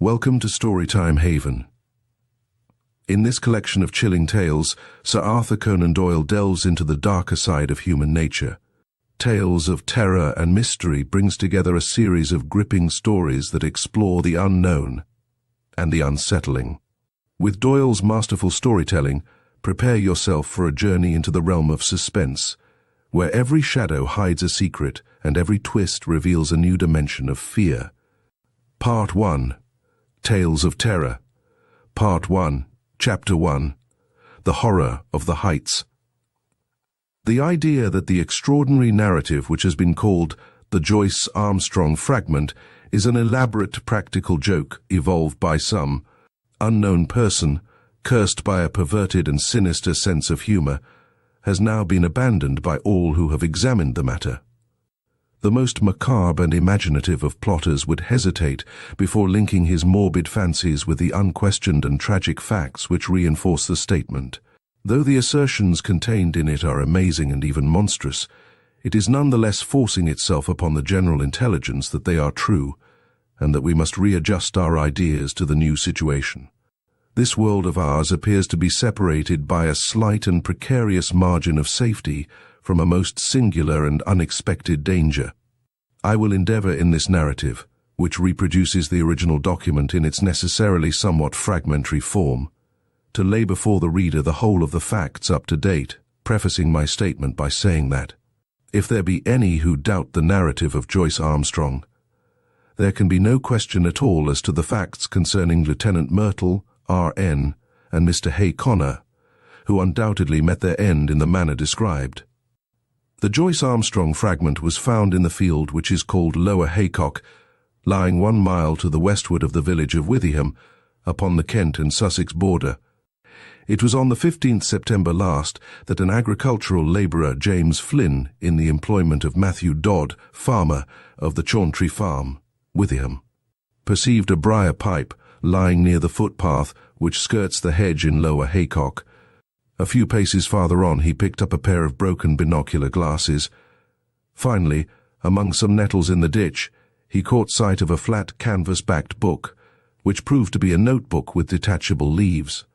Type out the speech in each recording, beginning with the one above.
Welcome to Storytime Haven. In this collection of chilling tales, Sir Arthur Conan Doyle delves into the darker side of human nature. Tales of terror and mystery brings together a series of gripping stories that explore the unknown and the unsettling. With Doyle's masterful storytelling, prepare yourself for a journey into the realm of suspense, where every shadow hides a secret and every twist reveals a new dimension of fear. Part 1. Tales of Terror. Part 1. Chapter 1. The Horror of the Heights. The idea that the extraordinary narrative which has been called the Joyce Armstrong fragment is an elaborate practical joke evolved by some unknown person, cursed by a perverted and sinister sense of humor, has now been abandoned by all who have examined the matter. The most macabre and imaginative of plotters would hesitate before linking his morbid fancies with the unquestioned and tragic facts which reinforce the statement. Though the assertions contained in it are amazing and even monstrous, it is nonetheless forcing itself upon the general intelligence that they are true, and that we must readjust our ideas to the new situation. This world of ours appears to be separated by a slight and precarious margin of safety from a most singular and unexpected danger. I will endeavor in this narrative, which reproduces the original document in its necessarily somewhat fragmentary form, to lay before the reader the whole of the facts up to date, prefacing my statement by saying that, if there be any who doubt the narrative of Joyce Armstrong, there can be no question at all as to the facts concerning Lieutenant Myrtle, R.N., and Mr. Hay Connor, who undoubtedly met their end in the manner described. The Joyce Armstrong fragment was found in the field which is called Lower Haycock, lying 1 mile to the westward of the village of Withyham, upon the Kent and Sussex border. It was on the 15th September last that an agricultural labourer, James Flynn, in the employment of Matthew Dodd, farmer, of the Chauntry Farm, Withyham, perceived a briar pipe lying near the footpath which skirts the hedge in Lower Haycock. A few paces farther on he picked up a pair of broken binocular glasses. Finally, among some nettles in the ditch, he caught sight of a flat canvas-backed book, which proved to be a notebook with detachable leaves,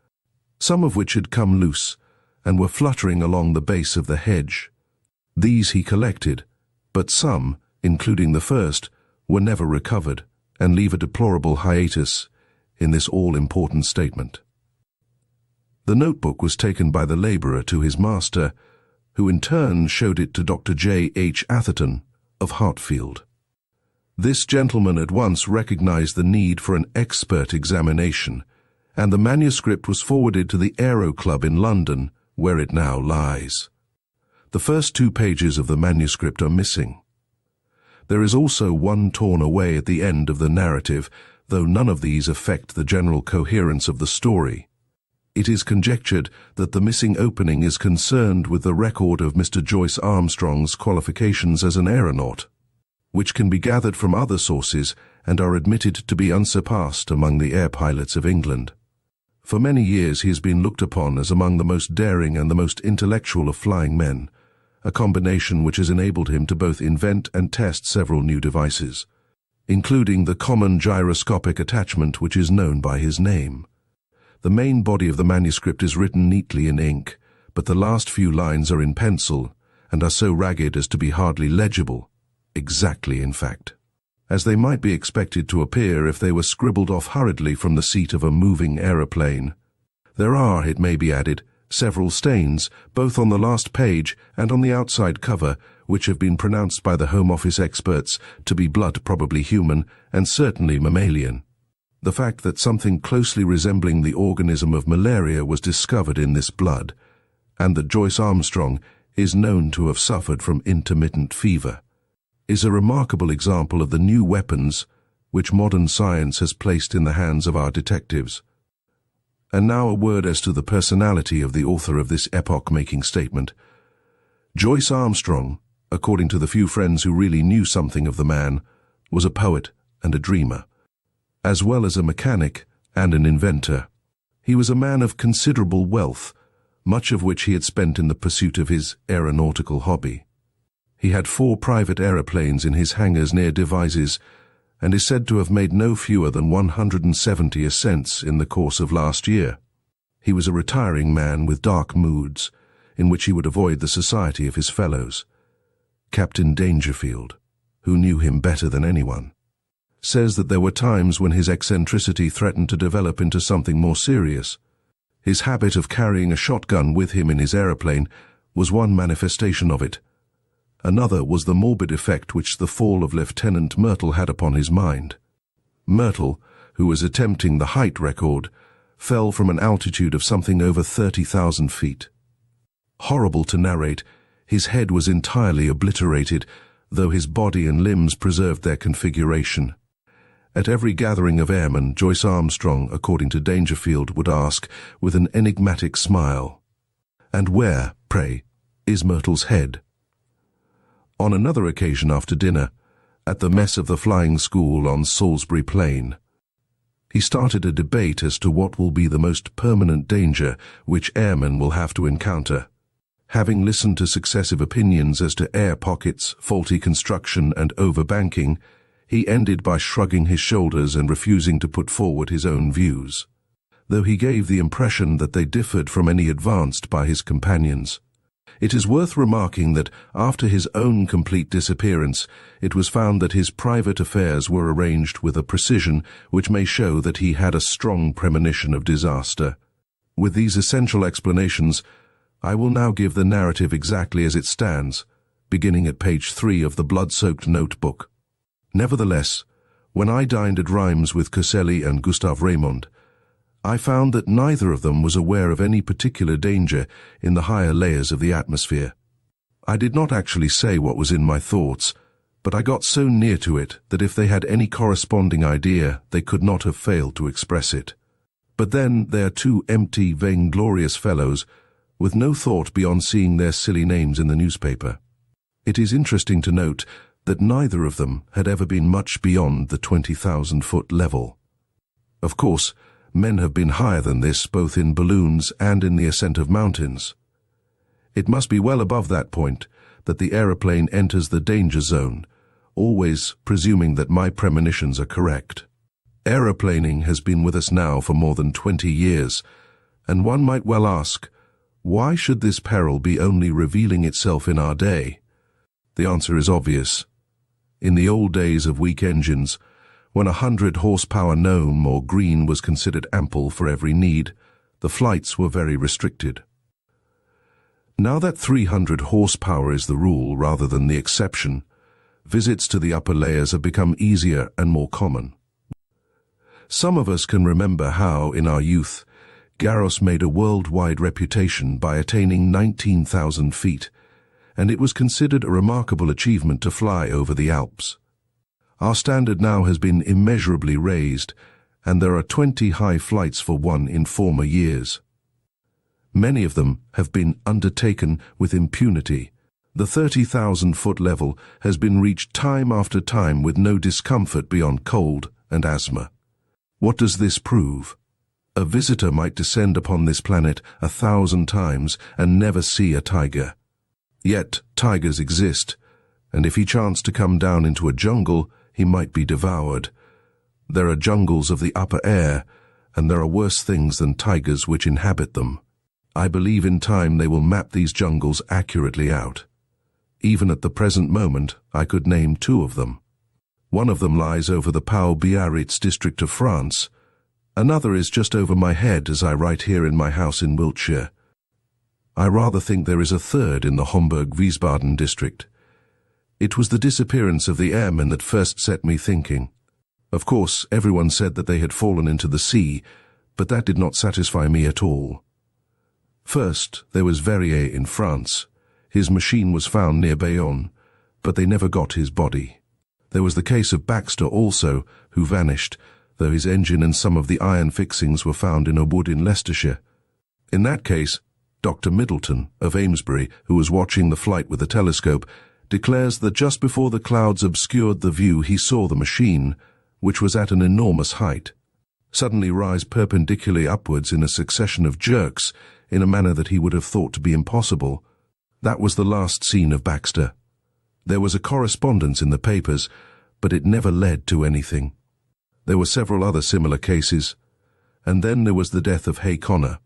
some of which had come loose and were fluttering along the base of the hedge. These he collected, but some, including the first, were never recovered and leave a deplorable hiatus in this all-important statement. The notebook was taken by the labourer to his master, who in turn showed it to Dr. J. H. Atherton of Hartfield. This gentleman at once recognized the need for an expert examination, and the manuscript was forwarded to the Aero Club in London, where it now lies. The first 2 pages of the manuscript are missing. There is also one torn away at the end of the narrative, though none of these affect the general coherence of the story. It is conjectured that the missing opening is concerned with the record of Mr. Joyce Armstrong's qualifications as an aeronaut, which can be gathered from other sources and are admitted to be unsurpassed among the air pilots of England. For many years he has been looked upon as among the most daring and the most intellectual of flying men, a combination which has enabled him to both invent and test several new devices, including the common gyroscopic attachment which is known by his name. The main body of the manuscript is written neatly in ink, but the last few lines are in pencil and are so ragged as to be hardly legible, exactly in fact, as they might be expected to appear if they were scribbled off hurriedly from the seat of a moving aeroplane. There are, it may be added, several stains, both on the last page and on the outside cover, which have been pronounced by the Home Office experts to be blood probably human and certainly mammalian. The fact that something closely resembling the organism of malaria was discovered in this blood, and that Joyce Armstrong is known to have suffered from intermittent fever, is a remarkable example of the new weapons which modern science has placed in the hands of our detectives. And now a word as to the personality of the author of this epoch-making statement. Joyce Armstrong, according to the few friends who really knew something of the man, was a poet and a dreamer, as well as a mechanic and an inventor. He was a man of considerable wealth, much of which he had spent in the pursuit of his aeronautical hobby. He had 4 private aeroplanes in his hangars near Devizes, and is said to have made no fewer than 170 ascents in the course of last year. He was a retiring man with dark moods, in which he would avoid the society of his fellows. Captain Dangerfield, who knew him better than anyone, says that there were times when his eccentricity threatened to develop into something more serious. His habit of carrying a shotgun with him in his aeroplane was one manifestation of it. Another was the morbid effect which the fall of Lieutenant Myrtle had upon his mind. Myrtle, who was attempting the height record, fell from an altitude of something over 30,000 feet. Horrible to narrate, his head was entirely obliterated, though his body and limbs preserved their configuration. At every gathering of airmen, Joyce Armstrong, according to Dangerfield, would ask, with an enigmatic smile, "And where, pray, is Myrtle's head?" On another occasion after dinner, at the mess of the flying school on Salisbury Plain, he started a debate as to what will be the most permanent danger which airmen will have to encounter. Having listened to successive opinions as to air pockets, faulty construction, and overbanking, he ended by shrugging his shoulders and refusing to put forward his own views, though he gave the impression that they differed from any advanced by his companions. It is worth remarking that after his own complete disappearance, it was found that his private affairs were arranged with a precision which may show that he had a strong premonition of disaster. With these essential explanations, I will now give the narrative exactly as it stands, beginning at page 3 of the blood-soaked notebook. Nevertheless, when I dined at Rheims with Coselli and Gustave Raymond, I found that neither of them was aware of any particular danger in the higher layers of the atmosphere. I did not actually say what was in my thoughts, but I got so near to it that if they had any corresponding idea, they could not have failed to express it. But then they are two empty, vainglorious fellows with no thought beyond seeing their silly names in the newspaper. It is interesting to note that neither of them had ever been much beyond the 20,000-foot level. Of course, men have been higher than this both in balloons and in the ascent of mountains. It must be well above that point that the aeroplane enters the danger zone, always presuming that my premonitions are correct. Aeroplaning has been with us now for more than 20 years, and one might well ask, why should this peril be only revealing itself in our day? The answer is obvious. In the old days of weak engines, when 100-horsepower gnome or green was considered ample for every need, the flights were very restricted. Now that 300 horsepower is the rule rather than the exception, visits to the upper layers have become easier and more common. Some of us can remember how, in our youth, Garros made a worldwide reputation by attaining 19,000 feet, and it was considered a remarkable achievement to fly over the Alps. Our standard now has been immeasurably raised, and there are 20 high flights for one in former years. Many of them have been undertaken with impunity. The 30,000-foot level has been reached time after time with no discomfort beyond cold and asthma. What does this prove? A visitor might descend upon this planet 1,000 times and never see a tiger. Yet tigers exist, and if he chanced to come down into a jungle, he might be devoured. There are jungles of the upper air, and there are worse things than tigers which inhabit them. I believe in time they will map these jungles accurately out. Even at the present moment, I could name 2 of them. One of them lies over the Pau-Biarritz district of France. Another is just over my head as I write here in my house in Wiltshire. I rather think there is a third in the Homburg-Wiesbaden district. It was the disappearance of the airmen that first set me thinking. Of course, everyone said that they had fallen into the sea, but that did not satisfy me at all. First, there was Verrier in France. His machine was found near Bayonne, but they never got his body. There was the case of Baxter also, who vanished, though his engine and some of the iron fixings were found in a wood in Leicestershire. In that case, Dr. Middleton, of Amesbury, who was watching the flight with a telescope, declares that just before the clouds obscured the view he saw the machine, which was at an enormous height, suddenly rise perpendicularly upwards in a succession of jerks in a manner that he would have thought to be impossible. That was the last seen of Baxter. There was a correspondence in the papers, but it never led to anything. There were several other similar cases, and then there was the death of Connor.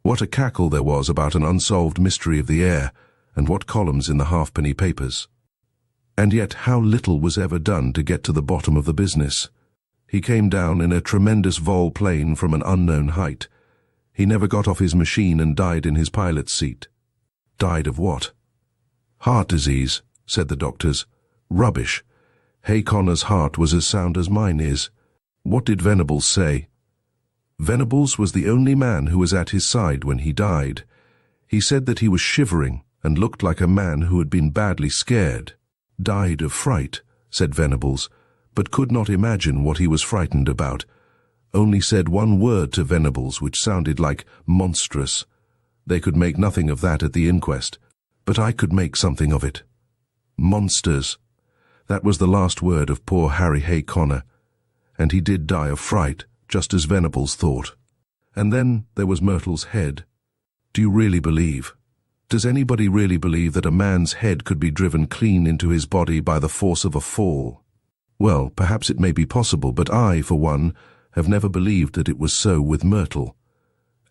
What a cackle there was about an unsolved mystery of the air, and what columns in the halfpenny papers. And yet how little was ever done to get to the bottom of the business. He came down in a tremendous vol plane from an unknown height. He never got off his machine and died in his pilot's seat. Died of what? Heart disease, said the doctors. Rubbish. Connor's heart was as sound as mine is. What did Venables say? Venables was the only man who was at his side when he died. He said that he was shivering and looked like a man who had been badly scared. Died of fright, said Venables, but could not imagine what he was frightened about. Only said one word to Venables which sounded like monstrous. They could make nothing of that at the inquest, but I could make something of it. Monsters. That was the last word of poor Harry Connor, and he did die of fright, just as Venables thought. And then there was Myrtle's head. Do you really believe? Does anybody really believe that a man's head could be driven clean into his body by the force of a fall? Well, perhaps it may be possible, but I, for one, have never believed that it was so with Myrtle.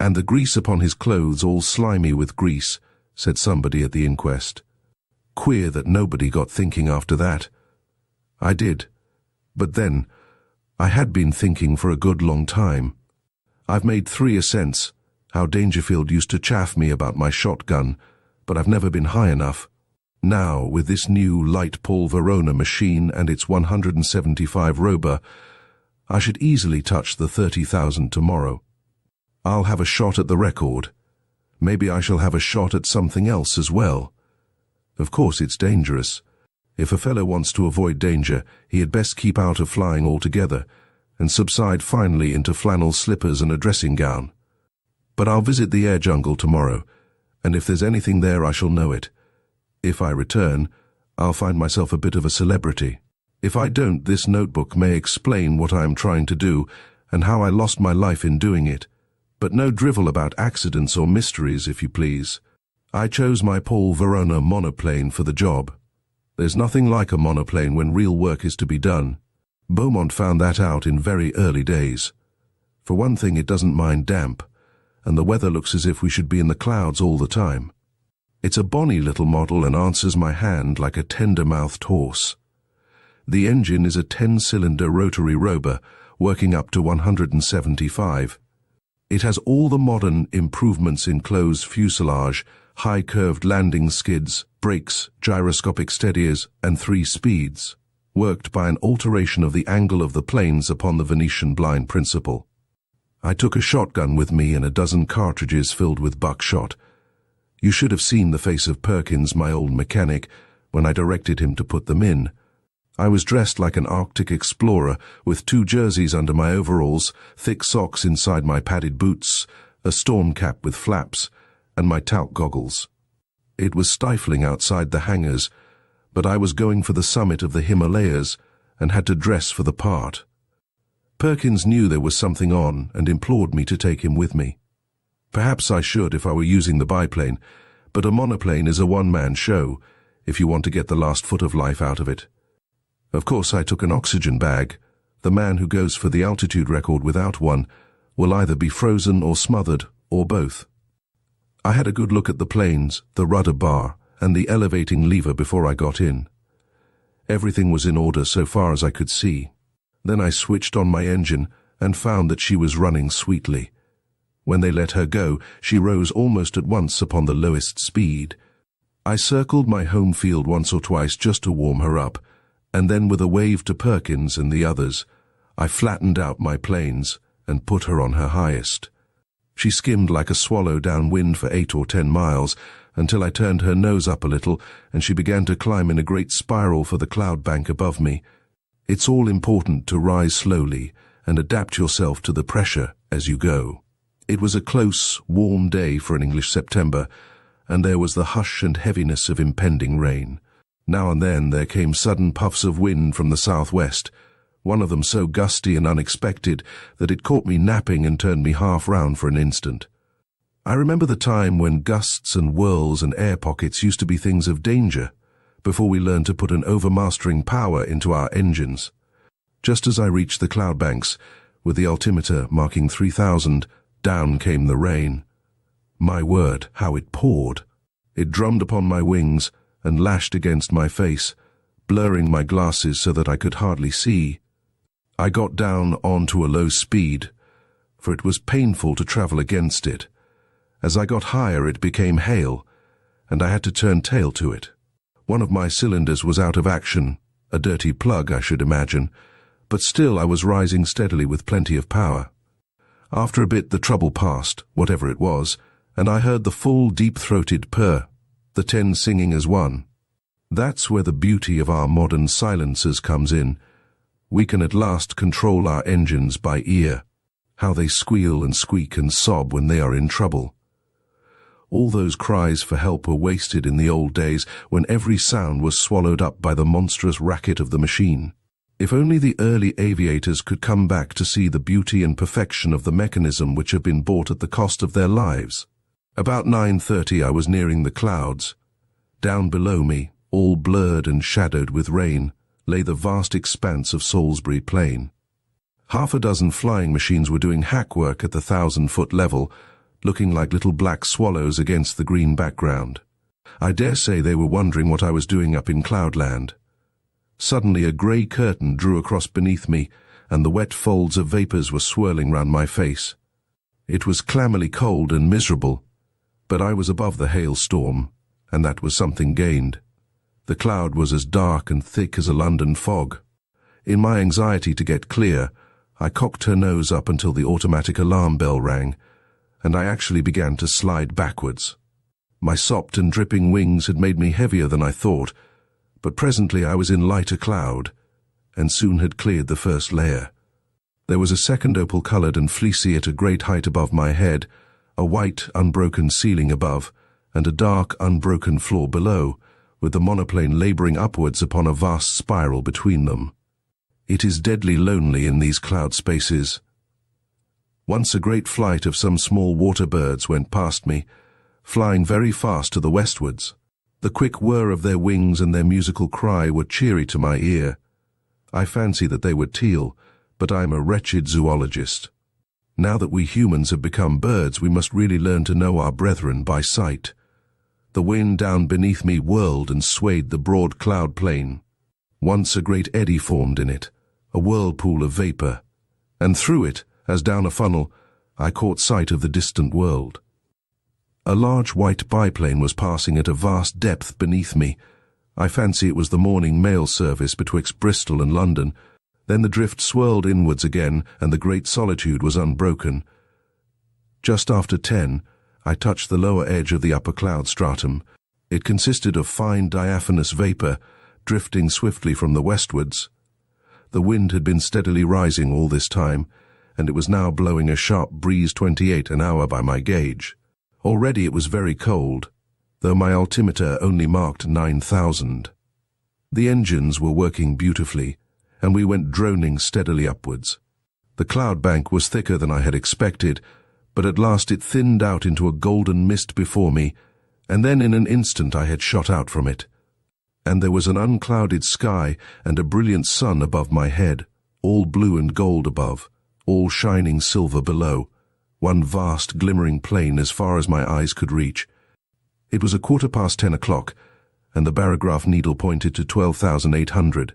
And the grease upon his clothes all slimy with grease, said somebody at the inquest. Queer that nobody got thinking after that. I did. But then, I had been thinking for a good long time. I've made 3 ascents. How Dangerfield used to chaff me about my shotgun, but I've never been high enough. Now, with this new light-pull Verona machine and its 175 Rober, I should easily touch the 30,000 tomorrow. I'll have a shot at the record. Maybe I shall have a shot at something else as well. Of course it's dangerous. If a fellow wants to avoid danger, he had best keep out of flying altogether, and subside finally into flannel slippers and a dressing gown. But I'll visit the air jungle tomorrow, and if there's anything there I shall know it. If I return, I'll find myself a bit of a celebrity. If I don't, this notebook may explain what I am trying to do, and how I lost my life in doing it. But no drivel about accidents or mysteries, if you please. I chose my Paul Verona monoplane for the job. There's nothing like a monoplane when real work is to be done. Beaumont found that out in very early days. For one thing, it doesn't mind damp, and the weather looks as if we should be in the clouds all the time. It's a bonny little model and answers my hand like a tender-mouthed horse. The engine is a 10-cylinder rotary Rober, working up to 175. It has all the modern improvements in closed fuselage, high-curved landing skids, brakes, gyroscopic steadiers, and 3 speeds, worked by an alteration of the angle of the planes upon the Venetian blind principle. I took a shotgun with me and a dozen cartridges filled with buckshot. You should have seen the face of Perkins, my old mechanic, when I directed him to put them in. I was dressed like an Arctic explorer, with 2 jerseys under my overalls, thick socks inside my padded boots, a storm cap with flaps, and my talc goggles. It was stifling outside the hangars, but I was going for the summit of the Himalayas and had to dress for the part. Perkins knew there was something on and implored me to take him with me. Perhaps I should if I were using the biplane, but a monoplane is a one-man show, if you want to get the last foot of life out of it. Of course I took an oxygen bag. The man who goes for the altitude record without one will either be frozen or smothered, or both. I had a good look at the planes, the rudder bar, and the elevating lever before I got in. Everything was in order so far as I could see. Then I switched on my engine and found that she was running sweetly. When they let her go, she rose almost at once upon the lowest speed. I circled my home field once or twice just to warm her up, and then with a wave to Perkins and the others, I flattened out my planes and put her on her highest. She skimmed like a swallow downwind for 8 or 10 miles, until I turned her nose up a little and she began to climb in a great spiral for the cloud bank above me. It's all important to rise slowly and adapt yourself to the pressure as you go. It was a close, warm day for an English September, and there was the hush and heaviness of impending rain. Now and then there came sudden puffs of wind from the southwest, one of them so gusty and unexpected that it caught me napping and turned me half round for an instant. I remember the time when gusts and whirls and air pockets used to be things of danger. before we learned to put an overmastering power into our engines. Just as I reached the cloud banks, with the altimeter marking 3,000, down came the rain. My word, how it poured! It drummed upon my wings and lashed against my face, blurring my glasses so that I could hardly see. I got down onto a low speed, for it was painful to travel against it. As I got higher, it became hail, and I had to turn tail to it. One of my cylinders was out of action, a dirty plug, I should imagine, but still I was rising steadily with plenty of power. After a bit the trouble passed, whatever it was, and I heard the full deep-throated purr, the 10 singing as one. That's where the beauty of our modern silencers comes in. We can at last control our engines by ear, how they squeal and squeak and sob when they are in trouble. All those cries for help were wasted in the old days when every sound was swallowed up by the monstrous racket of the machine. If only the early aviators could come back to see the beauty and perfection of the mechanism which had been bought at the cost of their lives. About 9:30 I was nearing the clouds. Down below me, all blurred and shadowed with rain, lay the vast expanse of Salisbury Plain. Half a dozen flying machines were doing hack work at the 1,000-foot level, looking like little black swallows against the green background. I dare say they were wondering what I was doing up in cloudland. Suddenly a grey curtain drew across beneath me, and the wet folds of vapours were swirling round my face. It was clammily cold and miserable, but I was above the hailstorm, and that was something gained. The cloud was as dark and thick as a London fog. In my anxiety to get clear, I cocked her nose up until the automatic alarm bell rang, and I actually began to slide backwards. My sopped and dripping wings had made me heavier than I thought, but presently I was in lighter cloud, and soon had cleared the first layer. There was a second opal-coloured and fleecy at a great height above my head, a white, unbroken ceiling above, and a dark, unbroken floor below, with the monoplane labouring upwards upon a vast spiral between them. It is deadly lonely in these cloud spaces. Once a great flight of some small water birds went past me, flying very fast to the westwards. The quick whir of their wings and their musical cry were cheery to my ear. I fancy that they were teal, but I am a wretched zoologist. Now that we humans have become birds, we must really learn to know our brethren by sight. The wind down beneath me whirled and swayed the broad cloud plain. Once a great eddy formed in it, a whirlpool of vapour, and through it, as down a funnel, I caught sight of the distant world. A large white biplane was passing at a vast depth beneath me. I fancy it was the morning mail service betwixt Bristol and London. Then the drift swirled inwards again, and the great solitude was unbroken. Just after 10, I touched the lower edge of the upper cloud stratum. It consisted of fine diaphanous vapour, drifting swiftly from the westwards. The wind had been steadily rising all this time, and it was now blowing a sharp breeze 28 an hour by my gauge. Already it was very cold, though my altimeter only marked 9,000. The engines were working beautifully, and we went droning steadily upwards. The cloud bank was thicker than I had expected, but at last it thinned out into a golden mist before me, and then in an instant I had shot out from it. And there was an unclouded sky and a brilliant sun above my head, all blue and gold above, all shining silver below, one vast glimmering plain as far as my eyes could reach. It was 10:15 o'clock, and the barograph needle pointed to 12,800.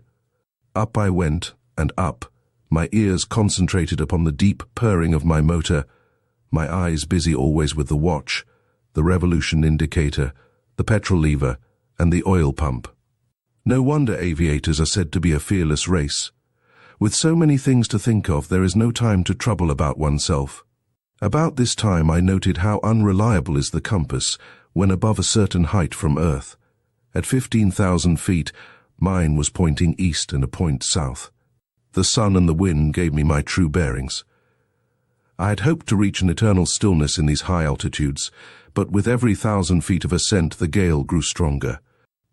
Up I went, and up, my ears concentrated upon the deep purring of my motor, my eyes busy always with the watch, the revolution indicator, the petrol lever, and the oil pump. No wonder aviators are said to be a fearless race. With so many things to think of, there is no time to trouble about oneself. About this time I noted how unreliable is the compass when above a certain height from Earth. At 15,000 feet, mine was pointing east and a point south. The sun and the wind gave me my true bearings. I had hoped to reach an eternal stillness in these high altitudes, but with every 1,000 feet of ascent the gale grew stronger.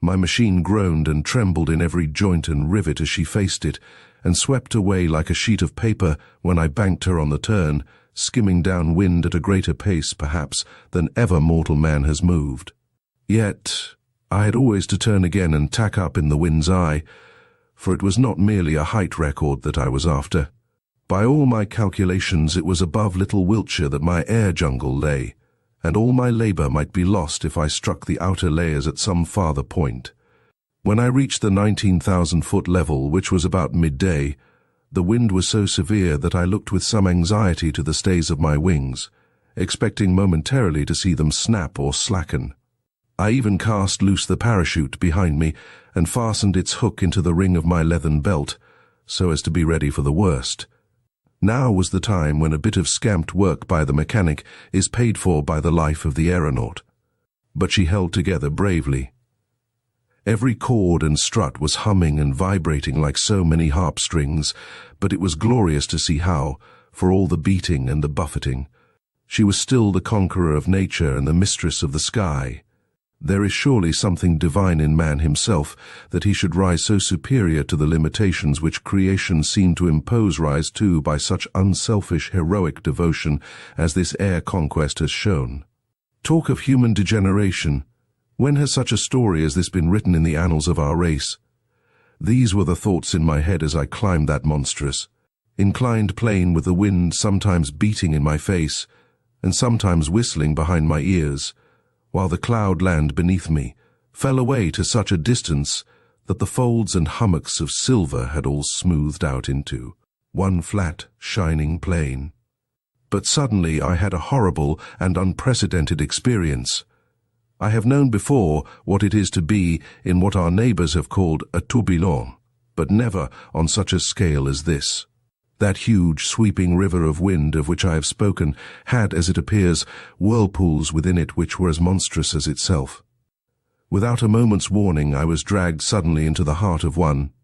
My machine groaned and trembled in every joint and rivet as she faced it, and swept away like a sheet of paper when I banked her on the turn, skimming down wind at a greater pace, perhaps, than ever mortal man has moved. Yet I had always to turn again and tack up in the wind's eye, for it was not merely a height record that I was after. By all my calculations, it was above Little Wiltshire that my air jungle lay, and all my labour might be lost if I struck the outer layers at some farther point. When I reached the 19,000-foot level, which was about midday, the wind was so severe that I looked with some anxiety to the stays of my wings, expecting momentarily to see them snap or slacken. I even cast loose the parachute behind me and fastened its hook into the ring of my leathern belt, so as to be ready for the worst. Now was the time when a bit of scamped work by the mechanic is paid for by the life of the aeronaut. But she held together bravely. Every cord and strut was humming and vibrating like so many harp strings, but it was glorious to see how, for all the beating and the buffeting, she was still the conqueror of nature and the mistress of the sky. There is surely something divine in man himself, that he should rise so superior to the limitations which creation seemed to impose rise to by such unselfish, heroic devotion as this air conquest has shown. Talk of human degeneration. When has such a story as this been written in the annals of our race? These were the thoughts in my head as I climbed that monstrous, inclined plane with the wind sometimes beating in my face and sometimes whistling behind my ears, while the cloud land beneath me fell away to such a distance that the folds and hummocks of silver had all smoothed out into one flat, shining plain. But suddenly I had a horrible and unprecedented experience. I have known before what it is to be in what our neighbours have called a tourbillon, but never on such a scale as this. That huge, sweeping river of wind of which I have spoken had, as it appears, whirlpools within it which were as monstrous as itself. Without a moment's warning, I was dragged suddenly into the heart of one.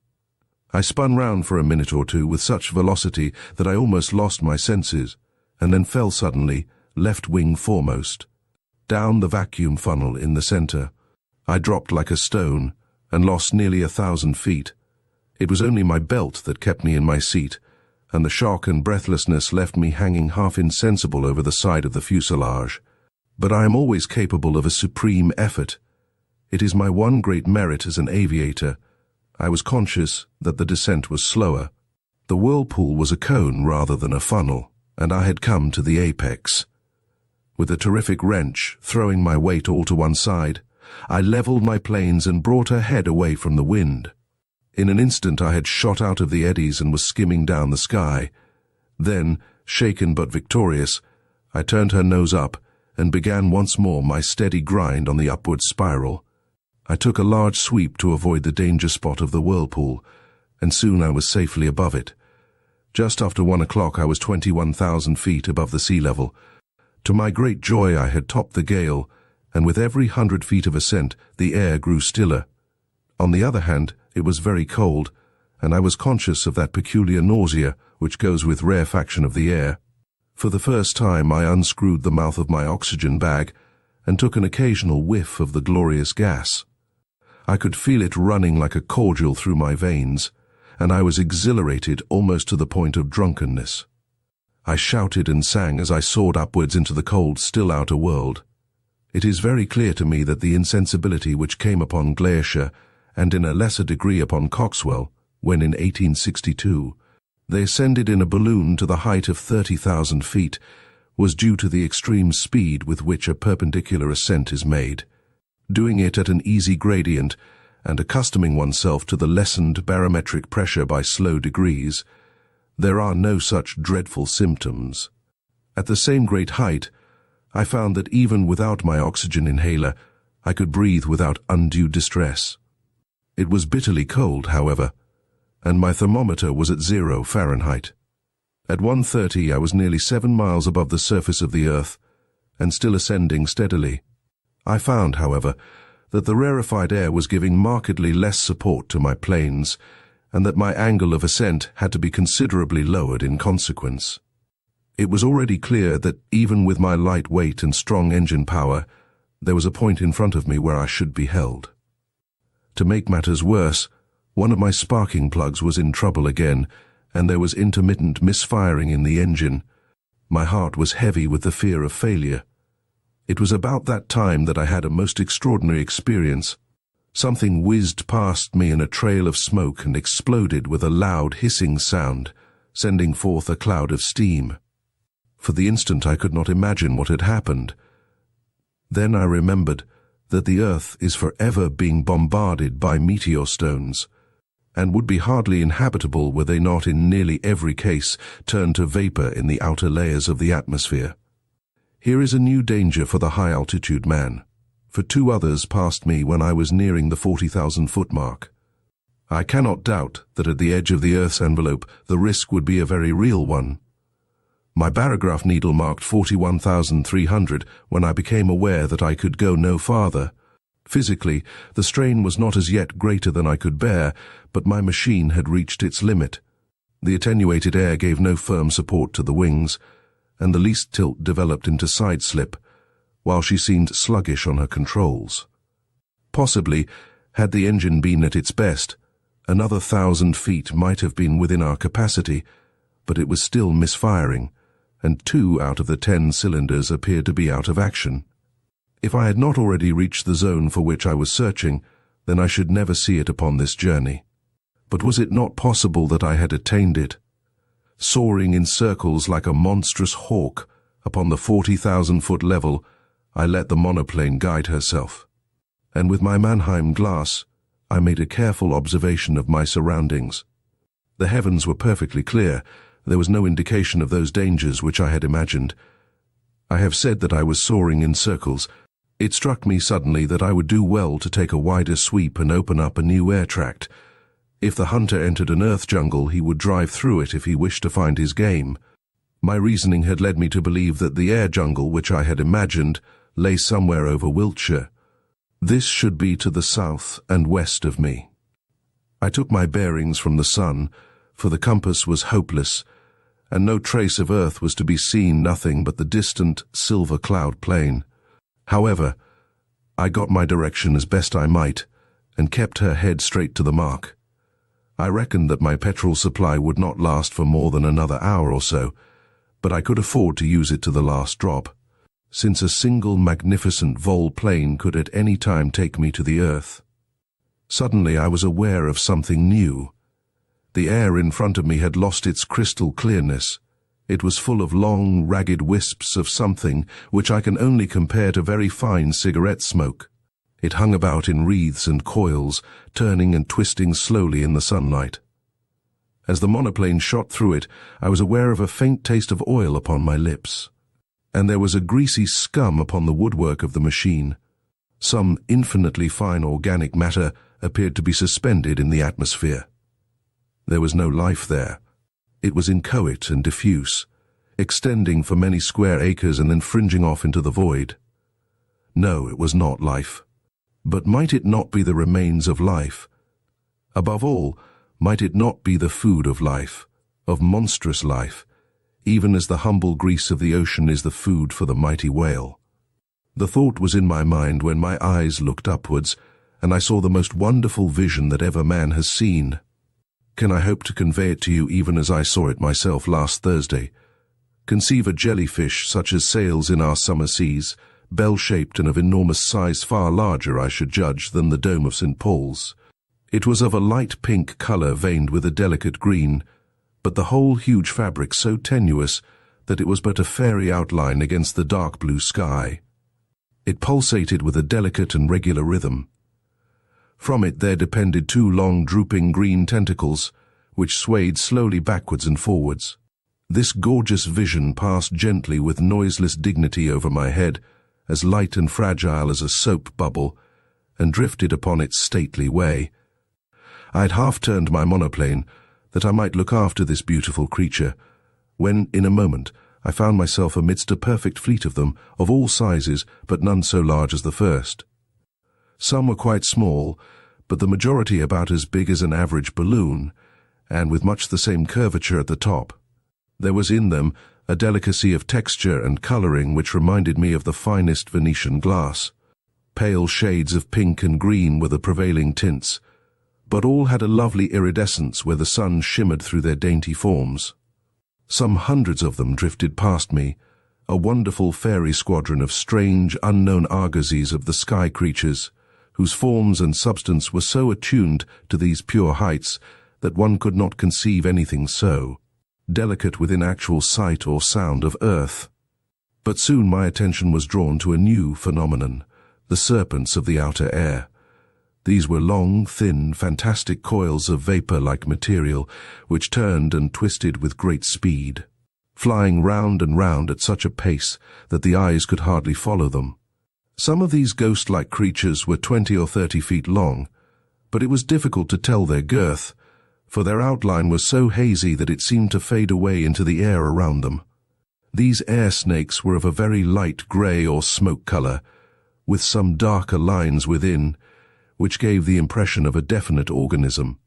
I spun round for a minute or two with such velocity that I almost lost my senses, and then fell suddenly, left wing foremost, down the vacuum funnel in the centre. I dropped like a stone, and lost nearly 1,000 feet. It was only my belt that kept me in my seat, and the shock and breathlessness left me hanging half insensible over the side of the fuselage. But I am always capable of a supreme effort. It is my one great merit as an aviator. I was conscious that the descent was slower. The whirlpool was a cone rather than a funnel, and I had come to the apex. With a terrific wrench, throwing my weight all to one side, I levelled my planes and brought her head away from the wind. In an instant I had shot out of the eddies and was skimming down the sky. Then, shaken but victorious, I turned her nose up and began once more my steady grind on the upward spiral. I took a large sweep to avoid the danger spot of the whirlpool, and soon I was safely above it. Just after 1 o'clock I was 21,000 feet above the sea level. To my great joy I had topped the gale, and with every 100 feet of ascent the air grew stiller. On the other hand, it was very cold, and I was conscious of that peculiar nausea which goes with rarefaction of the air. For the first time I unscrewed the mouth of my oxygen bag and took an occasional whiff of the glorious gas. I could feel it running like a cordial through my veins, and I was exhilarated almost to the point of drunkenness. I shouted and sang as I soared upwards into the cold, still outer world. It is very clear to me that the insensibility which came upon Glacier, and in a lesser degree upon Coxwell, when in 1862 they ascended in a balloon to the height of 30,000 feet, was due to the extreme speed with which a perpendicular ascent is made. Doing it at an easy gradient, and accustoming oneself to the lessened barometric pressure by slow degrees, there are no such dreadful symptoms. At the same great height, I found that even without my oxygen inhaler, I could breathe without undue distress. It was bitterly cold, however, and my thermometer was at 0 Fahrenheit. At 1:30 I was nearly 7 miles above the surface of the earth, and still ascending steadily. I found, however, that the rarefied air was giving markedly less support to my planes, and that my angle of ascent had to be considerably lowered in consequence. It was already clear that even with my light weight and strong engine power, there was a point in front of me where I should be held. To make matters worse, one of my sparking plugs was in trouble again, and there was intermittent misfiring in the engine. My heart was heavy with the fear of failure. It was about that time that I had a most extraordinary experience. Something whizzed past me in a trail of smoke and exploded with a loud hissing sound, sending forth a cloud of steam. For the instant I could not imagine what had happened. Then I remembered that the earth is forever being bombarded by meteor stones, and would be hardly inhabitable were they not in nearly every case turned to vapor in the outer layers of the atmosphere. Here is a new danger for the high-altitude man, for 2 others passed me when I was nearing the 40,000-foot mark. I cannot doubt that at the edge of the Earth's envelope the risk would be a very real one. My barograph needle marked 41,300 when I became aware that I could go no farther. Physically, the strain was not as yet greater than I could bear, but my machine had reached its limit. The attenuated air gave no firm support to the wings, and the least tilt developed into side slip, while she seemed sluggish on her controls. Possibly, had the engine been at its best, another 1,000 feet might have been within our capacity, but it was still misfiring, and 2 out of the 10 cylinders appeared to be out of action. If I had not already reached the zone for which I was searching, then I should never see it upon this journey. But was it not possible that I had attained it? Soaring in circles like a monstrous hawk upon the 40,000-foot level, I let the monoplane guide herself. And with my Mannheim glass, I made a careful observation of my surroundings. The heavens were perfectly clear. There was no indication of those dangers which I had imagined. I have said that I was soaring in circles. It struck me suddenly that I would do well to take a wider sweep and open up a new air tract. If the hunter entered an earth jungle, he would drive through it if he wished to find his game. My reasoning had led me to believe that the air jungle which I had imagined lay somewhere over Wiltshire. This should be to the south and west of me. I took my bearings from the sun, for the compass was hopeless, and no trace of earth was to be seen, nothing but the distant silver cloud plain. However, I got my direction as best I might, and kept her head straight to the mark. I reckoned that my petrol supply would not last for more than another hour or so, but I could afford to use it to the last drop, since a single magnificent vol plane could at any time take me to the earth. Suddenly I was aware of something new. The air in front of me had lost its crystal clearness. It was full of long, ragged wisps of something which I can only compare to very fine cigarette smoke. It hung about in wreaths and coils, turning and twisting slowly in the sunlight. As the monoplane shot through it, I was aware of a faint taste of oil upon my lips, and there was a greasy scum upon the woodwork of the machine. Some infinitely fine organic matter appeared to be suspended in the atmosphere. There was no life there. It was inchoate and diffuse, extending for many square acres and then fringing off into the void. No, it was not life. But might it not be the remains of life? Above all, might it not be the food of life, of monstrous life, even as the humble grease of the ocean is the food for the mighty whale? The thought was in my mind when my eyes looked upwards, and I saw the most wonderful vision that ever man has seen. Can I hope to convey it to you even as I saw it myself last Thursday? Conceive a jellyfish such as sails in our summer seas, bell-shaped and of enormous size, far larger, I should judge, than the dome of St. Paul's. It was of a light pink colour veined with a delicate green, but the whole huge fabric so tenuous that it was but a fairy outline against the dark blue sky. It pulsated with a delicate and regular rhythm. From it there depended 2 long drooping green tentacles, which swayed slowly backwards and forwards. This gorgeous vision passed gently with noiseless dignity over my head, as light and fragile as a soap bubble, and drifted upon its stately way. I had half turned my monoplane, that I might look after this beautiful creature, when, in a moment, I found myself amidst a perfect fleet of them, of all sizes, but none so large as the first. Some were quite small, but the majority about as big as an average balloon, and with much the same curvature at the top. There was in them a delicacy of texture and colouring which reminded me of the finest Venetian glass. Pale shades of pink and green were the prevailing tints, but all had a lovely iridescence where the sun shimmered through their dainty forms. Some hundreds of them drifted past me, a wonderful fairy squadron of strange, unknown argosies of the sky creatures, whose forms and substance were so attuned to these pure heights that one could not conceive anything so delicate within actual sight or sound of earth. But soon my attention was drawn to a new phenomenon, the serpents of the outer air. These were long, thin, fantastic coils of vapor-like material which turned and twisted with great speed, flying round and round at such a pace that the eyes could hardly follow them. Some of these ghost-like creatures were 20 or 30 feet long, but it was difficult to tell their girth, for their outline was so hazy that it seemed to fade away into the air around them. These air snakes were of a very light grey or smoke color, with some darker lines within, which gave the impression of a definite organism.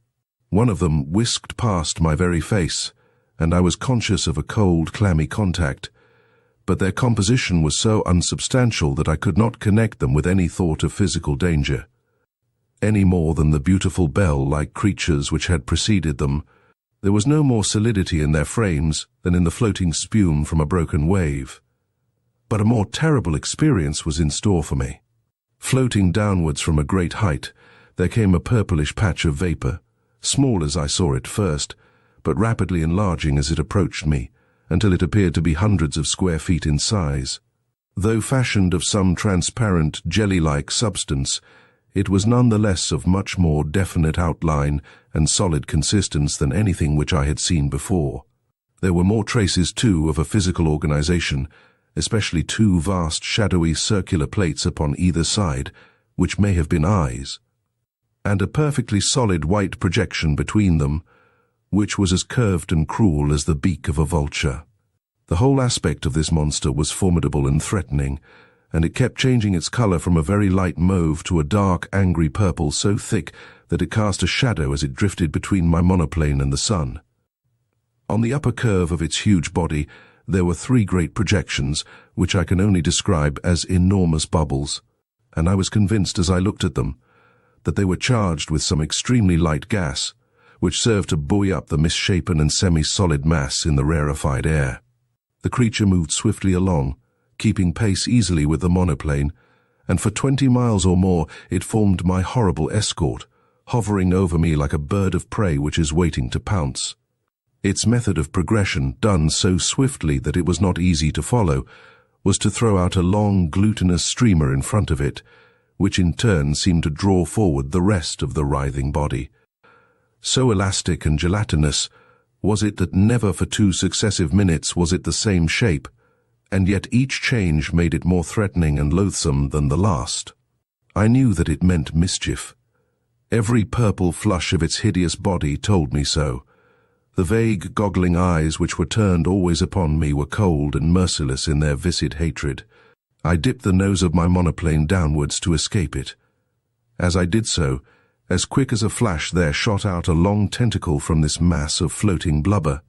One of them whisked past my very face, and I was conscious of a cold, clammy contact, but their composition was so unsubstantial that I could not connect them with any thought of physical danger, any more than the beautiful bell-like creatures which had preceded them. There was no more solidity in their frames than in the floating spume from a broken wave. But a more terrible experience was in store for me. Floating downwards from a great height, there came a purplish patch of vapor, small as I saw it first, but rapidly enlarging as it approached me, until it appeared to be hundreds of square feet in size. Though fashioned of some transparent, jelly-like substance, it was none the less of much more definite outline and solid consistence than anything which I had seen before. There were more traces, too, of a physical organization, especially two vast, shadowy, circular plates upon either side, which may have been eyes, and a perfectly solid white projection between them, which was as curved and cruel as the beak of a vulture. The whole aspect of this monster was formidable and threatening, and it kept changing its color from a very light mauve to a dark, angry purple so thick that it cast a shadow as it drifted between my monoplane and the sun. On the upper curve of its huge body, there were three great projections, which I can only describe as enormous bubbles, and I was convinced as I looked at them that they were charged with some extremely light gas, which served to buoy up the misshapen and semi-solid mass in the rarefied air. The creature moved swiftly along, keeping pace easily with the monoplane, and for 20 miles or more it formed my horrible escort, hovering over me like a bird of prey which is waiting to pounce. Its method of progression, done so swiftly that it was not easy to follow, was to throw out a long, glutinous streamer in front of it, which in turn seemed to draw forward the rest of the writhing body. So elastic and gelatinous was it that never for 2 successive minutes was it the same shape, and yet each change made it more threatening and loathsome than the last. I knew that it meant mischief. Every purple flush of its hideous body told me so. The vague, goggling eyes which were turned always upon me were cold and merciless in their viscid hatred. I dipped the nose of my monoplane downwards to escape it. As I did so, as quick as a flash there shot out a long tentacle from this mass of floating blubber,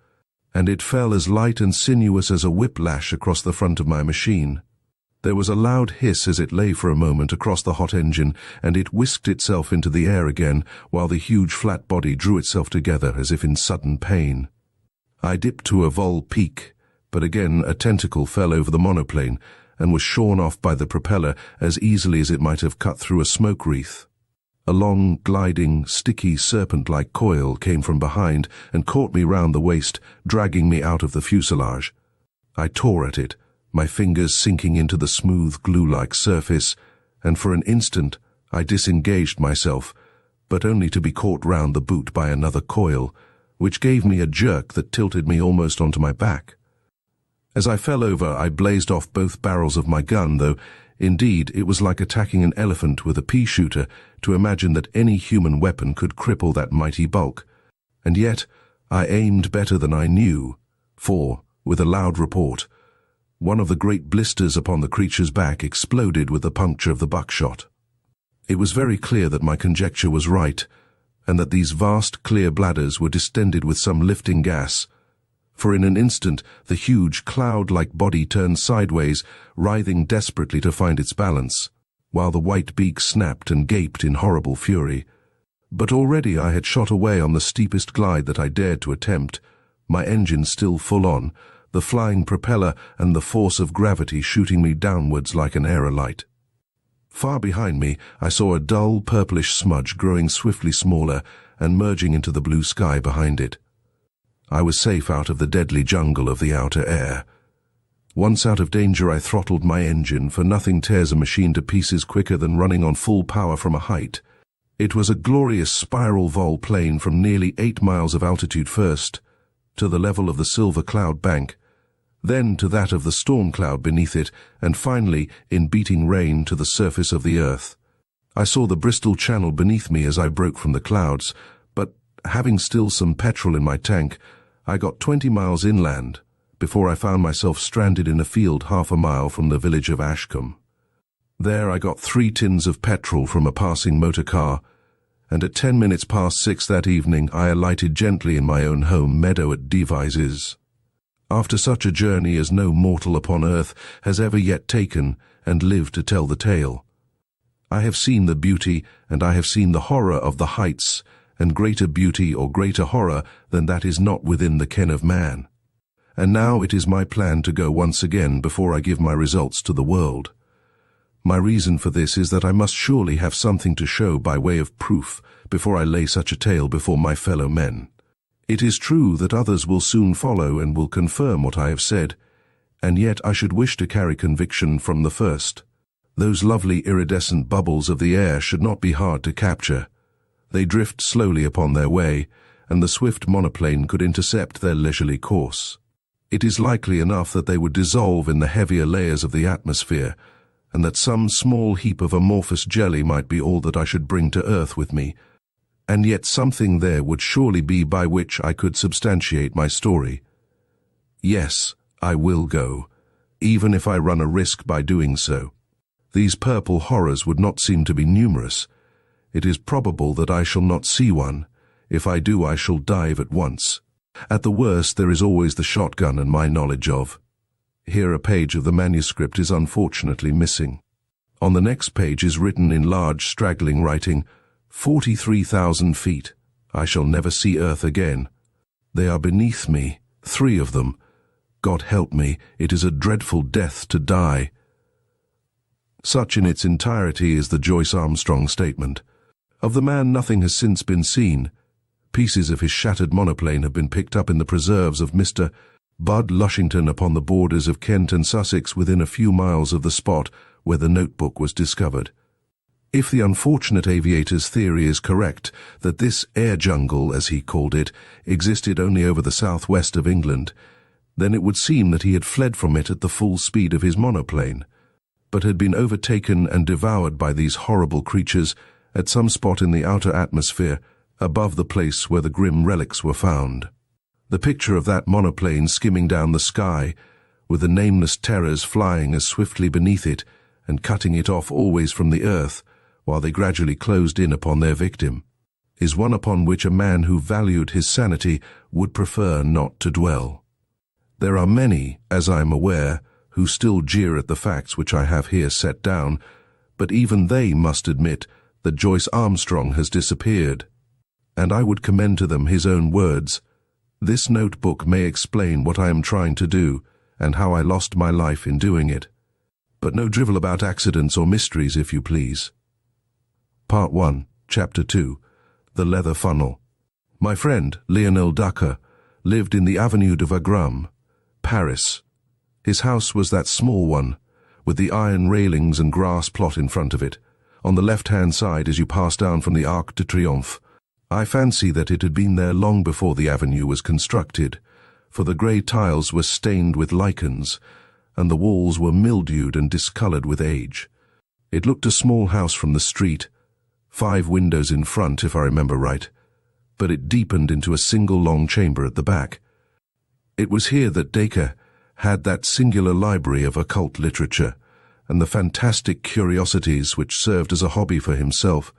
and it fell as light and sinuous as a whiplash across the front of my machine. There was a loud hiss as it lay for a moment across the hot engine, and it whisked itself into the air again, while the huge flat body drew itself together as if in sudden pain. I dipped to a vol peak, but again a tentacle fell over the monoplane and was shorn off by the propeller as easily as it might have cut through a smoke wreath. A long, gliding, sticky, serpent-like coil came from behind and caught me round the waist, dragging me out of the fuselage. I tore at it, my fingers sinking into the smooth, glue-like surface, and for an instant I disengaged myself, but only to be caught round the boot by another coil, which gave me a jerk that tilted me almost onto my back. As I fell over, I blazed off both barrels of my gun, though, indeed, it was like attacking an elephant with a pea-shooter to imagine that any human weapon could cripple that mighty bulk. And yet, I aimed better than I knew, for, with a loud report, one of the great blisters upon the creature's back exploded with the puncture of the buckshot. It was very clear that my conjecture was right, and that these vast, clear bladders were distended with some lifting gas, for in an instant the huge, cloud-like body turned sideways, writhing desperately to find its balance, while the white beak snapped and gaped in horrible fury. But already I had shot away on the steepest glide that I dared to attempt, my engine still full on, the flying propeller and the force of gravity shooting me downwards like an aerolite. Far behind me, I saw a dull purplish smudge growing swiftly smaller and merging into the blue sky behind it. I was safe out of the deadly jungle of the outer air. Once out of danger, I throttled my engine, for nothing tears a machine to pieces quicker than running on full power from a height. It was a glorious spiral vol plane from nearly 8 miles of altitude first, to the level of the silver cloud bank, then to that of the storm cloud beneath it, and finally, in beating rain, to the surface of the earth. I saw the Bristol Channel beneath me as I broke from the clouds, but, having still some petrol in my tank, I got 20 miles inland, before I found myself stranded in a field half a mile from the village of Ashcombe. There I got 3 tins of petrol from a passing motor car, and at 10 minutes past 6 that evening I alighted gently in my own home meadow at Devizes. After such a journey as no mortal upon earth has ever yet taken and lived to tell the tale. I have seen the beauty and I have seen the horror of the heights, and greater beauty or greater horror than that is not within the ken of man. And now it is my plan to go once again before I give my results to the world. My reason for this is that I must surely have something to show by way of proof before I lay such a tale before my fellow men. It is true that others will soon follow and will confirm what I have said, and yet I should wish to carry conviction from the first. Those lovely iridescent bubbles of the air should not be hard to capture. They drift slowly upon their way, and the swift monoplane could intercept their leisurely course. It is likely enough that they would dissolve in the heavier layers of the atmosphere, and that some small heap of amorphous jelly might be all that I should bring to earth with me, and yet something there would surely be by which I could substantiate my story. Yes, I will go, even if I run a risk by doing so. These purple horrors would not seem to be numerous. It is probable that I shall not see one. If I do, I shall dive at once. At the worst, there is always the shotgun and my knowledge of. Here a page of the manuscript is unfortunately missing. On the next page is written in large straggling writing, 43,000 feet. I shall never see earth again. They are beneath me, 3 of them. God help me, it is a dreadful death to die. Such in its entirety is the Joyce Armstrong statement. Of the man nothing has since been seen. Pieces of his shattered monoplane have been picked up in the preserves of Mr. Bud Lushington upon the borders of Kent and Sussex, within a few miles of the spot where the notebook was discovered. If the unfortunate aviator's theory is correct, that this air jungle, as he called it, existed only over the southwest of England, then it would seem that he had fled from it at the full speed of his monoplane, but had been overtaken and devoured by these horrible creatures at some spot in the outer atmosphere above the place where the grim relics were found. The picture of that monoplane skimming down the sky, with the nameless terrors flying as swiftly beneath it and cutting it off always from the earth, while they gradually closed in upon their victim, is one upon which a man who valued his sanity would prefer not to dwell. There are many, as I am aware, who still jeer at the facts which I have here set down, but even they must admit that Joyce Armstrong has disappeared, and I would commend to them his own words. This notebook may explain what I am trying to do, and how I lost my life in doing it. But no drivel about accidents or mysteries, if you please. Part 1, Chapter 2, The Leather Funnel. My friend, Lionel Ducker, lived in the Avenue de Wagram, Paris. His house was that small one, with the iron railings and grass plot in front of it, on the left-hand side as you pass down from the Arc de Triomphe. I fancy that it had been there long before the avenue was constructed, for the grey tiles were stained with lichens, and the walls were mildewed and discoloured with age. It looked a small house from the street, 5 windows in front, if I remember right, but it deepened into a single long chamber at the back. It was here that Dacre had that singular library of occult literature, and the fantastic curiosities which served as a hobby for himself,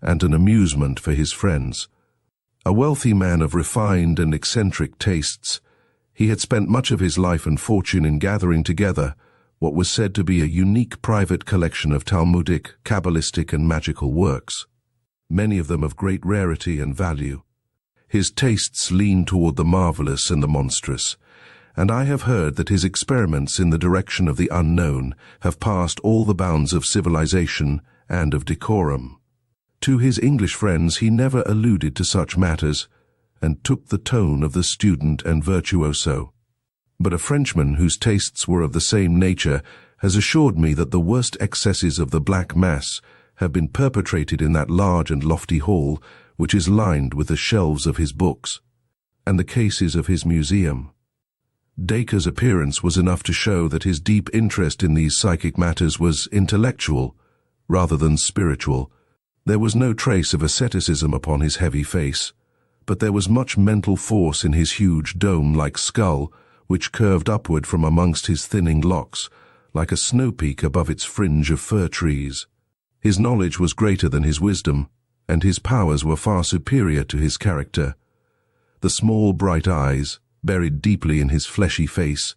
and an amusement for his friends. A wealthy man of refined and eccentric tastes, he had spent much of his life and fortune in gathering together what was said to be a unique private collection of Talmudic, Kabbalistic, and magical works, many of them of great rarity and value. His tastes leaned toward the marvelous and the monstrous, and I have heard that his experiments in the direction of the unknown have passed all the bounds of civilization and of decorum. To his English friends he never alluded to such matters, and took the tone of the student and virtuoso. But a Frenchman whose tastes were of the same nature has assured me that the worst excesses of the Black Mass have been perpetrated in that large and lofty hall which is lined with the shelves of his books and the cases of his museum. Dacre's appearance was enough to show that his deep interest in these psychic matters was intellectual rather than spiritual. There was no trace of asceticism upon his heavy face, but there was much mental force in his huge dome-like skull, which curved upward from amongst his thinning locks, like a snow-peak above its fringe of fir trees. His knowledge was greater than his wisdom, and his powers were far superior to his character. The small bright eyes, buried deeply in his fleshy face,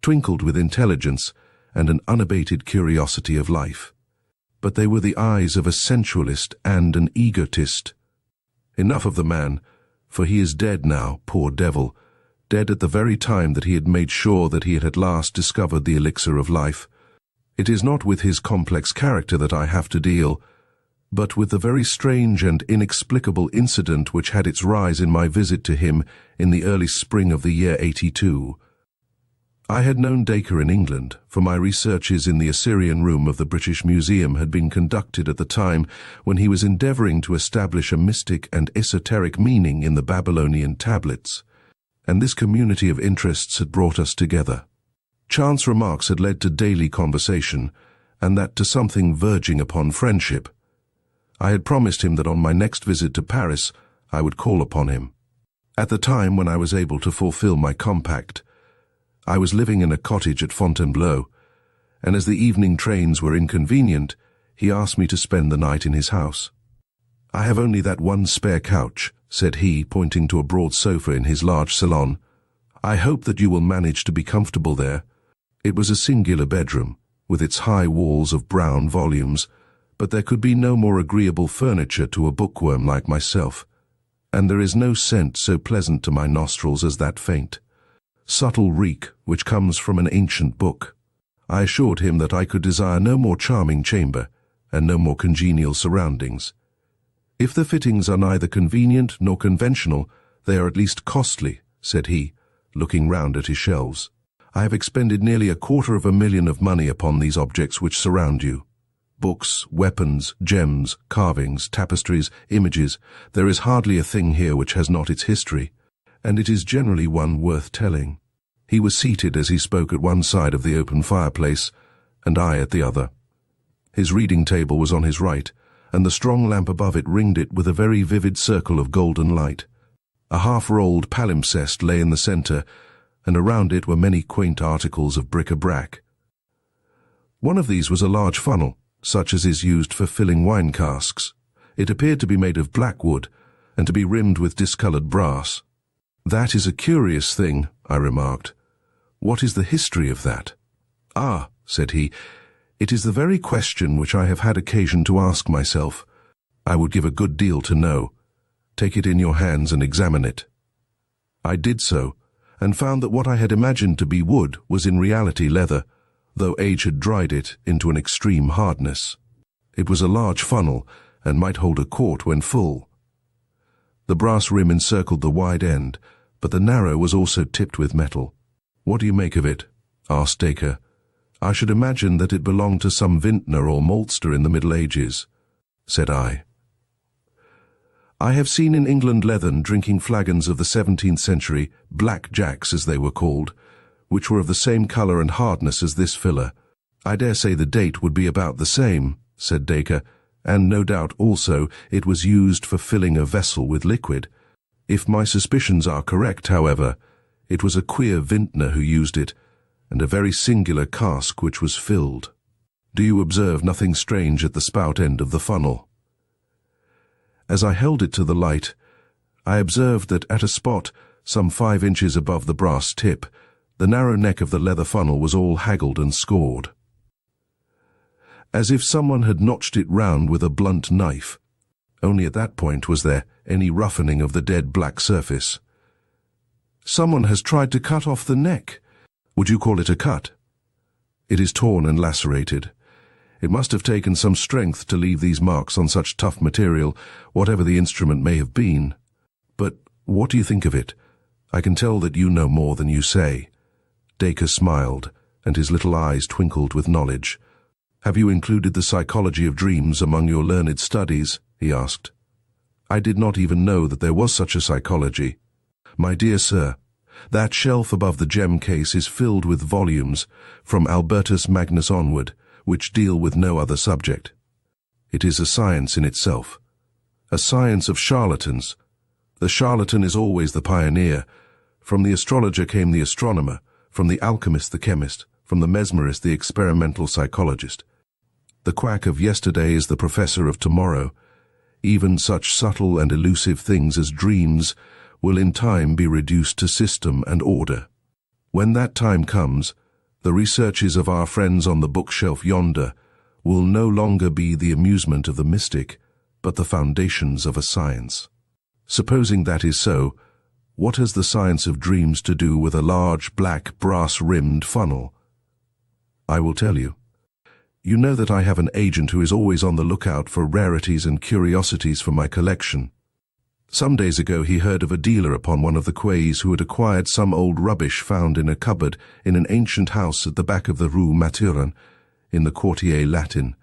twinkled with intelligence and an unabated curiosity of life. But they were the eyes of a sensualist and an egotist. Enough of the man, for he is dead now, poor devil, dead at the very time that he had made sure that he had at last discovered the elixir of life. It is not with his complex character that I have to deal, but with the very strange and inexplicable incident which had its rise in my visit to him in the early spring of the year 82. I had known Dacre in England, for my researches in the Assyrian Room of the British Museum had been conducted at the time when he was endeavoring to establish a mystic and esoteric meaning in the Babylonian tablets, and this community of interests had brought us together. Chance remarks had led to daily conversation, and that to something verging upon friendship. I had promised him that on my next visit to Paris I would call upon him. At the time when I was able to fulfill my compact, I was living in a cottage at Fontainebleau, and as the evening trains were inconvenient, he asked me to spend the night in his house. "I have only that one spare couch," said he, pointing to a broad sofa in his large salon. "I hope that you will manage to be comfortable there." It was a singular bedroom, with its high walls of brown volumes, but there could be no more agreeable furniture to a bookworm like myself, and there is no scent so pleasant to my nostrils as that faint, subtle reek which comes from an ancient book. I assured him that I could desire no more charming chamber, and no more congenial surroundings. "If the fittings are neither convenient nor conventional, they are at least costly," said he, looking round at his shelves. "I have expended nearly $250,000 of money upon these objects which surround you. Books, weapons, gems, carvings, tapestries, images. There is hardly a thing here which has not its history, and it is generally one worth telling." He was seated as he spoke at one side of the open fireplace, and I at the other. His reading table was on his right, and the strong lamp above it ringed it with a very vivid circle of golden light. A half-rolled palimpsest lay in the centre, and around it were many quaint articles of bric-a-brac. One of these was a large funnel, such as is used for filling wine casks. It appeared to be made of black wood, and to be rimmed with discoloured brass. "That is a curious thing," I remarked. "What is the history of that?" "Ah," said he, "it is the very question which I have had occasion to ask myself. I would give a good deal to know. Take it in your hands and examine it." I did so, and found that what I had imagined to be wood was in reality leather, though age had dried it into an extreme hardness. It was a large funnel, and might hold a quart when full. The brass rim encircled the wide end, but the narrow was also tipped with metal. "What do you make of it?" asked Dacre. "I should imagine that it belonged to some vintner or maltster in the Middle Ages," said I. "I have seen in England leathern drinking flagons of the 17th century, black jacks as they were called, which were of the same colour and hardness as this filler. I dare say the date would be about the same," said Dacre, "and no doubt also it was used for filling a vessel with liquid. If my suspicions are correct, however, it was a queer vintner who used it, and a very singular cask which was filled. Do you observe nothing strange at the spout end of the funnel?" As I held it to the light, I observed that at a spot some 5 inches above the brass tip, the narrow neck of the leather funnel was all haggled and scored, as if someone had notched it round with a blunt knife. Only at that point was there any roughening of the dead black surface. Someone has tried to cut off the neck. Would you call it a cut? It is torn and lacerated. It must have taken some strength to leave these marks on such tough material, whatever the instrument may have been. But what do you think of it? I can tell that you know more than you say. Dacre smiled, and his little eyes twinkled with knowledge. Have you included the psychology of dreams among your learned studies? He asked. I did not even know that there was such a psychology. My dear sir, that shelf above the gem case is filled with volumes, from Albertus Magnus onward, which deal with no other subject. It is a science in itself. A science of charlatans. The charlatan is always the pioneer. From the astrologer came the astronomer, from the alchemist the chemist, from the mesmerist the experimental psychologist. The quack of yesterday is the professor of tomorrow. Even such subtle and elusive things as dreams will in time be reduced to system and order. When that time comes, the researches of our friends on the bookshelf yonder will no longer be the amusement of the mystic, but the foundations of a science. Supposing that is so, what has the science of dreams to do with a large black brass-rimmed funnel? I will tell you. You know that I have an agent who is always on the lookout for rarities and curiosities for my collection. Some days ago he heard of a dealer upon one of the quays who had acquired some old rubbish found in a cupboard in an ancient house at the back of the Rue Mathurin, in the Quartier Latin.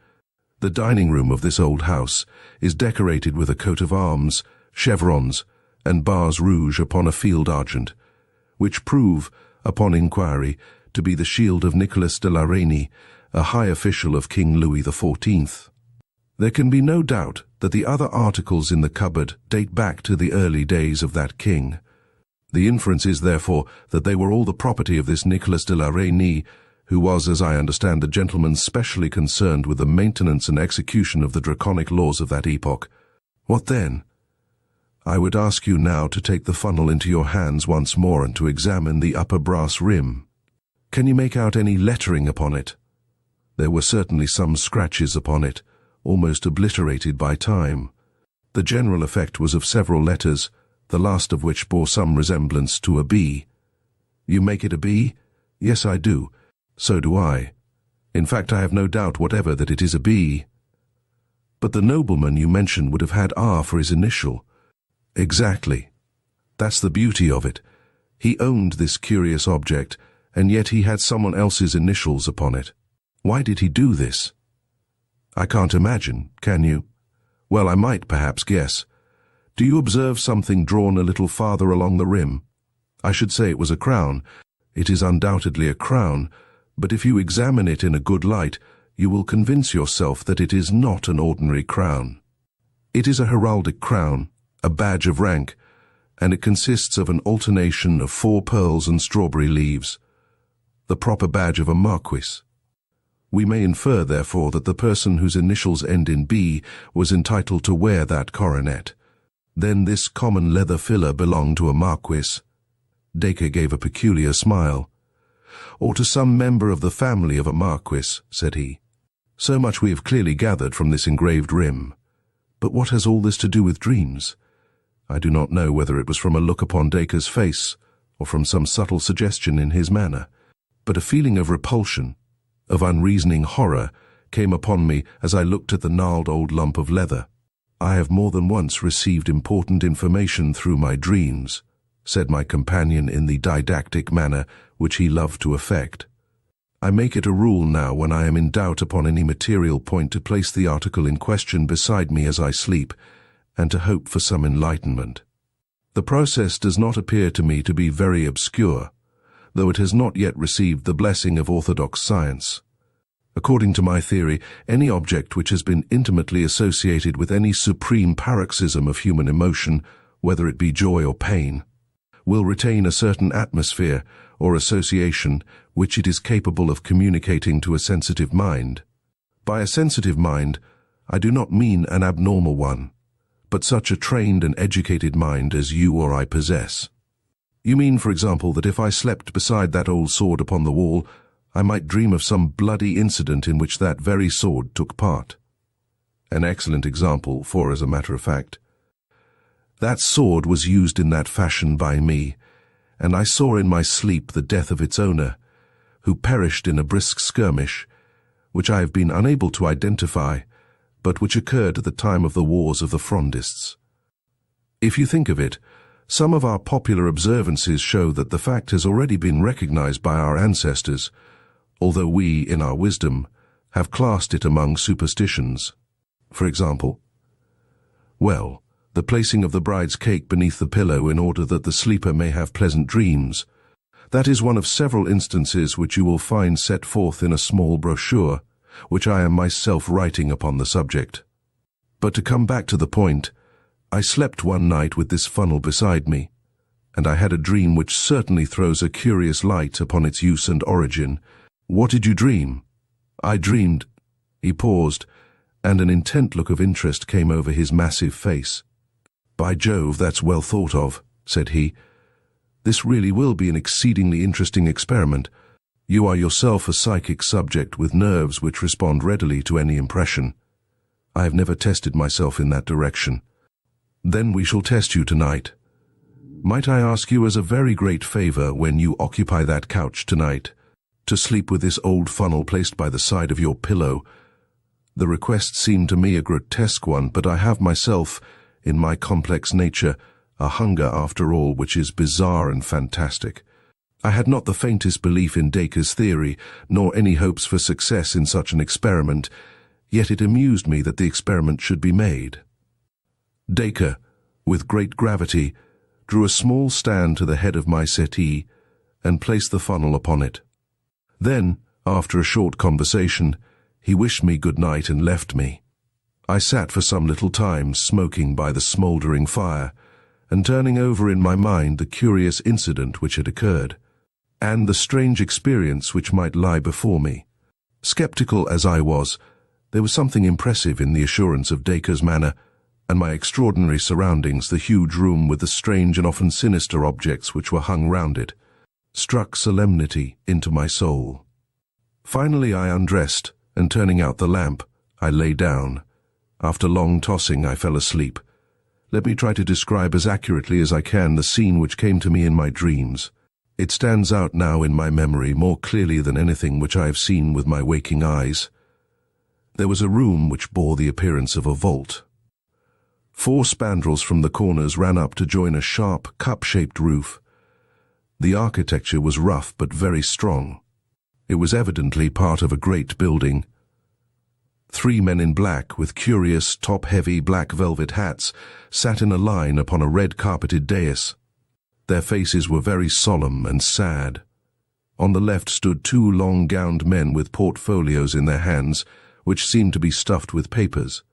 The dining room of this old house is decorated with a coat of arms, chevrons, and bars rouge upon a field argent, which prove, upon inquiry, to be the shield of Nicholas de la Reynie, a high official of King Louis XIV. There can be no doubt that the other articles in the cupboard date back to the early days of that king. The inference is, therefore, that they were all the property of this Nicholas de la Reynie, who was, as I understand, a gentleman specially concerned with the maintenance and execution of the draconic laws of that epoch. What then? I would ask you now to take the funnel into your hands once more and to examine the upper brass rim. Can you make out any lettering upon it? There were certainly some scratches upon it, almost obliterated by time. The general effect was of several letters, the last of which bore some resemblance to a B. You make it a B? Yes, I do. So do I. In fact, I have no doubt whatever that it is a B. But the nobleman you mentioned would have had R for his initial. Exactly. That's the beauty of it. He owned this curious object, and yet he had someone else's initials upon it. Why did he do this? I can't imagine, can you? Well, I might perhaps guess. Do you observe something drawn a little farther along the rim? I should say it was a crown. It is undoubtedly a crown, but if you examine it in a good light, you will convince yourself that it is not an ordinary crown. It is a heraldic crown, a badge of rank, and it consists of an alternation of 4 pearls and strawberry leaves, the proper badge of a marquis. We may infer, therefore, that the person whose initials end in B was entitled to wear that coronet. Then this common leather filler belonged to a marquis. Dacre gave a peculiar smile. Or to some member of the family of a marquis, said he. So much we have clearly gathered from this engraved rim. But what has all this to do with dreams? I do not know whether it was from a look upon Dacre's face, or from some subtle suggestion in his manner, but a feeling of repulsion, of unreasoning horror, came upon me as I looked at the gnarled old lump of leather. I have more than once received important information through my dreams, said my companion in the didactic manner which he loved to affect. I make it a rule now when I am in doubt upon any material point to place the article in question beside me as I sleep, and to hope for some enlightenment. The process does not appear to me to be very obscure, though it has not yet received the blessing of orthodox science. According to my theory, any object which has been intimately associated with any supreme paroxysm of human emotion, whether it be joy or pain, will retain a certain atmosphere or association which it is capable of communicating to a sensitive mind. By a sensitive mind, I do not mean an abnormal one, but such a trained and educated mind as you or I possess. You mean, for example, that if I slept beside that old sword upon the wall, I might dream of some bloody incident in which that very sword took part. An excellent example, for, as a matter of fact, that sword was used in that fashion by me, and I saw in my sleep the death of its owner, who perished in a brisk skirmish, which I have been unable to identify, but which occurred at the time of the Wars of the Frondists. If you think of it, some of our popular observances show that the fact has already been recognized by our ancestors, although we, in our wisdom, have classed it among superstitions. For example, the placing of the bride's cake beneath the pillow in order that the sleeper may have pleasant dreams. That is one of several instances which you will find set forth in a small brochure, which I am myself writing upon the subject. But to come back to the point, I slept one night with this funnel beside me, and I had a dream which certainly throws a curious light upon its use and origin. What did you dream? I dreamed. He paused, and an intent look of interest came over his massive face. By Jove, that's well thought of, said he. This really will be an exceedingly interesting experiment. You are yourself a psychic subject with nerves which respond readily to any impression. I have never tested myself in that direction. Then we shall test you tonight. Might I ask you as a very great favor, when you occupy that couch tonight, to sleep with this old funnel placed by the side of your pillow? The request seemed to me a grotesque one, but I have myself, in my complex nature, a hunger after all which is bizarre and fantastic. I had not the faintest belief in Dacre's theory, nor any hopes for success in such an experiment, yet it amused me that the experiment should be made. Dacre, with great gravity, drew a small stand to the head of my settee and placed the funnel upon it. Then, after a short conversation, he wished me good night and left me. I sat for some little time smoking by the smouldering fire, and turning over in my mind the curious incident which had occurred, and the strange experience which might lie before me. Skeptical as I was, there was something impressive in the assurance of Dacre's manner, and my extraordinary surroundings, the huge room with the strange and often sinister objects which were hung round it, struck solemnity into my soul. Finally I undressed, and turning out the lamp, I lay down. After long tossing, I fell asleep. Let me try to describe as accurately as I can the scene which came to me in my dreams. It stands out now in my memory more clearly than anything which I have seen with my waking eyes. There was a room which bore the appearance of a vault. 4 spandrels from the corners ran up to join a sharp, cup-shaped roof. The architecture was rough but very strong. It was evidently part of a great building. 3 men in black, with curious, top-heavy black velvet hats, sat in a line upon a red-carpeted dais. Their faces were very solemn and sad. On the left stood 2 long-gowned men with portfolios in their hands, which seemed to be stuffed with papers.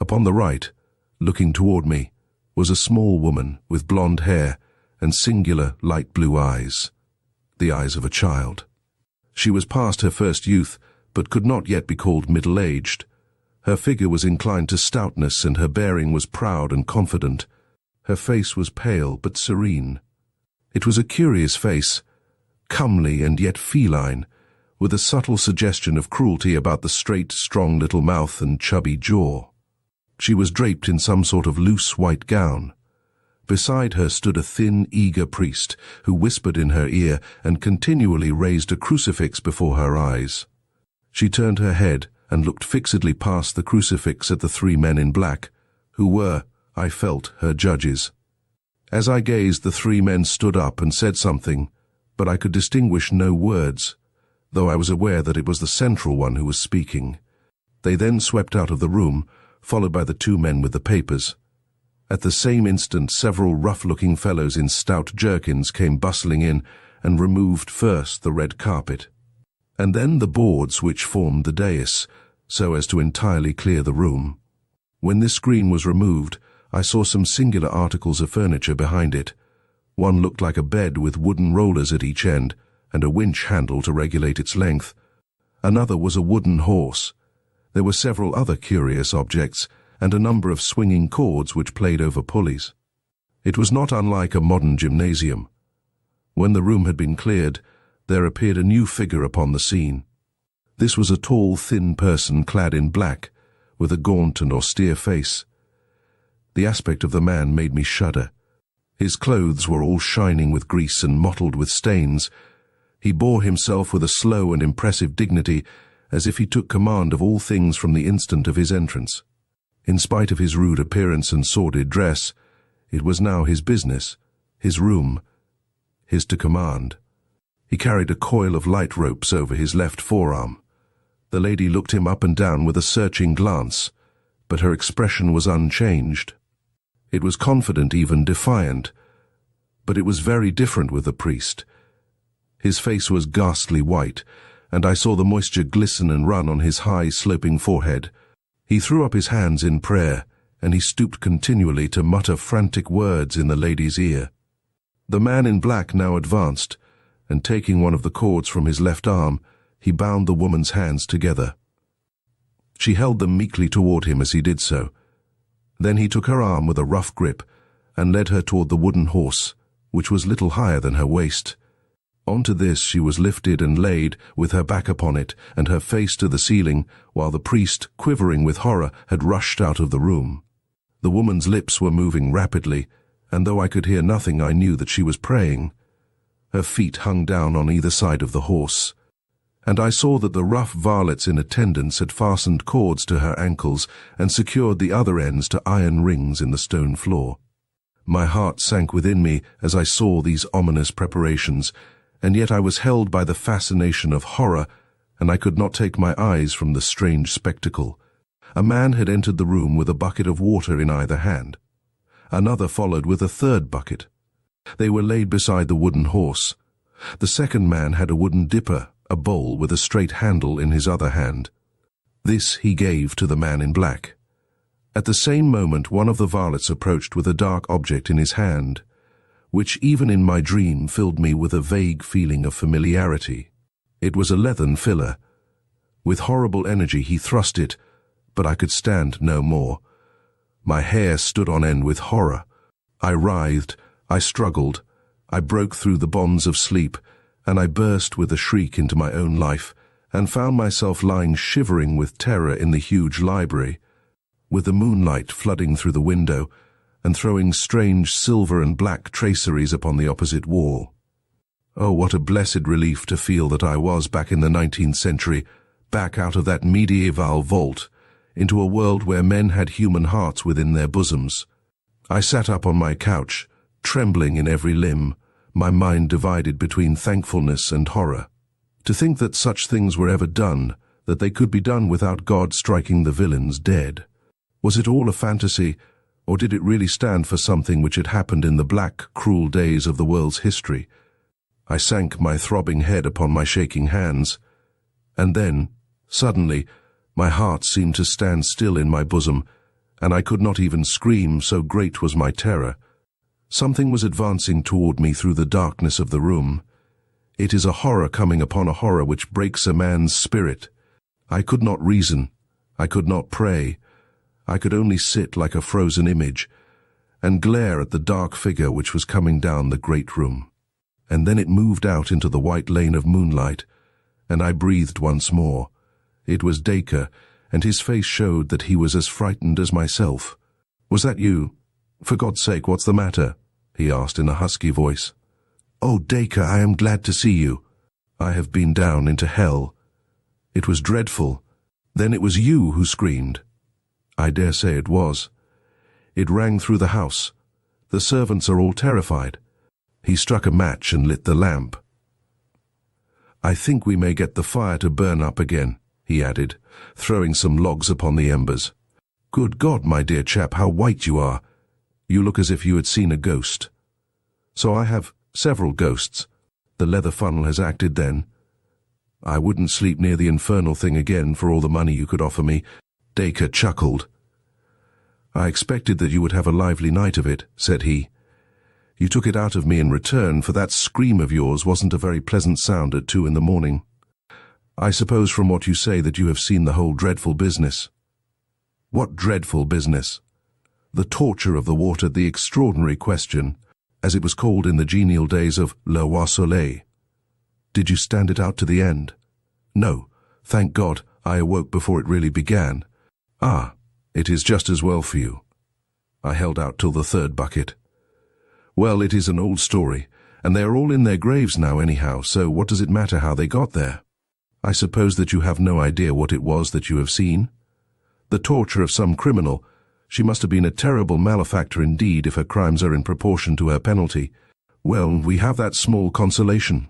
Upon the right, looking toward me, was a small woman with blonde hair and singular light blue eyes, the eyes of a child. She was past her first youth, but could not yet be called middle-aged. Her figure was inclined to stoutness, and her bearing was proud and confident. Her face was pale but serene. It was a curious face, comely and yet feline, with a subtle suggestion of cruelty about the straight, strong little mouth and chubby jaw. She was draped in some sort of loose white gown. Beside her stood a thin, eager priest, who whispered in her ear and continually raised a crucifix before her eyes. She turned her head and looked fixedly past the crucifix at the 3 men in black, who were, I felt, her judges. As I gazed, the 3 men stood up and said something, but I could distinguish no words, though I was aware that it was the central one who was speaking. They then swept out of the room, followed by the 2 men with the papers. At the same instant, several rough-looking fellows in stout jerkins came bustling in and removed first the red carpet, and then the boards which formed the dais, so as to entirely clear the room. When this screen was removed, I saw some singular articles of furniture behind it. One looked like a bed with wooden rollers at each end, and a winch handle to regulate its length. Another was a wooden horse. There were several other curious objects, and a number of swinging cords which played over pulleys. It was not unlike a modern gymnasium. When the room had been cleared, there appeared a new figure upon the scene. This was a tall, thin person clad in black, with a gaunt and austere face. The aspect of the man made me shudder. His clothes were all shining with grease and mottled with stains. He bore himself with a slow and impressive dignity, as if he took command of all things from the instant of his entrance. In spite of his rude appearance and sordid dress, it was now his business, his room, his to command. He carried a coil of light ropes over his left forearm. The lady looked him up and down with a searching glance, but her expression was unchanged. It was confident, even defiant, but it was very different with the priest. His face was ghastly white, and I saw the moisture glisten and run on his high, sloping forehead. He threw up his hands in prayer, and he stooped continually to mutter frantic words in the lady's ear. The man in black now advanced, and taking one of the cords from his left arm, he bound the woman's hands together. She held them meekly toward him as he did so. Then he took her arm with a rough grip and led her toward the wooden horse, which was little higher than her waist. Onto this she was lifted and laid, with her back upon it and her face to the ceiling, while the priest, quivering with horror, had rushed out of the room. The woman's lips were moving rapidly, and though I could hear nothing, I knew that she was praying. Her feet hung down on either side of the horse, and I saw that the rough varlets in attendance had fastened cords to her ankles and secured the other ends to iron rings in the stone floor. My heart sank within me as I saw these ominous preparations, and yet I was held by the fascination of horror, and I could not take my eyes from the strange spectacle. A man had entered the room with a bucket of water in either hand. Another followed with a third bucket. They were laid beside the wooden horse. The second man had a wooden dipper, a bowl with a straight handle, in his other hand. This he gave to the man in black. At the same moment one of the varlets approached with a dark object in his hand, which even in my dream filled me with a vague feeling of familiarity. It was a leathern filler. With horrible energy he thrust it, but I could stand no more. My hair stood on end with horror. I writhed, I struggled, I broke through the bonds of sleep, and I burst with a shriek into my own life, and found myself lying shivering with terror in the huge library, with the moonlight flooding through the window and throwing strange silver and black traceries upon the opposite wall. Oh, what a blessed relief to feel that I was back in the 19th century, back out of that medieval vault, into a world where men had human hearts within their bosoms. I sat up on my couch, trembling in every limb, my mind divided between thankfulness and horror. To think that such things were ever done, that they could be done without God striking the villains dead. Was it all a fantasy, or did it really stand for something which had happened in the black, cruel days of the world's history? I sank my throbbing head upon my shaking hands, and then, suddenly, my heart seemed to stand still in my bosom, and I could not even scream, so great was my terror. Something was advancing toward me through the darkness of the room. It is a horror coming upon a horror which breaks a man's spirit. I could not reason. I could not pray. I could only sit like a frozen image and glare at the dark figure which was coming down the great room. And then it moved out into the white lane of moonlight, and I breathed once more. It was Dacre, and his face showed that he was as frightened as myself. "Was that you? For God's sake, what's the matter?" he asked in a husky voice. "Oh, Dacre, I am glad to see you. I have been down into hell. It was dreadful. Then it was you who screamed." "I dare say it was. It rang through the house. The servants are all terrified." He struck a match and lit the lamp. "I think we may get the fire to burn up again," he added, throwing some logs upon the embers. "Good God, my dear chap, how white you are. You look as if you had seen a ghost." "So I have several ghosts. The leather funnel has acted then. I wouldn't sleep near the infernal thing again for all the money you could offer me." Dacre chuckled. "I expected that you would have a lively night of it," said he. "You took it out of me in return, for that scream of yours wasn't a very pleasant sound at 2 in the morning. I suppose from what you say that you have seen the whole dreadful business." "What dreadful business?" "The torture of the water, the extraordinary question, as it was called in the genial days of Le Roi Soleil. Did you stand it out to the end?" "No. Thank God, I awoke before it really began." "Ah, it is just as well for you." I held out till the third bucket. Well, it is an old story, and they are all in their graves now anyhow, so what does it matter how they got there? I suppose that you have no idea what it was that you have seen? The torture of some criminal. She must have been a terrible malefactor indeed if her crimes are in proportion to her penalty. Well, we have that small consolation,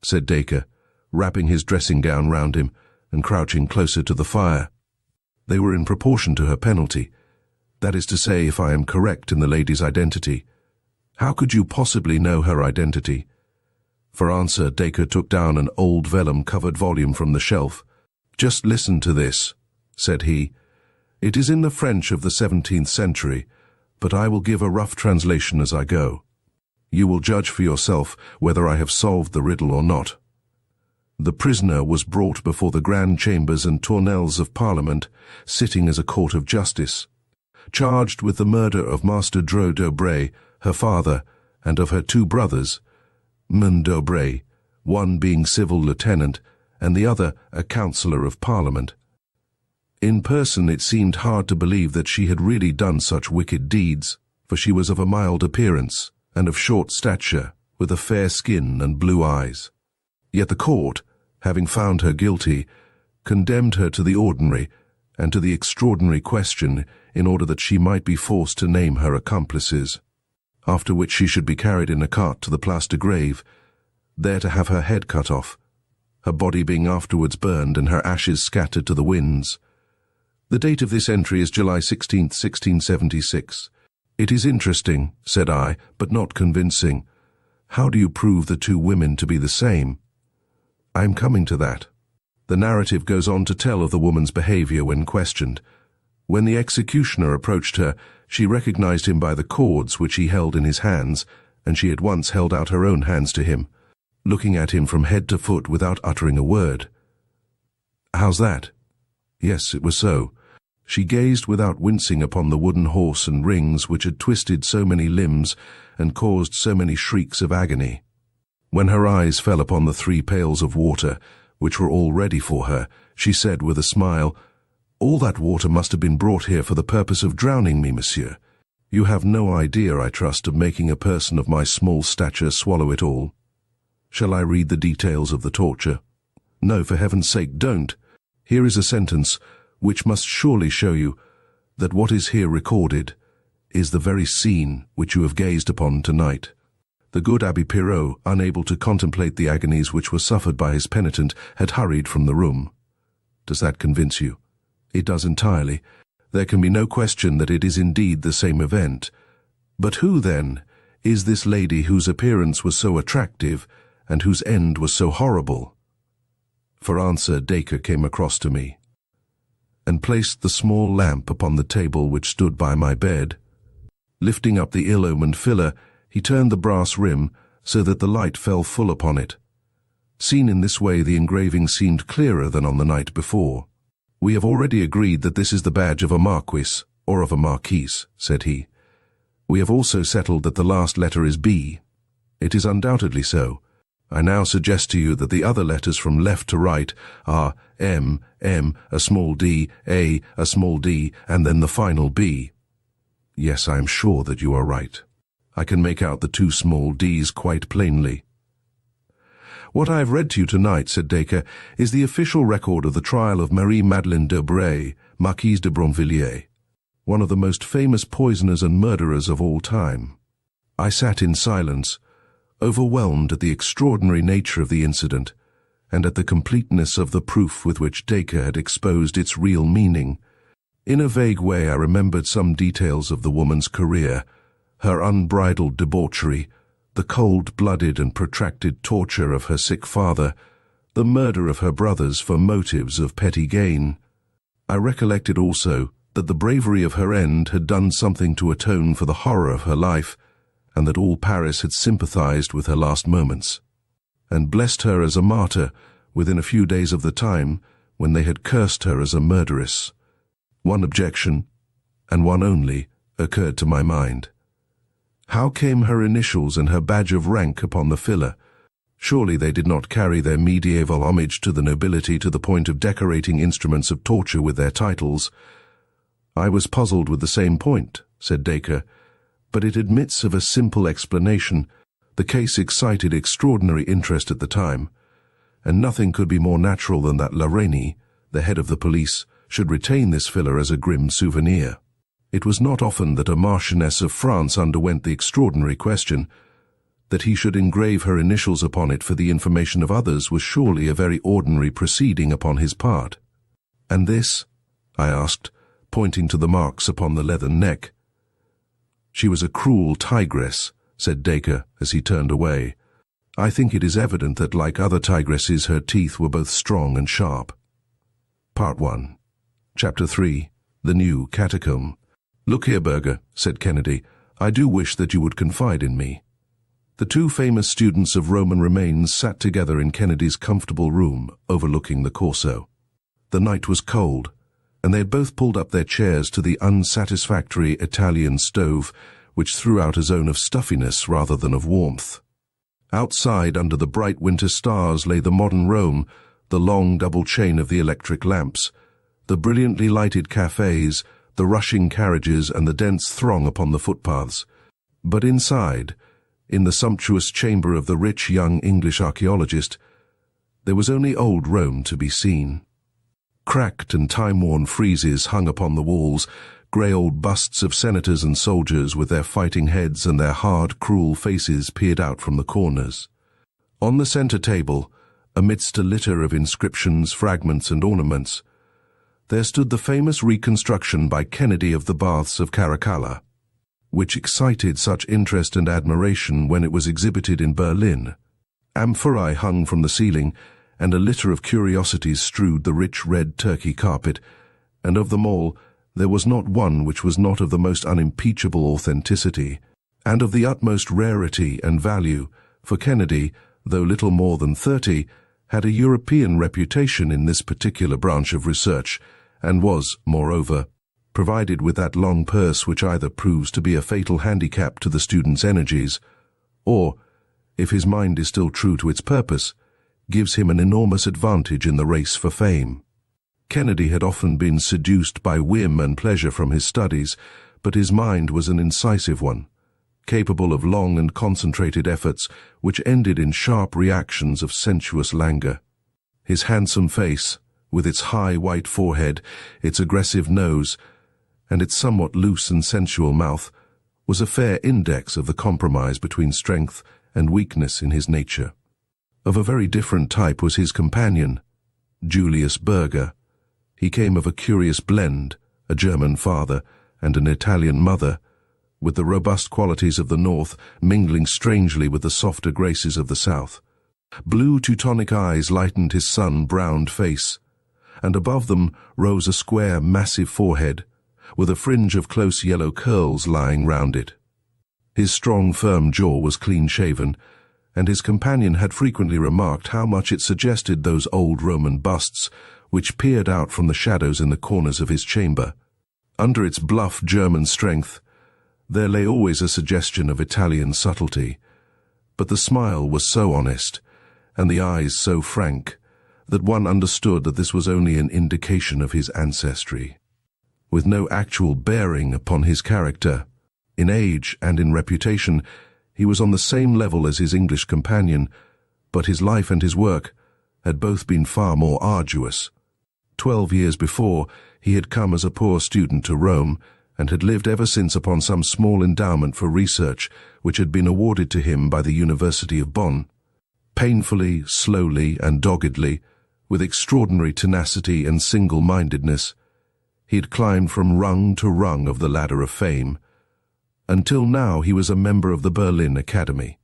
said Dacre, wrapping his dressing gown round him and crouching closer to the fire. They were in proportion to her penalty. That is to say, if I am correct in the lady's identity. How could you possibly know her identity? For answer, Dacre took down an old vellum-covered volume from the shelf. Just listen to this, said he. It is in the French of the 17th century, but I will give a rough translation as I go. You will judge for yourself whether I have solved the riddle or not. The prisoner was brought before the Grand Chambers and Tournelles of Parliament, sitting as a court of justice, charged with the murder of Master Dreux d'Aubray, her father, and of her 2 brothers, Mons d'Aubray, one being civil lieutenant, and the other a councillor of Parliament. In person it seemed hard to believe that she had really done such wicked deeds, for she was of a mild appearance, and of short stature, with a fair skin and blue eyes. Yet the court, having found her guilty, condemned her to the ordinary and to the extraordinary question in order that she might be forced to name her accomplices, after which she should be carried in a cart to the Place de Grève, there to have her head cut off, her body being afterwards burned and her ashes scattered to the winds. The date of this entry is July 16, 1676. It is interesting, said I, but not convincing. How do you prove the 2 women to be the same? I am coming to that. The narrative goes on to tell of the woman's behavior when questioned. When the executioner approached her, she recognized him by the cords which he held in his hands, and she at once held out her own hands to him, looking at him from head to foot without uttering a word. How's that? Yes, it was so. She gazed without wincing upon the wooden horse and rings which had twisted so many limbs and caused so many shrieks of agony. When her eyes fell upon the 3 pails of water, which were all ready for her, she said with a smile, "All that water must have been brought here for the purpose of drowning me, monsieur. You have no idea, I trust, of making a person of my small stature swallow it all. Shall I read the details of the torture?" "No, for heaven's sake, don't. Here is a sentence which must surely show you that what is here recorded is the very scene which you have gazed upon tonight." The good Abbé Pirot, unable to contemplate the agonies which were suffered by his penitent, had hurried from the room. Does that convince you? It does entirely. There can be no question that it is indeed the same event. But who, then, is this lady whose appearance was so attractive and whose end was so horrible? For answer, Dacre came across to me and placed the small lamp upon the table which stood by my bed. Lifting up the ill-omened filler, he turned the brass rim so that the light fell full upon it. Seen in this way, the engraving seemed clearer than on the night before. "We have already agreed that this is the badge of a marquis, or of a marquise," said he. "We have also settled that the last letter is B. It is undoubtedly so. I now suggest to you that the other letters from left to right are M, M, a small d, A, a small d, and then the final B. Yes, I am sure that you are right. I can make out the 2 small d's quite plainly." "What I have read to you tonight," said Dacre, "is the official record of the trial of Marie-Madeleine d'Aubray, Marquise de Bronvilliers, one of the most famous poisoners and murderers of all time." I sat in silence, overwhelmed at the extraordinary nature of the incident, and at the completeness of the proof with which Dacre had exposed its real meaning. In a vague way I remembered some details of the woman's career, her unbridled debauchery, the cold-blooded and protracted torture of her sick father, the murder of her brothers for motives of petty gain. I recollected also that the bravery of her end had done something to atone for the horror of her life, and that all Paris had sympathized with her last moments, and blessed her as a martyr within a few days of the time when they had cursed her as a murderess. One objection, and one only, occurred to my mind. How came her initials and her badge of rank upon the filler? Surely they did not carry their medieval homage to the nobility to the point of decorating instruments of torture with their titles. "I was puzzled with the same point," said Dacre, but it admits of a simple explanation. The case excited extraordinary interest at the time, and nothing could be more natural than that Lorraine, the head of the police, should retain this filler as a grim souvenir. It was not often that a Marchioness of France underwent the extraordinary question. That he should engrave her initials upon it for the information of others was surely a very ordinary proceeding upon his part. "And this?" I asked, pointing to the marks upon the leathern neck. "She was a cruel tigress," said Dacre as he turned away. "I think it is evident that, like other tigresses, her teeth were both strong and sharp." Part 1. Chapter 3. The New Catacomb. "Look here, Berger," said Kennedy, "I do wish that you would confide in me." The two famous students of Roman remains sat together in Kennedy's comfortable room overlooking the Corso. The night was cold, and they had both pulled up their chairs to the unsatisfactory Italian stove, which threw out a zone of stuffiness rather than of warmth. Outside, under the bright winter stars, lay the modern Rome, the long double chain of the electric lamps, the brilliantly lighted cafes, the rushing carriages, and the dense throng upon the footpaths. But inside, in the sumptuous chamber of the rich young English archaeologist, there was only old Rome to be seen. Cracked and time-worn friezes hung upon the walls, grey old busts of senators and soldiers with their fighting heads and their hard, cruel faces peered out from the corners. On the centre table, amidst a litter of inscriptions, fragments, and ornaments, there stood the famous reconstruction by Kennedy of the Baths of Caracalla, which excited such interest and admiration when it was exhibited in Berlin. Amphorae hung from the ceiling, and a litter of curiosities strewed the rich red Turkey carpet, and of them all there was not one which was not of the most unimpeachable authenticity, and of the utmost rarity and value, for Kennedy, though little more than 30, had a European reputation in this particular branch of research, and was, moreover, provided with that long purse which either proves to be a fatal handicap to the student's energies, or, if his mind is still true to its purpose, gives him an enormous advantage in the race for fame. Kennedy had often been seduced by whim and pleasure from his studies, but his mind was an incisive one, capable of long and concentrated efforts which ended in sharp reactions of sensuous languor. His handsome face, with its high white forehead, its aggressive nose, and its somewhat loose and sensual mouth, was a fair index of the compromise between strength and weakness in his nature. Of a very different type was his companion, Julius Berger. He came of a curious blend, a German father and an Italian mother, with the robust qualities of the north mingling strangely with the softer graces of the south. Blue Teutonic eyes lightened his sun-browned face, and above them rose a square, massive forehead, with a fringe of close yellow curls lying round it. His strong, firm jaw was clean-shaven, and his companion had frequently remarked how much it suggested those old Roman busts which peered out from the shadows in the corners of his chamber. Under its bluff German strength, there lay always a suggestion of Italian subtlety, but the smile was so honest, and the eyes so frank, that one understood that this was only an indication of his ancestry. With no actual bearing upon his character, in age and in reputation, he was on the same level as his English companion, but his life and his work had both been far more arduous. 12 years before, he had come as a poor student to Rome, and had lived ever since upon some small endowment for research which had been awarded to him by the University of Bonn. Painfully, slowly, and doggedly, with extraordinary tenacity and single-mindedness, he had climbed from rung to rung of the ladder of fame, until now he was a member of the Berlin Academy,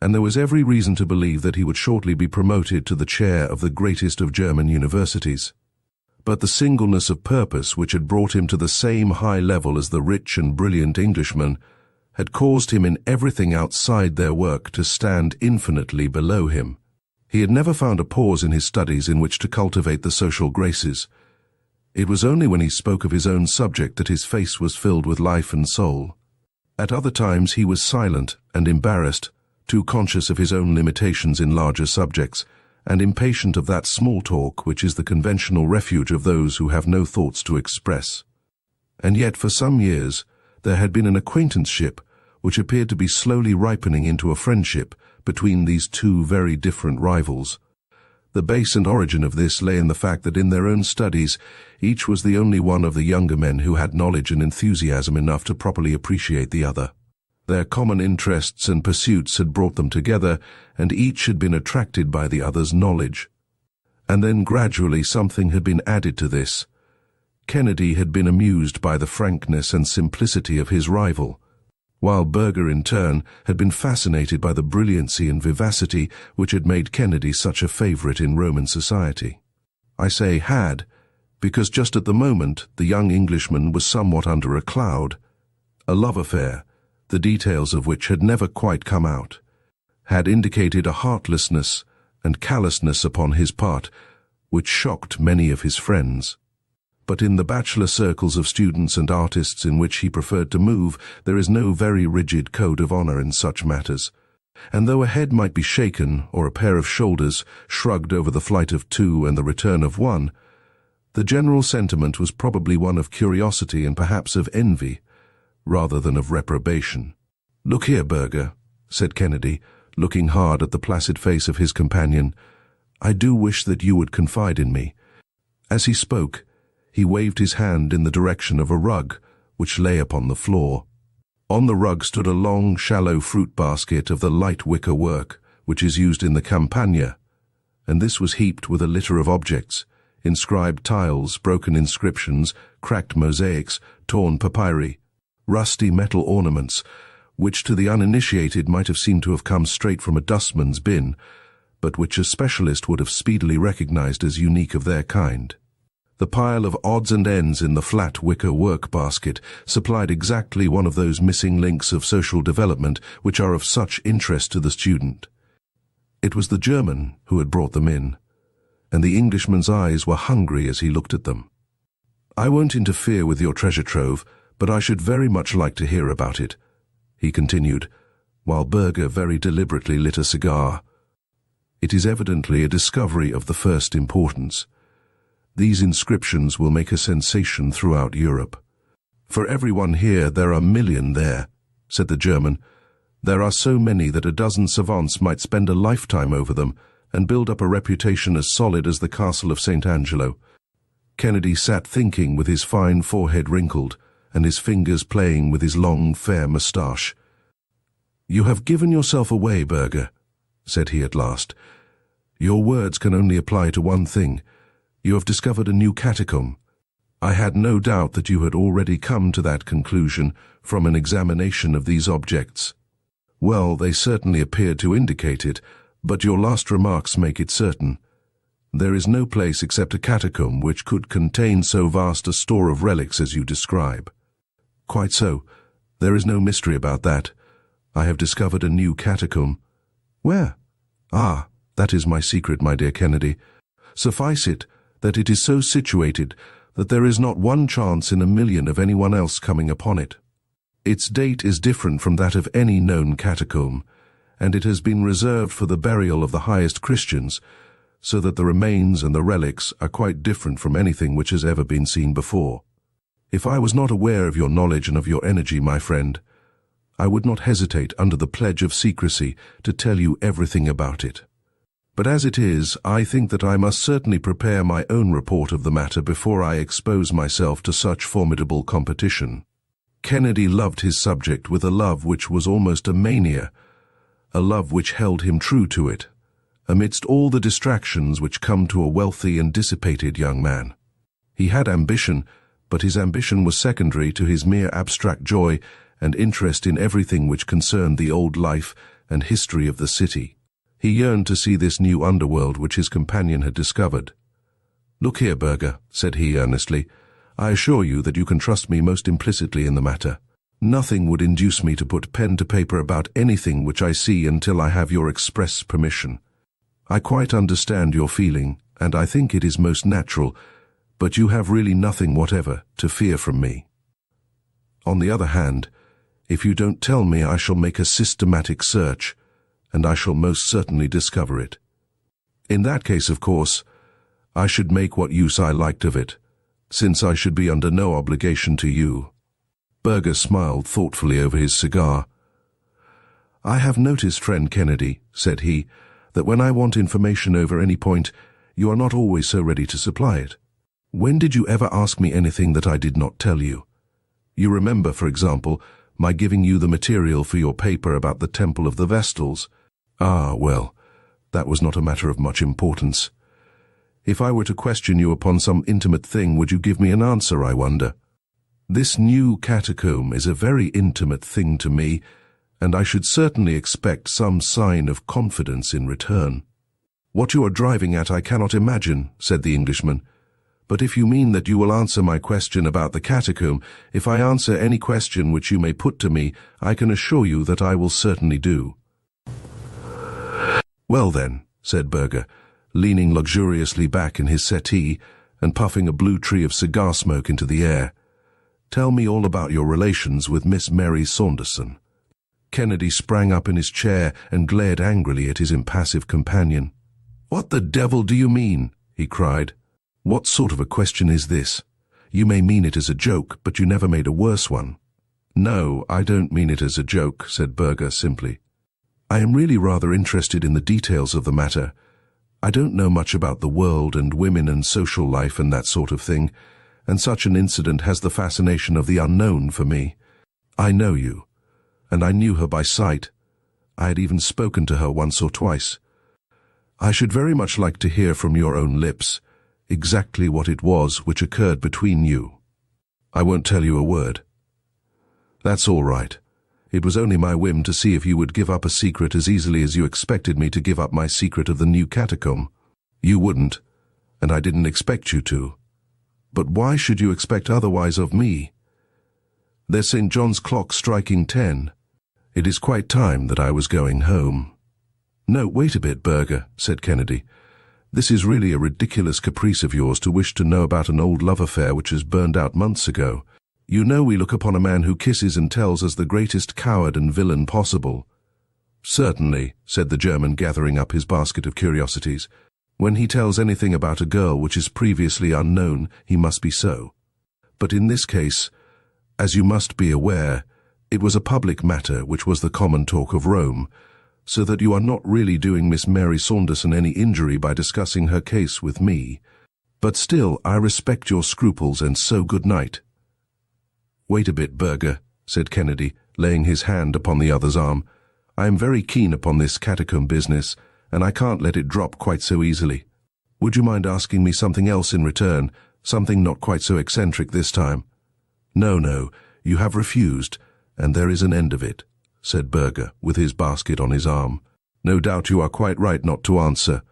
and there was every reason to believe that he would shortly be promoted to the chair of the greatest of German universities. But the singleness of purpose which had brought him to the same high level as the rich and brilliant Englishman had caused him in everything outside their work to stand infinitely below him. He had never found a pause in his studies in which to cultivate the social graces. It was only when he spoke of his own subject that his face was filled with life and soul. At other times he was silent and embarrassed, too conscious of his own limitations in larger subjects, and impatient of that small talk which is the conventional refuge of those who have no thoughts to express. And yet for some years there had been an acquaintanceship which appeared to be slowly ripening into a friendship between these two very different rivals. The base and origin of this lay in the fact that in their own studies, each was the only one of the younger men who had knowledge and enthusiasm enough to properly appreciate the other. Their common interests and pursuits had brought them together, and each had been attracted by the other's knowledge. And then gradually something had been added to this. Kennedy had been amused by the frankness and simplicity of his rival, while Berger in turn had been fascinated by the brilliancy and vivacity which had made Kennedy such a favorite in Roman society. I say had, because just at the moment the young Englishman was somewhat under a cloud. A love affair, the details of which had never quite come out, had indicated a heartlessness and callousness upon his part which shocked many of his friends. But in the bachelor circles of students and artists in which he preferred to move, there is no very rigid code of honor in such matters. And though a head might be shaken or a pair of shoulders shrugged over the flight of two and the return of one, the general sentiment was probably one of curiosity and perhaps of envy, rather than of reprobation. "Look here, Berger," said Kennedy, looking hard at the placid face of his companion. "I do wish that you would confide in me." As he spoke, he waved his hand in the direction of a rug which lay upon the floor. On the rug stood a long, shallow fruit basket of the light wicker work which is used in the Campagna, and this was heaped with a litter of objects: inscribed tiles, broken inscriptions, cracked mosaics, torn papyri, rusty metal ornaments, which to the uninitiated might have seemed to have come straight from a dustman's bin, but which a specialist would have speedily recognized as unique of their kind. The pile of odds and ends in the flat wicker work basket supplied exactly one of those missing links of social development which are of such interest to the student. It was the German who had brought them in, and the Englishman's eyes were hungry as he looked at them. "I won't interfere with your treasure trove, but I should very much like to hear about it," he continued, while Berger very deliberately lit a cigar. "It is evidently a discovery of the first importance. These inscriptions will make a sensation throughout Europe." "For everyone here, there are a million there," said the German. "There are so many that a dozen savants might spend a lifetime over them and build up a reputation as solid as the castle of St. Angelo." Kennedy sat thinking with his fine forehead wrinkled and his fingers playing with his long, fair moustache. "You have given yourself away, Berger," said he at last. "Your words can only apply to one thing. You have discovered a new catacomb. I had no doubt that you had already come to that conclusion from an examination of these objects." "Well, they certainly appeared to indicate it, but your last remarks make it certain. There is no place except a catacomb which could contain so vast a store of relics as you describe." "Quite so. There is no mystery about that. I have discovered a new catacomb." "Where?" "Ah, that is my secret, my dear Kennedy. Suffice it that it is so situated that there is not one chance in a million of anyone else coming upon it. Its date is different from that of any known catacomb, and it has been reserved for the burial of the highest Christians, so that the remains and the relics are quite different from anything which has ever been seen before. If I was not aware of your knowledge and of your energy, my friend, I would not hesitate under the pledge of secrecy to tell you everything about it. But as it is, I think that I must certainly prepare my own report of the matter before I expose myself to such formidable competition." Kennedy loved his subject with a love which was almost a mania, a love which held him true to it, amidst all the distractions which come to a wealthy and dissipated young man. He had ambition, but his ambition was secondary to his mere abstract joy and interest in everything which concerned the old life and history of the city. He yearned to see this new underworld which his companion had discovered. "Look here, Berger," said he earnestly, "I assure you that you can trust me most implicitly in the matter. Nothing would induce me to put pen to paper about anything which I see until I have your express permission. I quite understand your feeling, and I think it is most natural, but you have really nothing whatever to fear from me. On the other hand, if you don't tell me, I shall make a systematic search, and I shall most certainly discover it. In that case, of course, I should make what use I liked of it, since I should be under no obligation to you." Berger smiled thoughtfully over his cigar. "I have noticed, friend Kennedy," said he, "that when I want information over any point, you are not always so ready to supply it. When did you ever ask me anything that I did not tell you? You remember, for example, my giving you the material for your paper about the Temple of the Vestals? Ah, well, that was not a matter of much importance. If I were to question you upon some intimate thing, would you give me an answer, I wonder? This new catacomb is a very intimate thing to me, and I should certainly expect some sign of confidence in return." "What you are driving at I cannot imagine," said the Englishman. "But if you mean that you will answer my question about the catacomb, if I answer any question which you may put to me, I can assure you that I will certainly do." "Well then," said Berger, leaning luxuriously back in his settee and puffing a blue tree of cigar smoke into the air, "tell me all about your relations with Miss Mary Saunderson." Kennedy sprang up in his chair and glared angrily at his impassive companion. "What the devil do you mean?" he cried. "What sort of a question is this? You may mean it as a joke, but you never made a worse one." "No, I don't mean it as a joke," said Berger simply. "I am really rather interested in the details of the matter. I don't know much about the world and women and social life and that sort of thing, and such an incident has the fascination of the unknown for me. I know you, and I knew her by sight. I had even spoken to her once or twice. I should very much like to hear from your own lips exactly what it was which occurred between you." "I won't tell you a word." "That's all right. It was only my whim to see if you would give up a secret as easily as you expected me to give up my secret of the new catacomb. You wouldn't, and I didn't expect you to. But why should you expect otherwise of me? There's St. John's clock striking 10. It is quite time that I was going home." "No, wait a bit, Berger," said Kennedy. "This is really a ridiculous caprice of yours to wish to know about an old love affair which has burned out months ago. You know we look upon a man who kisses and tells as the greatest coward and villain possible." "Certainly," said the German, gathering up his basket of curiosities. "When he tells anything about a girl which is previously unknown, he must be so. But in this case, as you must be aware, it was a public matter which was the common talk of Rome, so that you are not really doing Miss Mary Saunderson any injury by discussing her case with me. But still, I respect your scruples, and so good night." "Wait a bit, Berger," said Kennedy, laying his hand upon the other's arm. "I am very keen upon this catacomb business, and I can't let it drop quite so easily. Would you mind asking me something else in return, something not quite so eccentric this time?" No, you have refused, and there is an end of it," said Berger, with his basket on his arm. "No doubt you are quite right not to answer,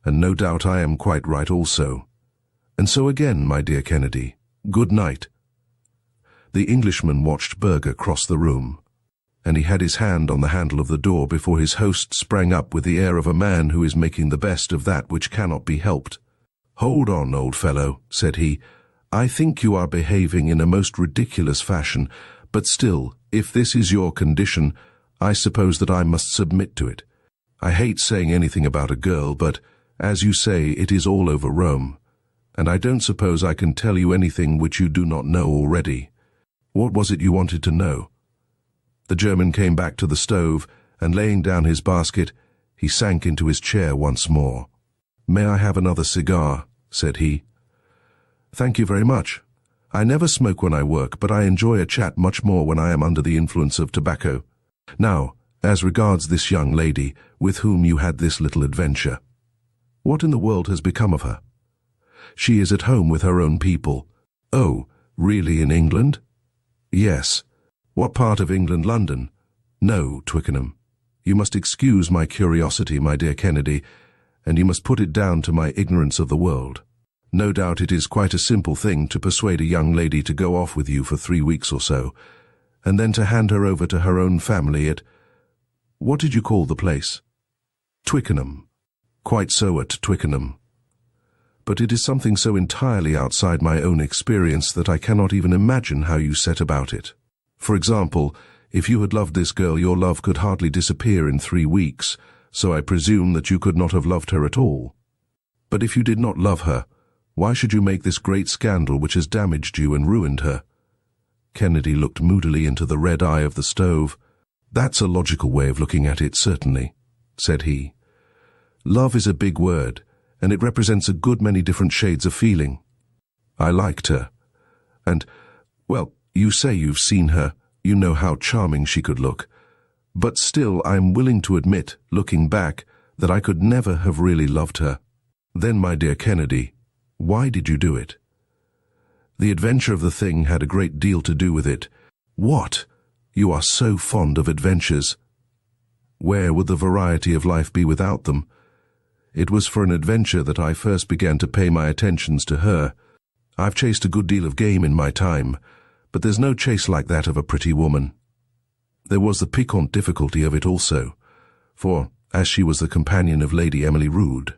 and no doubt I am quite right also. And so again, my dear Kennedy, good night." The Englishman watched Berger cross the room, and he had his hand on the handle of the door before his host sprang up with the air of a man who is making the best of that which cannot be helped. "Hold on, old fellow," said he. "I think you are behaving in a most ridiculous fashion, but still, if this is your condition, I suppose that I must submit to it. I hate saying anything about a girl, but, as you say, it is all over Rome, and I don't suppose I can tell you anything which you do not know already. What was it you wanted to know?" The German came back to the stove, and laying down his basket, he sank into his chair once more. "May I have another cigar?" said he. "Thank you very much. I never smoke when I work, but I enjoy a chat much more when I am under the influence of tobacco. Now, as regards this young lady, with whom you had this little adventure. What in the world has become of her?" "She is at home with her own people." "Oh, really, in England?" "Yes." "What part of England? London?" "No, Twickenham. You must excuse my curiosity, my dear Kennedy, and you must put it down to my ignorance of the world. No doubt it is quite a simple thing to persuade a young lady to go off with you for 3 weeks or so, and then to hand her over to her own family at— what did you call the place?" "Twickenham." "Quite so, at Twickenham. But it is something so entirely outside my own experience that I cannot even imagine how you set about it. For example, if you had loved this girl, your love could hardly disappear in 3 weeks, so I presume that you could not have loved her at all. But if you did not love her, why should you make this great scandal which has damaged you and ruined her?" Kennedy looked moodily into the red eye of the stove. "That's a logical way of looking at it, certainly," said he. "Love is a big word, and it represents a good many different shades of feeling. I liked her. And, well, you say you've seen her, you know how charming she could look. But still, I'm willing to admit, looking back, that I could never have really loved her. Then, my dear Kennedy, why did you do it?" "The adventure of the thing had a great deal to do with it." "What? You are so fond of adventures." "Where would the variety of life be without them? It was for an adventure that I first began to pay my attentions to her. I've chased a good deal of game in my time, but there's no chase like that of a pretty woman. There was the piquant difficulty of it also, for, as she was the companion of Lady Emily Rood,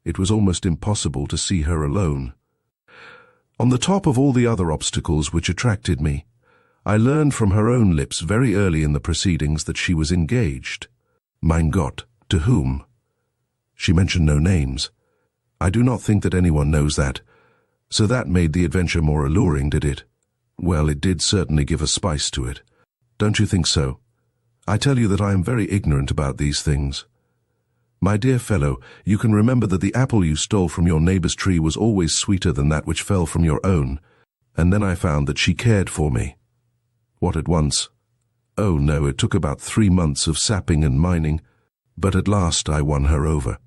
it was almost impossible to see her alone. On the top of all the other obstacles which attracted me, I learned from her own lips very early in the proceedings that she was engaged. Mein Gott, to whom? She mentioned no names. I do not think that anyone knows that. So that made the adventure more alluring, did it? Well, it did certainly give a spice to it. Don't you think so? I tell you that I am very ignorant about these things. My dear fellow, you can remember that the apple you stole from your neighbor's tree was always sweeter than that which fell from your own, and then I found that she cared for me. What, at once? Oh no, it took about 3 months of sapping and mining, but at last I won her over.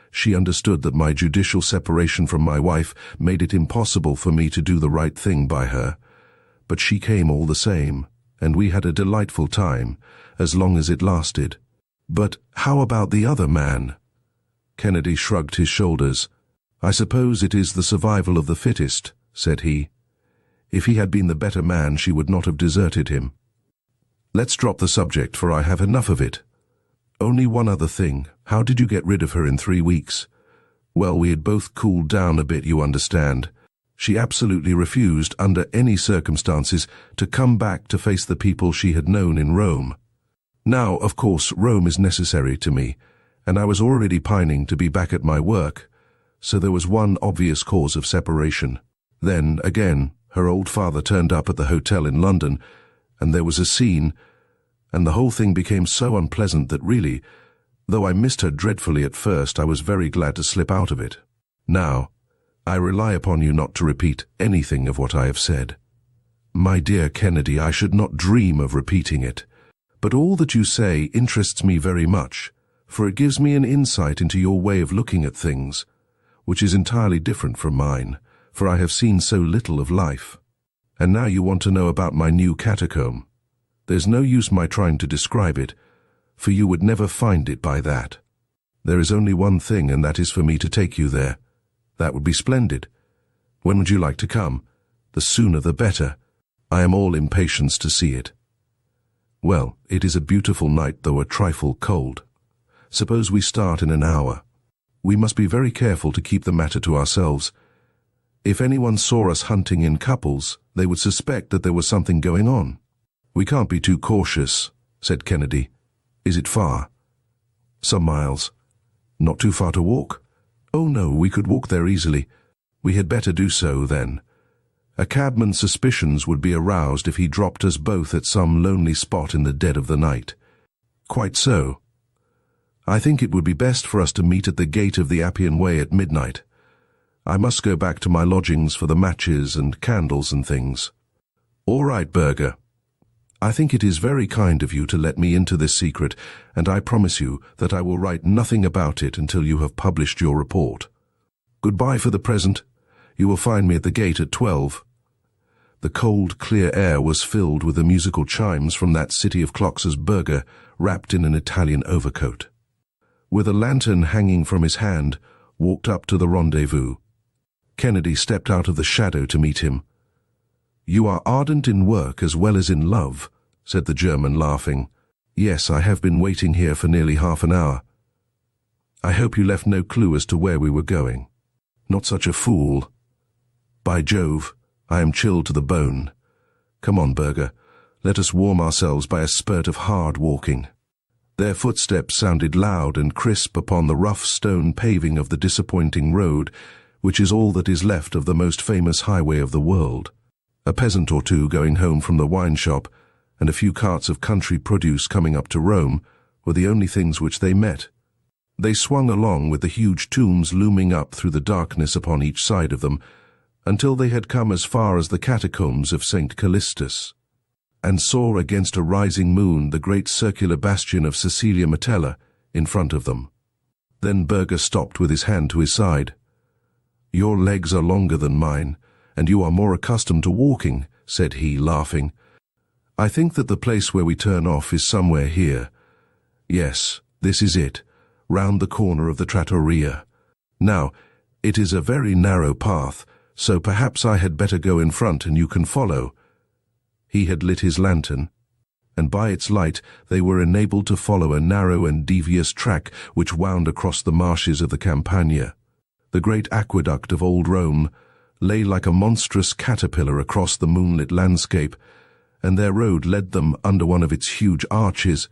She understood that my judicial separation from my wife made it impossible for me to do the right thing by her, but she came all the same, and we had a delightful time, as long as it lasted. But how about the other man?" Kennedy shrugged his shoulders. "I suppose it is the survival of the fittest," said he. "If he had been the better man, she would not have deserted him. Let's drop the subject, for I have enough of it. Only one other thing. How did you get rid of her in 3 weeks?" "Well, we had both cooled down a bit, you understand. She absolutely refused, under any circumstances, to come back to face the people she had known in Rome. Now, of course, Rome is necessary to me, and I was already pining to be back at my work, so there was one obvious cause of separation. Then, again, her old father turned up at the hotel in London, and there was a scene, and the whole thing became so unpleasant that really, though I missed her dreadfully at first, I was very glad to slip out of it. Now, I rely upon you not to repeat anything of what I have said." "My dear Kennedy, I should not dream of repeating it. But all that you say interests me very much, for it gives me an insight into your way of looking at things, which is entirely different from mine, for I have seen so little of life. And now you want to know about my new catacomb. There's no use my trying to describe it, for you would never find it by that. There is only one thing, and that is for me to take you there. That would be splendid. When would you like to come? The sooner the better. I am all impatience to see it." "Well, it is a beautiful night, though a trifle cold. Suppose we start in an hour. We must be very careful to keep the matter to ourselves. If anyone saw us hunting in couples, they would suspect that there was something going on." "We can't be too cautious," said Kennedy. "Is it far?" "Some miles." "Not too far to walk?" "Oh no, we could walk there easily." "We had better do so, then. A cabman's suspicions would be aroused if he dropped us both at some lonely spot in the dead of the night." "Quite so. I think it would be best for us to meet at the gate of the Appian Way at midnight. I must go back to my lodgings for the matches and candles and things." "All right, Berger. I think it is very kind of you to let me into this secret, and I promise you that I will write nothing about it until you have published your report. Goodbye for the present. You will find me at the gate at 12. The cold, clear air was filled with the musical chimes from that city of clocks as Berger, wrapped in an Italian overcoat, with a lantern hanging from his hand, walked up to the rendezvous. Kennedy stepped out of the shadow to meet him. "You are ardent in work as well as in love," said the German, laughing. "Yes, I have been waiting here for nearly half an hour. I hope you left no clue as to where we were going." "Not such a fool. By Jove, I am chilled to the bone. Come on, Berger, let us warm ourselves by a spurt of hard walking." Their footsteps sounded loud and crisp upon the rough stone paving of the disappointing road, which is all that is left of the most famous highway of the world. A peasant or two going home from the wine shop, and a few carts of country produce coming up to Rome were the only things which they met. They swung along with the huge tombs looming up through the darkness upon each side of them, until they had come as far as the catacombs of St. Callistus, and saw against a rising moon the great circular bastion of Caecilia Metella in front of them. Then Burger stopped with his hand to his side. "Your legs are longer than mine, and you are more accustomed to walking," said he, laughing. "I think that the place where we turn off is somewhere here. Yes, this is it, round the corner of the trattoria. Now, it is a very narrow path, so perhaps I had better go in front and you can follow." He had lit his lantern, and by its light they were enabled to follow a narrow and devious track which wound across the marshes of the Campagna. The great aqueduct of old Rome lay like a monstrous caterpillar across the moonlit landscape, and their road led them under one of its huge arches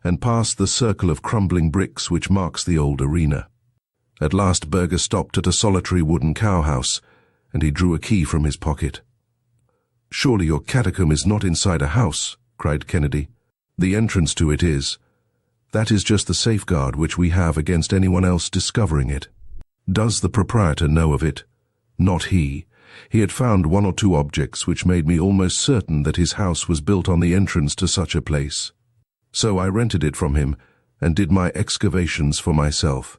and past the circle of crumbling bricks which marks the old arena. At last Burger stopped at a solitary wooden cowhouse, and he drew a key from his pocket. "Surely your catacomb is not inside a house," cried Kennedy. "The entrance to it is. That is just the safeguard which we have against anyone else discovering it." "Does the proprietor know of it?" "Not he. He had found one or two objects which made me almost certain that his house was built on the entrance to such a place. So I rented it from him and did my excavations for myself.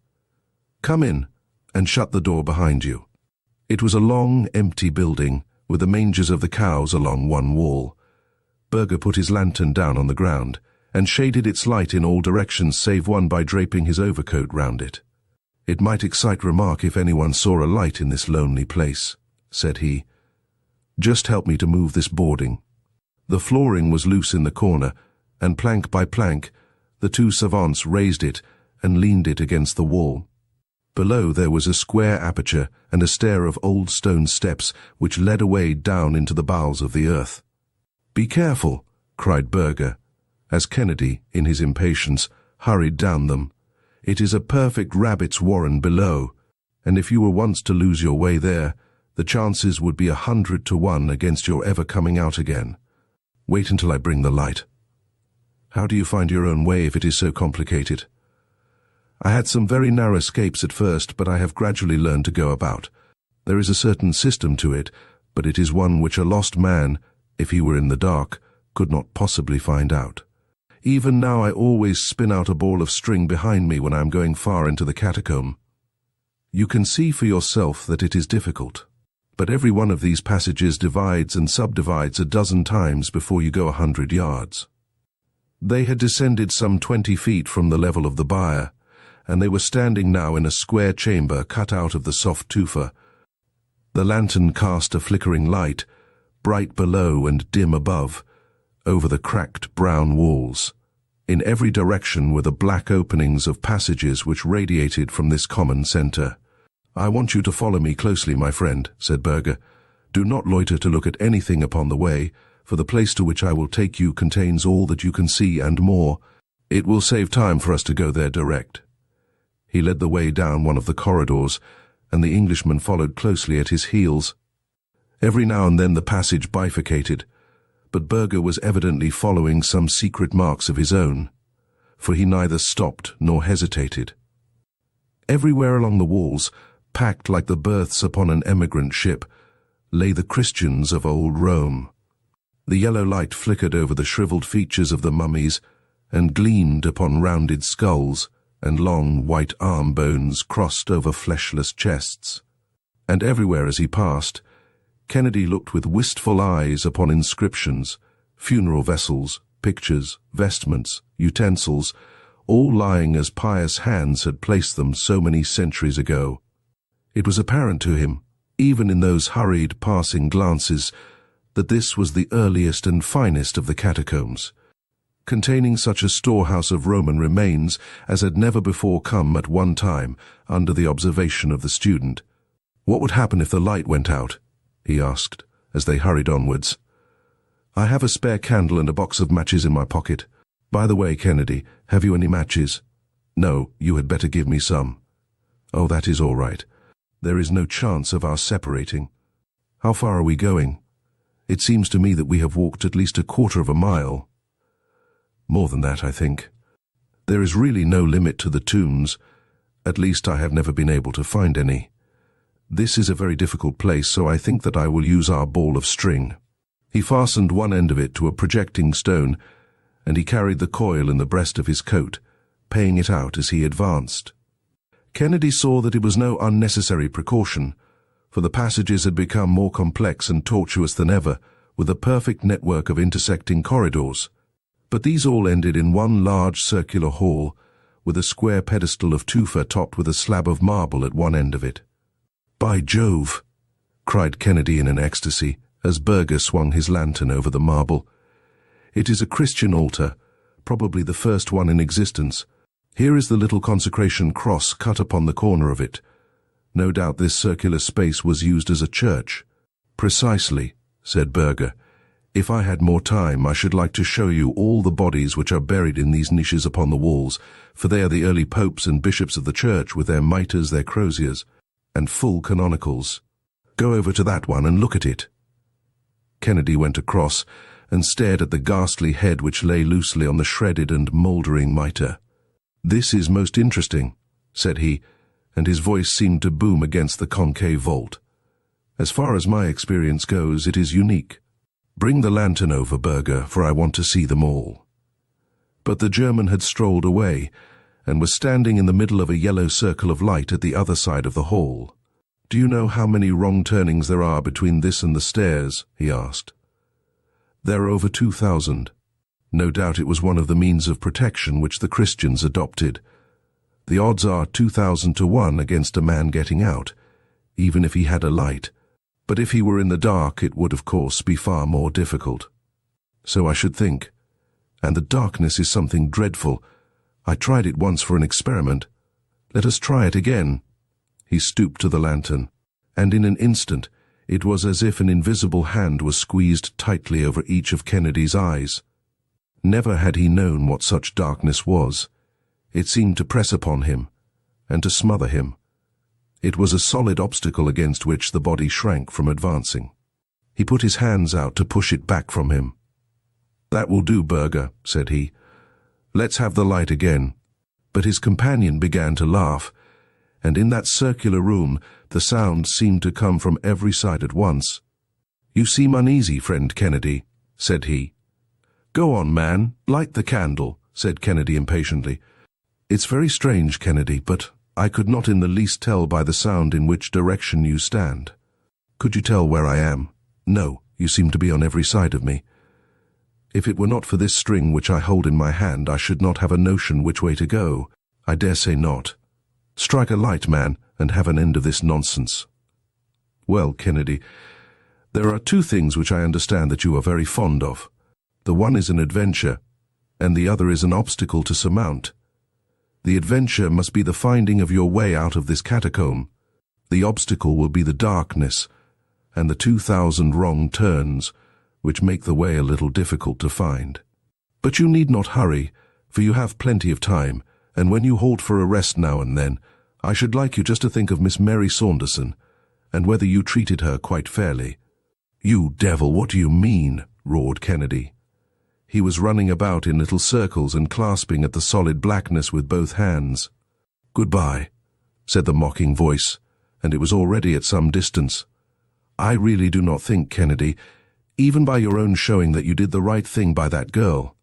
Come in and shut the door behind you." It was a long, empty building with the mangers of the cows along one wall. Burger put his lantern down on the ground and shaded its light in all directions save one by draping his overcoat round it. "It might excite remark if anyone saw a light in this lonely place," said he. "Just help me to move this boarding." The flooring was loose in the corner, and plank by plank, the two savants raised it and leaned it against the wall. Below there was a square aperture and a stair of old stone steps which led away down into the bowels of the earth. "Be careful," cried Burger, as Kennedy, in his impatience, hurried down them. "It is a perfect rabbit's warren below, and if you were once to lose your way there, the chances would be 100 to 1 against your ever coming out again. Wait until I bring the light." "How do you find your own way if it is so complicated?" "I had some very narrow escapes at first, but I have gradually learned to go about. There is a certain system to it, but it is one which a lost man, if he were in the dark, could not possibly find out. Even now I always spin out a ball of string behind me when I am going far into the catacomb. You can see for yourself that it is difficult, but every one of these passages divides and subdivides a dozen times before you go 100 yards. They had descended some 20 feet from the level of the byre, and they were standing now in a square chamber cut out of the soft tufa. The lantern cast a flickering light, bright below and dim above, over the cracked brown walls. In every direction were the black openings of passages which radiated from this common centre. "I want you to follow me closely, my friend," said Burger. "Do not loiter to look at anything upon the way, for the place to which I will take you contains all that you can see and more. It will save time for us to go there direct." He led the way down one of the corridors, and the Englishman followed closely at his heels. Every now and then the passage bifurcated, but Burger was evidently following some secret marks of his own, for he neither stopped nor hesitated. Everywhere along the walls, packed like the berths upon an emigrant ship, lay the Christians of old Rome. The yellow light flickered over the shriveled features of the mummies and gleamed upon rounded skulls and long white arm bones crossed over fleshless chests. And everywhere as he passed, Kennedy looked with wistful eyes upon inscriptions, funeral vessels, pictures, vestments, utensils, all lying as pious hands had placed them so many centuries ago. It was apparent to him, even in those hurried passing glances, that this was the earliest and finest of the catacombs, containing such a storehouse of Roman remains as had never before come at one time under the observation of the student. "What would happen if the light went out?" he asked, as they hurried onwards. "I have a spare candle and a box of matches in my pocket. By the way, Kennedy, have you any matches?" "No, you had better give me some." "Oh, that is all right. There is no chance of our separating. How far are we going?" "It seems to me that we have walked at least a quarter of a mile." More than that, I think. There is really no limit to the tombs. At least I have never been able to find any. This is a very difficult place, so I think that I will use our ball of string." He fastened one end of it to a projecting stone, and he carried the coil in the breast of his coat, paying it out as he advanced. Kennedy saw that it was no unnecessary precaution, for the passages had become more complex and tortuous than ever, with a perfect network of intersecting corridors. But these all ended in one large circular hall, with a square pedestal of tufa topped with a slab of marble at one end of it. "By Jove!" cried Kennedy in an ecstasy, as Berger swung his lantern over the marble. "It is a Christian altar, probably the first one in existence. Here is the little consecration cross cut upon the corner of it. No doubt this circular space was used as a church." "Precisely," said Berger. "If I had more time, I should like to show you all the bodies which are buried in these niches upon the walls, for they are the early popes and bishops of the church, with their mitres, their croziers, and full canonicals. Go over to that one and look at it." Kennedy went across and stared at the ghastly head which lay loosely on the shredded and mouldering mitre. "This is most interesting," said he, and his voice seemed to boom against the concave vault. "As far as my experience goes, it is unique. Bring the lantern over, Berger, for I want to see them all." But the German had strolled away, and was standing in the middle of a yellow circle of light at the other side of the hall. "Do you know how many wrong turnings there are between this and the stairs?" he asked. "There are over 2,000. No doubt it was one of the means of protection which the Christians adopted. The odds are 2,000 to 1 against a man getting out, even if he had a light. But if he were in the dark, it would, of course, be far more difficult." "So I should think. And the darkness is something dreadful. I tried it once for an experiment. Let us try it again." He stooped to the lantern, and in an instant it was as if an invisible hand was squeezed tightly over each of Kennedy's eyes. Never had he known what such darkness was. It seemed to press upon him, and to smother him. It was a solid obstacle against which the body shrank from advancing. He put his hands out to push it back from him. "That will do, Berger," said he. "Let's have the light again." But his companion began to laugh, and in that circular room the sounds seemed to come from every side at once. "You seem uneasy, friend Kennedy," said he. "Go on, man, light the candle," said Kennedy impatiently. "It's very strange, Kennedy, but I could not in the least tell by the sound in which direction you stand." "Could you tell where I am?" "No, you seem to be on every side of me. If it were not for this string which I hold in my hand, I should not have a notion which way to go." "I dare say not. Strike a light, man, and have an end of this nonsense." "Well, Kennedy, there are two things which I understand that you are very fond of. The one is an adventure, and the other is an obstacle to surmount. The adventure must be the finding of your way out of this catacomb. The obstacle will be the darkness, and the 2,000 wrong turns, which make the way a little difficult to find. But you need not hurry, for you have plenty of time, and when you halt for a rest now and then, I should like you just to think of Miss Mary Saunderson, and whether you treated her quite fairly." "You devil, what do you mean?" roared Kennedy. He was running about in little circles and clasping at the solid blackness with both hands. "Goodbye," said the mocking voice, and it was already at some distance. "I really do not think, Kennedy, even by your own showing, that you did the right thing by that girl.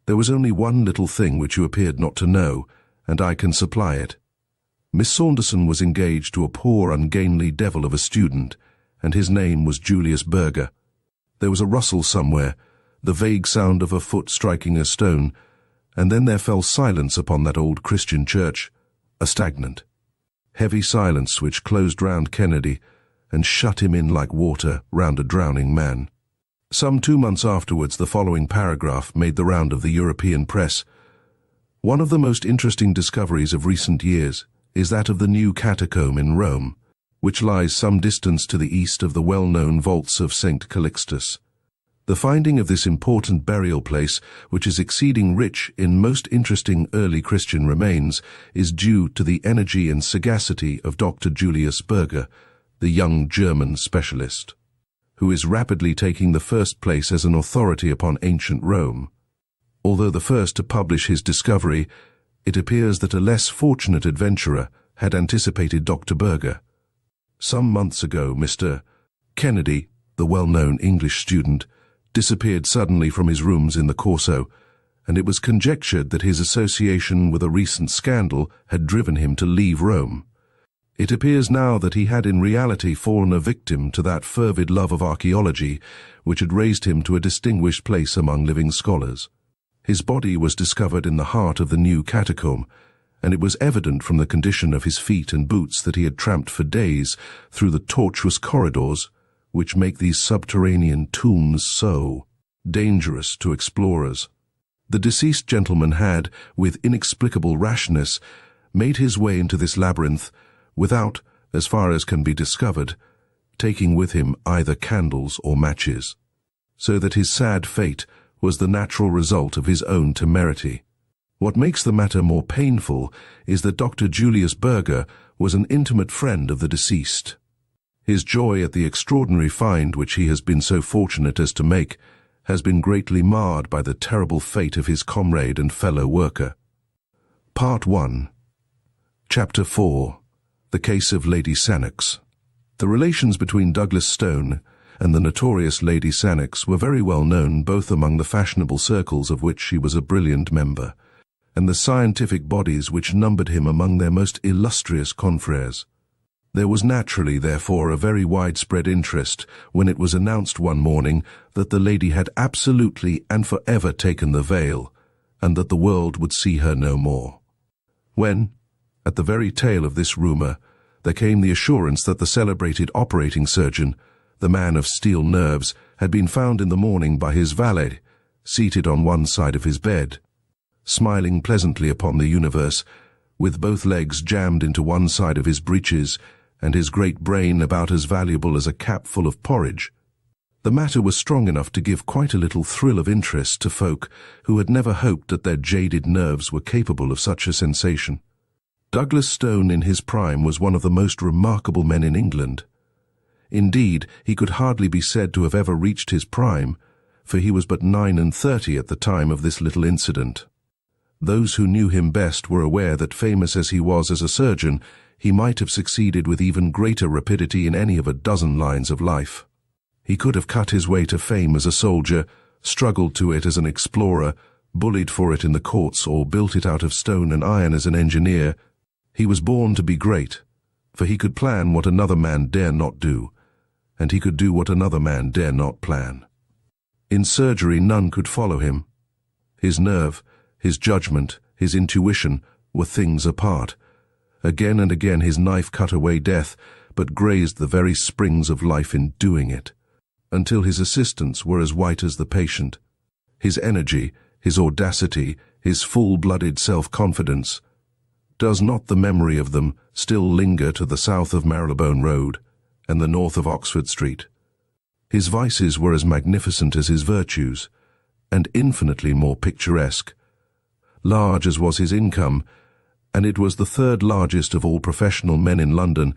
There was only one little thing which you appeared not to know, and I can supply it. Miss Saunderson was engaged to a poor, ungainly devil of a student, and his name was Julius Berger. There was a rustle somewhere, the vague sound of a foot striking a stone, and then there fell silence upon that old Christian church, a stagnant, heavy silence which closed round Kennedy and shut him in like water round a drowning man. Some 2 months afterwards, the following paragraph made the round of the European press. "One of the most interesting discoveries of recent years is that of the new catacomb in Rome, which lies some distance to the east of the well-known vaults of St. Calixtus. The finding of this important burial place, which is exceeding rich in most interesting early Christian remains, is due to the energy and sagacity of Dr. Julius Berger, the young German specialist, who is rapidly taking the first place as an authority upon ancient Rome. Although the first to publish his discovery, it appears that a less fortunate adventurer had anticipated Dr. Berger. Some months ago, Mr. Kennedy, the well-known English student, disappeared suddenly from his rooms in the Corso, and it was conjectured that his association with a recent scandal had driven him to leave Rome. It appears now that he had in reality fallen a victim to that fervid love of archaeology which had raised him to a distinguished place among living scholars. His body was discovered in the heart of the new catacomb, and it was evident from the condition of his feet and boots that he had tramped for days through the tortuous corridors which make these subterranean tombs so dangerous to explorers. The deceased gentleman had, with inexplicable rashness, made his way into this labyrinth without, as far as can be discovered, taking with him either candles or matches, so that his sad fate was the natural result of his own temerity. What makes the matter more painful is that Dr. Julius Berger was an intimate friend of the deceased. His joy at the extraordinary find which he has been so fortunate as to make has been greatly marred by the terrible fate of his comrade and fellow worker. Part 1. Chapter 4. The Case of Lady Sannox. The relations between Douglas Stone and the notorious Lady Sannox were very well known both among the fashionable circles of which she was a brilliant member, and the scientific bodies which numbered him among their most illustrious confrères. There was naturally, therefore, a very widespread interest when it was announced one morning that the lady had absolutely and forever taken the veil, and that the world would see her no more. When, at the very tail of this rumour, there came the assurance that the celebrated operating surgeon, the man of steel nerves, had been found in the morning by his valet, seated on one side of his bed, smiling pleasantly upon the universe, with both legs jammed into one side of his breeches, and his great brain about as valuable as a cap full of porridge. The matter was strong enough to give quite a little thrill of interest to folk who had never hoped that their jaded nerves were capable of such a sensation. Douglas Stone in his prime was one of the most remarkable men in England. Indeed, he could hardly be said to have ever reached his prime, for he was but 39 at the time of this little incident. Those who knew him best were aware that, famous as he was as a surgeon, he might have succeeded with even greater rapidity in any of a dozen lines of life. He could have cut his way to fame as a soldier, struggled to it as an explorer, bullied for it in the courts, or built it out of stone and iron as an engineer. He was born to be great, for he could plan what another man dare not do, and he could do what another man dare not plan. In surgery none could follow him. His nerve, his judgment, his intuition were things apart. Again and again his knife cut away death, but grazed the very springs of life in doing it, until his assistants were as white as the patient. His energy, his audacity, his full-blooded self-confidence, does not the memory of them still linger to the south of Marylebone Road and the north of Oxford Street? His vices were as magnificent as his virtues, and infinitely more picturesque. Large as was his income, and it was the third largest of all professional men in London,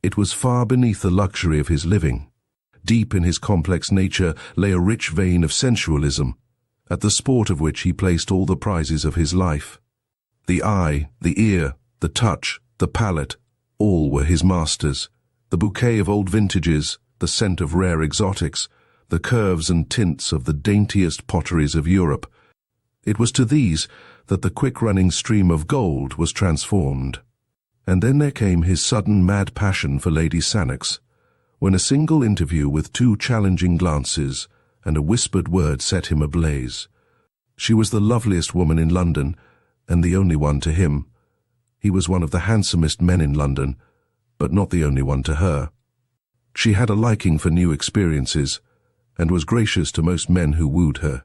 it was far beneath the luxury of his living. Deep in his complex nature lay a rich vein of sensualism, at the sport of which he placed all the prizes of his life. The eye, the ear, the touch, the palate, all were his masters. The bouquet of old vintages, the scent of rare exotics, the curves and tints of the daintiest potteries of Europe. It was to these that the quick-running stream of gold was transformed. And then there came his sudden mad passion for Lady Sannox, when a single interview with 2 challenging glances and a whispered word set him ablaze. She was the loveliest woman in London, and the only one to him. He was one of the handsomest men in London, but not the only one to her. She had a liking for new experiences, and was gracious to most men who wooed her.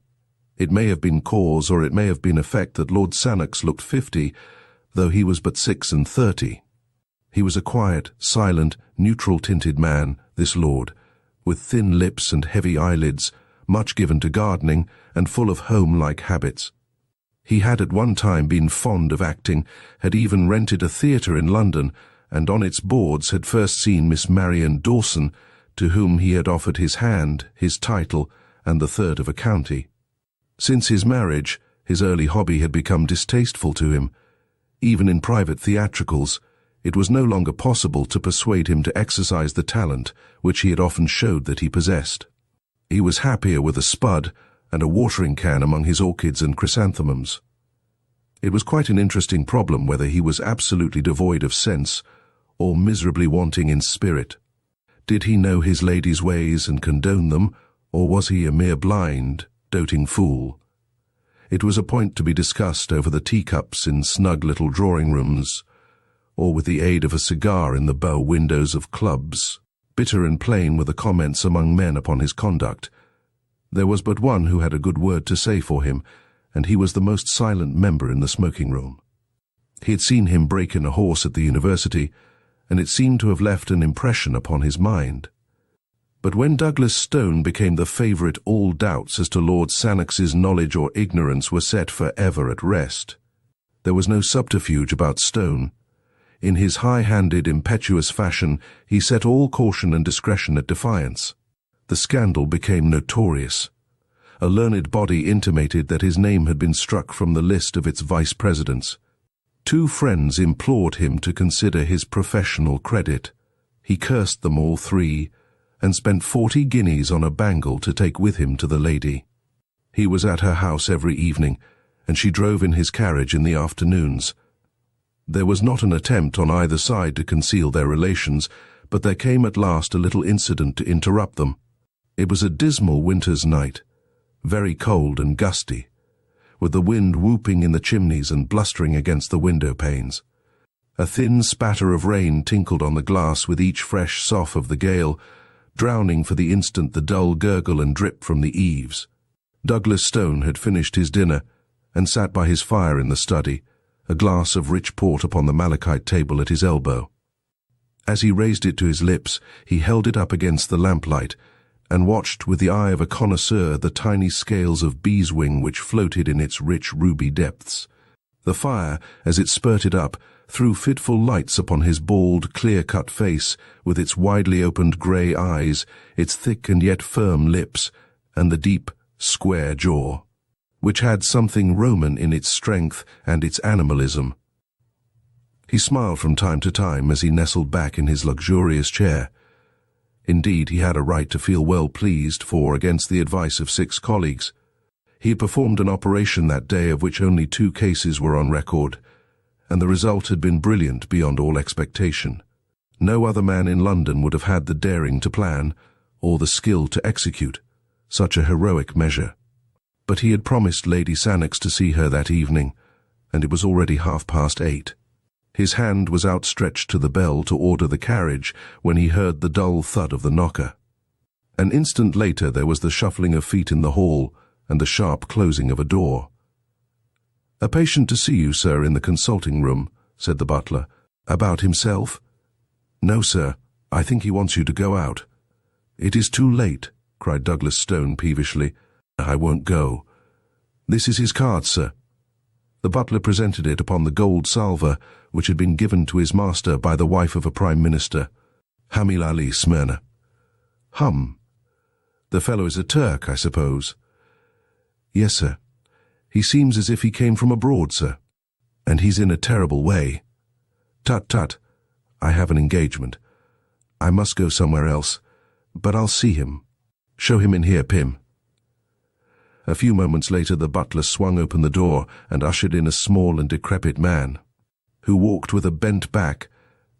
It may have been cause or it may have been effect that Lord Sannox looked 50, though he was but 36. He was a quiet, silent, neutral-tinted man, this lord, with thin lips and heavy eyelids, much given to gardening, and full of home-like habits. He had at one time been fond of acting, had even rented a theatre in London, and on its boards had first seen Miss Marian Dawson, to whom he had offered his hand, his title, and the third of a county. Since his marriage, His early hobby had become distasteful to him. Even in private theatricals, it was no longer possible to persuade him to exercise the talent which he had often showed that he possessed. He was happier with a spud and a watering can among his orchids and chrysanthemums. It was quite an interesting problem whether he was absolutely devoid of sense or miserably wanting in spirit. Did he know his lady's ways and condone them, or was he a mere blind, doting fool? It was a point to be discussed over the teacups in snug little drawing-rooms, or with the aid of a cigar in the bow windows of clubs. Bitter and plain were the comments among men upon his conduct. There was but one who had a good word to say for him, and he was the most silent member in the smoking-room. He had seen him break in a horse at the university, and it seemed to have left an impression upon his mind. But when Douglas Stone became the favourite, all doubts as to Lord Sannox's knowledge or ignorance were set for ever at rest. There was no subterfuge about Stone. In his high-handed, impetuous fashion, he set all caution and discretion at defiance. The scandal became notorious. A learned body intimated that his name had been struck from the list of its vice-presidents. 2 friends implored him to consider his professional credit. He cursed them all 3, and spent 40 guineas on a bangle to take with him to the lady. He was at her house every evening, and she drove in his carriage in the afternoons. There was not an attempt on either side to conceal their relations, but there came at last a little incident to interrupt them. It was a dismal winter's night, very cold and gusty, with the wind whooping in the chimneys and blustering against the window panes. A thin spatter of rain tinkled on the glass with each fresh sough of the gale, drowning for the instant the dull gurgle and drip from the eaves. Douglas Stone had finished his dinner and sat by his fire in the study, a glass of rich port upon the malachite table at his elbow. As he raised it to his lips, he held it up against the lamplight and watched with the eye of a connoisseur the tiny scales of beeswing which floated in its rich ruby depths. The fire, as it spurted up, threw fitful lights upon his bald, clear-cut face, with its widely opened grey eyes, its thick and yet firm lips, and the deep, square jaw, which had something Roman in its strength and its animalism. He smiled from time to time as he nestled back in his luxurious chair. Indeed, he had a right to feel well pleased, for, against the advice of 6 colleagues, he had performed an operation that day of which only 2 cases were on record, and the result had been brilliant beyond all expectation. No other man in London would have had the daring to plan, or the skill to execute, such a heroic measure. But he had promised Lady Sannox to see her that evening, and it was already 8:30. His hand was outstretched to the bell to order the carriage when he heard the dull thud of the knocker. An instant later there was the shuffling of feet in the hall and the sharp closing of a door. "A patient to see you, sir, in the consulting room," said the butler. "About himself?" "No, sir. I think he wants you to go out." "It is too late," cried Douglas Stone peevishly. "I won't go." "This is his card, sir." The butler presented it upon the gold salver which had been given to his master by the wife of a prime minister. "Hamil Ali, Smyrna." "Hum. The fellow is a Turk, I suppose?" "Yes, sir. He seems as if he came from abroad, sir. And he's in a terrible way." "Tut, tut. I have an engagement. I must go somewhere else, but I'll see him. Show him in here, Pym." A few moments later the butler swung open the door and ushered in a small and decrepit man, who walked with a bent back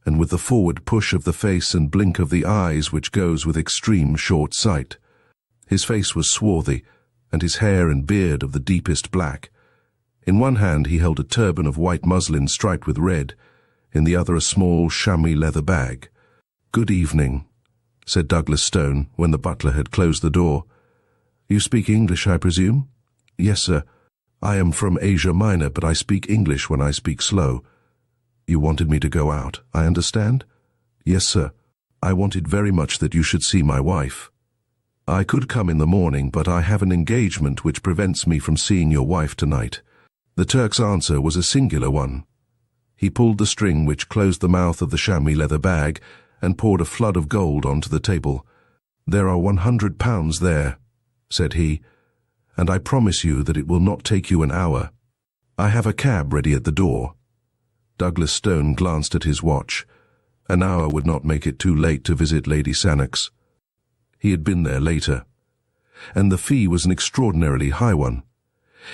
and with the forward push of the face and blink of the eyes which goes with extreme short sight. His face was swarthy, and his hair and beard of the deepest black. In one hand he held a turban of white muslin striped with red, in the other a small chamois leather bag. "Good evening," said Douglas Stone, when the butler had closed the door. "You speak English, I presume?" "Yes, sir. I am from Asia Minor, but I speak English when I speak slow." "You wanted me to go out, I understand?" "Yes, sir. I wanted very much that you should see my wife." "I could come in the morning, but I have an engagement which prevents me from seeing your wife tonight." The Turk's answer was a singular one. He pulled the string which closed the mouth of the chamois leather bag and poured a flood of gold onto the table. "There are £100 there," said he, and I promise you that it will not take you an hour. I have a cab ready at the door." Douglas Stone glanced at his watch. An hour would not make it too late to visit Lady Sannox. He had been there later, and the fee was an extraordinarily high one.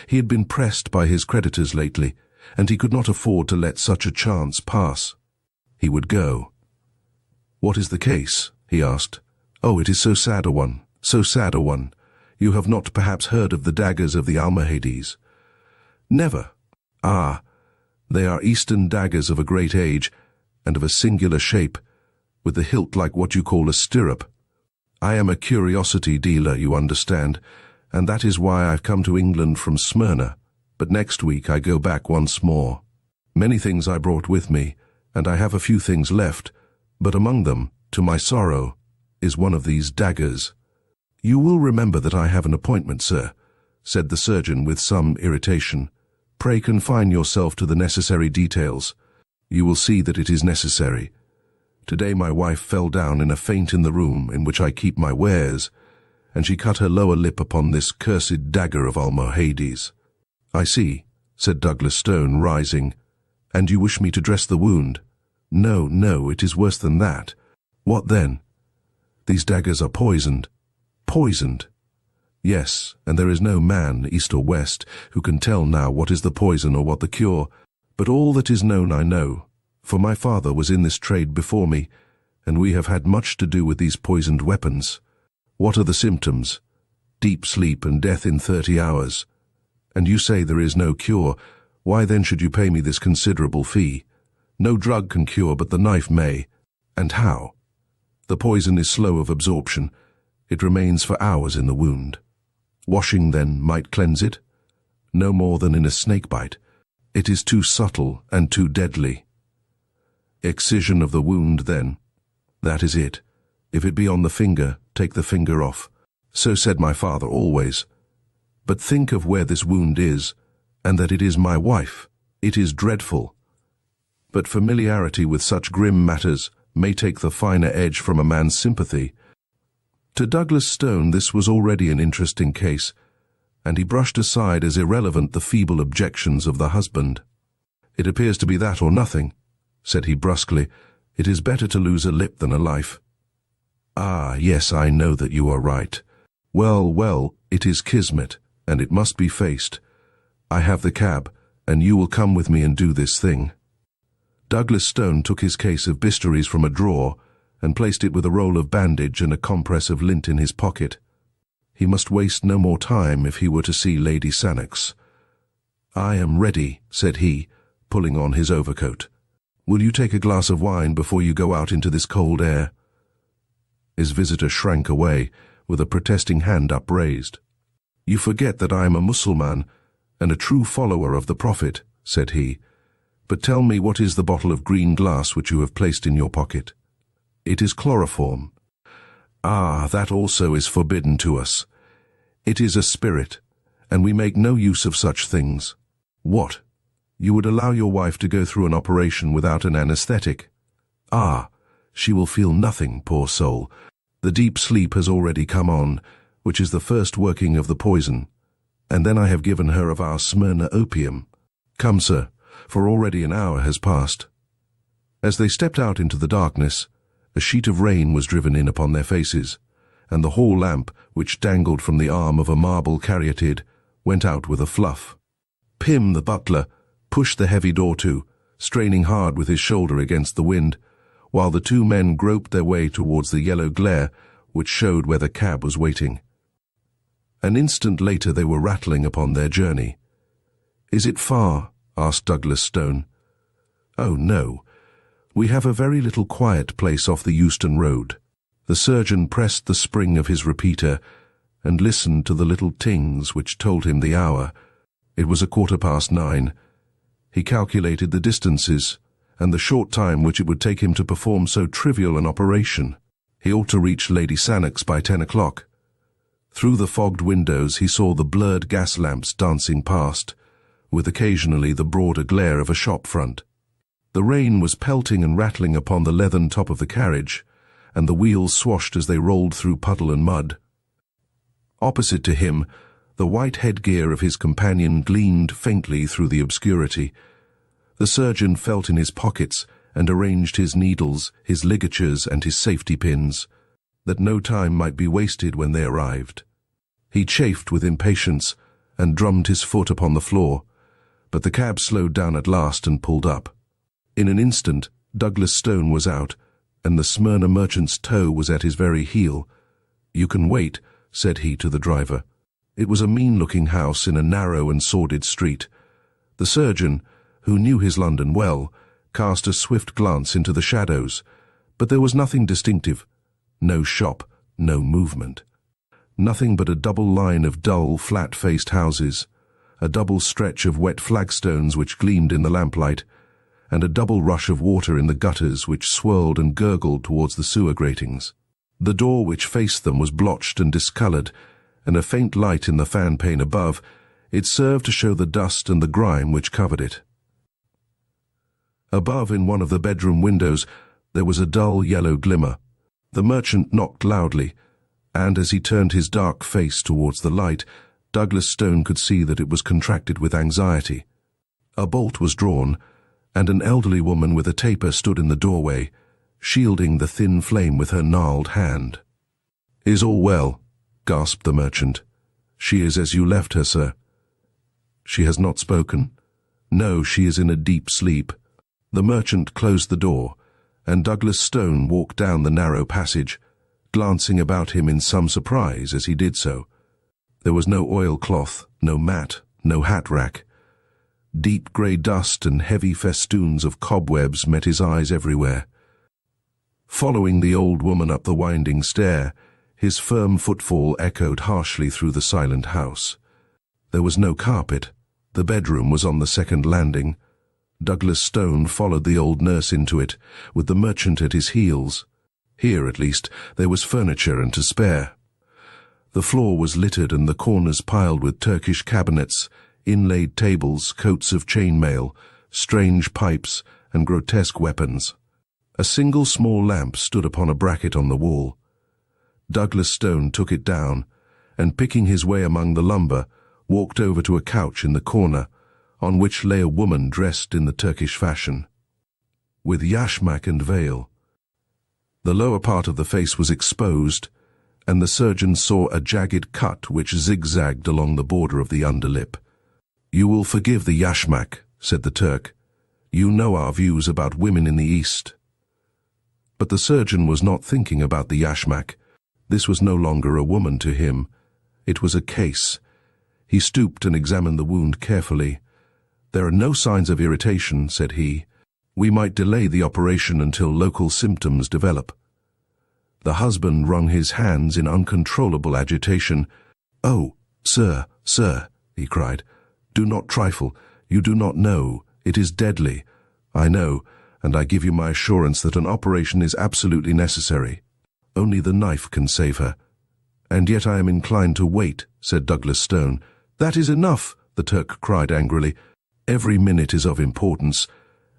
He had been pressed by his creditors lately, and he could not afford to let such a chance pass. He would go. "What is the case?" he asked. "Oh, it is so sad a one, so sad a one. You have not perhaps heard of the daggers of the Almohades?" "Never." "Ah, they are Eastern daggers of a great age, and of a singular shape, with the hilt like what you call a stirrup. I am a curiosity dealer, you understand, and that is why I've come to England from Smyrna, but next week I go back once more. Many things I brought with me, and I have a few things left, but among them, to my sorrow, is one of these daggers." "You will remember that I have an appointment, sir," said the surgeon with some irritation. "Pray confine yourself to the necessary details. You will see that it is necessary. Today my wife fell down in a faint in the room in which I keep my wares, and she cut her lower lip upon this cursed dagger of Almohades." "I see," said Douglas Stone, rising. "And you wish me to dress the wound?" "No, no, it is worse than that." "What then?" "These daggers are poisoned." "Poisoned?" "Yes, and there is no man, east or west, who can tell now what is the poison or what the cure. But all that is known I know, for my father was in this trade before me, and we have had much to do with these poisoned weapons. What are the symptoms? Deep sleep and death in 30 hours. And you say there is no cure. Why then should you pay me this considerable fee? No drug can cure, but the knife may. And how? The poison is slow of absorption. It remains for hours in the wound. Washing, then, might cleanse it? No more than in a snake bite. It is too subtle and too deadly. Excision of the wound, then. That is it. If it be on the finger, take the finger off. So said my father always. But think of where this wound is, and that it is my wife. It is dreadful. But familiarity with such grim matters may take the finer edge from a man's sympathy. To Douglas Stone this was already an interesting case, and he brushed aside as irrelevant the feeble objections of the husband. "It appears to be that or nothing," said he brusquely. "It is better to lose a lip than a life." "Ah, yes, I know that you are right. Well, well, it is kismet, and it must be faced. I have the cab, and you will come with me and do this thing." Douglas Stone took his case of bistouries from a drawer and placed it with a roll of bandage and a compress of lint in his pocket. He must waste no more time if he were to see Lady Sannox. "I am ready," said he, pulling on his overcoat. "Will you take a glass of wine before you go out into this cold air?" His visitor shrank away, with a protesting hand upraised. "You forget that I am a Mussulman, and a true follower of the Prophet," said he. "But tell me, what is the bottle of green glass which you have placed in your pocket?" "It is chloroform." "Ah, that also is forbidden to us. It is a spirit, and we make no use of such things." "What? You would allow your wife to go through an operation without an anesthetic?" "Ah, she will feel nothing, poor soul. The deep sleep has already come on, which is the first working of the poison, and then I have given her of our Smyrna opium. Come, sir, for already an hour has passed." As they stepped out into the darkness, a sheet of rain was driven in upon their faces, and the hall lamp, which dangled from the arm of a marble caryatid, went out with a fluff. Pym, the butler, pushed the heavy door to, straining hard with his shoulder against the wind, while the two men groped their way towards the yellow glare which showed where the cab was waiting. An instant later they were rattling upon their journey. "Is it far?" asked Douglas Stone. "Oh, no. We have a very little quiet place off the Euston Road." The surgeon pressed the spring of his repeater and listened to the little tings which told him the hour. It was 9:15. He calculated the distances and the short time which it would take him to perform so trivial an operation. He ought to reach Lady Sannox by 10 o'clock. Through the fogged windows he saw the blurred gas lamps dancing past, with occasionally the broader glare of a shop front. The rain was pelting and rattling upon the leathern top of the carriage, and the wheels swashed as they rolled through puddle and mud. Opposite to him, The white headgear of his companion gleamed faintly through the obscurity. The surgeon felt in his pockets and arranged his needles, his ligatures, and his safety pins, that no time might be wasted when they arrived. He chafed with impatience and drummed his foot upon the floor, but the cab slowed down at last and pulled up. In an instant, Douglas Stone was out, and the Smyrna merchant's toe was at his very heel. "You can wait," said he to the driver. It was a mean-looking house in a narrow and sordid street. The surgeon, who knew his London well, cast a swift glance into the shadows, but there was nothing distinctive. No shop, no movement. Nothing but a double line of dull, flat-faced houses, a double stretch of wet flagstones which gleamed in the lamplight, and a double rush of water in the gutters which swirled and gurgled towards the sewer gratings. The door which faced them was blotched and discoloured, and a faint light in the fan pane above, it served to show the dust and the grime which covered it. Above, in one of the bedroom windows, there was a dull yellow glimmer. The merchant knocked loudly, and as he turned his dark face towards the light, Douglas Stone could see that it was contracted with anxiety. A bolt was drawn, and an elderly woman with a taper stood in the doorway, shielding the thin flame with her gnarled hand. "Is all well?" gasped the merchant. "She is as you left her, sir." "She has not spoken?" "No, she is in a deep sleep." The merchant closed the door, and Douglas Stone walked down the narrow passage, glancing about him in some surprise as he did so. There was no oilcloth, no mat, no hat rack. Deep grey dust and heavy festoons of cobwebs met his eyes everywhere. Following the old woman up the winding stair, his firm footfall echoed harshly through the silent house. There was no carpet. The bedroom was on the second landing. Douglas Stone followed the old nurse into it, with the merchant at his heels. Here, at least, there was furniture and to spare. The floor was littered and the corners piled with Turkish cabinets, inlaid tables, coats of chainmail, strange pipes, and grotesque weapons. A single small lamp stood upon a bracket on the wall. Douglas Stone took it down, and picking his way among the lumber, walked over to a couch in the corner, on which lay a woman dressed in the Turkish fashion, with yashmak and veil. The lower part of the face was exposed, and the surgeon saw a jagged cut which zigzagged along the border of the underlip. "You will forgive the yashmak," said the Turk. "You know our views about women in the East." But the surgeon was not thinking about the yashmak. This was no longer a woman to him. It was a case. He stooped and examined the wound carefully. "There are no signs of irritation," said he. "We might delay the operation until local symptoms develop." The husband wrung his hands in uncontrollable agitation. "Oh, sir, he cried. "Do not trifle. You do not know. It is deadly. I know, and I give you my assurance that an operation is absolutely necessary. Only the knife can save her." "And yet I am inclined to wait," said Douglas Stone. "That is enough," the Turk cried angrily. "Every minute is of importance,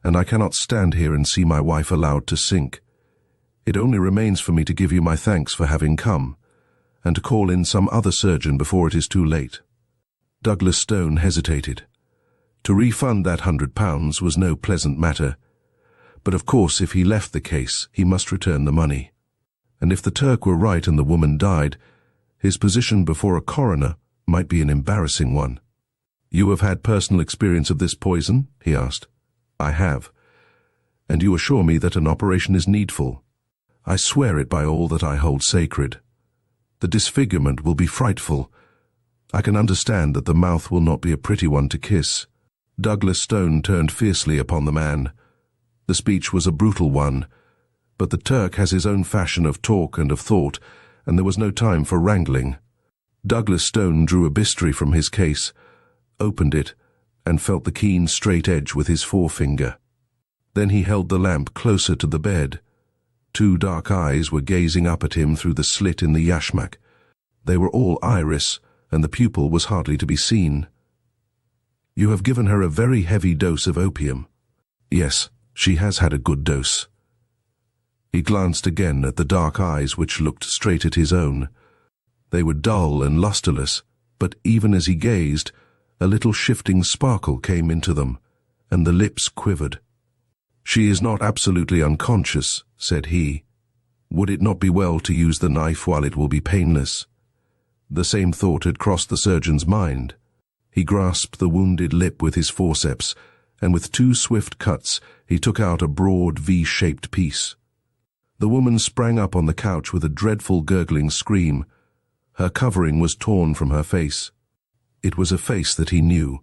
and I cannot stand here and see my wife allowed to sink. It only remains for me to give you my thanks for having come, and to call in some other surgeon before it is too late." Douglas Stone hesitated. To refund that £100 was no pleasant matter, but of course if he left the case he must return the money. And if the Turk were right and the woman died, his position before a coroner might be an embarrassing one. "You have had personal experience of this poison?" he asked. "I have. And you assure me that an operation is needful?" "I swear it by all that I hold sacred. The disfigurement will be frightful. I can understand that the mouth will not be a pretty one to kiss." Douglas Stone turned fiercely upon the man. The speech was a brutal one, but the Turk has his own fashion of talk and of thought, and there was no time for wrangling. Douglas Stone drew a bistri from his case, opened it, and felt the keen straight edge with his forefinger. Then he held the lamp closer to the bed. Two dark eyes were gazing up at him through the slit in the yashmak. They were all iris, and the pupil was hardly to be seen. "You have given her a very heavy dose of opium." "Yes, she has had a good dose." He glanced again at the dark eyes which looked straight at his own. They were dull and lustreless, but even as he gazed, a little shifting sparkle came into them, and the lips quivered. "She is not absolutely unconscious," said he. "Would it not be well to use the knife while it will be painless?" The same thought had crossed the surgeon's mind. He grasped the wounded lip with his forceps, and with 2 swift cuts he took out a broad V-shaped piece. The woman sprang up on the couch with a dreadful gurgling scream. Her covering was torn from her face. It was a face that he knew.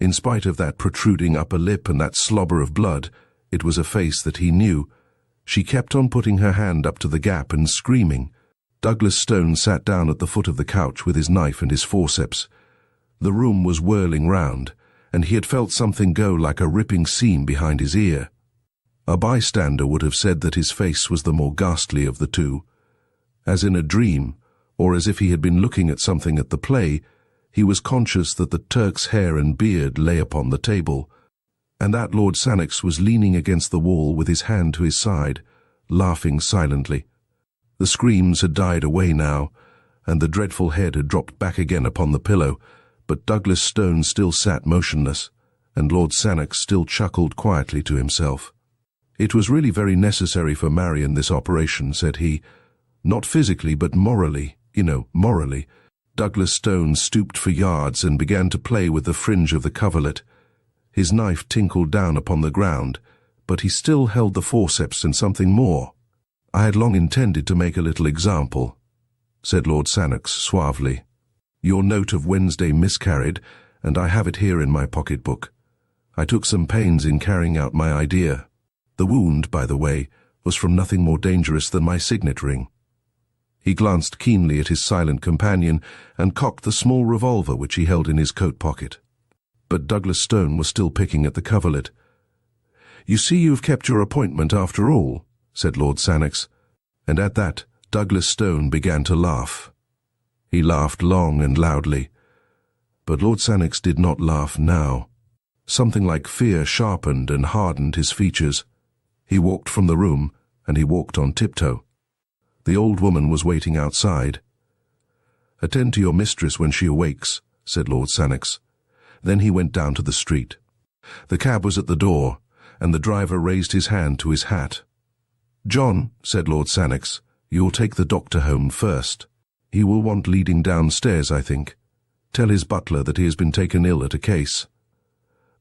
In spite of that protruding upper lip and that slobber of blood, it was a face that he knew. She kept on putting her hand up to the gap and screaming. Douglas Stone sat down at the foot of the couch with his knife and his forceps. The room was whirling round, and he had felt something go like a ripping seam behind his ear. A bystander would have said that his face was the more ghastly of the two. As in a dream, or as if he had been looking at something at the play, he was conscious that the Turk's hair and beard lay upon the table, and that Lord Sannox was leaning against the wall with his hand to his side, laughing silently. The screams had died away now, and the dreadful head had dropped back again upon the pillow, but Douglas Stone still sat motionless, and Lord Sannox still chuckled quietly to himself. "It was really very necessary for Marion, this operation," said he. "Not physically, but morally, morally." Douglas Stone stooped for yards and began to play with the fringe of the coverlet. His knife tinkled down upon the ground, but he still held the forceps and something more. "I had long intended to make a little example," said Lord Sannox suavely. "Your note of Wednesday miscarried, and I have it here in my pocketbook. I took some pains in carrying out my idea. The wound, by the way, was from nothing more dangerous than my signet ring." He glanced keenly at his silent companion and cocked the small revolver which he held in his coat pocket. But Douglas Stone was still picking at the coverlet. "You see you've kept your appointment after all," said Lord Sannox, and at that Douglas Stone began to laugh. He laughed long and loudly, but Lord Sannox did not laugh now. Something like fear sharpened and hardened his features. He walked from the room, and he walked on tiptoe. The old woman was waiting outside. "Attend to your mistress when she awakes," said Lord Sannox. Then he went down to the street. The cab was at the door, and the driver raised his hand to his hat. "John," said Lord Sannox, "you'll take the doctor home first. He will want leading downstairs, I think. Tell his butler that he has been taken ill at a case."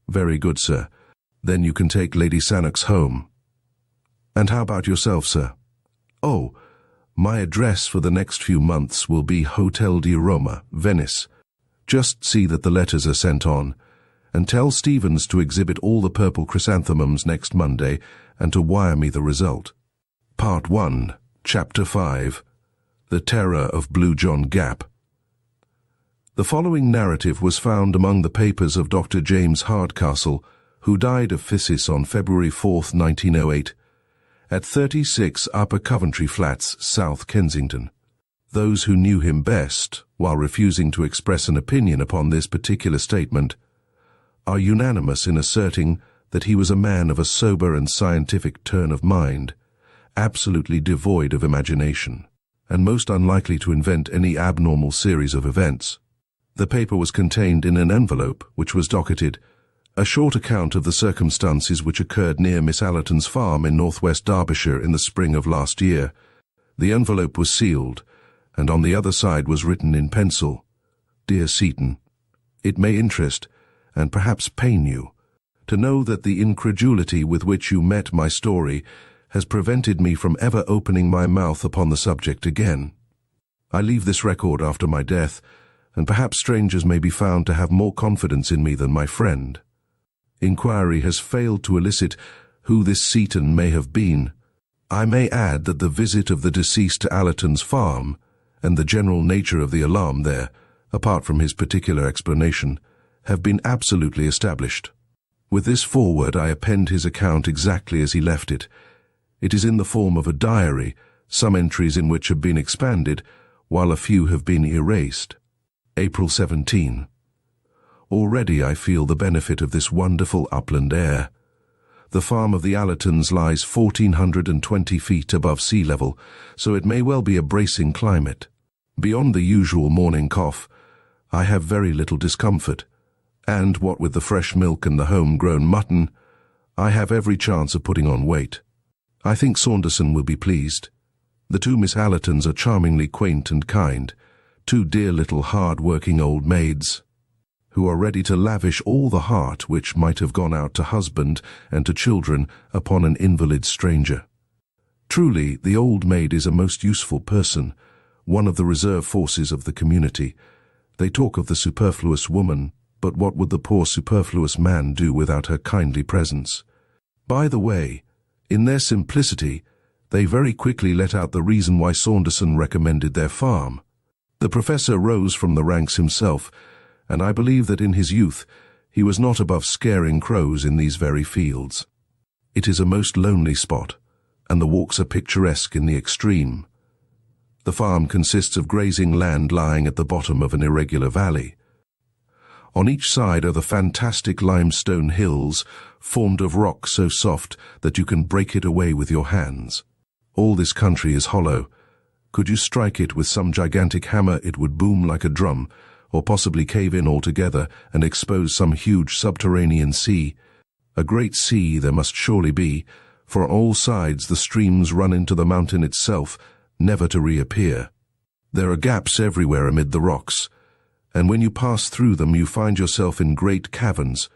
"Very good, sir. Then you can take Lady Sannox home." "And how about yourself, sir?" "Oh, my address for the next few months will be Hotel di Roma, Venice. Just see that the letters are sent on, and tell Stevens to exhibit all the purple chrysanthemums next Monday and to wire me the result." Part 1, Chapter 5, The Terror of Blue John Gap. The following narrative was found among the papers of Dr. James Hardcastle, who died of phthisis on February 4, 1908, at 36 Upper Coventry Flats, South Kensington. Those who knew him best, while refusing to express an opinion upon this particular statement, are unanimous in asserting that he was a man of a sober and scientific turn of mind, absolutely devoid of imagination, and most unlikely to invent any abnormal series of events. The paper was contained in an envelope which was docketed, "A short account of the circumstances which occurred near Miss Allerton's farm in northwest Derbyshire in the spring of last year." The envelope was sealed, and on the other side was written in pencil, "Dear Seaton, it may interest, and perhaps pain you, to know that the incredulity with which you met my story has prevented me from ever opening my mouth upon the subject again. I leave this record after my death, and perhaps strangers may be found to have more confidence in me than my friend. Inquiry has failed to elicit who this Seaton may have been. I may add that the visit of the deceased to Allerton's farm, and the general nature of the alarm there, apart from his particular explanation, have been absolutely established. With this foreword I append his account exactly as he left it. It is in the form of a diary, some entries in which have been expanded, while a few have been erased. April 17. Already I feel the benefit of this wonderful upland air. The farm of the Allertons lies 1,420 feet above sea level, so it may well be a bracing climate. Beyond the usual morning cough, I have very little discomfort, and what with the fresh milk and the home-grown mutton, I have every chance of putting on weight. I think Saunderson will be pleased. The two Miss Allertons are charmingly quaint and kind, two dear little hard-working old maids, who are ready to lavish all the heart which might have gone out to husband and to children upon an invalid stranger. Truly, the old maid is a most useful person, one of the reserve forces of the community. They talk of the superfluous woman, but what would the poor superfluous man do without her kindly presence? By the way, in their simplicity, they very quickly let out the reason why Saunderson recommended their farm. The professor rose from the ranks himself, and I believe that in his youth he was not above scaring crows in these very fields. It is a most lonely spot, and the walks are picturesque in the extreme. The farm consists of grazing land lying at the bottom of an irregular valley. On each side are the fantastic limestone hills, formed of rock so soft that you can break it away with your hands. All this country is hollow. Could you strike it with some gigantic hammer, it would boom like a drum, or possibly cave in altogether and expose some huge subterranean sea. A great sea there must surely be, for on all sides the streams run into the mountain itself, never to reappear. There are gaps everywhere amid the rocks, and when you pass through them you find yourself in great caverns,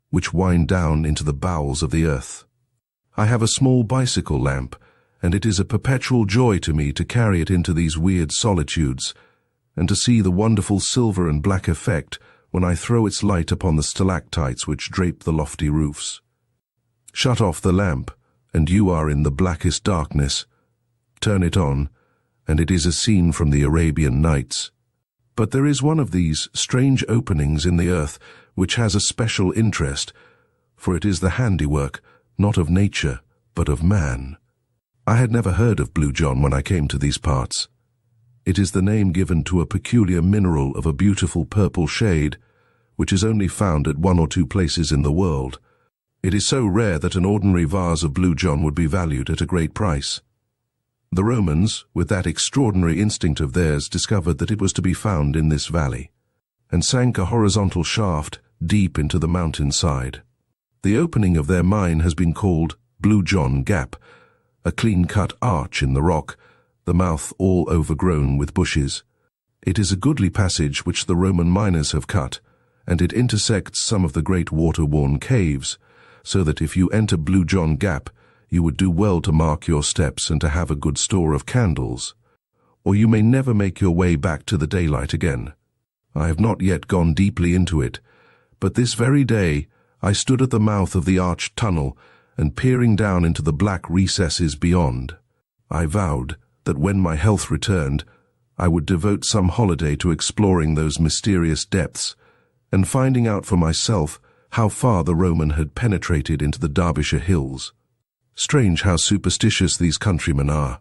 which wind down into the bowels of the earth. I have a small bicycle lamp, and it is a perpetual joy to me to carry it into these weird solitudes, and to see the wonderful silver and black effect when I throw its light upon the stalactites which drape the lofty roofs. Shut off the lamp, and you are in the blackest darkness. Turn it on, and it is a scene from the Arabian Nights. But there is one of these strange openings in the earth which has a special interest, for it is the handiwork, not of nature, but of man. I had never heard of Blue John when I came to these parts. It is the name given to a peculiar mineral of a beautiful purple shade, which is only found at 1 or 2 places in the world. It is so rare that an ordinary vase of Blue John would be valued at a great price. The Romans, with that extraordinary instinct of theirs, discovered that it was to be found in this valley, and sank a horizontal shaft deep into the mountainside. The opening of their mine has been called Blue John Gap, a clean-cut arch in the rock, the mouth all overgrown with bushes. It is a goodly passage which the Roman miners have cut, and it intersects some of the great water-worn caves, so that if you enter Blue John Gap, you would do well to mark your steps and to have a good store of candles, or you may never make your way back to the daylight again. I have not yet gone deeply into it, but this very day I stood at the mouth of the arched tunnel, and peering down into the black recesses beyond, I vowed that when my health returned, I would devote some holiday to exploring those mysterious depths, and finding out for myself how far the Roman had penetrated into the Derbyshire hills. Strange how superstitious these countrymen are.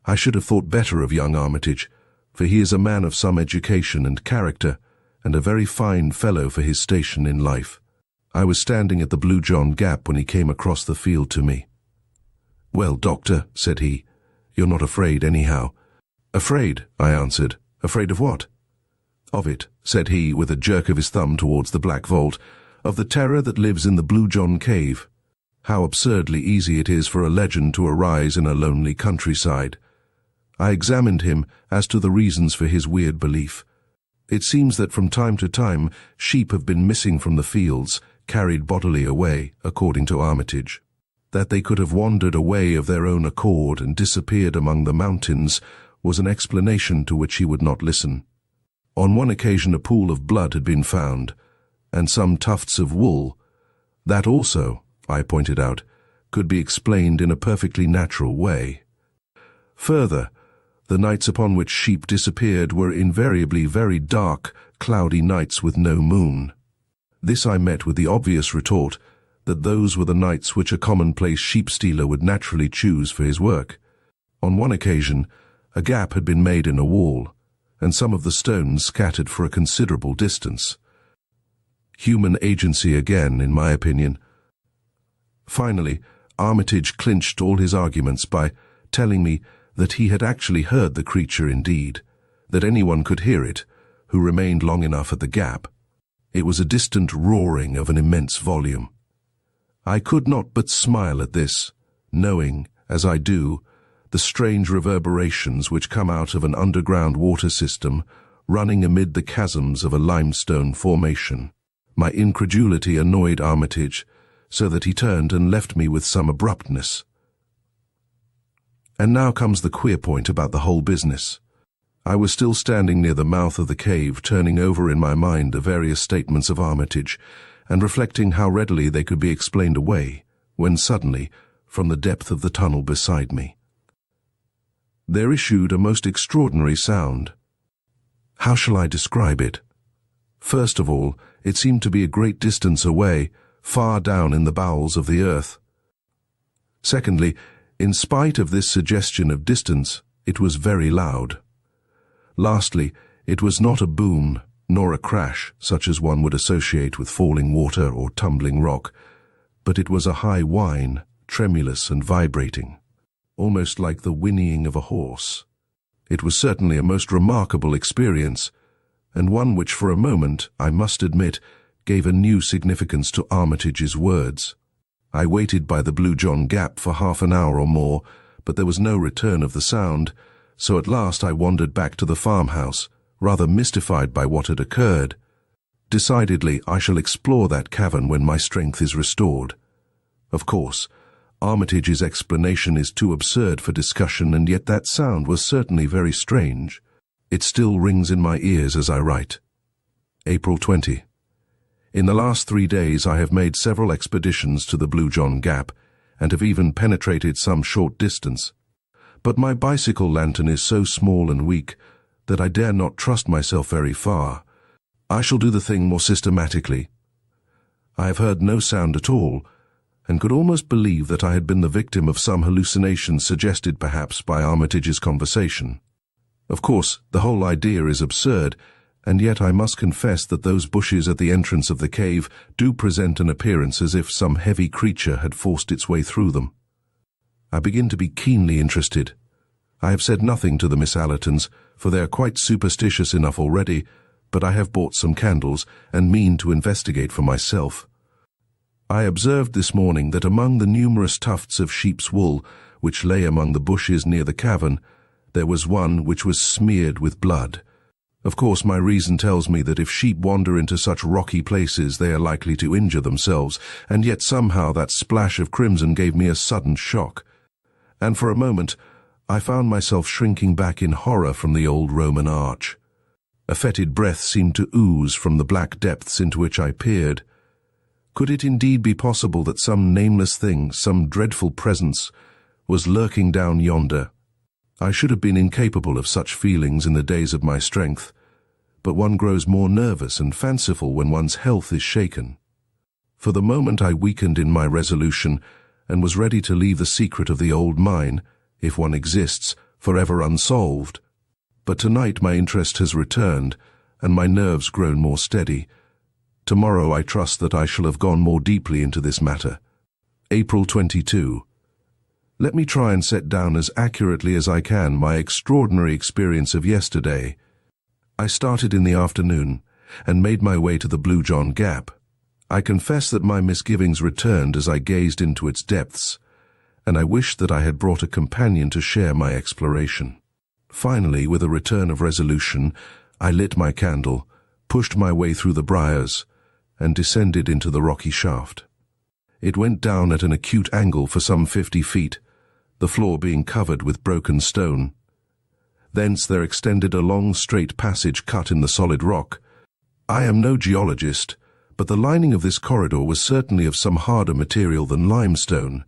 I should have thought better of young Armitage, for he is a man of some education and character, and a very fine fellow for his station in life. I was standing at the Blue John Gap when he came across the field to me. "Well, doctor," said he, "you're not afraid anyhow." "Afraid?" I answered. "Afraid of what?" "Of it," said he, with a jerk of his thumb towards the black vault, "of the terror that lives in the Blue John cave. How absurdly easy it is for a legend to arise in a lonely countryside." I examined him as to the reasons for his weird belief. It seems that from time to time sheep have been missing from the fields, carried bodily away, according to Armitage. That they could have wandered away of their own accord and disappeared among the mountains was an explanation to which he would not listen. On one occasion a pool of blood had been found, and some tufts of wool. That also, I pointed out, could be explained in a perfectly natural way. Further, the nights upon which sheep disappeared were invariably very dark, cloudy nights with no moon. This I met with the obvious retort that those were the nights which a commonplace sheep-stealer would naturally choose for his work. On one occasion, a gap had been made in a wall, and some of the stones scattered for a considerable distance. Human agency again, in my opinion. Finally, Armitage clinched all his arguments by telling me that he had actually heard the creature indeed, that anyone could hear it, who remained long enough at the gap. It was a distant roaring of an immense volume. I could not but smile at this, knowing, as I do, the strange reverberations which come out of an underground water system running amid the chasms of a limestone formation. My incredulity annoyed Armitage, so that he turned and left me with some abruptness. And now comes the queer point about the whole business. I was still standing near the mouth of the cave, turning over in my mind the various statements of Armitage, and reflecting how readily they could be explained away, when suddenly, from the depth of the tunnel beside me, there issued a most extraordinary sound. How shall I describe it? First of all, it seemed to be a great distance away, far down in the bowels of the earth. Secondly, in spite of this suggestion of distance, it was very loud. Lastly, it was not a boom, nor a crash, such as one would associate with falling water or tumbling rock, but it was a high whine, tremulous and vibrating, almost like the whinnying of a horse. It was certainly a most remarkable experience, and one which for a moment, I must admit, gave a new significance to Armitage's words. I waited by the Blue John Gap for half an hour or more, but there was no return of the sound, so at last I wandered back to the farmhouse, rather mystified by what had occurred. Decidedly, I shall explore that cavern when my strength is restored. Of course, Armitage's explanation is too absurd for discussion, and yet that sound was certainly very strange. It still rings in my ears as I write. April 20. In the last 3 days I have made several expeditions to the Blue John Gap, and have even penetrated some short distance. But my bicycle lantern is so small and weak that I dare not trust myself very far. I shall do the thing more systematically. I have heard no sound at all, and could almost believe that I had been the victim of some hallucination suggested perhaps by Armitage's conversation. Of course, the whole idea is absurd, and yet I must confess that those bushes at the entrance of the cave do present an appearance as if some heavy creature had forced its way through them. I begin to be keenly interested. I have said nothing to the Miss Allertons, for they are quite superstitious enough already, but I have bought some candles and mean to investigate for myself. I observed this morning that among the numerous tufts of sheep's wool which lay among the bushes near the cavern, there was one which was smeared with blood. Of course, my reason tells me that if sheep wander into such rocky places, they are likely to injure themselves, and yet somehow that splash of crimson gave me a sudden shock. And for a moment, I found myself shrinking back in horror from the old Roman arch. A fetid breath seemed to ooze from the black depths into which I peered. Could it indeed be possible that some nameless thing, some dreadful presence, was lurking down yonder? I should have been incapable of such feelings in the days of my strength, but one grows more nervous and fanciful when one's health is shaken. For the moment I weakened in my resolution, and was ready to leave the secret of the old mine, if one exists, forever unsolved. But tonight my interest has returned, and my nerves grown more steady. Tomorrow I trust that I shall have gone more deeply into this matter. April 22. Let me try and set down as accurately as I can my extraordinary experience of yesterday. I started in the afternoon, and made my way to the Blue John Gap. I confess that my misgivings returned as I gazed into its depths, and I wished that I had brought a companion to share my exploration. Finally, with a return of resolution, I lit my candle, pushed my way through the briars, and descended into the rocky shaft. It went down at an acute angle for some 50 feet, the floor being covered with broken stone. Thence there extended a long straight passage cut in the solid rock. I am no geologist, but the lining of this corridor was certainly of some harder material than limestone,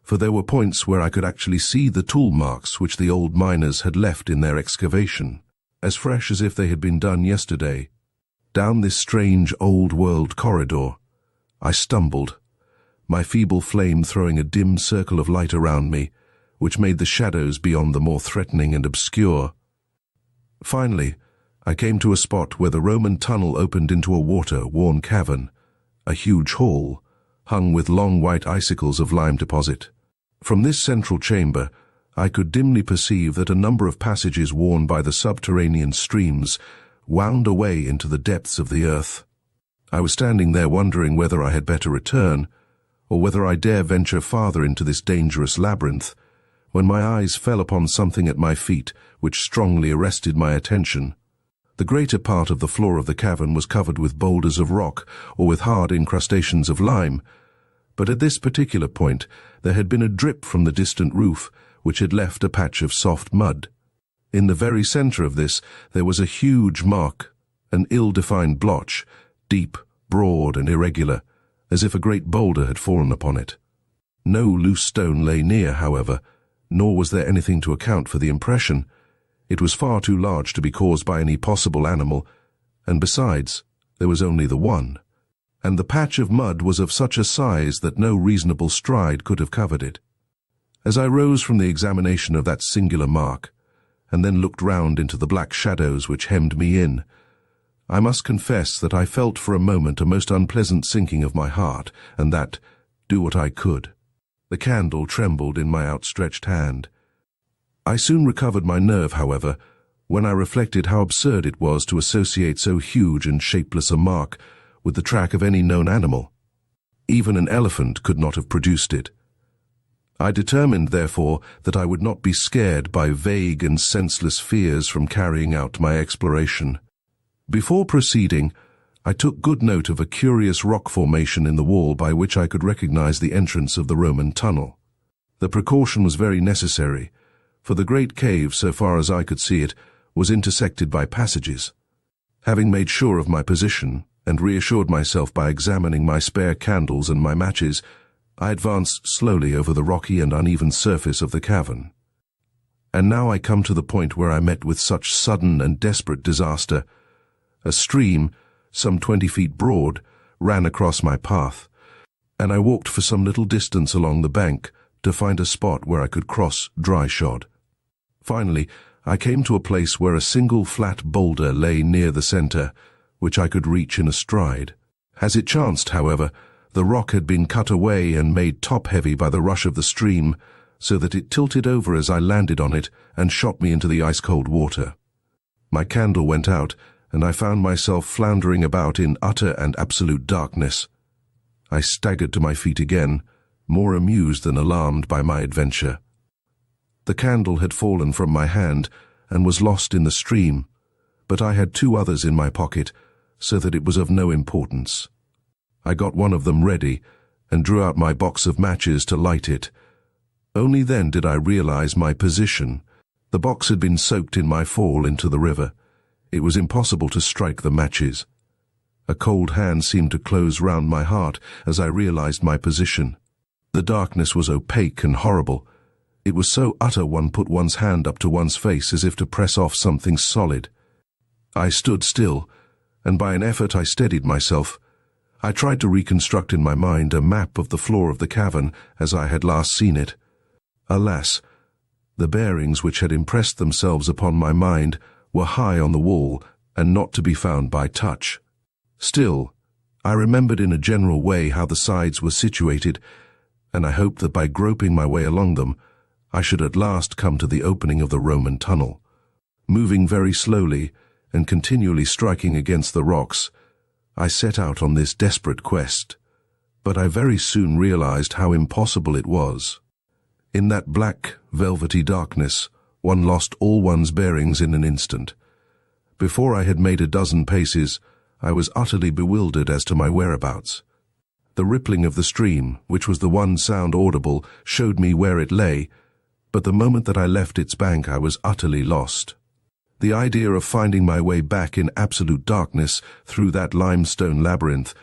for there were points where I could actually see the tool marks which the old miners had left in their excavation, as fresh as if they had been done yesterday. Down this strange old-world corridor, I stumbled, my feeble flame throwing a dim circle of light around me, which made the shadows beyond the more threatening and obscure. Finally, I came to a spot where the Roman tunnel opened into a water-worn cavern, a huge hall, hung with long white icicles of lime deposit. From this central chamber, I could dimly perceive that a number of passages worn by the subterranean streams wound away into the depths of the earth. I was standing there wondering whether I had better return, or whether I dare venture farther into this dangerous labyrinth, when my eyes fell upon something at my feet which strongly arrested my attention. The greater part of the floor of the cavern was covered with boulders of rock or with hard incrustations of lime, but at this particular point there had been a drip from the distant roof which had left a patch of soft mud. In the very center of this there was a huge mark, an ill-defined blotch, deep, broad and irregular, as if a great boulder had fallen upon it. No loose stone lay near, however, nor was there anything to account for the impression. It was far too large to be caused by any possible animal, and besides, there was only the one, and the patch of mud was of such a size that no reasonable stride could have covered it. As I rose from the examination of that singular mark, and then looked round into the black shadows which hemmed me in, I must confess that I felt for a moment a most unpleasant sinking of my heart, and that, do what I could. The candle trembled in my outstretched hand. I soon recovered my nerve, however, when I reflected how absurd it was to associate so huge and shapeless a mark with the track of any known animal. Even an elephant could not have produced it. I determined, therefore, that I would not be scared by vague and senseless fears from carrying out my exploration. Before proceeding, I took good note of a curious rock formation in the wall by which I could recognize the entrance of the Roman tunnel. The precaution was very necessary, for the great cave, so far as I could see it, was intersected by passages. Having made sure of my position, and reassured myself by examining my spare candles and my matches, I advanced slowly over the rocky and uneven surface of the cavern. And now I come to the point where I met with such sudden and desperate disaster. A stream, some 20 feet broad, ran across my path, and I walked for some little distance along the bank to find a spot where I could cross dry-shod. Finally, I came to a place where a single flat boulder lay near the center, which I could reach in a stride. As it chanced, however, the rock had been cut away and made top-heavy by the rush of the stream, so that it tilted over as I landed on it and shot me into the ice-cold water. My candle went out, and I found myself floundering about in utter and absolute darkness. I staggered to my feet again, more amused than alarmed by my adventure. The candle had fallen from my hand and was lost in the stream, but I had 2 others in my pocket, so that it was of no importance. I got one of them ready and drew out my box of matches to light it. Only then did I realize my position. The box had been soaked in my fall into the river. It was impossible to strike the matches. A cold hand seemed to close round my heart as I realized my position. The darkness was opaque and horrible. It was so utter one put one's hand up to one's face as if to press off something solid. I stood still, and by an effort I steadied myself. I tried to reconstruct in my mind a map of the floor of the cavern as I had last seen it. Alas, the bearings which had impressed themselves upon my mind were high on the wall and not to be found by touch. Still, I remembered in a general way how the sides were situated, and I hoped that by groping my way along them, I should at last come to the opening of the Roman tunnel. Moving very slowly and continually striking against the rocks, I set out on this desperate quest, but I very soon realized how impossible it was. In that black, velvety darkness, one lost all one's bearings in an instant. Before I had made a dozen paces, I was utterly bewildered as to my whereabouts. The rippling of the stream, which was the one sound audible, showed me where it lay, but the moment that I left its bank I was utterly lost. The idea of finding my way back in absolute darkness through that limestone labyrinth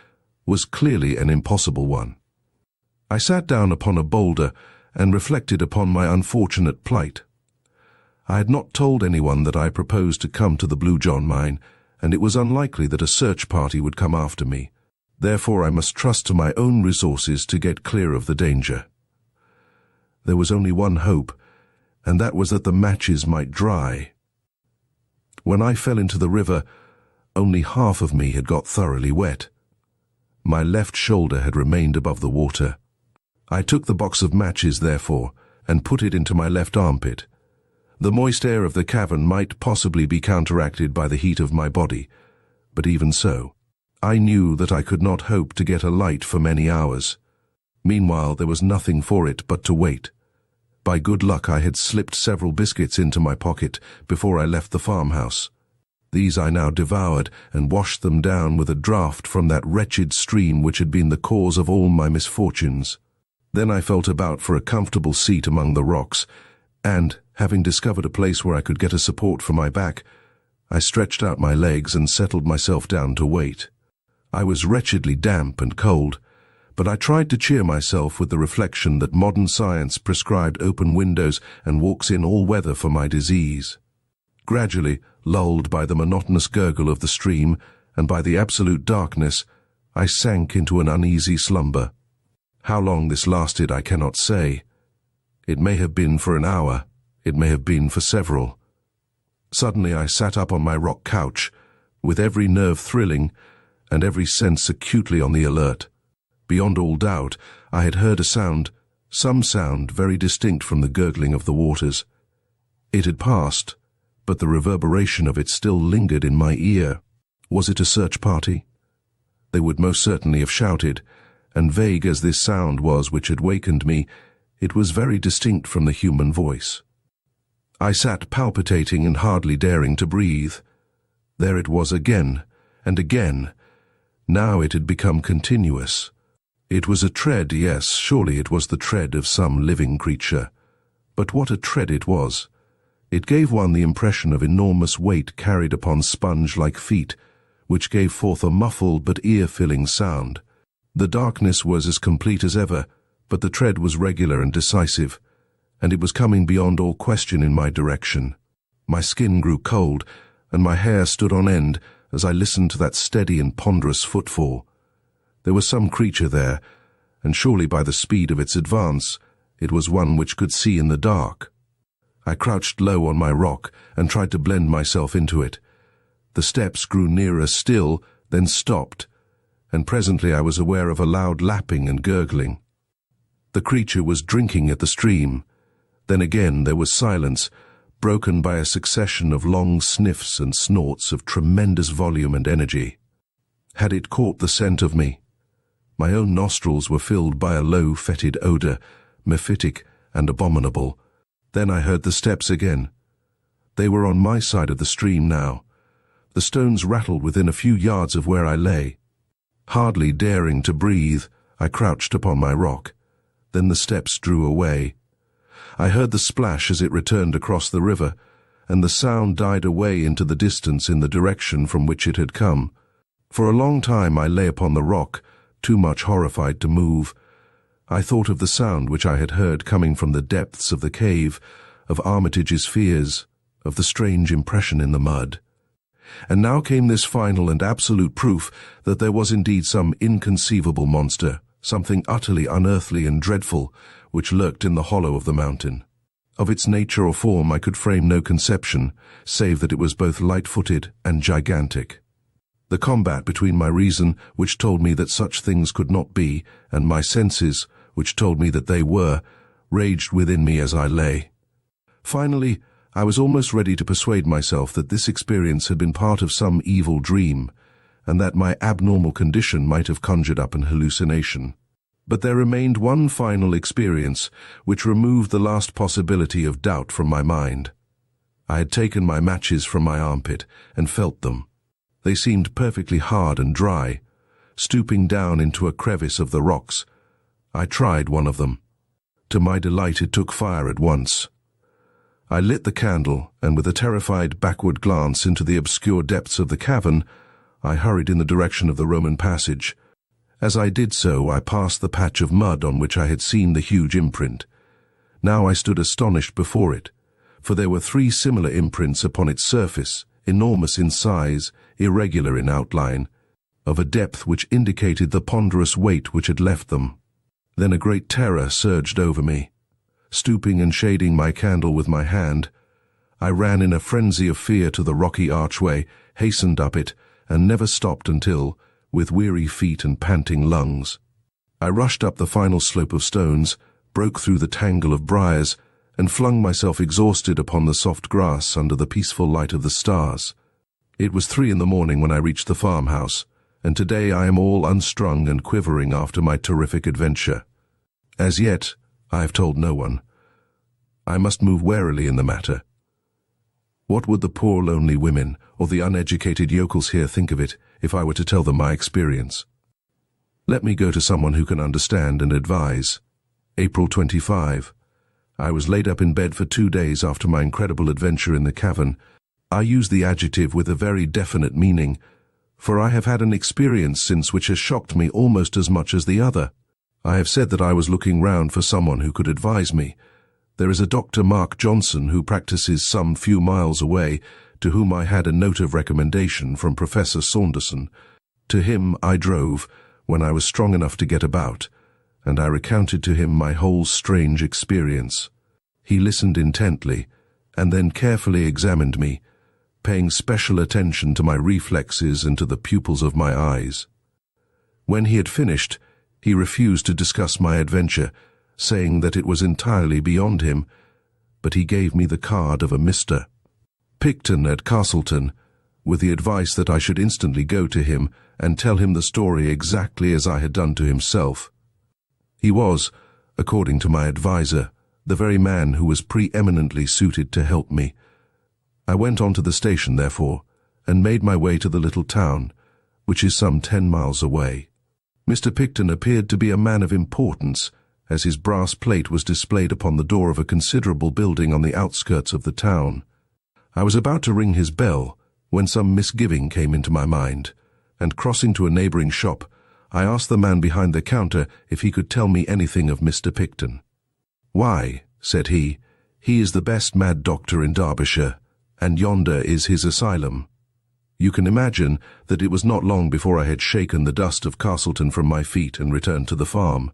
was clearly an impossible one. I sat down upon a boulder and reflected upon my unfortunate plight. I had not told anyone that I proposed to come to the Blue John mine, and it was unlikely that a search party would come after me. Therefore I must trust to my own resources to get clear of the danger. There was only one hope, and that was that the matches might dry. When I fell into the river, only half of me had got thoroughly wet. My left shoulder had remained above the water. I took the box of matches, therefore, and put it into my left armpit. The moist air of the cavern might possibly be counteracted by the heat of my body, but even so, I knew that I could not hope to get a light for many hours. Meanwhile, there was nothing for it but to wait. By good luck, I had slipped several biscuits into my pocket before I left the farmhouse. These I now devoured and washed them down with a draught from that wretched stream which had been the cause of all my misfortunes. Then I felt about for a comfortable seat among the rocks, and, having discovered a place where I could get a support for my back, I stretched out my legs and settled myself down to wait. I was wretchedly damp and cold, but I tried to cheer myself with the reflection that modern science prescribed open windows and walks in all weather for my disease. Gradually, lulled by the monotonous gurgle of the stream and by the absolute darkness, I sank into an uneasy slumber. How long this lasted I cannot say. It may have been for an hour, it may have been for several. Suddenly I sat up on my rock couch, with every nerve thrilling and every sense acutely on the alert. Beyond all doubt, I had heard a sound, some sound very distinct from the gurgling of the waters. It had passed, but the reverberation of it still lingered in my ear. Was it a search party? They would most certainly have shouted, and vague as this sound was which had wakened me, it was very distinct from the human voice. I sat palpitating and hardly daring to breathe. There it was again, and again. Now it had become continuous. It was a tread, yes, surely it was the tread of some living creature. But what a tread it was! It gave one the impression of enormous weight carried upon sponge-like feet, which gave forth a muffled but ear-filling sound. The darkness was as complete as ever, but the tread was regular and decisive, and it was coming beyond all question in my direction. My skin grew cold, and my hair stood on end as I listened to that steady and ponderous footfall. There was some creature there, and surely by the speed of its advance, it was one which could see in the dark. I crouched low on my rock and tried to blend myself into it. The steps grew nearer still, then stopped, and presently I was aware of a loud lapping and gurgling. The creature was drinking at the stream. Then again there was silence, broken by a succession of long sniffs and snorts of tremendous volume and energy. Had it caught the scent of me? My own nostrils were filled by a low, fetid odor, mephitic and abominable. Then I heard the steps again. They were on my side of the stream now. The stones rattled within a few yards of where I lay. Hardly daring to breathe, I crouched upon my rock. Then the steps drew away. I heard the splash as it returned across the river, and the sound died away into the distance in the direction from which it had come. For a long time I lay upon the rock, too much horrified to move. I thought of the sound which I had heard coming from the depths of the cave, of Armitage's fears, of the strange impression in the mud. And now came this final and absolute proof that there was indeed some inconceivable monster, something utterly unearthly and dreadful, which lurked in the hollow of the mountain. Of its nature or form I could frame no conception, save that it was both light-footed and gigantic. The combat between my reason, which told me that such things could not be, and my senses, which told me that they were, raged within me as I lay. Finally, I was almost ready to persuade myself that this experience had been part of some evil dream, and that my abnormal condition might have conjured up an hallucination. But there remained one final experience which removed the last possibility of doubt from my mind. I had taken my matches from my armpit and felt them. They seemed perfectly hard and dry. Stooping down into a crevice of the rocks, I tried one of them. To my delight, it took fire at once. I lit the candle, and with a terrified backward glance into the obscure depths of the cavern, I hurried in the direction of the Roman passage. As I did so, I passed the patch of mud on which I had seen the huge imprint. Now I stood astonished before it, for there were 3 similar imprints upon its surface, enormous in size, irregular in outline, of a depth which indicated the ponderous weight which had left them. Then a great terror surged over me. Stooping and shading my candle with my hand, I ran in a frenzy of fear to the rocky archway, hastened up it, and never stopped until, with weary feet and panting lungs, I rushed up the final slope of stones, broke through the tangle of briars, and flung myself exhausted upon the soft grass under the peaceful light of the stars. It was 3 in the morning when I reached the farmhouse, and today I am all unstrung and quivering after my terrific adventure. As yet, I have told no one. I must move warily in the matter. What would the poor lonely women or the uneducated yokels here think of it if I were to tell them my experience? Let me go to someone who can understand and advise. April 25. I was laid up in bed for 2 days after my incredible adventure in the cavern. I use the adjective with a very definite meaning, for I have had an experience since which has shocked me almost as much as the other. I have said that I was looking round for someone who could advise me. There is a Dr. Mark Johnson who practices some few miles away, to whom I had a note of recommendation from Professor Saunderson. To him I drove, when I was strong enough to get about, and I recounted to him my whole strange experience. He listened intently, and then carefully examined me, paying special attention to my reflexes and to the pupils of my eyes. When he had finished, he refused to discuss my adventure, saying that it was entirely beyond him, but he gave me the card of a Mr. Picton at Castleton, with the advice that I should instantly go to him and tell him the story exactly as I had done to himself. He was, according to my adviser, the very man who was preeminently suited to help me. I went on to the station, therefore, and made my way to the little town, which is some 10 miles away. Mr. Picton appeared to be a man of importance, as his brass plate was displayed upon the door of a considerable building on the outskirts of the town. I was about to ring his bell when some misgiving came into my mind, and crossing to a neighbouring shop, I asked the man behind the counter if he could tell me anything of Mr. Picton. "Why," said he is the best mad doctor in Derbyshire, and yonder is his asylum." You can imagine that it was not long before I had shaken the dust of Castleton from my feet and returned to the farm,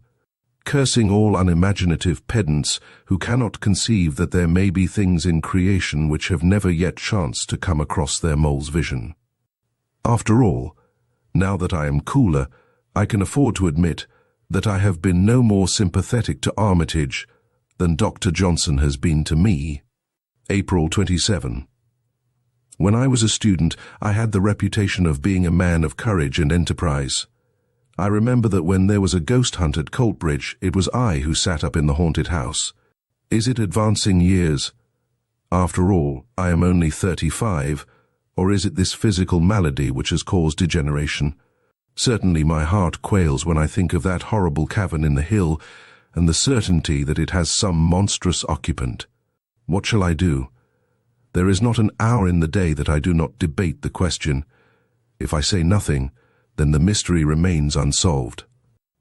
cursing all unimaginative pedants who cannot conceive that there may be things in creation which have never yet chanced to come across their mole's vision. After all, now that I am cooler, I can afford to admit that I have been no more sympathetic to Armitage than Dr. Johnson has been to me. April 27. When I was a student, I had the reputation of being a man of courage and enterprise. I remember that when there was a ghost hunt at Coltbridge, it was I who sat up in the haunted house. Is it advancing years? After all, I am only 35, or is it this physical malady which has caused degeneration? Certainly my heart quails when I think of that horrible cavern in the hill, and the certainty that it has some monstrous occupant. What shall I do? There is not an hour in the day that I do not debate the question. If I say nothing, then the mystery remains unsolved.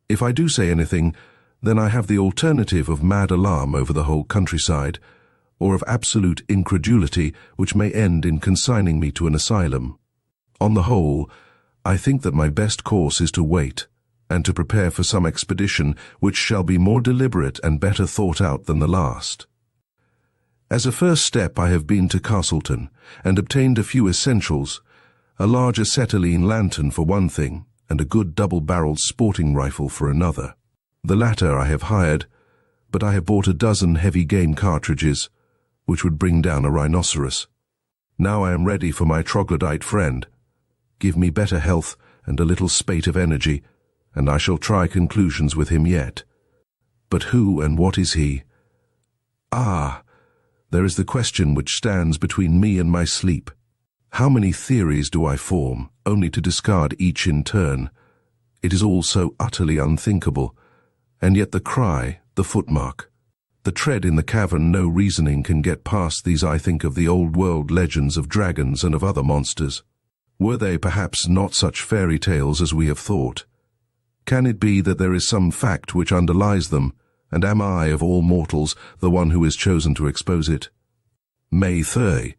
If I do say anything, then I have the alternative of mad alarm over the whole countryside, or of absolute incredulity which may end in consigning me to an asylum. On the whole, I think that my best course is to wait, and to prepare for some expedition which shall be more deliberate and better thought out than the last. As a first step I have been to Castleton, and obtained a few essentials, a large acetylene lantern for one thing, and a good double-barreled sporting rifle for another. The latter I have hired, but I have bought a dozen heavy game cartridges, which would bring down a rhinoceros. Now I am ready for my troglodyte friend. Give me better health and a little spate of energy, and I shall try conclusions with him yet. But who and what is he? Ah! There is the question which stands between me and my sleep. How many theories do I form, only to discard each in turn? It is all so utterly unthinkable. And yet the cry, the footmark, the tread in the cavern, no reasoning can get past these. I think of the old-world legends of dragons and of other monsters. Were they perhaps not such fairy tales as we have thought? Can it be that there is some fact which underlies them, and am I, of all mortals, the one who is chosen to expose it? May 3.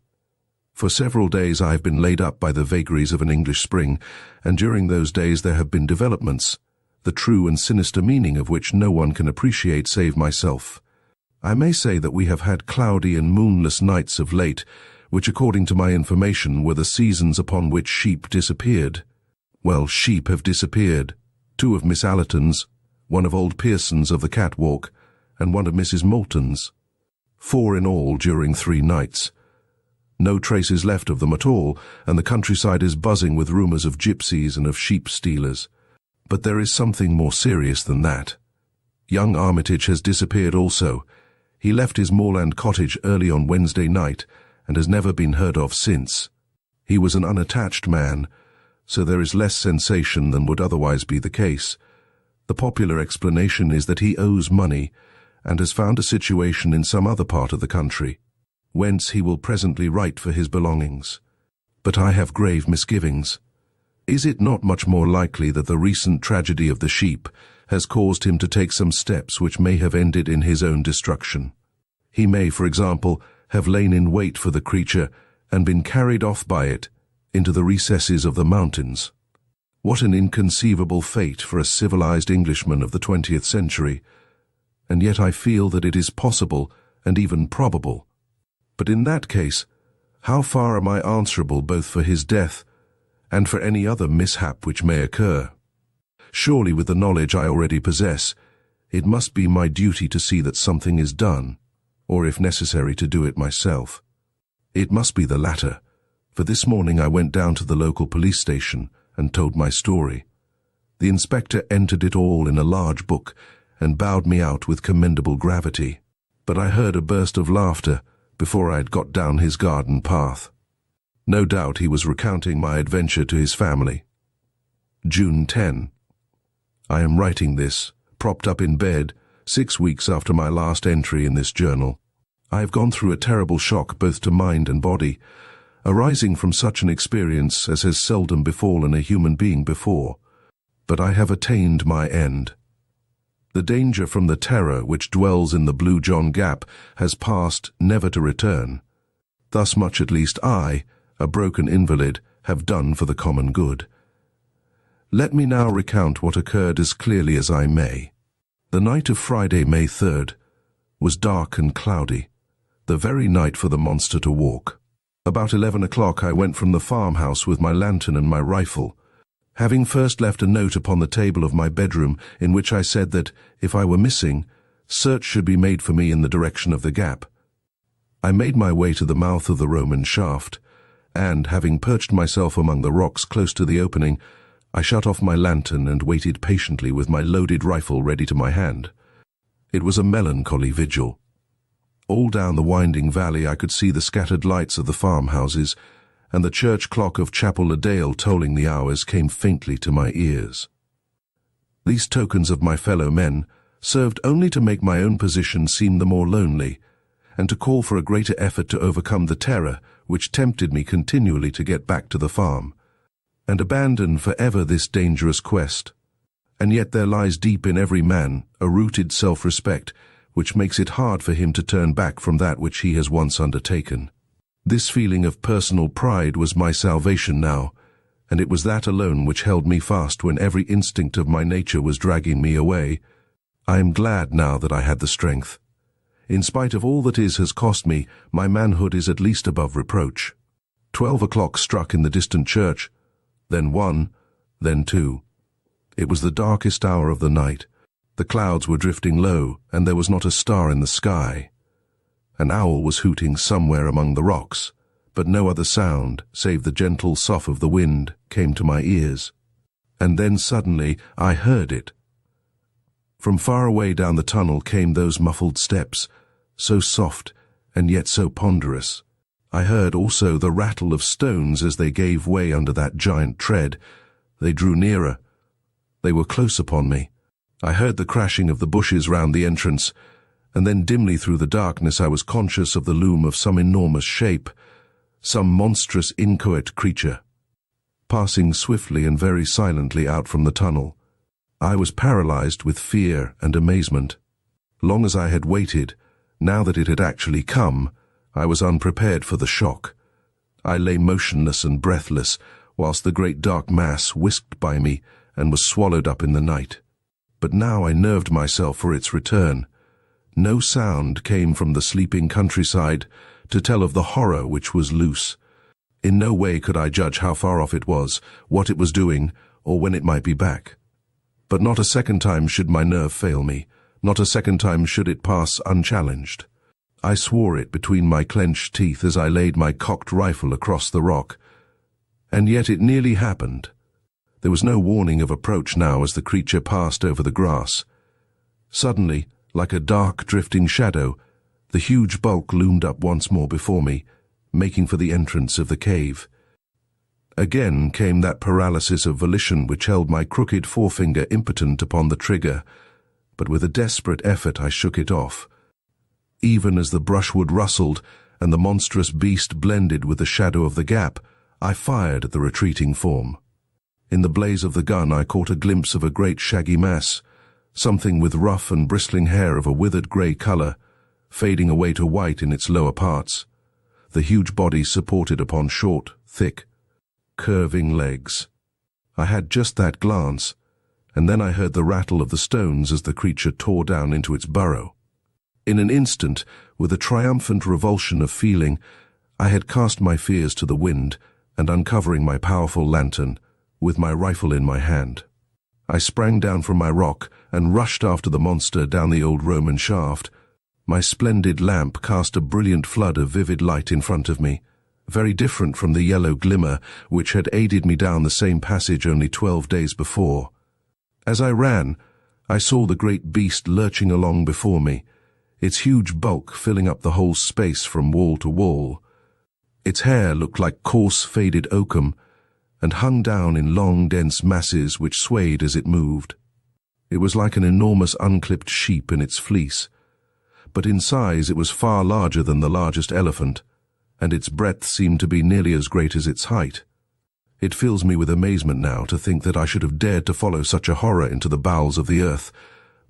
For several days I have been laid up by the vagaries of an English spring, and during those days there have been developments, the true and sinister meaning of which no one can appreciate save myself. I may say that we have had cloudy and moonless nights of late, which according to my information were the seasons upon which sheep disappeared. Well, sheep have disappeared. 2 of Miss Allerton's, 1 of old Pearson's of the catwalk, and 1 of Mrs. Moulton's. 4 in all during 3 nights. No traces left of them at all, and the countryside is buzzing with rumors of gypsies and of sheep stealers. But there is something more serious than that. Young Armitage has disappeared also. He left his moorland cottage early on Wednesday night and has never been heard of since. He was an unattached man, so there is less sensation than would otherwise be the case. The popular explanation is that he owes money and has found a situation in some other part of the country, whence he will presently write for his belongings. But I have grave misgivings. Is it not much more likely that the recent tragedy of the sheep has caused him to take some steps which may have ended in his own destruction? He may, for example, have lain in wait for the creature and been carried off by it into the recesses of the mountains. What an inconceivable fate for a civilized Englishman of the 20th century, and yet I feel that it is possible and even probable. But in that case, how far am I answerable both for his death and for any other mishap which may occur? Surely with the knowledge I already possess, it must be my duty to see that something is done, or if necessary to do it myself. It must be the latter, for this morning I went down to the local police station and told my story. The inspector entered it all in a large book and bowed me out with commendable gravity, but I heard a burst of laughter before I had got down his garden path. No doubt he was recounting my adventure to his family. June 10. I am writing this, propped up in bed, 6 weeks after my last entry in this journal. I have gone through a terrible shock both to mind and body, arising from such an experience as has seldom befallen a human being before. But I have attained my end. The danger from the terror which dwells in the Blue John Gap has passed, never to return. Thus much at least I, a broken invalid, have done for the common good. Let me now recount what occurred as clearly as I may. The night of Friday, May 3rd, was dark and cloudy, the very night for the monster to walk. About 11 o'clock I went from the farmhouse with my lantern and my rifle, having first left a note upon the table of my bedroom in which I said that, if I were missing, search should be made for me in the direction of the gap. I made my way to the mouth of the Roman shaft, and, having perched myself among the rocks close to the opening, I shut off my lantern and waited patiently with my loaded rifle ready to my hand. It was a melancholy vigil. All down the winding valley I could see the scattered lights of the farmhouses, and the church clock of Chapel-le-Dale tolling the hours came faintly to my ears. These tokens of my fellow men served only to make my own position seem the more lonely, and to call for a greater effort to overcome the terror which tempted me continually to get back to the farm, and abandon forever this dangerous quest. And yet there lies deep in every man a rooted self-respect which makes it hard for him to turn back from that which he has once undertaken. This feeling of personal pride was my salvation now, and it was that alone which held me fast when every instinct of my nature was dragging me away. I am glad now that I had the strength. In spite of all that has cost me, my manhood is at least above reproach. 12 o'clock struck in the distant church, then 1, then 2. It was the darkest hour of the night. The clouds were drifting low, and there was not a star in the sky. An owl was hooting somewhere among the rocks, but no other sound, save the gentle sough of the wind, came to my ears. And then suddenly I heard it. From far away down the tunnel came those muffled steps, so soft and yet so ponderous. I heard also the rattle of stones as they gave way under that giant tread. They drew nearer. They were close upon me. I heard the crashing of the bushes round the entrance, and then dimly through the darkness I was conscious of the loom of some enormous shape, some monstrous inchoate creature, passing swiftly and very silently out from the tunnel. I was paralyzed with fear and amazement. Long as I had waited, now that it had actually come, I was unprepared for the shock. I lay motionless and breathless, whilst the great dark mass whisked by me and was swallowed up in the night. But now I nerved myself for its return. No sound came from the sleeping countryside to tell of the horror which was loose. In no way could I judge how far off it was, what it was doing, or when it might be back. But not a second time should my nerve fail me, not a second time should it pass unchallenged. I swore it between my clenched teeth as I laid my cocked rifle across the rock. And yet it nearly happened. There was no warning of approach now as the creature passed over the grass. Suddenly, like a dark drifting shadow, the huge bulk loomed up once more before me, making for the entrance of the cave. Again came that paralysis of volition which held my crooked forefinger impotent upon the trigger, but with a desperate effort I shook it off. Even as the brushwood rustled and the monstrous beast blended with the shadow of the gap, I fired at the retreating form. In the blaze of the gun I caught a glimpse of a great shaggy mass, something with rough and bristling hair of a withered grey colour, fading away to white in its lower parts, the huge body supported upon short, thick, curving legs. I had just that glance, and then I heard the rattle of the stones as the creature tore down into its burrow. In an instant, with a triumphant revulsion of feeling, I had cast my fears to the wind, and uncovering my powerful lantern, with my rifle in my hand, I sprang down from my rock and rushed after the monster down the old Roman shaft. My splendid lamp cast a brilliant flood of vivid light in front of me, very different from the yellow glimmer which had aided me down the same passage only 12 days before. As I ran, I saw the great beast lurching along before me, its huge bulk filling up the whole space from wall to wall. Its hair looked like coarse, faded oakum, and hung down in long, dense masses which swayed as it moved. It was like an enormous unclipped sheep in its fleece, but in size it was far larger than the largest elephant, and its breadth seemed to be nearly as great as its height. It fills me with amazement now to think that I should have dared to follow such a horror into the bowels of the earth,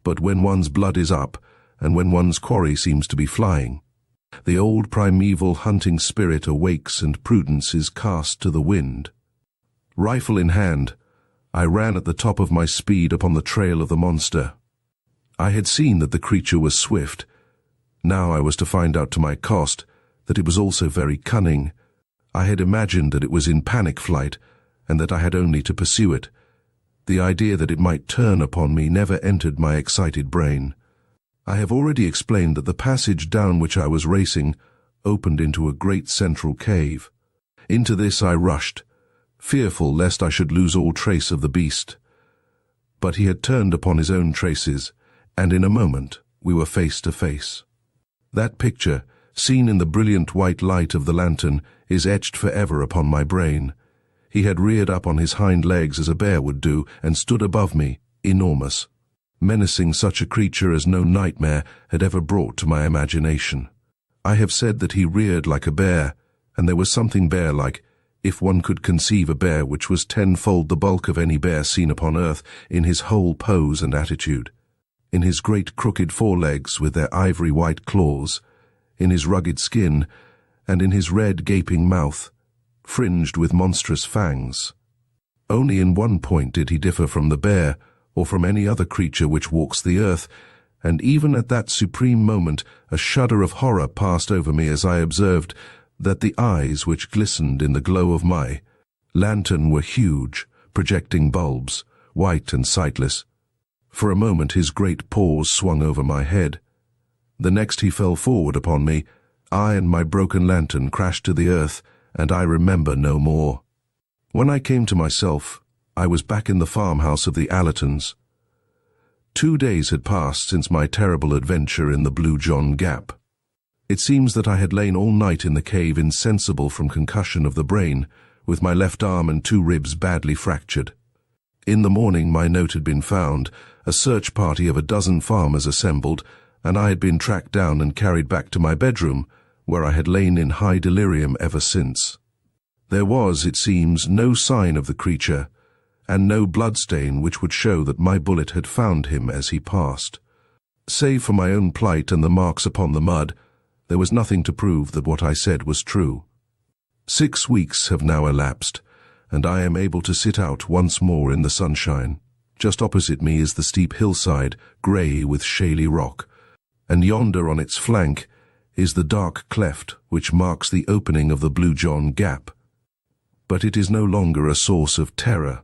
but when one's blood is up, and when one's quarry seems to be flying, the old primeval hunting spirit awakes and prudence is cast to the wind. Rifle in hand, I ran at the top of my speed upon the trail of the monster. I had seen that the creature was swift. Now I was to find out to my cost that it was also very cunning. I had imagined that it was in panic flight, and that I had only to pursue it. The idea that it might turn upon me never entered my excited brain. I have already explained that the passage down which I was racing opened into a great central cave. Into this I rushed, fearful lest I should lose all trace of the beast. But he had turned upon his own traces, and in a moment we were face to face. That picture, seen in the brilliant white light of the lantern, is etched forever upon my brain. He had reared up on his hind legs as a bear would do, and stood above me, enormous, menacing such a creature as no nightmare had ever brought to my imagination. I have said that he reared like a bear, and there was something bear-like, if one could conceive a bear which was tenfold the bulk of any bear seen upon earth, in his whole pose and attitude, in his great crooked forelegs with their ivory white claws, in his rugged skin, and in his red gaping mouth, fringed with monstrous fangs. Only in one point did he differ from the bear, or from any other creature which walks the earth, and even at that supreme moment a shudder of horror passed over me as I observed that the eyes which glistened in the glow of my lantern were huge, projecting bulbs, white and sightless. For a moment his great paws swung over my head. The next he fell forward upon me. I and my broken lantern crashed to the earth, and I remember no more. When I came to myself, I was back in the farmhouse of the Allertons. 2 days had passed since my terrible adventure in the Blue John Gap. It seems that I had lain all night in the cave insensible from concussion of the brain, with my left arm and 2 ribs badly fractured. In the morning my note had been found, a search party of 12 farmers assembled, and I had been tracked down and carried back to my bedroom, where I had lain in high delirium ever since. There was, it seems, no sign of the creature, and no bloodstain which would show that my bullet had found him as he passed. Save for my own plight and the marks upon the mud, there was nothing to prove that what I said was true. 6 weeks have now elapsed, and I am able to sit out once more in the sunshine. Just opposite me is the steep hillside, grey with shaly rock, and yonder on its flank is the dark cleft which marks the opening of the Blue John Gap. But it is no longer a source of terror.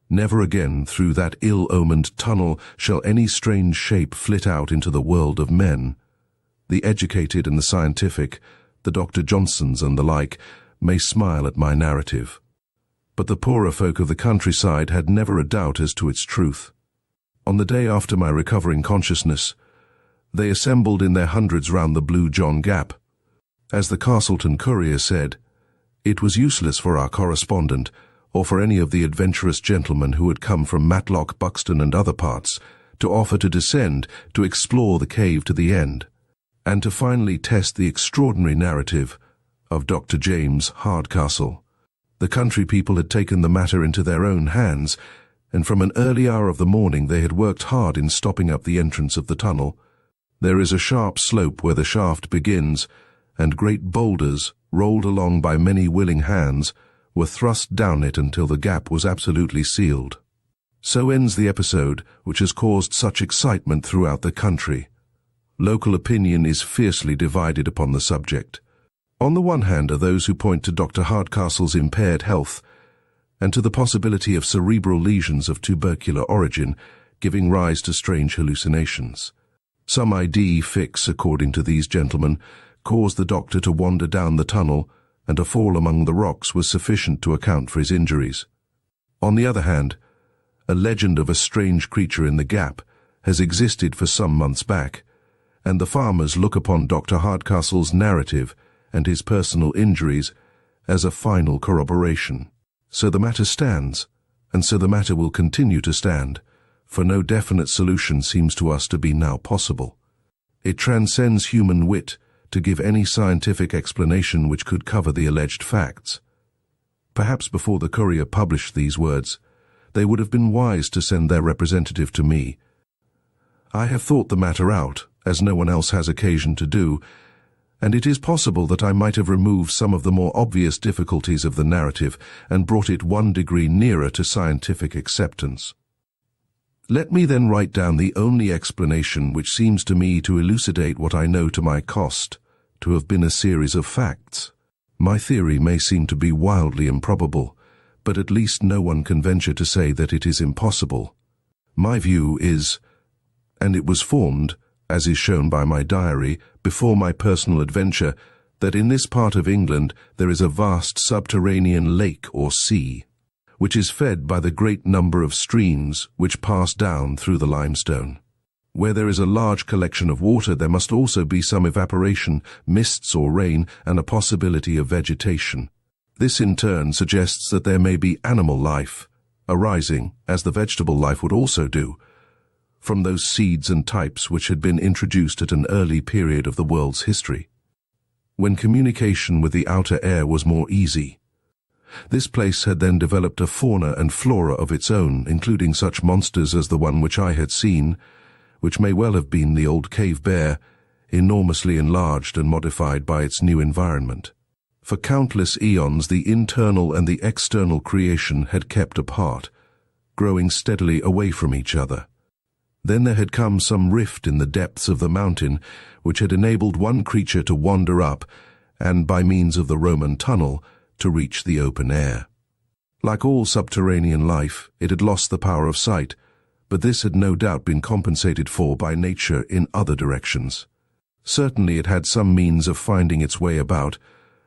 Never again through that ill-omened tunnel shall any strange shape flit out into the world of men. The educated and the scientific, the Dr. Johnsons and the like, may smile at my narrative. But the poorer folk of the countryside had never a doubt as to its truth. On the day after my recovering consciousness, they assembled in their hundreds round the Blue John Gap. As the Castleton Courier said, it was useless for our correspondent, or for any of the adventurous gentlemen who had come from Matlock, Buxton, and other parts, to offer to descend, to explore the cave to the end, and to finally test the extraordinary narrative of Dr. James Hardcastle. The country people had taken the matter into their own hands, and from an early hour of the morning they had worked hard in stopping up the entrance of the tunnel. There is a sharp slope where the shaft begins, and great boulders, rolled along by many willing hands, were thrust down it until the gap was absolutely sealed. So ends the episode which has caused such excitement throughout the country. Local opinion is fiercely divided upon the subject. On the one hand are those who point to Dr. Hardcastle's impaired health, and to the possibility of cerebral lesions of tubercular origin, giving rise to strange hallucinations. Some idea fix, according to these gentlemen, caused the doctor to wander down the tunnel, and a fall among the rocks was sufficient to account for his injuries. On the other hand, a legend of a strange creature in the gap has existed for some months back, and the farmers look upon Dr. Hardcastle's narrative and his personal injuries as a final corroboration. So the matter stands, and so the matter will continue to stand, for no definite solution seems to us to be now possible. It transcends human wit to give any scientific explanation which could cover the alleged facts. Perhaps before the Courier published these words, they would have been wise to send their representative to me. I have thought the matter out, as no one else has occasion to do, and it is possible that I might have removed some of the more obvious difficulties of the narrative and brought it one degree nearer to scientific acceptance. Let me then write down the only explanation which seems to me to elucidate what I know to my cost to have been a series of facts. My theory may seem to be wildly improbable, but at least no one can venture to say that it is impossible. My view is, and it was formed, as is shown by my diary, before my personal adventure, that in this part of England there is a vast subterranean lake or sea, which is fed by the great number of streams which pass down through the limestone. Where there is a large collection of water, there must also be some evaporation, mists or rain, and a possibility of vegetation. This in turn suggests that there may be animal life, arising, as the vegetable life would also do, from those seeds and types which had been introduced at an early period of the world's history, when communication with the outer air was more easy. This place had then developed a fauna and flora of its own, including such monsters as the one which I had seen, which may well have been the old cave bear, enormously enlarged and modified by its new environment. For countless eons the internal and the external creation had kept apart, growing steadily away from each other. Then there had come some rift in the depths of the mountain, which had enabled one creature to wander up, and by means of the Roman tunnel, to reach the open air. Like all subterranean life, it had lost the power of sight, but this had no doubt been compensated for by nature in other directions. Certainly it had some means of finding its way about,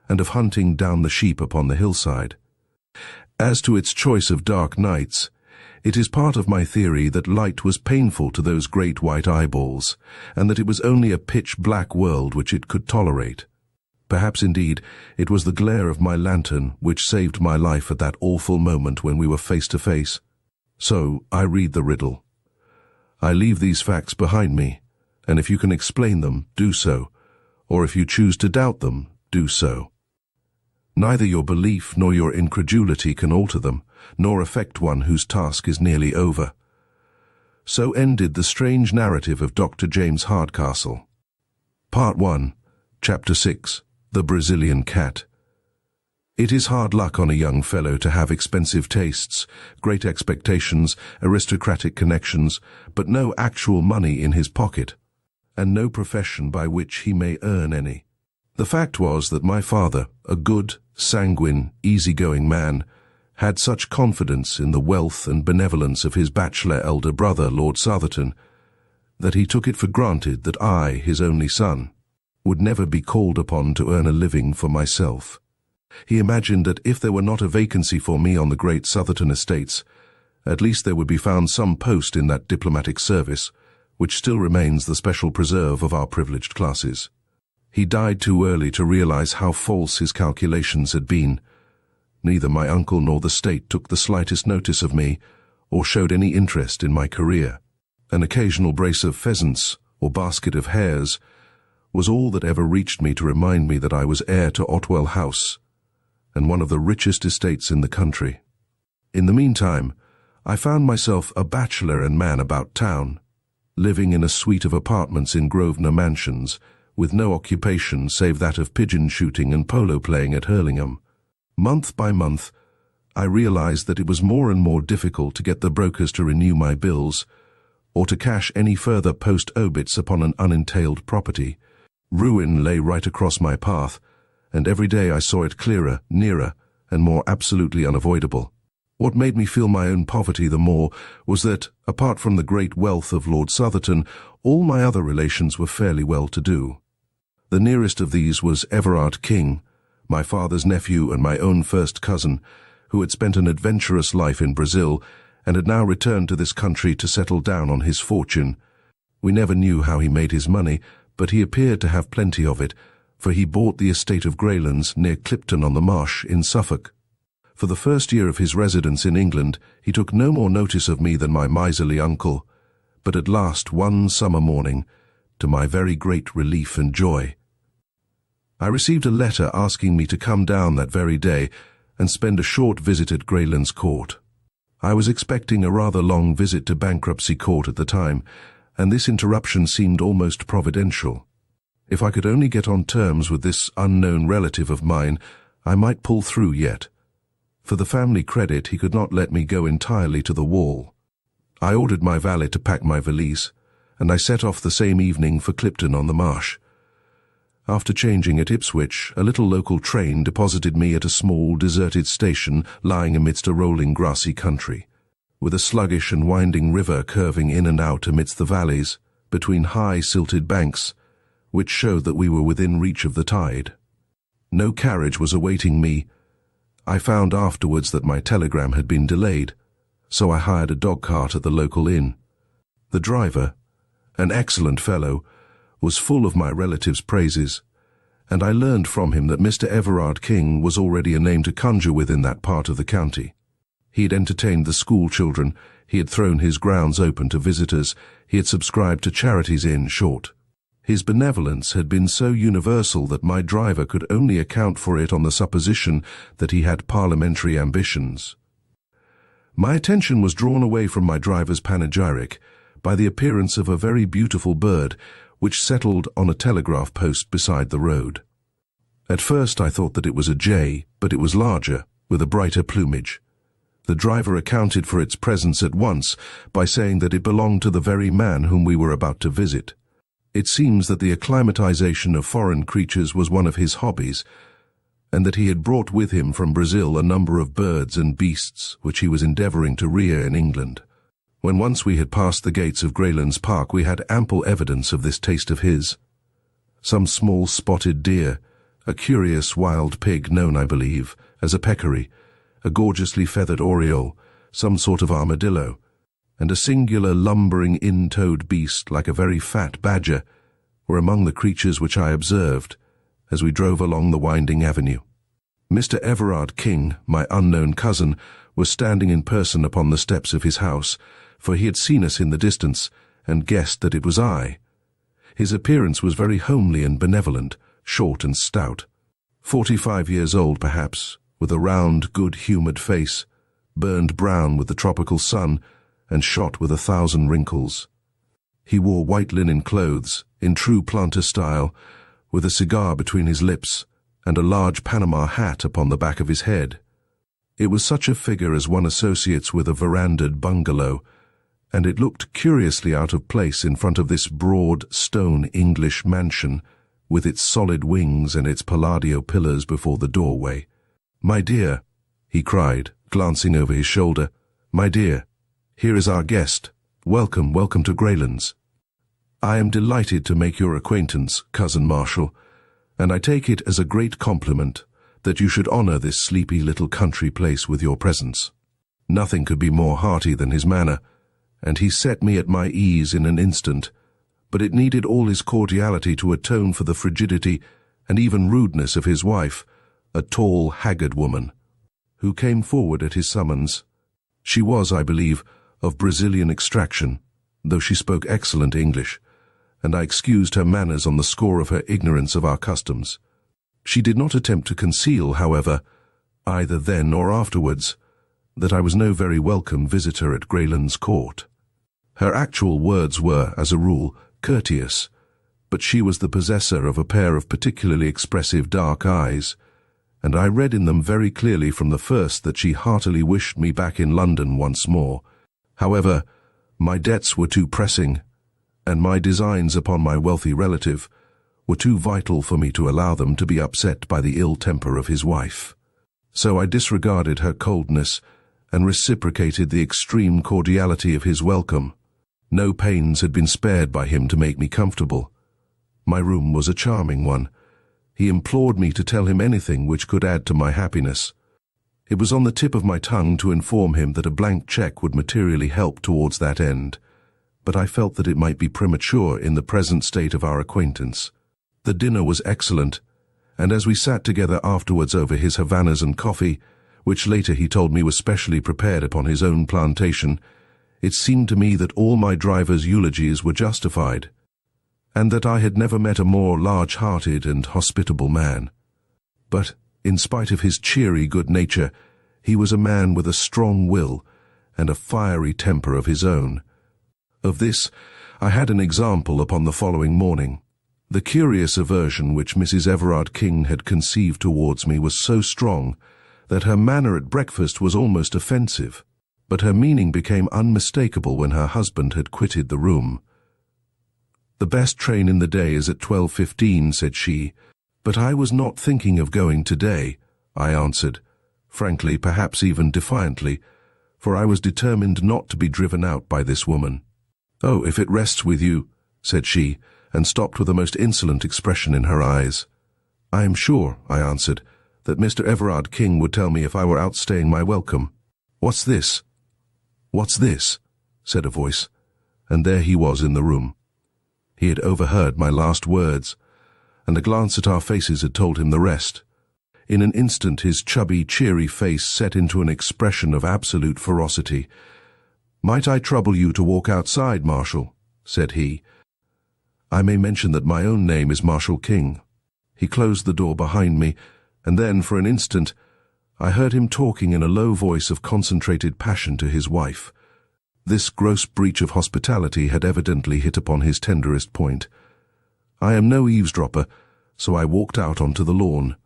and of hunting down the sheep upon the hillside. As to its choice of dark nights, it is part of my theory that light was painful to those great white eyeballs, and that it was only a pitch-black world which it could tolerate. Perhaps, indeed, it was the glare of my lantern which saved my life at that awful moment when we were face to face. So I read the riddle. I leave these facts behind me, and if you can explain them, do so, or if you choose to doubt them, do so. Neither your belief nor your incredulity can alter them, nor affect one whose task is nearly over. So ended the strange narrative of Dr. James Hardcastle. Part 1, Chapter 6. The Brazilian Cat. It is hard luck on a young fellow to have expensive tastes, great expectations, aristocratic connections, but no actual money in his pocket, and no profession by which he may earn any. The fact was that my father, a good, sanguine, easy-going man, had such confidence in the wealth and benevolence of his bachelor elder brother, Lord Southerton, that he took it for granted that I, his only son, would never be called upon to earn a living for myself. He imagined that if there were not a vacancy for me on the great Southerton estates, at least there would be found some post in that diplomatic service, which still remains the special preserve of our privileged classes. He died too early to realize how false his calculations had been. Neither my uncle nor the state took the slightest notice of me, or showed any interest in my career. An occasional brace of pheasants, or basket of hares, was all that ever reached me to remind me that I was heir to Otwell House, and one of the richest estates in the country. In the meantime, I found myself a bachelor and man about town, living in a suite of apartments in Grosvenor Mansions, with no occupation save that of pigeon shooting and polo playing at Hurlingham. Month by month, I realized that it was more and more difficult to get the brokers to renew my bills, or to cash any further post-obits upon an unentailed property. Ruin lay right across my path, and every day I saw it clearer, nearer, and more absolutely unavoidable. What made me feel my own poverty the more was that, apart from the great wealth of Lord Southerton, all my other relations were fairly well-to-do. The nearest of these was Everard King, my father's nephew and my own first cousin, who had spent an adventurous life in Brazil and had now returned to this country to settle down on his fortune. We never knew how he made his money, but he appeared to have plenty of it, for he bought the estate of Greylands near Clipton-on-the-Marsh in Suffolk. For the first year of his residence in England, he took no more notice of me than my miserly uncle, but at last one summer morning, to my very great relief and joy, I received a letter asking me to come down that very day and spend a short visit at Greylands Court. I was expecting a rather long visit to Bankruptcy Court at the time, and this interruption seemed almost providential. If I could only get on terms with this unknown relative of mine, I might pull through yet. For the family credit, he could not let me go entirely to the wall. I ordered my valet to pack my valise, and I set off the same evening for Clipton-on-the-Marsh. After changing at Ipswich, a little local train deposited me at a small, deserted station lying amidst a rolling grassy country, with a sluggish and winding river curving in and out amidst the valleys, between high silted banks, which showed that we were within reach of the tide. No carriage was awaiting me. I found afterwards that my telegram had been delayed, so I hired a dog-cart at the local inn. The driver, an excellent fellow, was full of my relative's praises, and I learned from him that Mr. Everard King was already a name to conjure with in that part of the county. He had entertained the school children, he had thrown his grounds open to visitors, he had subscribed to charities, in short. His benevolence had been so universal that my driver could only account for it on the supposition that he had parliamentary ambitions. My attention was drawn away from my driver's panegyric by the appearance of a very beautiful bird which settled on a telegraph post beside the road. At first I thought that it was a jay, but it was larger, with a brighter plumage. The driver accounted for its presence at once by saying that it belonged to the very man whom we were about to visit. It seems that the acclimatization of foreign creatures was one of his hobbies, and that he had brought with him from Brazil a number of birds and beasts which he was endeavoring to rear in England. When once we had passed the gates of Greylands Park, we had ample evidence of this taste of his. Some small spotted deer, a curious wild pig known, I believe, as a peccary, a gorgeously feathered oriole, some sort of armadillo, and a singular lumbering in-toed beast like a very fat badger, were among the creatures which I observed as we drove along the winding avenue. Mr. Everard King, my unknown cousin, was standing in person upon the steps of his house, for he had seen us in the distance and guessed that it was I. His appearance was very homely and benevolent, short and stout, 45 years old perhaps, with a round, good-humoured face, burned brown with the tropical sun and shot with 1,000 wrinkles. He wore white linen clothes, in true planter style, with a cigar between his lips and a large Panama hat upon the back of his head. It was such a figure as one associates with a verandahed bungalow, and it looked curiously out of place in front of this broad, stone English mansion, with its solid wings and its palladio pillars before the doorway. "My dear," he cried, glancing over his shoulder, "my dear, here is our guest. Welcome, welcome to Greylands." "I am delighted to make your acquaintance, Cousin Marshall, and I take it as a great compliment that you should honor this sleepy little country place with your presence." Nothing could be more hearty than his manner, and he set me at my ease in an instant, but it needed all his cordiality to atone for the frigidity and even rudeness of his wife, a tall, haggard woman, who came forward at his summons. She was, I believe, of Brazilian extraction, though she spoke excellent English, and I excused her manners on the score of her ignorance of our customs. She did not attempt to conceal, however, either then or afterwards, that I was no very welcome visitor at Greylands Court. Her actual words were, as a rule, courteous, but she was the possessor of a pair of particularly expressive dark eyes, and I read in them very clearly from the first that she heartily wished me back in London once more. However, my debts were too pressing, and my designs upon my wealthy relative were too vital for me to allow them to be upset by the ill temper of his wife. So I disregarded her coldness and reciprocated the extreme cordiality of his welcome. No pains had been spared by him to make me comfortable. My room was a charming one. He implored me to tell him anything which could add to my happiness. It was on the tip of my tongue to inform him that a blank cheque would materially help towards that end, but I felt that it might be premature in the present state of our acquaintance. The dinner was excellent, and as we sat together afterwards over his Havanas and coffee, which later he told me was specially prepared upon his own plantation, it seemed to me that all my driver's eulogies were justified, and that I had never met a more large-hearted and hospitable man. But, in spite of his cheery good nature, he was a man with a strong will and a fiery temper of his own. Of this I had an example upon the following morning. The curious aversion which Mrs. Everard King had conceived towards me was so strong that her manner at breakfast was almost offensive, but her meaning became unmistakable when her husband had quitted the room. "The best train in the day is at 12:15, said she, "but I was not thinking of going today," I answered, frankly, perhaps even defiantly, for I was determined not to be driven out by this woman. "Oh, if it rests with you," said she, and stopped with a most insolent expression in her eyes. "I am sure," I answered, "that Mr. Everard King would tell me if I were outstaying my welcome." "What's this?" "What's this?" said a voice, and there he was in the room. He had overheard my last words, and a glance at our faces had told him the rest. In an instant his chubby, cheery face set into an expression of absolute ferocity. "Might I trouble you to walk outside, Marshal?" said he. "I may mention that my own name is Marshal King." He closed the door behind me, and then, for an instant, I heard him talking in a low voice of concentrated passion to his wife. This gross breach of hospitality had evidently hit upon his tenderest point. I am no eavesdropper, so I walked out onto the lawn.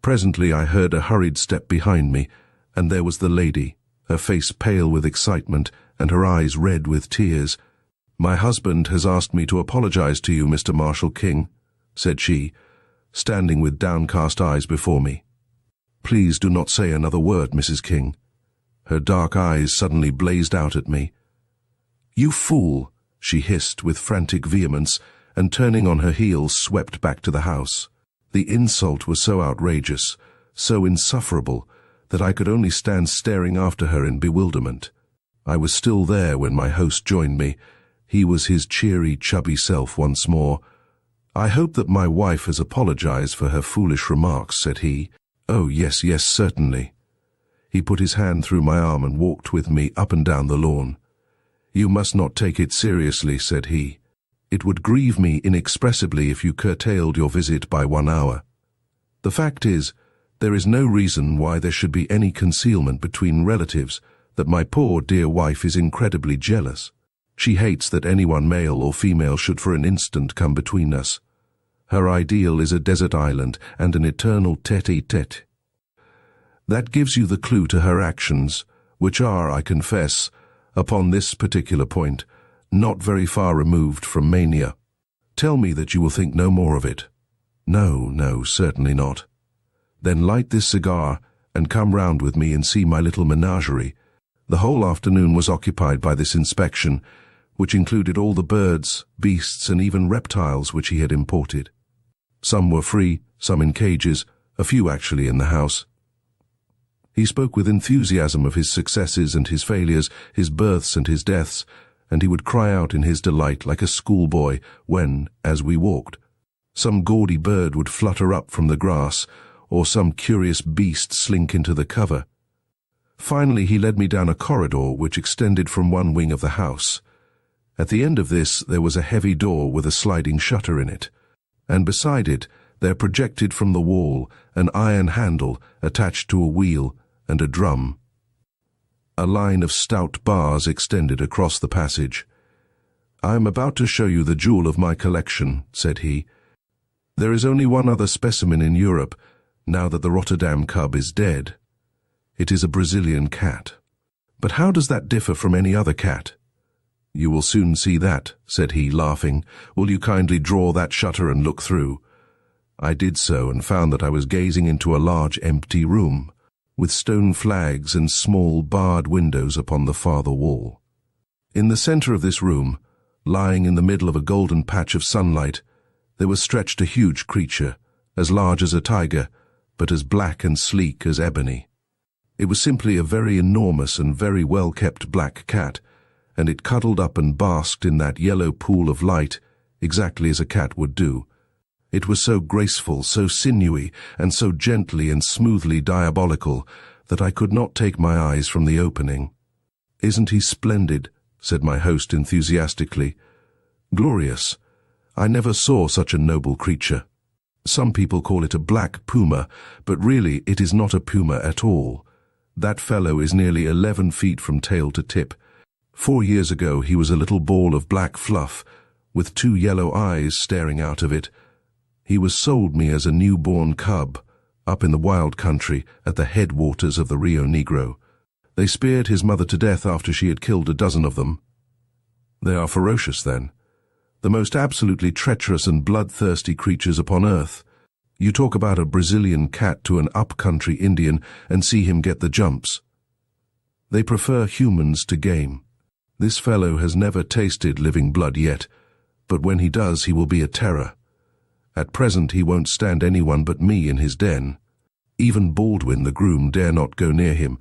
Presently I heard a hurried step behind me, and there was the lady, her face pale with excitement and her eyes red with tears. "My husband has asked me to apologize to you, Mr. Marshal King," said she, standing with downcast eyes before me. "Please do not say another word, Mrs. King." Her dark eyes suddenly blazed out at me. "You fool!" she hissed with frantic vehemence, and turning on her heels swept back to the house. The insult was so outrageous, so insufferable, that I could only stand staring after her in bewilderment. I was still there when my host joined me. He was his cheery, chubby self once more. "I hope that my wife has apologized for her foolish remarks," said he. "Oh, yes, yes, certainly." He put his hand through my arm and walked with me up and down the lawn. "You must not take it seriously," said he. "It would grieve me inexpressibly if you curtailed your visit by 1 hour. The fact is, there is no reason why there should be any concealment between relatives that my poor dear wife is incredibly jealous. She hates that anyone, male or female, should for an instant come between us. Her ideal is a desert island and an eternal tete-a-tete. That gives you the clue to her actions, which are, I confess, upon this particular point, not very far removed from mania. Tell me that you will think no more of it." "No, no, certainly not." "Then light this cigar and come round with me and see my little menagerie." The whole afternoon was occupied by this inspection, which included all the birds, beasts, and even reptiles which he had imported. Some were free, some in cages, a few actually in the house. He spoke with enthusiasm of his successes and his failures, his births and his deaths, and he would cry out in his delight like a schoolboy when, as we walked, some gaudy bird would flutter up from the grass, or some curious beast slink into the cover. Finally, he led me down a corridor which extended from one wing of the house. At the end of this there was a heavy door with a sliding shutter in it, and beside it there projected from the wall an iron handle attached to a wheel and a drum. A line of stout bars extended across the passage. "I am about to show you the jewel of my collection," said he. "There is only one other specimen in Europe, now that the Rotterdam cub is dead. It is a Brazilian cat. But how does that differ from any other cat?" "You will soon see that," said he, laughing. "Will you kindly draw that shutter and look through?" I did so and found that I was gazing into a large empty room, with stone flags and small barred windows upon the farther wall. In the center of this room, lying in the middle of a golden patch of sunlight, there was stretched a huge creature, as large as a tiger, but as black and sleek as ebony. It was simply a very enormous and very well-kept black cat, and it cuddled up and basked in that yellow pool of light exactly as a cat would do. It was so graceful, so sinewy, and so gently and smoothly diabolical that I could not take my eyes from the opening. "Isn't he splendid?" said my host enthusiastically. "Glorious. I never saw such a noble creature. Some people call it a black puma, but really it is not a puma at all. That fellow is nearly 11 feet from tail to tip. 4 years ago he was a little ball of black fluff, with 2 yellow eyes staring out of it. He was sold me as a newborn cub, up in the wild country at the headwaters of the Rio Negro. They speared his mother to death after she had killed a dozen of them." "They are ferocious, then. The most absolutely treacherous and bloodthirsty creatures upon earth. You talk about a Brazilian cat to an up-country Indian and see him get the jumps. They prefer humans to game. This fellow has never tasted living blood yet, but when he does he will be a terror. At present he won't stand anyone but me in his den. Even Baldwin the groom dare not go near him.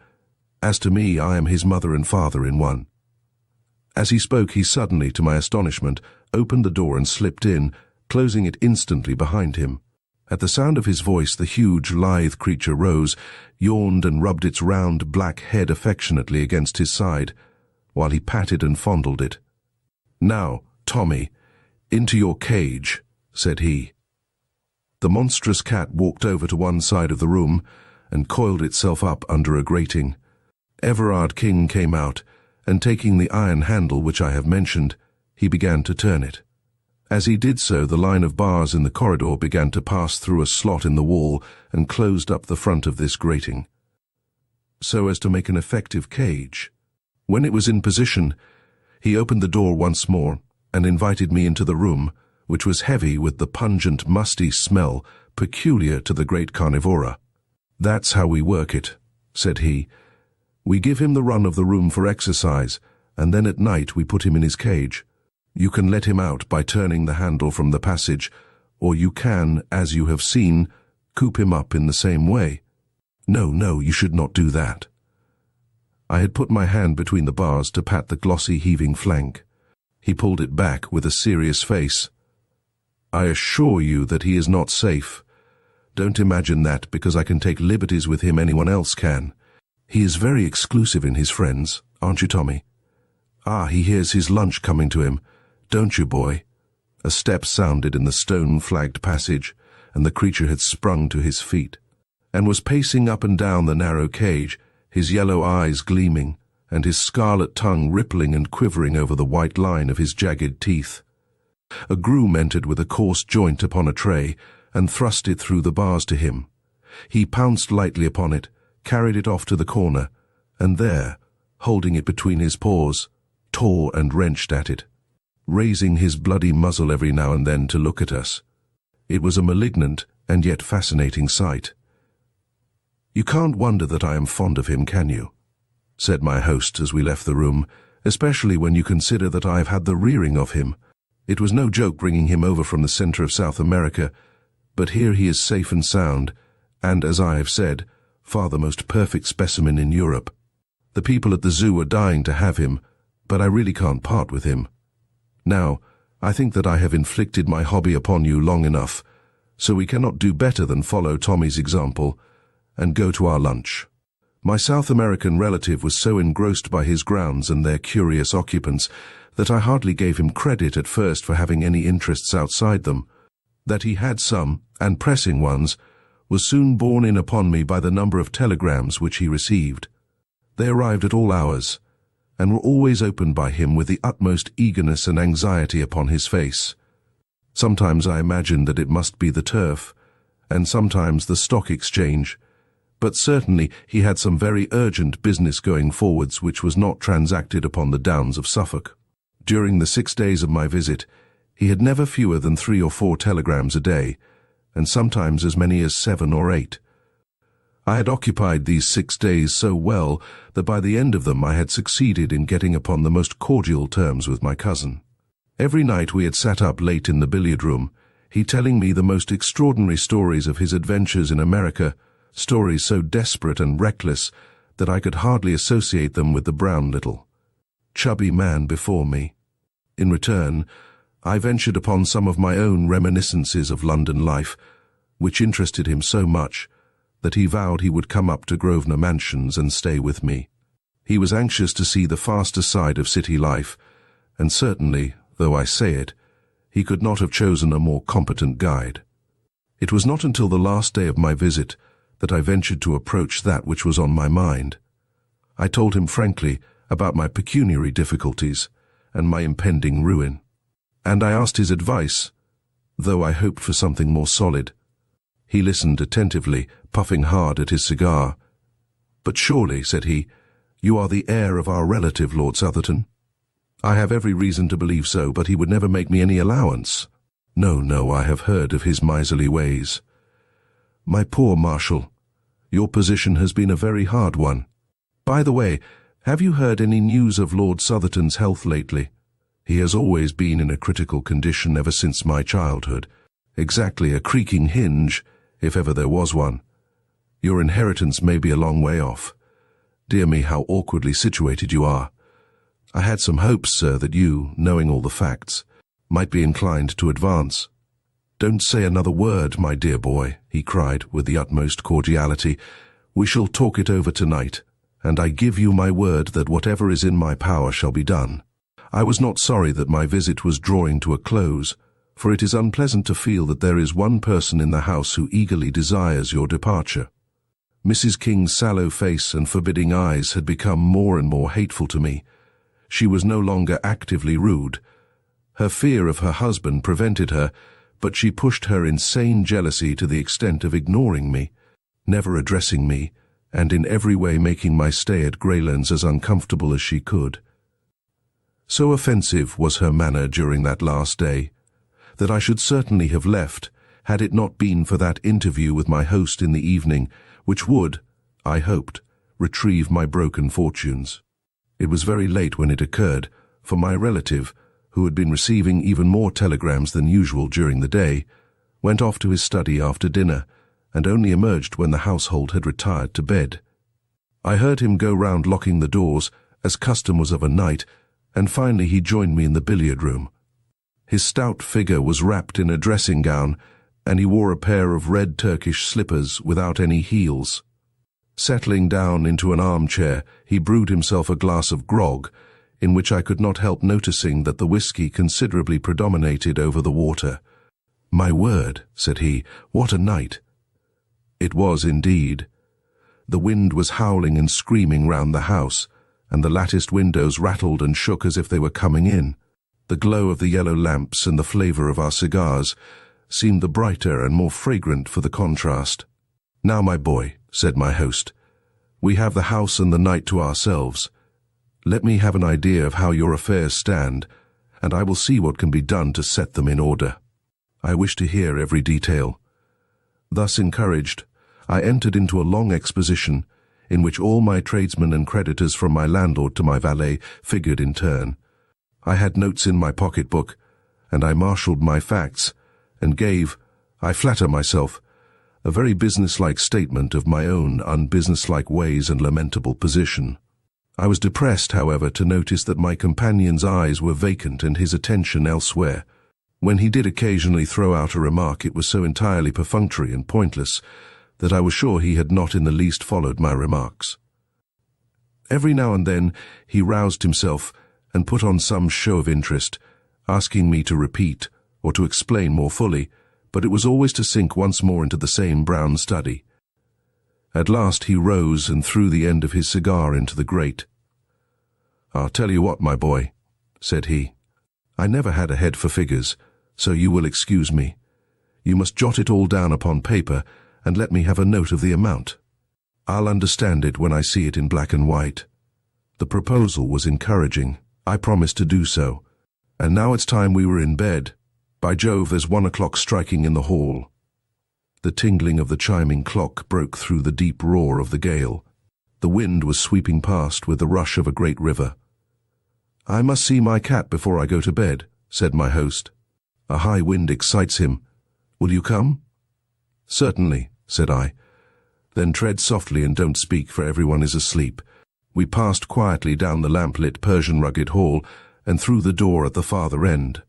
As to me, I am his mother and father in one." As he spoke, he suddenly, to my astonishment, opened the door and slipped in, closing it instantly behind him. At the sound of his voice, the huge, lithe creature rose, yawned and rubbed its round, black head affectionately against his side, while he patted and fondled it. "Now, Tommy, into your cage," said he. The monstrous cat walked over to one side of the room and coiled itself up under a grating. Everard King came out, and taking the iron handle which I have mentioned, he began to turn it. As he did so, the line of bars in the corridor began to pass through a slot in the wall and closed up the front of this grating, so as to make an effective cage. When it was in position, he opened the door once more and invited me into the room, which was heavy with the pungent, musty smell peculiar to the great carnivora. "That's how we work it," said he. "We give him the run of the room for exercise, and then at night we put him in his cage. You can let him out by turning the handle from the passage, or you can, as you have seen, coop him up in the same way." No, you should not do that." I had put my hand between the bars to pat the glossy, heaving flank. He pulled it back with a serious face. "I assure you that he is not safe. Don't imagine that because I can take liberties with him anyone else can. He is very exclusive in his friends, aren't you, Tommy? Ah, he hears his lunch coming to him. Don't you, boy?" A step sounded in the stone-flagged passage, and the creature had sprung to his feet, and was pacing up and down the narrow cage, his yellow eyes gleaming, and his scarlet tongue rippling and quivering over the white line of his jagged teeth. A groom entered with a coarse joint upon a tray, and thrust it through the bars to him. He pounced lightly upon it, carried it off to the corner, and there, holding it between his paws, tore and wrenched at it, raising his bloody muzzle every now and then to look at us. It was a malignant and yet fascinating sight. "You can't wonder that I am fond of him, can you?" said my host as we left the room, especially when you consider that I have had the rearing of him. It was no joke bringing him over from the center of South America, but here he is safe and sound, and, as I have said, far the most perfect specimen in Europe. The people at the zoo are dying to have him, but I really can't part with him. Now, I think that I have inflicted my hobby upon you long enough, so we cannot do better than follow Tommy's example and go to our lunch. My South American relative was so engrossed by his grounds and their curious occupants that I hardly gave him credit at first for having any interests outside them. That he had some, and pressing ones, was soon borne in upon me by the number of telegrams which he received. They arrived at all hours, and were always opened by him with the utmost eagerness and anxiety upon his face. Sometimes I imagined that it must be the turf, and sometimes the stock exchange, but certainly he had some very urgent business going forwards which was not transacted upon the downs of Suffolk. During the 6 days of my visit, he had never fewer than 3 or 4 telegrams a day, and sometimes as many as 7 or 8. I had occupied these 6 days so well that by the end of them I had succeeded in getting upon the most cordial terms with my cousin. Every night we had sat up late in the billiard-room, he telling me the most extraordinary stories of his adventures in America, stories so desperate and reckless that I could hardly associate them with the brown little, chubby man before me. In return, I ventured upon some of my own reminiscences of London life, which interested him so much that he vowed he would come up to Grosvenor Mansions and stay with me. He was anxious to see the faster side of city life, and certainly, though I say it, he could not have chosen a more competent guide. It was not until the last day of my visit that I ventured to approach that which was on my mind. I told him frankly about my pecuniary difficulties and my impending ruin, and I asked his advice, though I hoped for something more solid. He listened attentively, puffing hard at his cigar. "But surely," said he, "you are the heir of our relative, Lord Southerton?" "I have every reason to believe so, but he would never make me any allowance." No, I have heard of his miserly ways." "My poor Marshal, your position has been a very hard one. By the way, have you heard any news of Lord Southerton's health lately? He has always been in a critical condition ever since my childhood. Exactly a creaking hinge, if ever there was one. Your inheritance may be a long way off. Dear me, how awkwardly situated you are. I had some hopes, sir, that you, knowing all the facts, might be inclined to advance." "Don't say another word, my dear boy," he cried with the utmost cordiality. "We shall talk it over tonight, and I give you my word that whatever is in my power shall be done." I was not sorry that my visit was drawing to a close, for it is unpleasant to feel that there is one person in the house who eagerly desires your departure. Mrs. King's sallow face and forbidding eyes had become more and more hateful to me. She was no longer actively rude. Her fear of her husband prevented her, but she pushed her insane jealousy to the extent of ignoring me, never addressing me, and in every way making my stay at Greylands as uncomfortable as she could. So offensive was her manner during that last day, that I should certainly have left had it not been for that interview with my host in the evening, which would, I hoped, retrieve my broken fortunes. It was very late when it occurred, for my relative, who had been receiving even more telegrams than usual during the day, went off to his study after dinner, and only emerged when the household had retired to bed. I heard him go round locking the doors, as custom was of a night, and finally he joined me in the billiard-room. His stout figure was wrapped in a dressing gown, and he wore a pair of red Turkish slippers without any heels. Settling down into an armchair, he brewed himself a glass of grog, in which I could not help noticing that the whisky considerably predominated over the water. "My word," said he, "what a night!" It was indeed. The wind was howling and screaming round the house, and the latticed windows rattled and shook as if they were coming in. The glow of the yellow lamps and the flavour of our cigars seemed the brighter and more fragrant for the contrast. "Now, my boy," said my host, "we have the house and the night to ourselves. Let me have an idea of how your affairs stand, and I will see what can be done to set them in order. I wish to hear every detail." Thus encouraged, I entered into a long exposition, in which all my tradesmen and creditors from my landlord to my valet figured in turn. I had notes in my pocketbook, and I marshalled my facts, and gave, I flatter myself, a very businesslike statement of my own unbusinesslike ways and lamentable position. I was depressed, however, to notice that my companion's eyes were vacant and his attention elsewhere. When he did occasionally throw out a remark, it was so entirely perfunctory and pointless that I was sure he had not in the least followed my remarks. Every now and then he roused himself and put on some show of interest, asking me to repeat or to explain more fully, but it was always to sink once more into the same brown study. At last he rose and threw the end of his cigar into the grate. "I'll tell you what, my boy," said he. "I never had a head for figures, so you will excuse me. You must jot it all down upon paper and let me have a note of the amount. I'll understand it when I see it in black and white." The proposal was encouraging. I promised to do so. And now it's time we were in bed. By Jove, there's 1 o'clock striking in the hall. The tingling of the chiming clock broke through the deep roar of the gale. The wind was sweeping past with the rush of a great river. "I must see my cat before I go to bed," said my host. "A high wind excites him. Will you come?" "Certainly," said I. "Then tread softly and don't speak, for everyone is asleep." We passed quietly down the lamp-lit Persian-rugged hall and through the door at the farther end.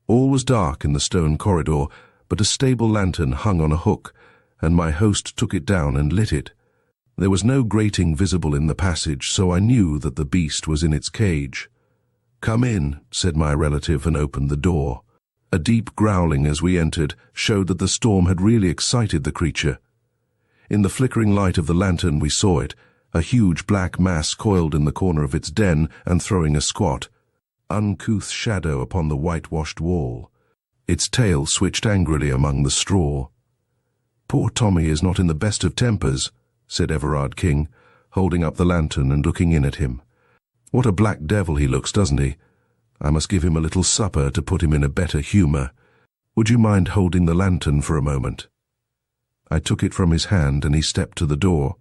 All was dark in the stone corridor, but a stable lantern hung on a hook, and my host took it down and lit it. There was no grating visible in the passage, so I knew that the beast was in its cage. "Come in," said my relative, and opened the door. A deep growling as we entered showed that the storm had really excited the creature. In the flickering light of the lantern we saw it, a huge black mass coiled in the corner of its den and throwing a squat, uncouth shadow upon the whitewashed wall. Its tail switched angrily among the straw. "Poor Tommy is not in the best of tempers," said Everard King, holding up the lantern and looking in at him. "What a black devil he looks, doesn't he? I must give him a little supper to put him in a better humour. Would you mind holding the lantern for a moment?" I took it from his hand and he stepped to the door.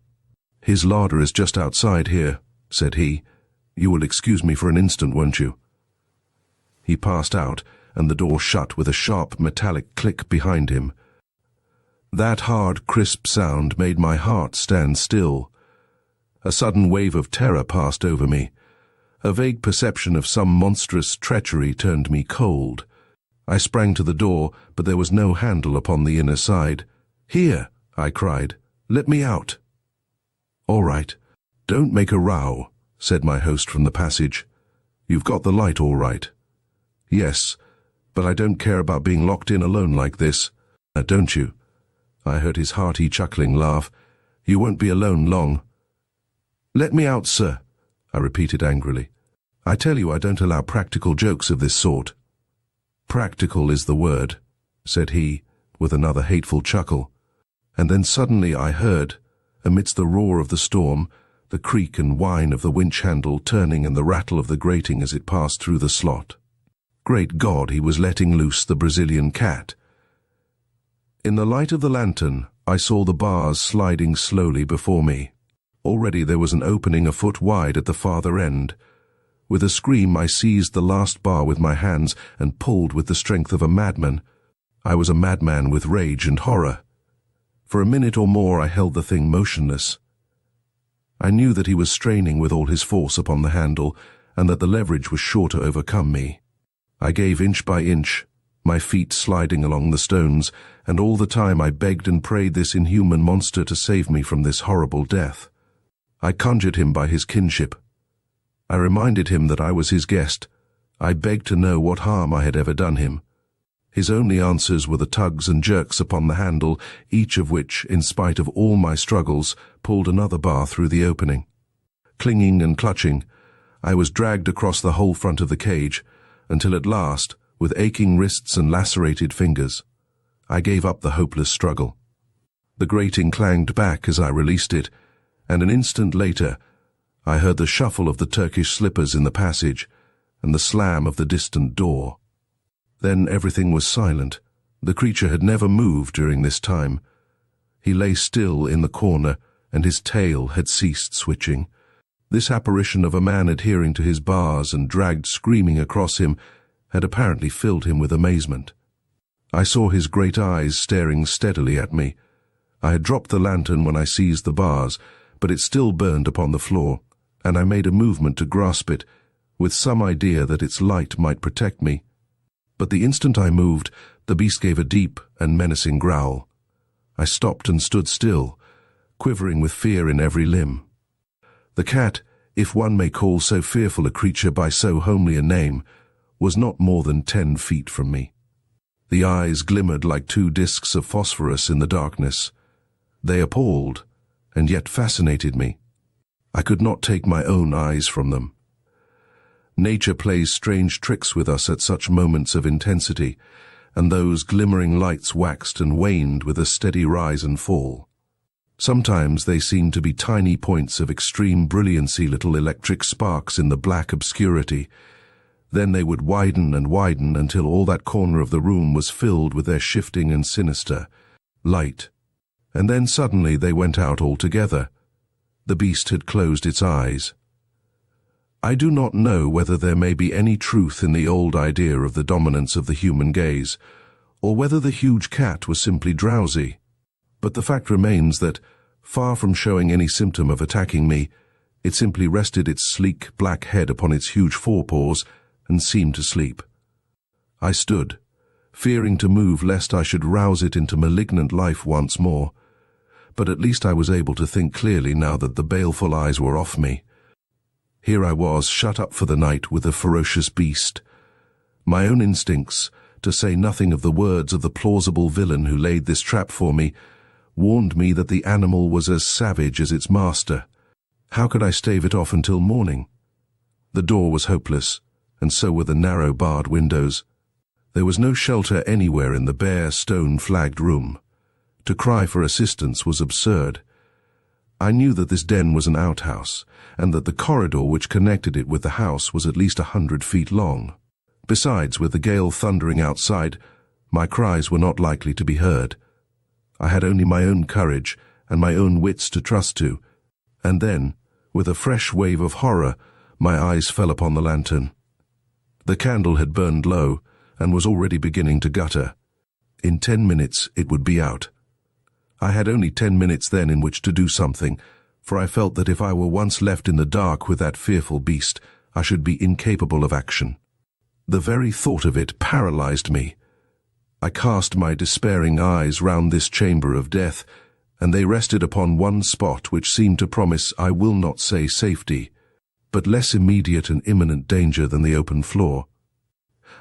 "His larder is just outside here," said he. "You will excuse me for an instant, won't you?" He passed out, and the door shut with a sharp metallic click behind him. That hard, crisp sound made my heart stand still. A sudden wave of terror passed over me. A vague perception of some monstrous treachery turned me cold. I sprang to the door, but there was no handle upon the inner side. "Here!" I cried. "Let me out." "All right. Don't make a row," said my host from the passage. "You've got the light all right." "Yes, but I don't care about being locked in alone like this. Don't you?" I heard his hearty chuckling laugh. "You won't be alone long." "Let me out, sir," I repeated angrily. "I tell you I don't allow practical jokes of this sort." "Practical is the word," said he, with another hateful chuckle. And then suddenly I heard, amidst the roar of the storm, the creak and whine of the winch handle turning and the rattle of the grating as it passed through the slot. Great God, he was letting loose the Brazilian cat. In the light of the lantern, I saw the bars sliding slowly before me. Already there was an opening a foot wide at the farther end. With a scream, I seized the last bar with my hands and pulled with the strength of a madman. I was a madman with rage and horror. For a minute or more I held the thing motionless. I knew that he was straining with all his force upon the handle, and that the leverage was sure to overcome me. I gave inch by inch, my feet sliding along the stones, and all the time I begged and prayed this inhuman monster to save me from this horrible death. I conjured him by his kinship. I reminded him that I was his guest. I begged to know what harm I had ever done him. His only answers were the tugs and jerks upon the handle, each of which, in spite of all my struggles, pulled another bar through the opening. Clinging and clutching, I was dragged across the whole front of the cage, until at last, with aching wrists and lacerated fingers, I gave up the hopeless struggle. The grating clanged back as I released it, and an instant later I heard the shuffle of the Turkish slippers in the passage and the slam of the distant door. Then everything was silent. The creature had never moved during this time. He lay still in the corner and his tail had ceased switching. This apparition of a man adhering to his bars and dragged screaming across him had apparently filled him with amazement. I saw his great eyes staring steadily at me. I had dropped the lantern when I seized the bars, but it still burned upon the floor, and I made a movement to grasp it, with some idea that its light might protect me. But the instant I moved, the beast gave a deep and menacing growl. I stopped and stood still, quivering with fear in every limb. The cat, if one may call so fearful a creature by so homely a name, was not more than 10 feet from me. The eyes glimmered like 2 discs of phosphorus in the darkness. They appalled, and yet fascinated me. I could not take my own eyes from them. Nature plays strange tricks with us at such moments of intensity, and those glimmering lights waxed and waned with a steady rise and fall. Sometimes they seemed to be tiny points of extreme brilliancy, little electric sparks in the black obscurity. Then they would widen and widen until all that corner of the room was filled with their shifting and sinister light. And then suddenly they went out altogether. The beast had closed its eyes. I do not know whether there may be any truth in the old idea of the dominance of the human gaze, or whether the huge cat was simply drowsy. But the fact remains that, far from showing any symptom of attacking me, it simply rested its sleek black head upon its huge forepaws and seemed to sleep. I stood, fearing to move lest I should rouse it into malignant life once more, but at least I was able to think clearly now that the baleful eyes were off me. Here I was, shut up for the night with a ferocious beast. My own instincts, to say nothing of the words of the plausible villain who laid this trap for me, warned me that the animal was as savage as its master. How could I stave it off until morning? The door was hopeless, and so were the narrow barred windows. There was no shelter anywhere in the bare, stone-flagged room. To cry for assistance was absurd. I knew that this den was an outhouse, and that the corridor which connected it with the house was at least 100 feet long. Besides, with the gale thundering outside, my cries were not likely to be heard. I had only my own courage and my own wits to trust to, and then, with a fresh wave of horror, my eyes fell upon the lantern. The candle had burned low, and was already beginning to gutter. In 10 minutes it would be out. I had only 10 minutes then in which to do something, for I felt that if I were once left in the dark with that fearful beast, I should be incapable of action. The very thought of it paralyzed me. I cast my despairing eyes round this chamber of death, and they rested upon one spot which seemed to promise, I will not say safety, but less immediate and imminent danger than the open floor.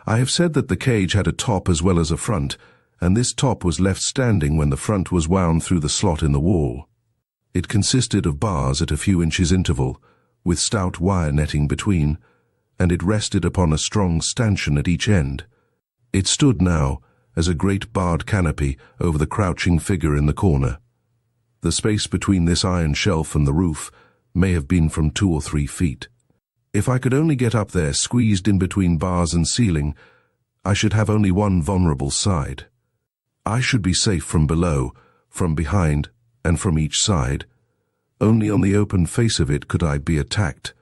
I have said that the cage had a top as well as a front, and this top was left standing when the front was wound through the slot in the wall. It consisted of bars at a few inches interval, with stout wire netting between, and it rested upon a strong stanchion at each end. It stood now as a great barred canopy over the crouching figure in the corner. The space between this iron shelf and the roof may have been from 2 or 3 feet. If I could only get up there, squeezed in between bars and ceiling, I should have only one vulnerable side. I should be safe from below, from behind, and from each side. Only on the open face of it could I be attacked.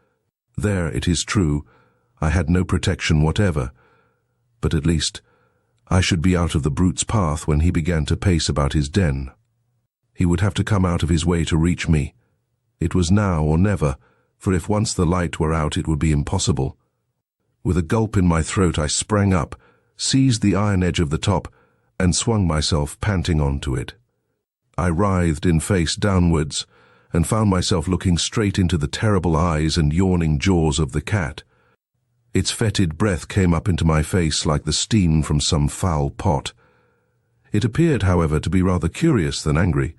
There, it is true, I had no protection whatever, but at least I should be out of the brute's path when he began to pace about his den. He would have to come out of his way to reach me. It was now or never, for if once the light were out it would be impossible. With a gulp in my throat I sprang up, seized the iron edge of the top, and swung myself panting onto it. I writhed in face downwards, and found myself looking straight into the terrible eyes and yawning jaws of the cat. Its fetid breath came up into my face like the steam from some foul pot. It appeared, however, to be rather curious than angry.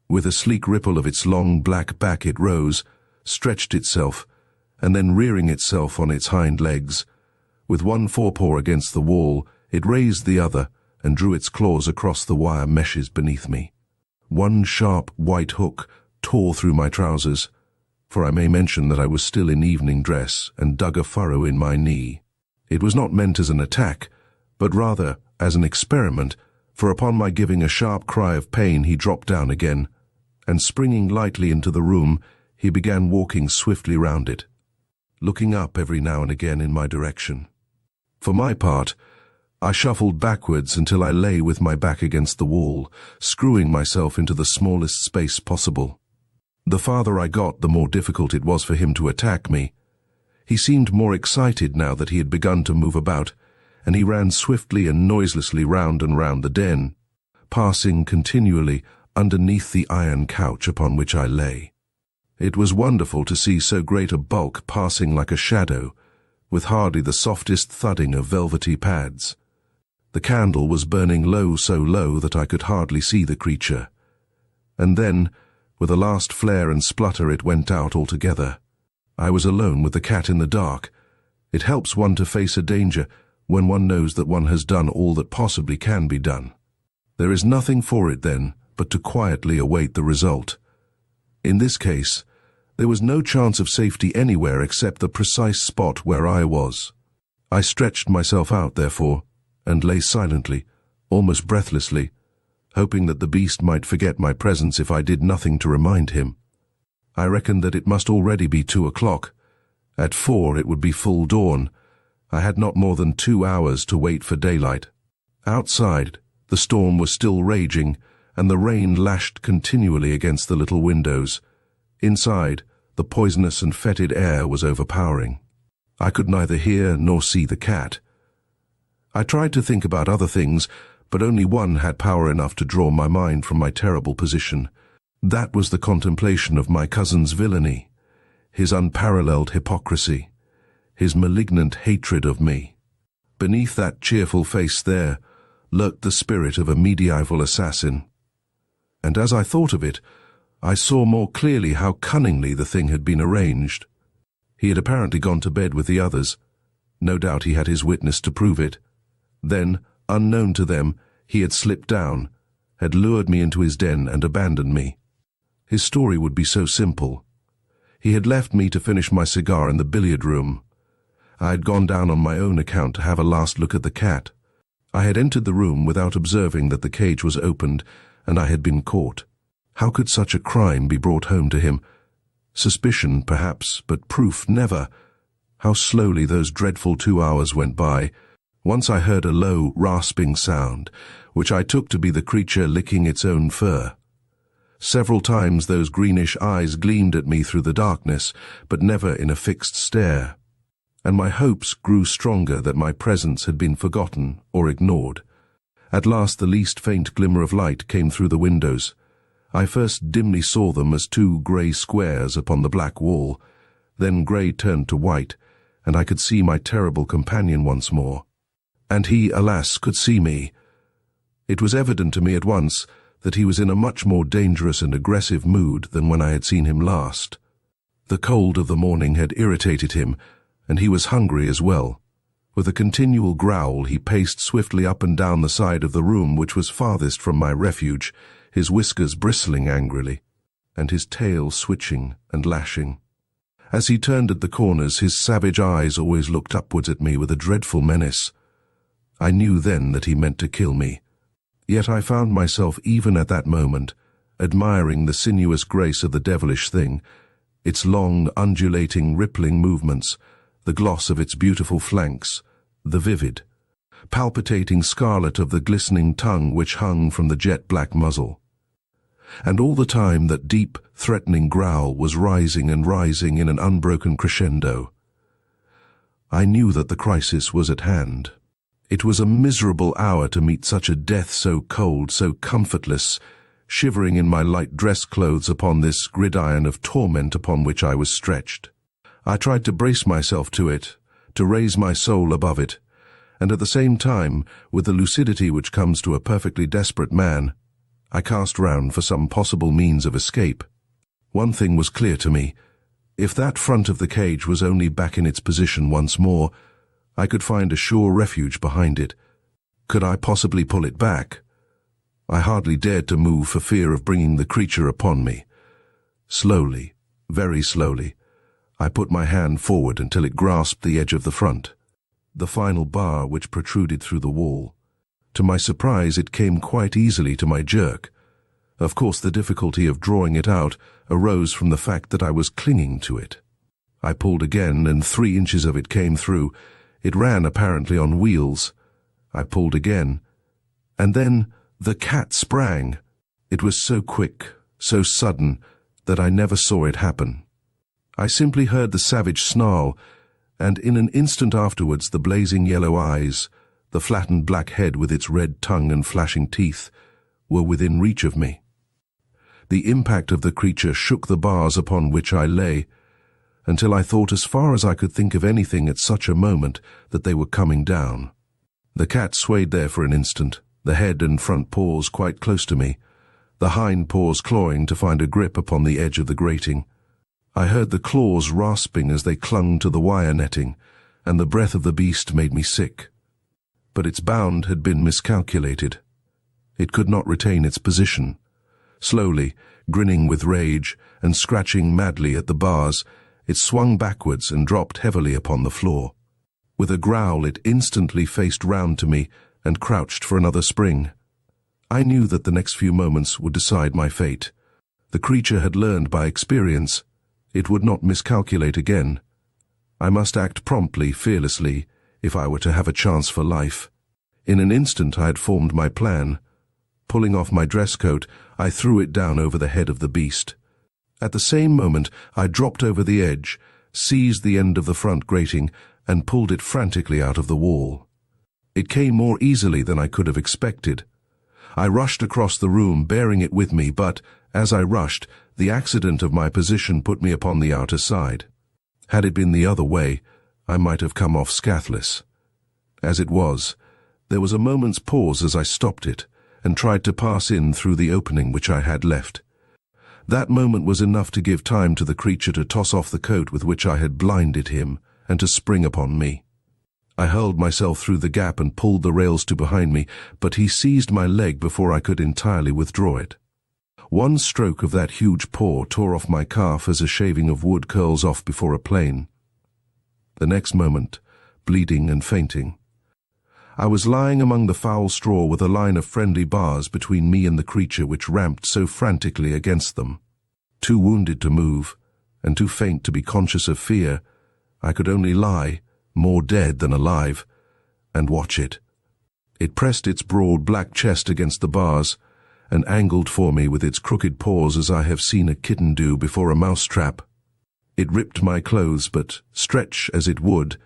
With a sleek ripple of its long black back it rose, stretched itself, and then rearing itself on its hind legs. With one forepaw against the wall, it raised the other, and drew its claws across the wire meshes beneath me. One sharp white hook tore through my trousers, for I may mention that I was still in evening dress, and dug a furrow in my knee. It was not meant as an attack, but rather as an experiment, for upon my giving a sharp cry of pain he dropped down again, and springing lightly into the room, he began walking swiftly round it, looking up every now and again in my direction. For my part, I shuffled backwards until I lay with my back against the wall, screwing myself into the smallest space possible. The farther I got, the more difficult it was for him to attack me. He seemed more excited now that he had begun to move about, and he ran swiftly and noiselessly round and round the den, passing continually underneath the iron couch upon which I lay. It was wonderful to see so great a bulk passing like a shadow, with hardly the softest thudding of velvety pads. The candle was burning low, so low that I could hardly see the creature. And then, with a last flare and splutter, it went out altogether. I was alone with the cat in the dark. It helps one to face a danger when one knows that one has done all that possibly can be done. There is nothing for it then but to quietly await the result. In this case, there was no chance of safety anywhere except the precise spot where I was. I stretched myself out, therefore, and lay silently, almost breathlessly, hoping that the beast might forget my presence if I did nothing to remind him. I reckoned that it must already be 2 o'clock. At 4 it would be full dawn. I had not more than 2 hours to wait for daylight. Outside, the storm was still raging, and the rain lashed continually against the little windows. Inside, the poisonous and fetid air was overpowering. I could neither hear nor see the cat. I tried to think about other things, but only one had power enough to draw my mind from my terrible position. That was the contemplation of my cousin's villainy, his unparalleled hypocrisy, his malignant hatred of me. Beneath that cheerful face there lurked the spirit of a medieval assassin. And as I thought of it, I saw more clearly how cunningly the thing had been arranged. He had apparently gone to bed with the others. No doubt he had his witness to prove it. Then, unknown to them, he had slipped down, had lured me into his den and abandoned me. His story would be so simple. He had left me to finish my cigar in the billiard room. I had gone down on my own account to have a last look at the cat. I had entered the room without observing that the cage was opened, and I had been caught. How could such a crime be brought home to him? Suspicion, perhaps, but proof never. How slowly those dreadful 2 hours went by. Once I heard a low, rasping sound, which I took to be the creature licking its own fur. Several times those greenish eyes gleamed at me through the darkness, but never in a fixed stare. And my hopes grew stronger that my presence had been forgotten or ignored. At last the least faint glimmer of light came through the windows. I first dimly saw them as 2 grey squares upon the black wall. Then grey turned to white, and I could see my terrible companion once more. And he, alas, could see me. It was evident to me at once that he was in a much more dangerous and aggressive mood than when I had seen him last. The cold of the morning had irritated him, and he was hungry as well. With a continual growl, he paced swiftly up and down the side of the room which was farthest from my refuge, his whiskers bristling angrily, and his tail switching and lashing. As he turned at the corners, his savage eyes always looked upwards at me with a dreadful menace. I knew then that he meant to kill me. Yet I found myself, even at that moment, admiring the sinuous grace of the devilish thing, its long, undulating, rippling movements, the gloss of its beautiful flanks, the vivid, palpitating scarlet of the glistening tongue which hung from the jet-black muzzle. And all the time that deep, threatening growl was rising and rising in an unbroken crescendo. I knew that the crisis was at hand. It was a miserable hour to meet such a death so cold, so comfortless, shivering in my light dress clothes upon this gridiron of torment upon which I was stretched. I tried to brace myself to it, to raise my soul above it, and at the same time, with the lucidity which comes to a perfectly desperate man, I cast round for some possible means of escape. One thing was clear to me. If that front of the cage was only back in its position once more, I could find a sure refuge behind it. Could I possibly pull it back? I hardly dared to move for fear of bringing the creature upon me. Slowly, very slowly, I put my hand forward until it grasped the edge of the front, the final bar which protruded through the wall. To my surprise, it came quite easily to my jerk. Of course, the difficulty of drawing it out arose from the fact that I was clinging to it. I pulled again, and 3 inches of it came through. It ran apparently on wheels. I pulled again, and then the cat sprang. It was so quick, so sudden, that I never saw it happen. I simply heard the savage snarl, and in an instant afterwards the blazing yellow eyes, the flattened black head with its red tongue and flashing teeth, were within reach of me. The impact of the creature shook the bars upon which I lay, until I thought, as far as I could think of anything at such a moment, that they were coming down. The cat swayed there for an instant, the head and front paws quite close to me, the hind paws clawing to find a grip upon the edge of the grating. I heard the claws rasping as they clung to the wire netting, and the breath of the beast made me sick. But its bound had been miscalculated. It could not retain its position. Slowly, grinning with rage, and scratching madly at the bars, it swung backwards and dropped heavily upon the floor. With a growl, it instantly faced round to me and crouched for another spring. I knew that the next few moments would decide my fate. The creature had learned by experience. It would not miscalculate again. I must act promptly, fearlessly, if I were to have a chance for life. In an instant I had formed my plan. Pulling off my dress coat, I threw it down over the head of the beast. At the same moment, I dropped over the edge, seized the end of the front grating, and pulled it frantically out of the wall. It came more easily than I could have expected. I rushed across the room, bearing it with me, but, as I rushed, the accident of my position put me upon the outer side. Had it been the other way, I might have come off scathless. As it was, there was a moment's pause as I stopped it, and tried to pass in through the opening which I had left. That moment was enough to give time to the creature to toss off the coat with which I had blinded him, and to spring upon me. I hurled myself through the gap and pulled the rails to behind me, but he seized my leg before I could entirely withdraw it. One stroke of that huge paw tore off my calf as a shaving of wood curls off before a plane. The next moment, bleeding and fainting, I was lying among the foul straw with a line of friendly bars between me and the creature which ramped so frantically against them. Too wounded to move, and too faint to be conscious of fear, I could only lie, more dead than alive, and watch it. It pressed its broad black chest against the bars, and angled for me with its crooked paws as I have seen a kitten do before a mouse-trap. It ripped my clothes, but, stretch as it would,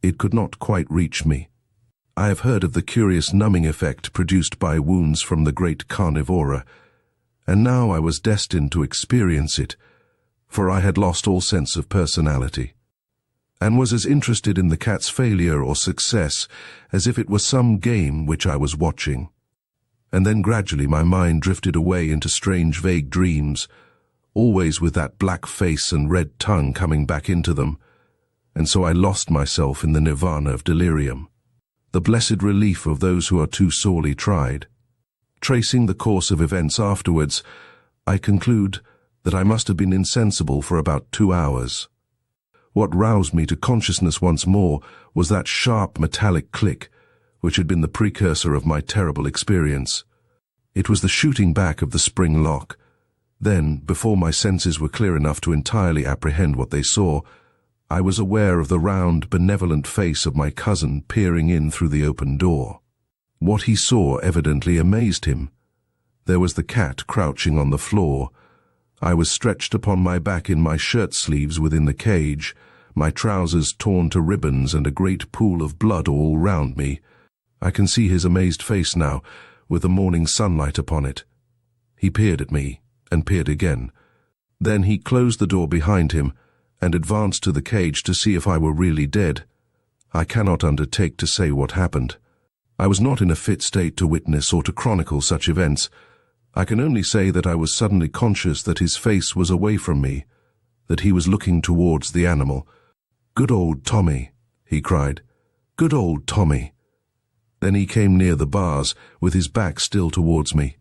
it could not quite reach me. I have heard of the curious numbing effect produced by wounds from the great carnivora, and now I was destined to experience it, for I had lost all sense of personality, and was as interested in the cat's failure or success as if it were some game which I was watching. And then gradually my mind drifted away into strange vague dreams, always with that black face and red tongue coming back into them, and so I lost myself in the nirvana of delirium, the blessed relief of those who are too sorely tried. Tracing the course of events afterwards, I conclude that I must have been insensible for about 2 hours. What roused me to consciousness once more was that sharp metallic click, which had been the precursor of my terrible experience. It was the shooting back of the spring lock. Then, before my senses were clear enough to entirely apprehend what they saw, I was aware of the round, benevolent face of my cousin peering in through the open door. What he saw evidently amazed him. There was the cat crouching on the floor. I was stretched upon my back in my shirt sleeves within the cage, my trousers torn to ribbons and a great pool of blood all round me. I can see his amazed face now, with the morning sunlight upon it. He peered at me, and peered again. Then he closed the door behind him, and advanced to the cage to see if I were really dead. I cannot undertake to say what happened. I was not in a fit state to witness or to chronicle such events. I can only say that I was suddenly conscious that his face was away from me, that he was looking towards the animal. "Good old Tommy," he cried. "Good old Tommy." Then he came near the bars, with his back still towards me.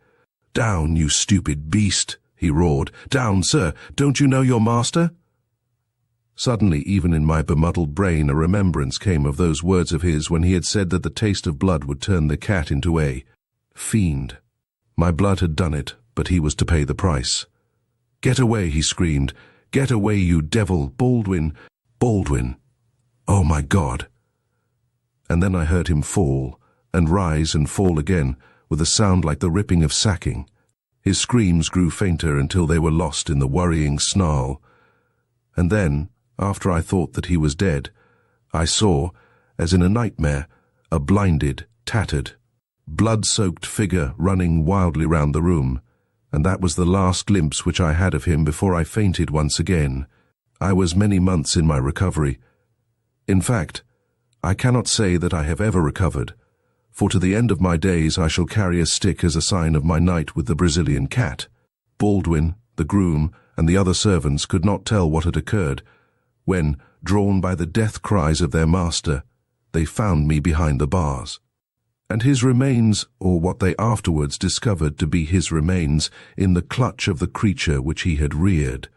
"Down, you stupid beast," he roared. "Down, sir. Don't you know your master?" Suddenly, even in my bemuddled brain, a remembrance came of those words of his when he had said that the taste of blood would turn the cat into a fiend. My blood had done it, but he was to pay the price. "Get away," he screamed. "Get away, you devil! Baldwin! Baldwin! Oh my God!" And then I heard him fall, and rise and fall again, with a sound like the ripping of sacking. His screams grew fainter until they were lost in the worrying snarl. And then, after I thought that he was dead, I saw, as in a nightmare, a blinded, tattered, blood-soaked figure running wildly round the room, and that was the last glimpse which I had of him before I fainted once again. I was many months in my recovery. In fact, I cannot say that I have ever recovered, for to the end of my days I shall carry a stick as a sign of my night with the Brazilian cat. Baldwin, the groom, and the other servants could not tell what had occurred, when, drawn by the death cries of their master, they found me behind the bars. And his remains, or what they afterwards discovered to be his remains, in the clutch of the creature which he had reared.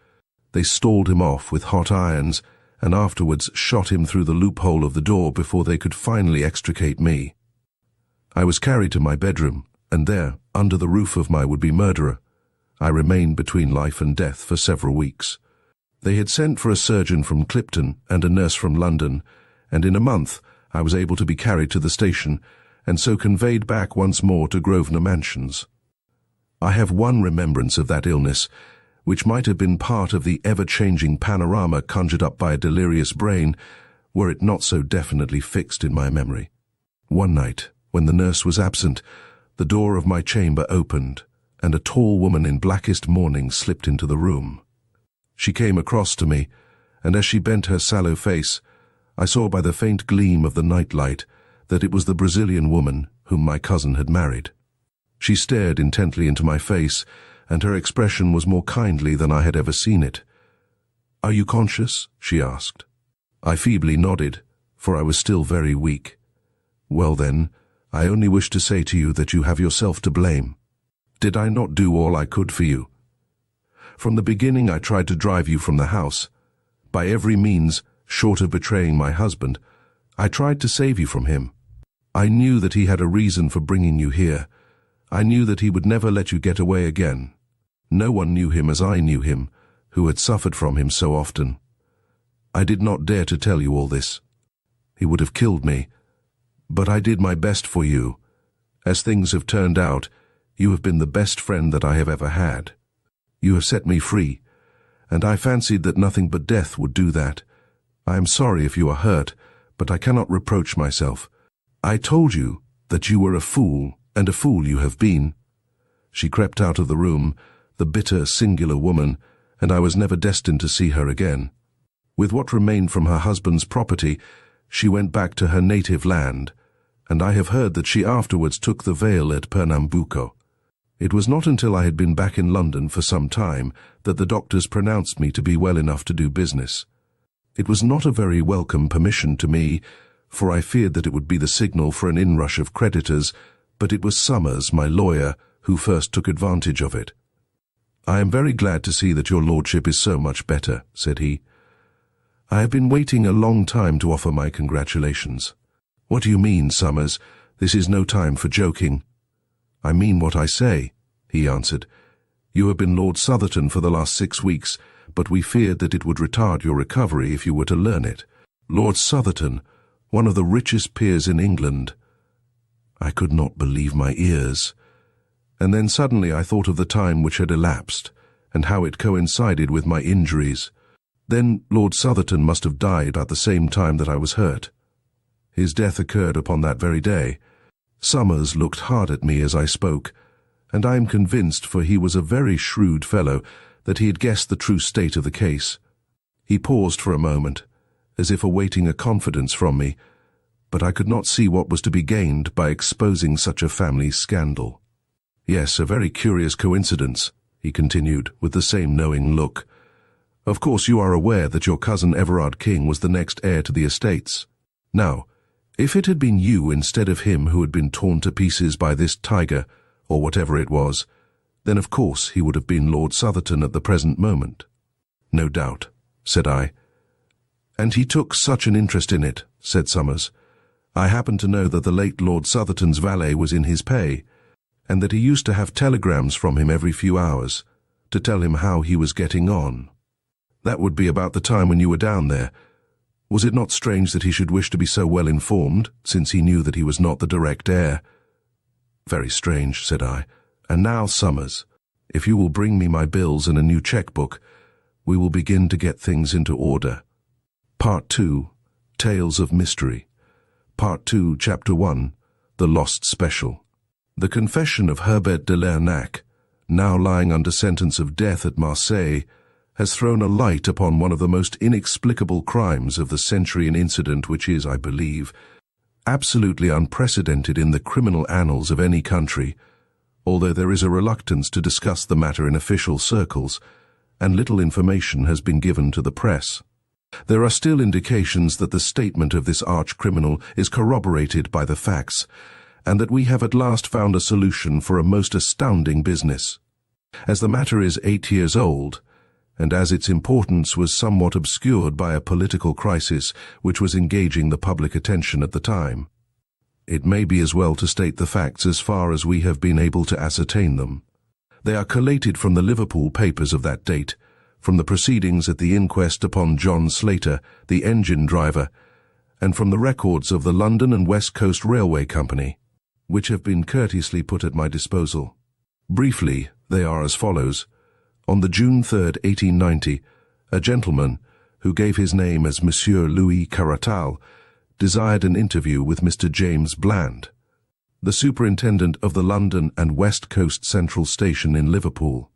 They stalled him off with hot irons, and afterwards shot him through the loophole of the door before they could finally extricate me. I was carried to my bedroom, and there, under the roof of my would-be murderer, I remained between life and death for several weeks. They had sent for a surgeon from Clipton and a nurse from London, and in a month I was able to be carried to the station, and so conveyed back once more to Grosvenor Mansions. I have one remembrance of that illness, which might have been part of the ever-changing panorama conjured up by a delirious brain, were it not so definitely fixed in my memory. One night, when the nurse was absent, the door of my chamber opened, and a tall woman in blackest mourning slipped into the room. She came across to me, and as she bent her sallow face, I saw by the faint gleam of the night-light that it was the Brazilian woman whom my cousin had married. She stared intently into my face, and her expression was more kindly than I had ever seen it. "Are you conscious?" she asked. I feebly nodded, for I was still very weak. "Well then, I only wish to say to you that you have yourself to blame. Did I not do all I could for you? From the beginning I tried to drive you from the house. By every means, short of betraying my husband, I tried to save you from him. I knew that he had a reason for bringing you here. I knew that he would never let you get away again. No one knew him as I knew him, who had suffered from him so often. I did not dare to tell you all this. He would have killed me, but I did my best for you. As things have turned out, you have been the best friend that I have ever had. You have set me free, and I fancied that nothing but death would do that. I am sorry if you are hurt, but I cannot reproach myself. I told you that you were a fool, and a fool you have been." She crept out of the room, the bitter, singular woman, and I was never destined to see her again. With what remained from her husband's property, she went back to her native land, and I have heard that she afterwards took the veil at Pernambuco. It was not until I had been back in London for some time that the doctors pronounced me to be well enough to do business. It was not a very welcome permission to me, for I feared that it would be the signal for an inrush of creditors, but it was Summers, my lawyer, who first took advantage of it. "I am very glad to see that your lordship is so much better," said he. "I have been waiting a long time to offer my congratulations." "What do you mean, Summers? This is no time for joking." "I mean what I say," he answered. "You have been Lord Southerton for the last 6 weeks, but we feared that it would retard your recovery if you were to learn it. Lord Southerton, one of the richest peers in England." I could not believe my ears. And then suddenly I thought of the time which had elapsed, and how it coincided with my injuries. Then Lord Southerton must have died at the same time that I was hurt. His death occurred upon that very day. Summers looked hard at me as I spoke, and I am convinced, for he was a very shrewd fellow, that he had guessed the true state of the case. He paused for a moment, as if awaiting a confidence from me, but I could not see what was to be gained by exposing such a family scandal. "Yes, a very curious coincidence," he continued, with the same knowing look. "Of course you are aware that your cousin Everard King was the next heir to the estates. Now, if it had been you instead of him who had been torn to pieces by this tiger, or whatever it was, then of course he would have been Lord Southerton at the present moment." "No doubt," said I. "And he took such an interest in it," said Summers. "I happen to know that the late Lord Southerton's valet was in his pay, and that he used to have telegrams from him every few hours to tell him how he was getting on. That would be about the time when you were down there. Was it not strange that he should wish to be so well informed, since he knew that he was not the direct heir? Very strange, said I. And now, Summers, if you will bring me my bills and a new checkbook, we will begin to get things into order. Part 2, Tales of Mystery. Part 2, Chapter 1, The Lost Special. The confession of Herbert de Lernac, now lying under sentence of death at Marseille, has thrown a light upon one of the most inexplicable crimes of the century, an incident which is, I believe, absolutely unprecedented in the criminal annals of any country, although there is a reluctance to discuss the matter in official circles, and little information has been given to the press. There are still indications that the statement of this arch-criminal is corroborated by the facts, and that we have at last found a solution for a most astounding business. As the matter is 8 years old, and as its importance was somewhat obscured by a political crisis which was engaging the public attention at the time, it may be as well to state the facts as far as we have been able to ascertain them. They are collated from the Liverpool papers of that date, from the proceedings at the inquest upon John Slater, the engine driver, and from the records of the London and West Coast Railway Company, which have been courteously put at my disposal. Briefly, they are as follows. On the June 3rd, 1890, a gentleman, who gave his name as Monsieur Louis Caratal, desired an interview with Mr. James Bland, the superintendent of the London and West Coast Central Station in Liverpool.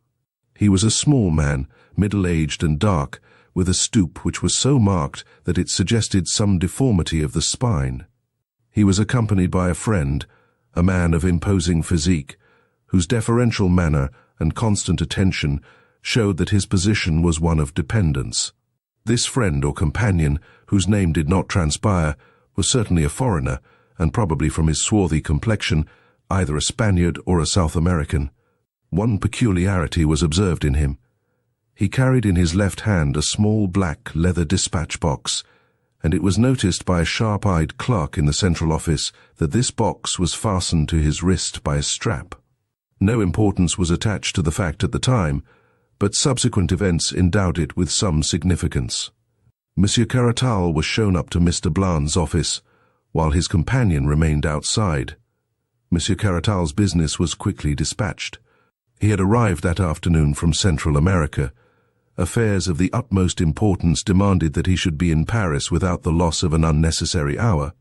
He was a small man, middle-aged and dark, with a stoop which was so marked that it suggested some deformity of the spine. He was accompanied by a friend, a man of imposing physique, whose deferential manner and constant attention showed that his position was one of dependence. This friend or companion, whose name did not transpire, was certainly a foreigner, and probably from his swarthy complexion, either a Spaniard or a South American. One peculiarity was observed in him. He carried in his left hand a small black leather dispatch box, and it was noticed by a sharp-eyed clerk in the central office that this box was fastened to his wrist by a strap. No importance was attached to the fact at the time, but subsequent events endowed it with some significance. Monsieur Caratal was shown up to Mr. Bland's office, while his companion remained outside. Monsieur Caratal's business was quickly dispatched. He had arrived that afternoon from Central America. Affairs of the utmost importance demanded that he should be in Paris without the loss of an unnecessary hour.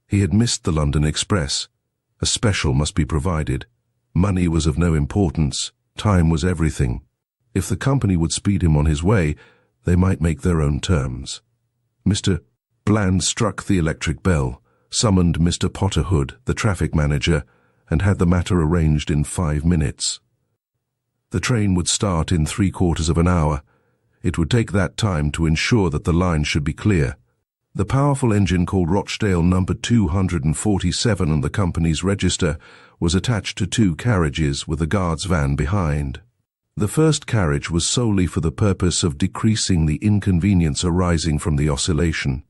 He had missed the London express. A special must be provided. Money was of no importance. Time was everything. If the company would speed him on his way, they might make their own terms. Mr. Bland struck the electric bell, summoned Mr. Potterhood, the traffic manager, and had the matter arranged in 5 minutes. The train would start in 3/4 of an hour. It would take that time to ensure that the line should be clear. The powerful engine called Rochdale No. 247 on the company's register was attached to 2 carriages with a guard's van behind. The first carriage was solely for the purpose of decreasing the inconvenience arising from the oscillation.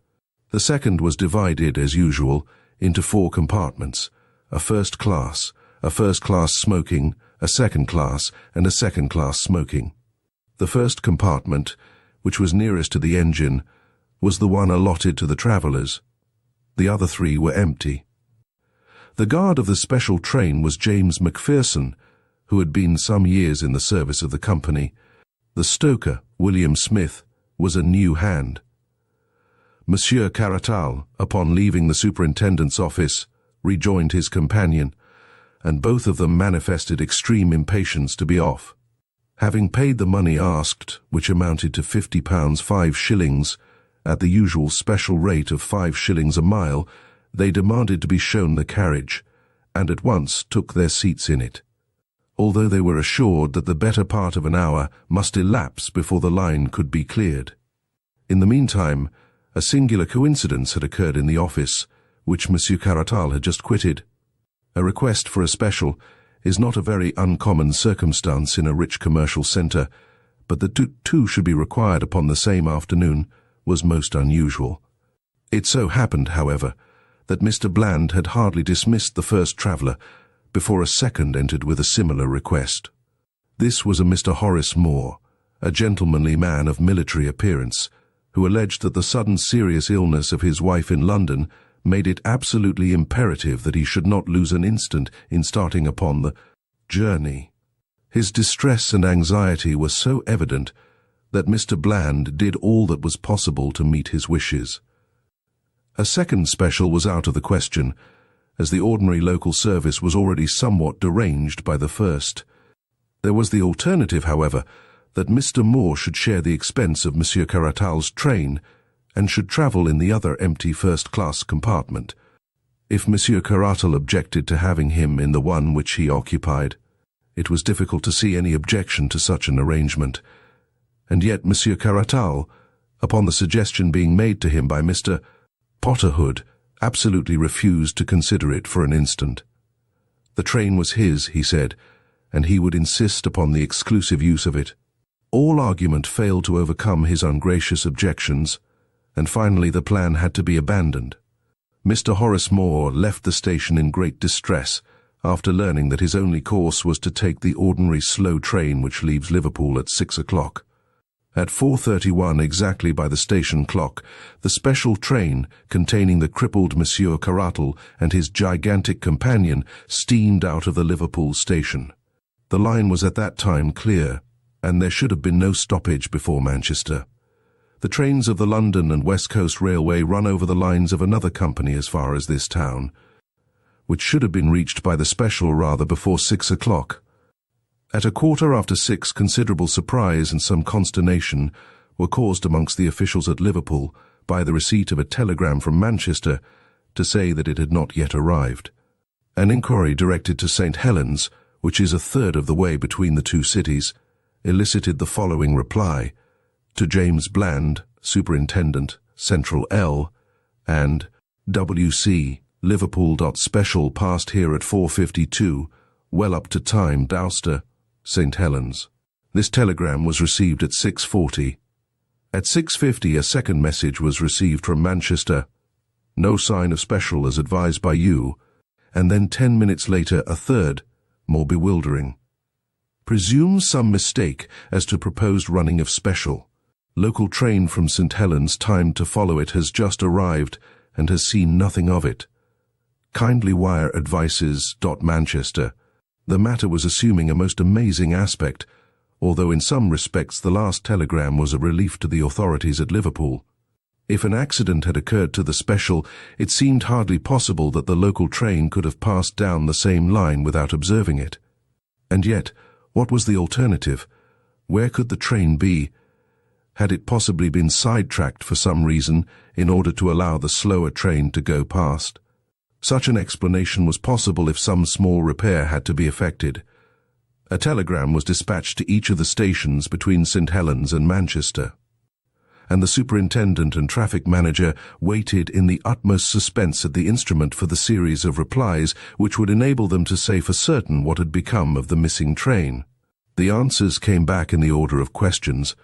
The second was divided, as usual, into 4 compartments, a first class smoking, a second class, and a second class smoking. The first compartment, which was nearest to the engine, was the one allotted to the travellers. The other 3 were empty. The guard of the special train was James Macpherson, who had been some years in the service of the company. The stoker, William Smith, was a new hand. Monsieur Caratal, upon leaving the superintendent's office, rejoined his companion, and both of them manifested extreme impatience to be off. Having paid the money asked, which amounted to £50 5 shillings, at the usual special rate of 5 shillings a mile, they demanded to be shown the carriage, and at once took their seats in it, although they were assured that the better part of an hour must elapse before the line could be cleared. In the meantime, a singular coincidence had occurred in the office, which Monsieur Caratal had just quitted. A request for a special is not a very uncommon circumstance in a rich commercial centre, but that two should be required upon the same afternoon was most unusual. It so happened, however, that Mr. Bland had hardly dismissed the first traveller before a second entered with a similar request. This was a Mr. Horace Moore, a gentlemanly man of military appearance, who alleged that the sudden serious illness of his wife in London made it absolutely imperative that he should not lose an instant in starting upon the journey. His distress and anxiety were so evident that Mr. Bland did all that was possible to meet his wishes. A second special was out of the question, as the ordinary local service was already somewhat deranged by the first. There was the alternative, however, that Mr. Moore should share the expense of Monsieur Caratal's train and should travel in the other empty first-class compartment. If Monsieur Caratal objected to having him in the one which he occupied, it was difficult to see any objection to such an arrangement. And yet Monsieur Caratal, upon the suggestion being made to him by Mr. Potterhood, absolutely refused to consider it for an instant. The train was his, he said, and he would insist upon the exclusive use of it. All argument failed to overcome his ungracious objections, and finally the plan had to be abandoned. Mr. Horace Moore left the station in great distress after learning that his only course was to take the ordinary slow train which leaves Liverpool at 6 o'clock. At 4:31 exactly by the station clock, the special train containing the crippled Monsieur Caratal and his gigantic companion steamed out of the Liverpool station. The line was at that time clear, and there should have been no stoppage before Manchester. The trains of the London and West Coast Railway run over the lines of another company as far as this town, which should have been reached by the special rather before 6 o'clock. At 6:15, considerable surprise and some consternation were caused amongst the officials at Liverpool by the receipt of a telegram from Manchester to say that it had not yet arrived. An inquiry directed to St. Helens, which is a third of the way between the two cities, elicited the following reply: to James Bland, Superintendent, Central L, and W.C. Liverpool. Special passed here at 4:52, well up to time, Dowster, St. Helens. This telegram was received at 6:40. At 6:50 a second message was received from Manchester, no sign of special as advised by you, and then 10 minutes later a third, more bewildering. Presumes some mistake as to proposed running of special. Local train from St. Helens timed to follow it has just arrived and has seen nothing of it. Kindly wire advices. Manchester. The matter was assuming a most amazing aspect, although in some respects the last telegram was a relief to the authorities at Liverpool. If an accident had occurred to the special, it seemed hardly possible that the local train could have passed down the same line without observing it. And yet, what was the alternative? Where could the train be? Had it possibly been sidetracked for some reason in order to allow the slower train to go past? Such an explanation was possible if some small repair had to be effected. A telegram was dispatched to each of the stations between St. Helens and Manchester, and the superintendent and traffic manager waited in the utmost suspense at the instrument for the series of replies which would enable them to say for certain what had become of the missing train. The answers came back in the order of questions,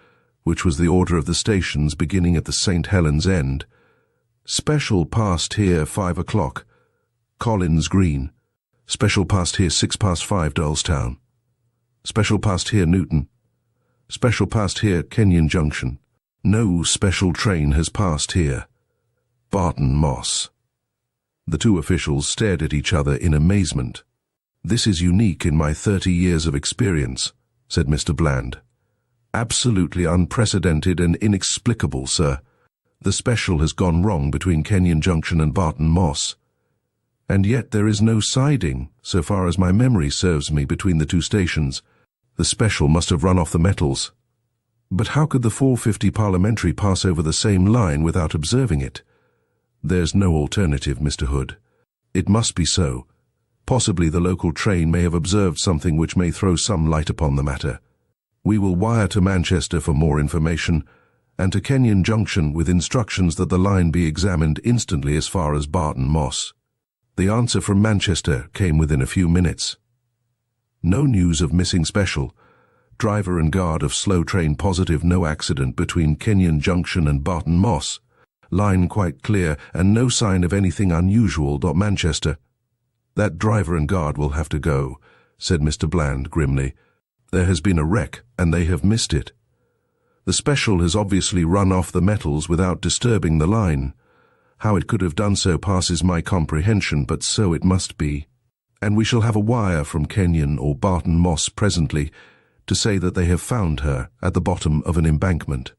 which was the order of the stations beginning at the St. Helens end. Special passed here 5 o'clock. Collins Green. Special passed here 5:06, Doylestown. Special passed here Newton. Special passed here Kenyon Junction. No special train has passed here. Barton Moss. The two officials stared at each other in amazement. "This is unique in my 30 years of experience," said Mr. Bland. "Absolutely unprecedented and inexplicable, sir. The special has gone wrong between Kenyon Junction and Barton Moss. And yet there is no siding, so far as my memory serves me, between the two stations. The special must have run off the metals. But how could the 4:50 Parliamentary pass over the same line without observing it? There's no alternative, Mr. Hood. It must be so. Possibly the local train may have observed something which may throw some light upon the matter. We will wire to Manchester for more information, and to Kenyon Junction with instructions that the line be examined instantly as far as Barton Moss." The answer from Manchester came within a few minutes. No news of missing special. Driver and guard of slow train positive no accident between Kenyon Junction and Barton Moss. Line quite clear and no sign of anything unusual. Manchester. "That driver and guard will have to go," said Mr. Bland grimly. "There has been a wreck, and they have missed it. The special has obviously run off the metals without disturbing the line. How it could have done so passes my comprehension, but so it must be. And we shall have a wire from Kenyon or Barton Moss presently to say that they have found her at the bottom of an embankment."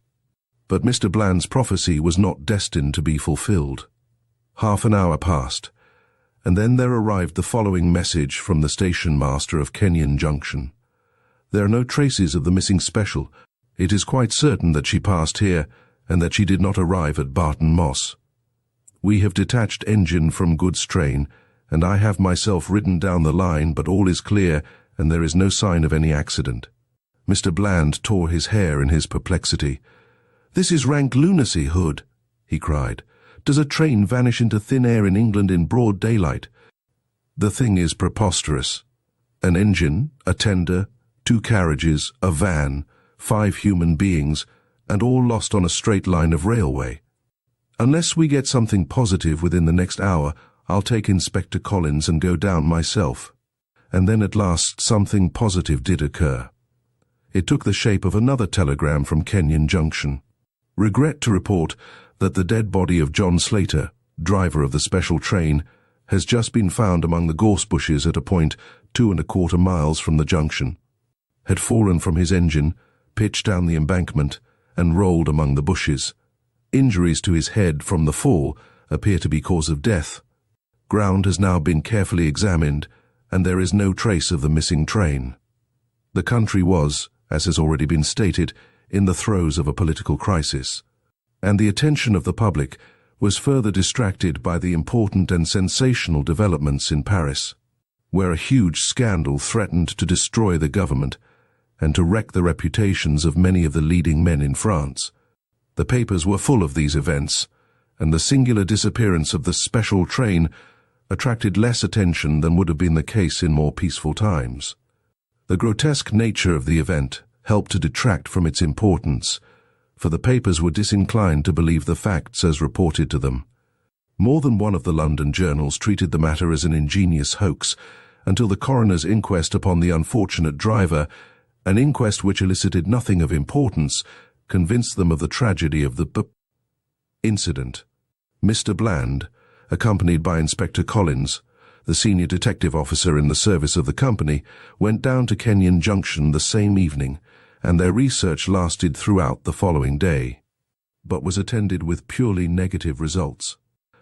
But Mr. Bland's prophecy was not destined to be fulfilled. Half an hour passed, and then there arrived the following message from the station master of Kenyon Junction. "There are no traces of the missing special. It is quite certain that she passed here and that she did not arrive at Barton Moss. We have detached engine from goods train, and I have myself ridden down the line, but all is clear and there is no sign of any accident." Mr. Bland tore his hair in his perplexity. "This is rank lunacy, Hood," he cried. "Does a train vanish into thin air in England in broad daylight? The thing is preposterous. An engine, a tender, 2 carriages, a van, 5 human beings, and all lost on a straight line of railway. Unless we get something positive within the next hour, I'll take Inspector Collins and go down myself." And then at last something positive did occur. It took the shape of another telegram from Kenyon Junction. "Regret to report that the dead body of John Slater, driver of the special train, has just been found among the gorse bushes at a point 2¼ miles from the junction. Had fallen from his engine, pitched down the embankment, and rolled among the bushes. Injuries to his head from the fall appear to be cause of death. Ground has now been carefully examined, and there is no trace of the missing train." The country was, as has already been stated, in the throes of a political crisis, and the attention of the public was further distracted by the important and sensational developments in Paris, where a huge scandal threatened to destroy the government and to wreck the reputations of many of the leading men in France. The papers were full of these events, and the singular disappearance of the special train attracted less attention than would have been the case in more peaceful times. The grotesque nature of the event helped to detract from its importance, for the papers were disinclined to believe the facts as reported to them. More than one of the London journals treated the matter as an ingenious hoax, until the coroner's inquest upon the unfortunate driver, an inquest which elicited nothing of importance, convinced them of the tragedy of the incident. Mr. Bland, accompanied by Inspector Collins, the senior detective officer in the service of the company, went down to Kenyon Junction the same evening, and their research lasted throughout the following day, but was attended with purely negative results.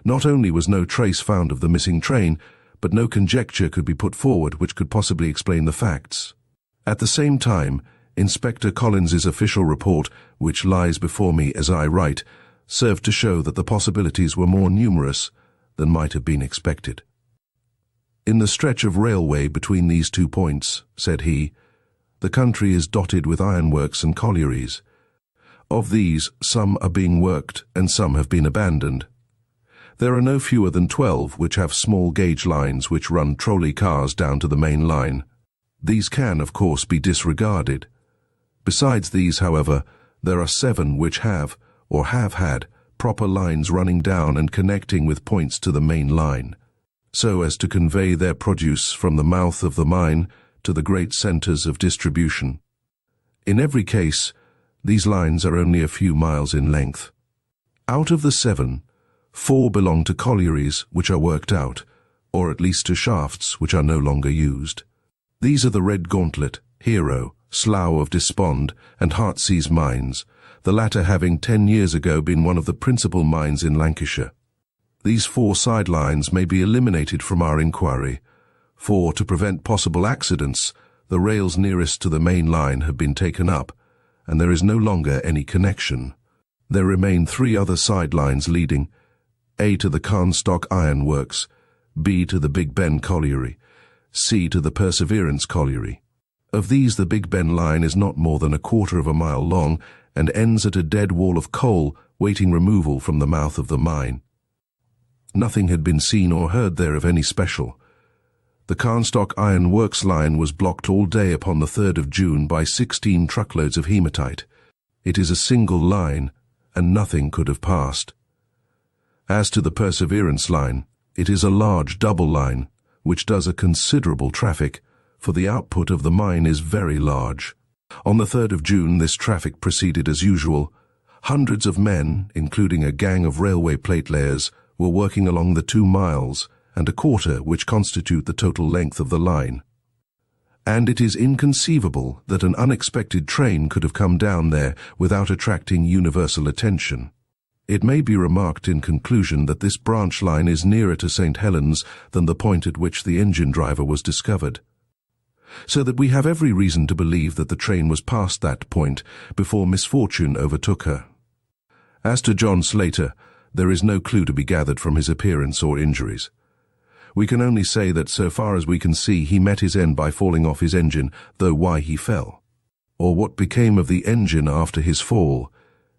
Not only was no trace found of the missing train, but no conjecture could be put forward which could possibly explain the facts. At the same time, Inspector Collins's official report, which lies before me as I write, served to show that the possibilities were more numerous than might have been expected. "In the stretch of railway between these 2 points," said he, "the country is dotted with ironworks and collieries. Of these, some are being worked and some have been abandoned. There are no fewer than 12 which have small gauge lines which run trolley cars down to the main line. These can, of course, be disregarded. Besides these, however, there are 7 which have, or have had, proper lines running down and connecting with points to the main line, so as to convey their produce from the mouth of the mine to the great centres of distribution. In every case, these lines are only a few miles in length. Out of the 7, 4 belong to collieries which are worked out, or at least to shafts which are no longer used. These are the Red Gauntlet, Hero, Slough of Despond, and Heartsease mines, the latter having 10 years ago been one of the principal mines in Lancashire. These 4 sidelines may be eliminated from our inquiry, for, to prevent possible accidents, the rails nearest to the main line have been taken up, and there is no longer any connection. There remain 3 other sidelines leading, A to the Carnstock Iron Works, B to the Big Ben Colliery, C to the Perseverance Colliery. Of these, the Big Ben line is not more than 1/4 mile long and ends at a dead wall of coal waiting removal from the mouth of the mine. Nothing had been seen or heard there of any special. The Carnstock Iron Works line was blocked all day upon the 3rd of June by 16 truckloads of hematite. It is a single line, and nothing could have passed. As to the Perseverance line, it is a large double line, which does a considerable traffic, for the output of the mine is very large. On the 3rd of June, this traffic proceeded as usual. Hundreds of men, including a gang of railway platelayers, were working along the 2 miles and a quarter which constitute the total length of the line. And it is inconceivable that an unexpected train could have come down there without attracting universal attention. It may be remarked in conclusion that this branch line is nearer to St. Helens than the point at which the engine driver was discovered, so that we have every reason to believe that the train was past that point before misfortune overtook her. As to John Slater, there is no clue to be gathered from his appearance or injuries. We can only say that so far as we can see, he met his end by falling off his engine, though why he fell, or what became of the engine after his fall,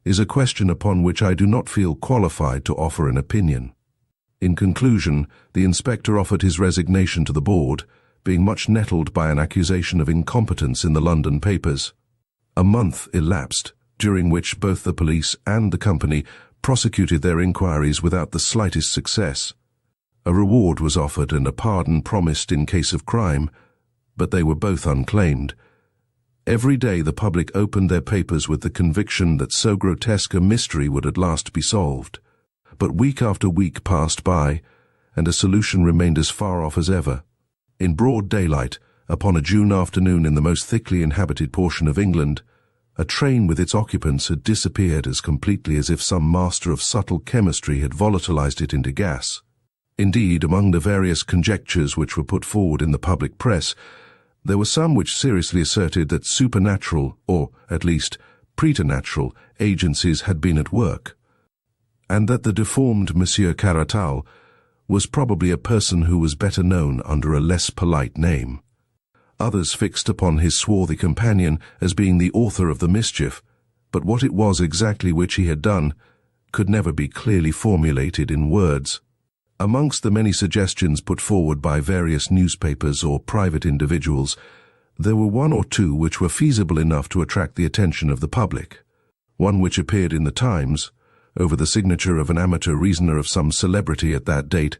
is a question upon which I do not feel qualified to offer an opinion. In conclusion, the inspector offered his resignation to the board, being much nettled by an accusation of incompetence in the London papers. A month elapsed, during which both the police and the company prosecuted their inquiries without the slightest success. A reward was offered and a pardon promised in case of crime, but they were both unclaimed. Every day the public opened their papers with the conviction that so grotesque a mystery would at last be solved. But week after week passed by, and a solution remained as far off as ever. In broad daylight, upon a June afternoon in the most thickly inhabited portion of England, a train with its occupants had disappeared as completely as if some master of subtle chemistry had volatilized it into gas. Indeed, among the various conjectures which were put forward in the public press, there were some which seriously asserted that supernatural, or at least preternatural, agencies had been at work, and that the deformed Monsieur Caratal was probably a person who was better known under a less polite name. Others fixed upon his swarthy companion as being the author of the mischief, but what it was exactly which he had done could never be clearly formulated in words. Amongst the many suggestions put forward by various newspapers or private individuals, there were one or two which were feasible enough to attract the attention of the public. One which appeared in the Times, over the signature of an amateur reasoner of some celebrity at that date,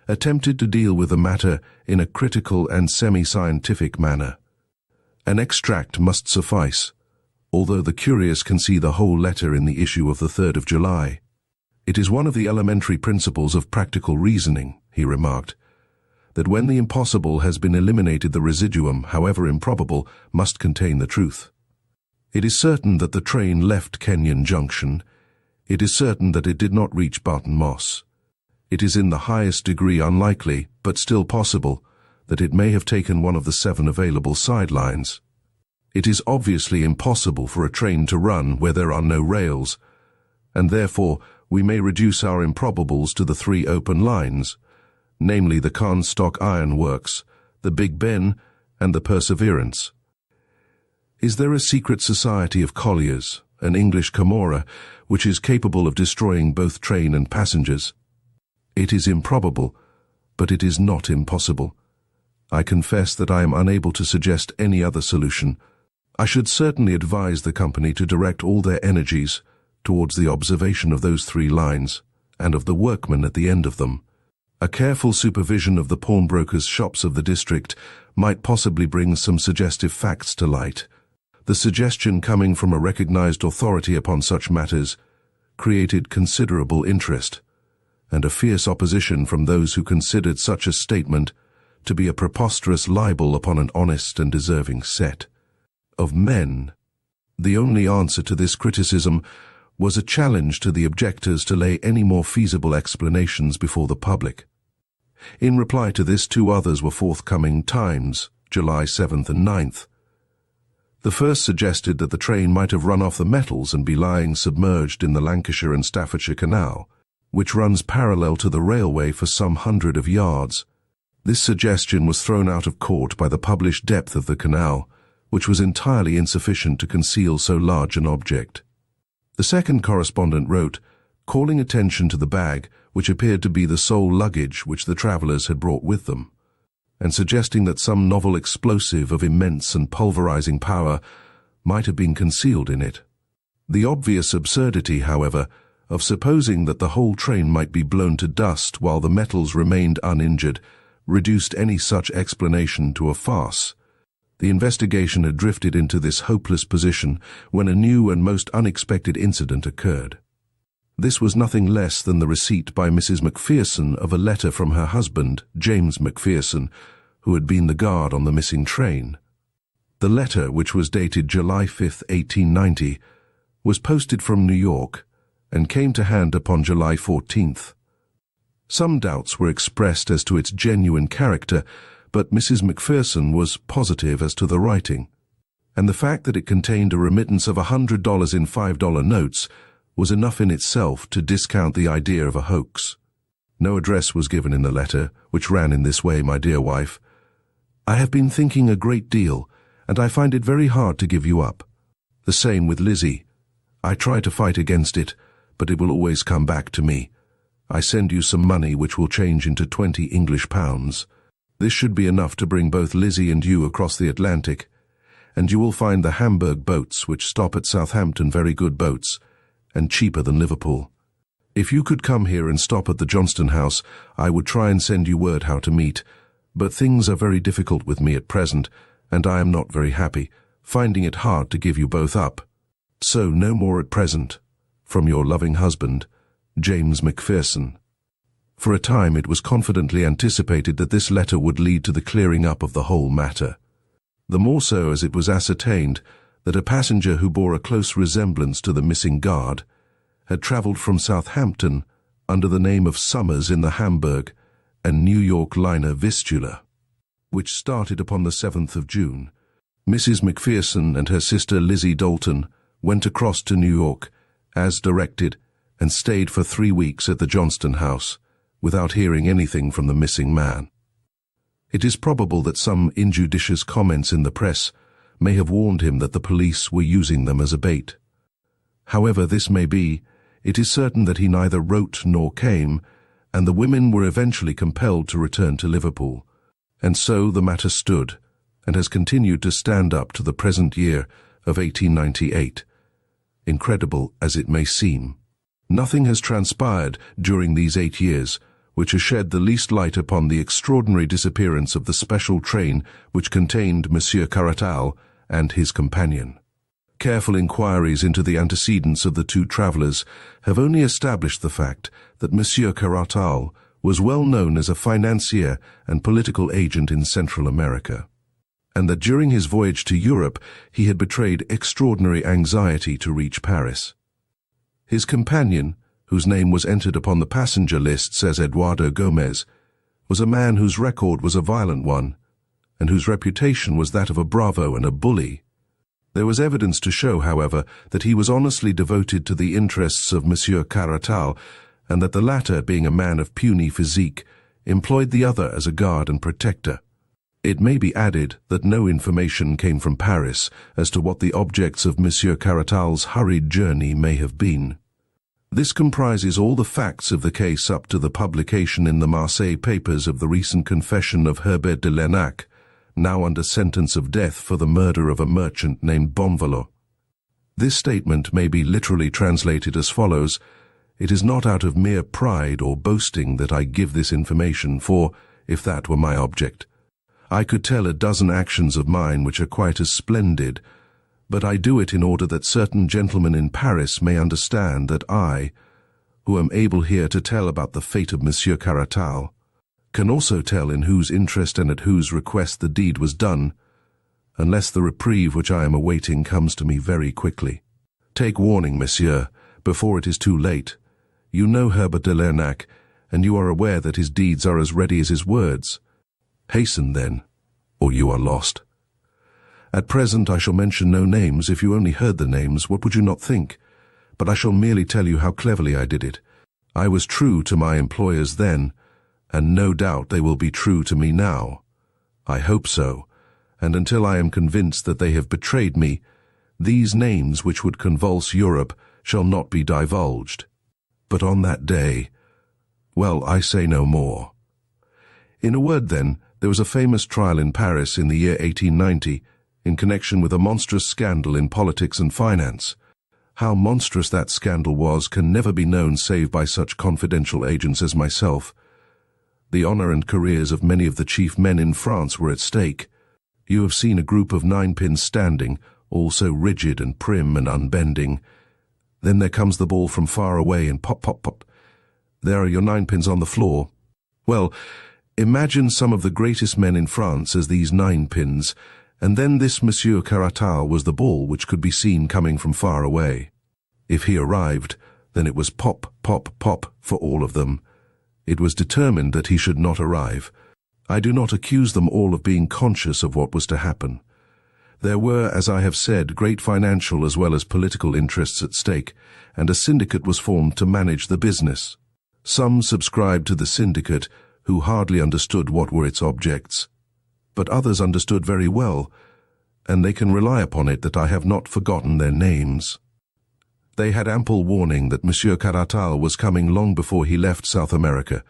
attempted to deal with the matter in a critical and semi-scientific manner. An extract must suffice, although the curious can see the whole letter in the issue of the 3rd of July. It is one of the elementary principles of practical reasoning, he remarked, that when the impossible has been eliminated, the residuum, however improbable, must contain the truth. It is certain that the train left Kenyon Junction. It is certain that it did not reach Barton Moss. It is in the highest degree unlikely, but still possible, that it may have taken one of the 7 available sidelines. It is obviously impossible for a train to run where there are no rails, and therefore we may reduce our improbables to the 3 open lines, namely the Carnstock Iron Works, the Big Ben, and the Perseverance. Is there a secret society of colliers, an English Camorra, which is capable of destroying both train and passengers? It is improbable, but it is not impossible. I confess that I am unable to suggest any other solution. I should certainly advise the company to direct all their energies towards the observation of those 3 lines, and of the workmen at the end of them. A careful supervision of the pawnbrokers' shops of the district might possibly bring some suggestive facts to light. The suggestion, coming from a recognized authority upon such matters, created considerable interest, and a fierce opposition from those who considered such a statement to be a preposterous libel upon an honest and deserving set of men. The only answer to this criticism was a challenge to the objectors to lay any more feasible explanations before the public. In reply to this, 2 others were forthcoming, Times, July 7th and 9th. The first suggested that the train might have run off the metals and be lying submerged in the Lancashire and Staffordshire Canal, which runs parallel to the railway for some 100 of yards. This suggestion was thrown out of court by the published depth of the canal, which was entirely insufficient to conceal so large an object. The second correspondent wrote, calling attention to the bag, which appeared to be the sole luggage which the travellers had brought with them, and suggesting that some novel explosive of immense and pulverizing power might have been concealed in it. The obvious absurdity, however, of supposing that the whole train might be blown to dust while the metals remained uninjured reduced any such explanation to a farce. The investigation had drifted into this hopeless position when a new and most unexpected incident occurred. This was nothing less than the receipt by Mrs. Macpherson of a letter from her husband, James Macpherson, who had been the guard on the missing train. The letter, which was dated July 5, 1890, was posted from New York and came to hand upon July 14th. Some doubts were expressed as to its genuine character, but Mrs. Macpherson was positive as to the writing, and the fact that it contained a remittance of $100 in $5 notes was enough in itself to discount the idea of a hoax. No address was given in the letter, which ran in this way: "My dear wife, I have been thinking a great deal, and I find it very hard to give you up. The same with Lizzie. I try to fight against it, but it will always come back to me. I send you some money which will change into 20 English pounds. This should be enough to bring both Lizzie and you across the Atlantic, and you will find the Hamburg boats which stop at Southampton very good boats, and cheaper than Liverpool. If you could come here and stop at the Johnston House, I would try and send you word how to meet, but things are very difficult with me at present, and I am not very happy, finding it hard to give you both up. So no more at present. From your loving husband, James Macpherson." For a time it was confidently anticipated that this letter would lead to the clearing up of the whole matter. The more so as it was ascertained that a passenger who bore a close resemblance to the missing guard had travelled from Southampton under the name of Summers in the Hamburg and New York liner Vistula, which started upon the 7th of June. Mrs. Macpherson and her sister Lizzie Dalton went across to New York, as directed, and stayed for 3 weeks at the Johnston House, without hearing anything from the missing man. It is probable that some injudicious comments in the press may have warned him that the police were using them as a bait. However this may be, it is certain that he neither wrote nor came, and the women were eventually compelled to return to Liverpool. And so the matter stood, and has continued to stand up to the present year of 1898. Incredible as it may seem, nothing has transpired during these 8 years which has shed the least light upon the extraordinary disappearance of the special train which contained Monsieur Caratal and his companion. Careful inquiries into the antecedents of the two travellers have only established the fact that Monsieur Caratal was well known as a financier and political agent in Central America, and that during his voyage to Europe he had betrayed extraordinary anxiety to reach Paris. His companion, whose name was entered upon the passenger lists as Eduardo Gomez, was a man whose record was a violent one, and whose reputation was that of a bravo and a bully. There was evidence to show, however, that he was honestly devoted to the interests of Monsieur Caratal, and that the latter, being a man of puny physique, employed the other as a guard and protector. It may be added that no information came from Paris as to what the objects of Monsieur Caratal's hurried journey may have been. This comprises all the facts of the case up to the publication in the Marseille papers of the recent confession of Herbert de Lernac, now under sentence of death for the murder of a merchant named Bonvalot. This statement may be literally translated as follows: "It is not out of mere pride or boasting that I give this information, for, if that were my object, I could tell a dozen actions of mine which are quite as splendid, but I do it in order that certain gentlemen in Paris may understand that I, who am able here to tell about the fate of Monsieur Caratal, can also tell in whose interest and at whose request the deed was done, unless the reprieve which I am awaiting comes to me very quickly. Take warning, monsieur, before it is too late. You know Herbert de Lernac, and you are aware that his deeds are as ready as his words. Hasten, then, or you are lost. At present I shall mention no names. If you only heard the names, what would you not think? But I shall merely tell you how cleverly I did it. I was true to my employers then, and no doubt they will be true to me now. I hope so, and until I am convinced that they have betrayed me, these names which would convulse Europe shall not be divulged. But on that day, well, I say no more. In a word, then, there was a famous trial in Paris in the year 1890, in connection with a monstrous scandal in politics and finance. How monstrous that scandal was can never be known save by such confidential agents as myself. The honor and careers of many of the chief men in France were at stake. You have seen a group of ninepins standing, all so rigid and prim and unbending. Then there comes the ball from far away and pop, pop, pop. There are your ninepins on the floor. Well, imagine some of the greatest men in France as these ninepins, and then this Monsieur Caratal was the ball which could be seen coming from far away. If he arrived, then it was pop, pop, pop for all of them. It was determined that he should not arrive. I do not accuse them all of being conscious of what was to happen. There were, as I have said, great financial as well as political interests at stake, and a syndicate was formed to manage the business. Some subscribed to the syndicate, who hardly understood what were its objects. But others understood very well, and they can rely upon it that I have not forgotten their names. They had ample warning that Monsieur Caratal was coming long before he left South America,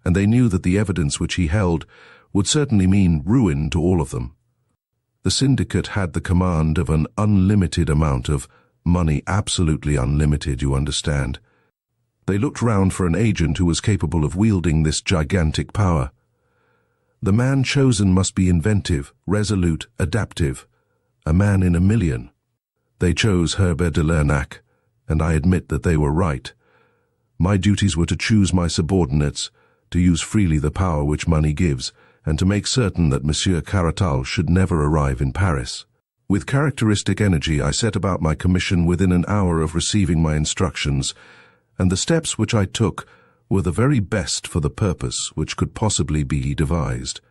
and they knew that the evidence which he held would certainly mean ruin to all of them. The syndicate had the command of an unlimited amount of money, absolutely unlimited, you understand. They looked round for an agent who was capable of wielding this gigantic power. The man chosen must be inventive, resolute, adaptive, a man in a million. They chose Herbert de Lernac, and I admit that they were right. My duties were to choose my subordinates, to use freely the power which money gives, and to make certain that Monsieur Caratal should never arrive in Paris. With characteristic energy I set about my commission within an hour of receiving my instructions, and the steps which I took were the very best for the purpose which could possibly be devised.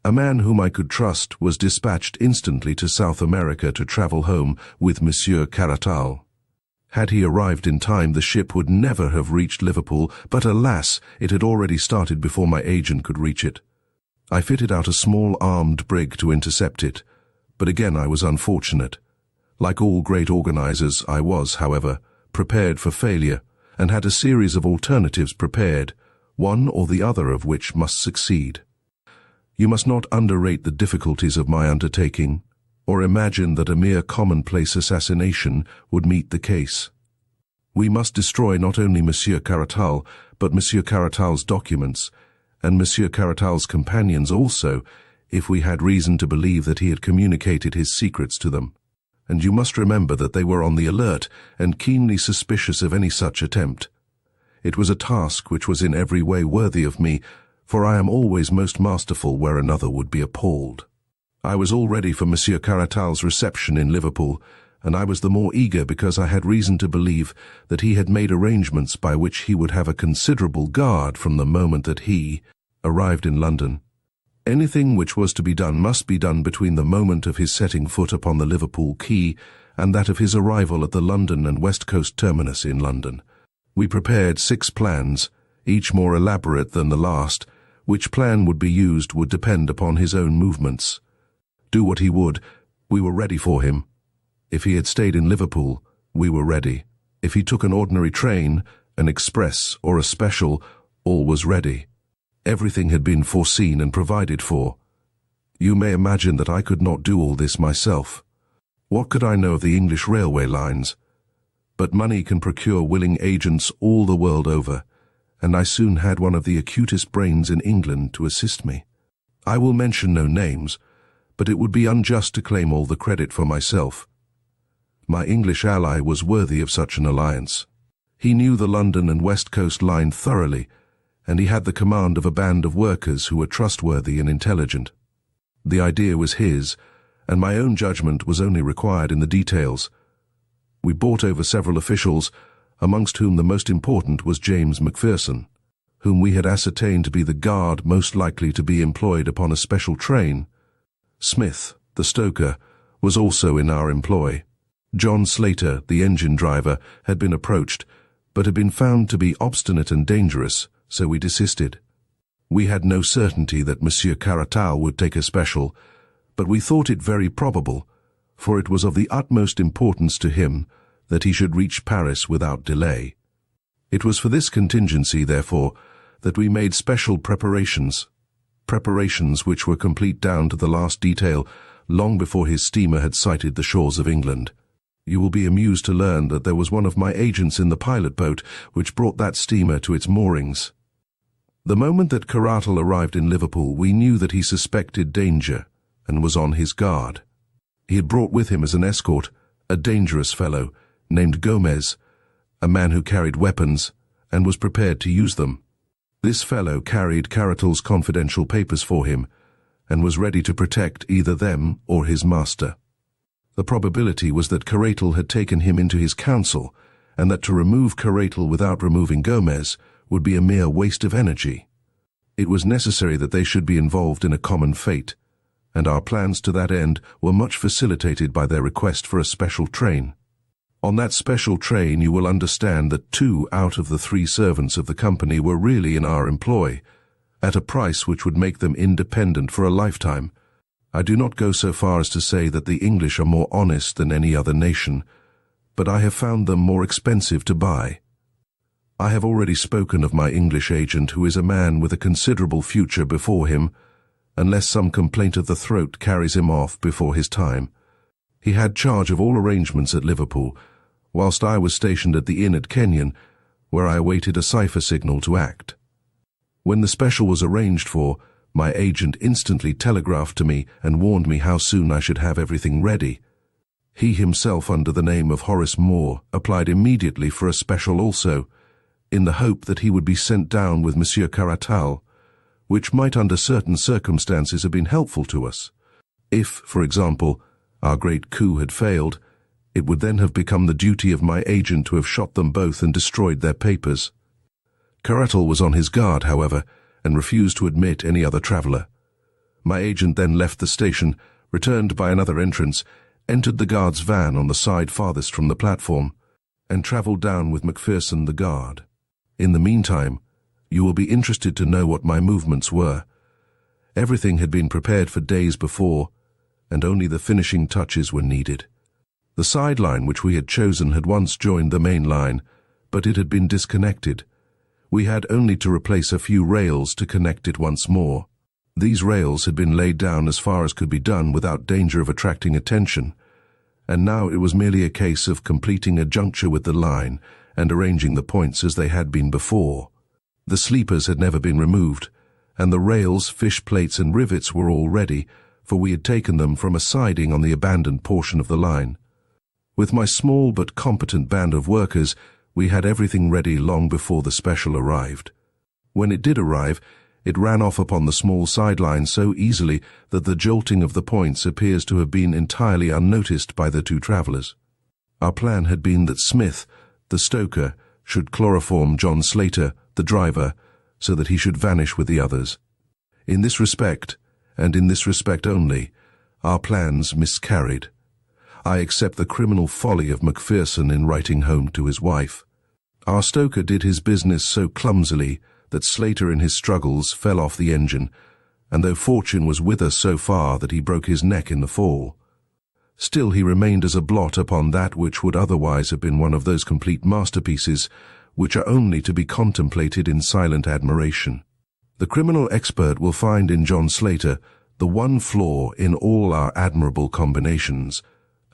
A man whom I could trust was dispatched instantly to South America to travel home with Monsieur Caratal. Had he arrived in time, the ship would never have reached Liverpool, but alas, it had already started before my agent could reach it. I fitted out a small armed brig to intercept it, but again I was unfortunate. Like all great organizers, I was, however, prepared for failure, and had a series of alternatives prepared, one or the other of which must succeed. You must not underrate the difficulties of my undertaking, or imagine that a mere commonplace assassination would meet the case. We must destroy not only Monsieur Caratal, but Monsieur Caratal's documents, and Monsieur Caratal's companions also, if we had reason to believe that he had communicated his secrets to them. And you must remember that they were on the alert and keenly suspicious of any such attempt. It was a task which was in every way worthy of me, for I am always most masterful where another would be appalled. I was all ready for Monsieur Caratal's reception in Liverpool, and I was the more eager because I had reason to believe that he had made arrangements by which he would have a considerable guard from the moment that he arrived in London. Anything which was to be done must be done between the moment of his setting foot upon the Liverpool quay and that of his arrival at the London and West Coast terminus in London. We prepared 6 plans, each more elaborate than the last. Which plan would be used would depend upon his own movements. Do what he would, we were ready for him. If he had stayed in Liverpool, we were ready. If he took an ordinary train, an express, or a special, all was ready. Everything had been foreseen and provided for. You may imagine that I could not do all this myself. What could I know of the English railway lines? But money can procure willing agents all the world over, and I soon had one of the acutest brains in England to assist me. I will mention no names, but it would be unjust to claim all the credit for myself. My English ally was worthy of such an alliance. He knew the London and West Coast line thoroughly, and he had the command of a band of workers who were trustworthy and intelligent. The idea was his, and my own judgment was only required in the details. We brought over several officials, amongst whom the most important was James Macpherson, whom we had ascertained to be the guard most likely to be employed upon a special train. Smith, the stoker, was also in our employ. John Slater, the engine driver, had been approached, but had been found to be obstinate and dangerous, so we desisted. We had no certainty that Monsieur Caratal would take a special, but we thought it very probable, for it was of the utmost importance to him that he should reach Paris without delay. It was for this contingency, therefore, that we made special preparations which were complete down to the last detail, long before his steamer had sighted the shores of England. You will be amused to learn that there was one of my agents in the pilot boat which brought that steamer to its moorings. The moment that Caratal arrived in Liverpool, we knew that he suspected danger and was on his guard. He had brought with him as an escort a dangerous fellow named Gomez, a man who carried weapons and was prepared to use them. This fellow carried Caratal's confidential papers for him and was ready to protect either them or his master. The probability was that Caratal had taken him into his counsel, and that to remove Caratal without removing Gomez would be a mere waste of energy. It was necessary that they should be involved in a common fate, and our plans to that end were much facilitated by their request for a special train. On that special train you will understand that 2 out of the 3 servants of the company were really in our employ, at a price which would make them independent for a lifetime. I do not go so far as to say that the English are more honest than any other nation, but I have found them more expensive to buy. I have already spoken of my English agent, who is a man with a considerable future before him, unless some complaint of the throat carries him off before his time. He had charge of all arrangements at Liverpool, whilst I was stationed at the inn at Kenyon, where I awaited a cipher signal to act. When the special was arranged for, my agent instantly telegraphed to me and warned me how soon I should have everything ready. He himself, under the name of Horace Moore, applied immediately for a special also, in the hope that he would be sent down with Monsieur Caratal, which might under certain circumstances have been helpful to us. If, for example, our great coup had failed, it would then have become the duty of my agent to have shot them both and destroyed their papers. Caratal was on his guard, however, and refused to admit any other traveller. My agent then left the station, returned by another entrance, entered the guard's van on the side farthest from the platform, and travelled down with Macpherson the guard. In the meantime, you will be interested to know what my movements were. Everything had been prepared for days before, and only the finishing touches were needed. The side line which we had chosen had once joined the main line, but it had been disconnected. We had only to replace a few rails to connect it once more. These rails had been laid down as far as could be done without danger of attracting attention, and now it was merely a case of completing a juncture with the line and arranging the points as they had been before. The sleepers had never been removed, and the rails, fish plates and rivets were all ready, for we had taken them from a siding on the abandoned portion of the line. With my small but competent band of workers, we had everything ready long before the special arrived. When it did arrive, it ran off upon the small sideline so easily that the jolting of the points appears to have been entirely unnoticed by the 2 travellers. Our plan had been that Smith, the stoker, should chloroform John Slater, the driver, so that he should vanish with the others. In this respect, and in this respect only, our plans miscarried. I accept the criminal folly of Macpherson in writing home to his wife. Our stoker did his business so clumsily that Slater in his struggles fell off the engine, and though fortune was with us so far that he broke his neck in the fall, still he remained as a blot upon that which would otherwise have been one of those complete masterpieces which are only to be contemplated in silent admiration. The criminal expert will find in John Slater the one flaw in all our admirable combinations,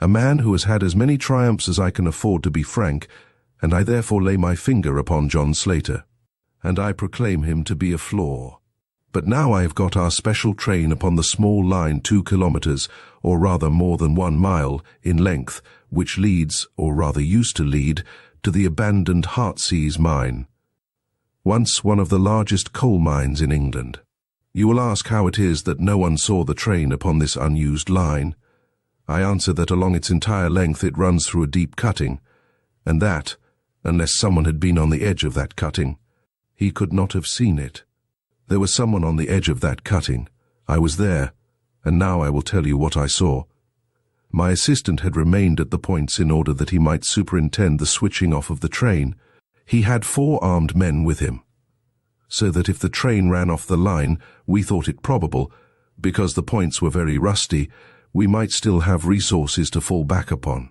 a man who has had as many triumphs as I can afford to be frank, and I therefore lay my finger upon John Slater, and I proclaim him to be a flaw. But now I have got our special train upon the small line 2 kilometres, or rather more than 1 mile, in length, which leads, or rather used to lead, to the abandoned Heartsease mine, once one of the largest coal mines in England. You will ask how it is that no one saw the train upon this unused line. I answer that along its entire length it runs through a deep cutting, and that, unless someone had been on the edge of that cutting, he could not have seen it. There was someone on the edge of that cutting. I was there, and now I will tell you what I saw. My assistant had remained at the points in order that he might superintend the switching off of the train. He had 4 armed men with him, so that if the train ran off the line, we thought it probable, because the points were very rusty, we might still have resources to fall back upon.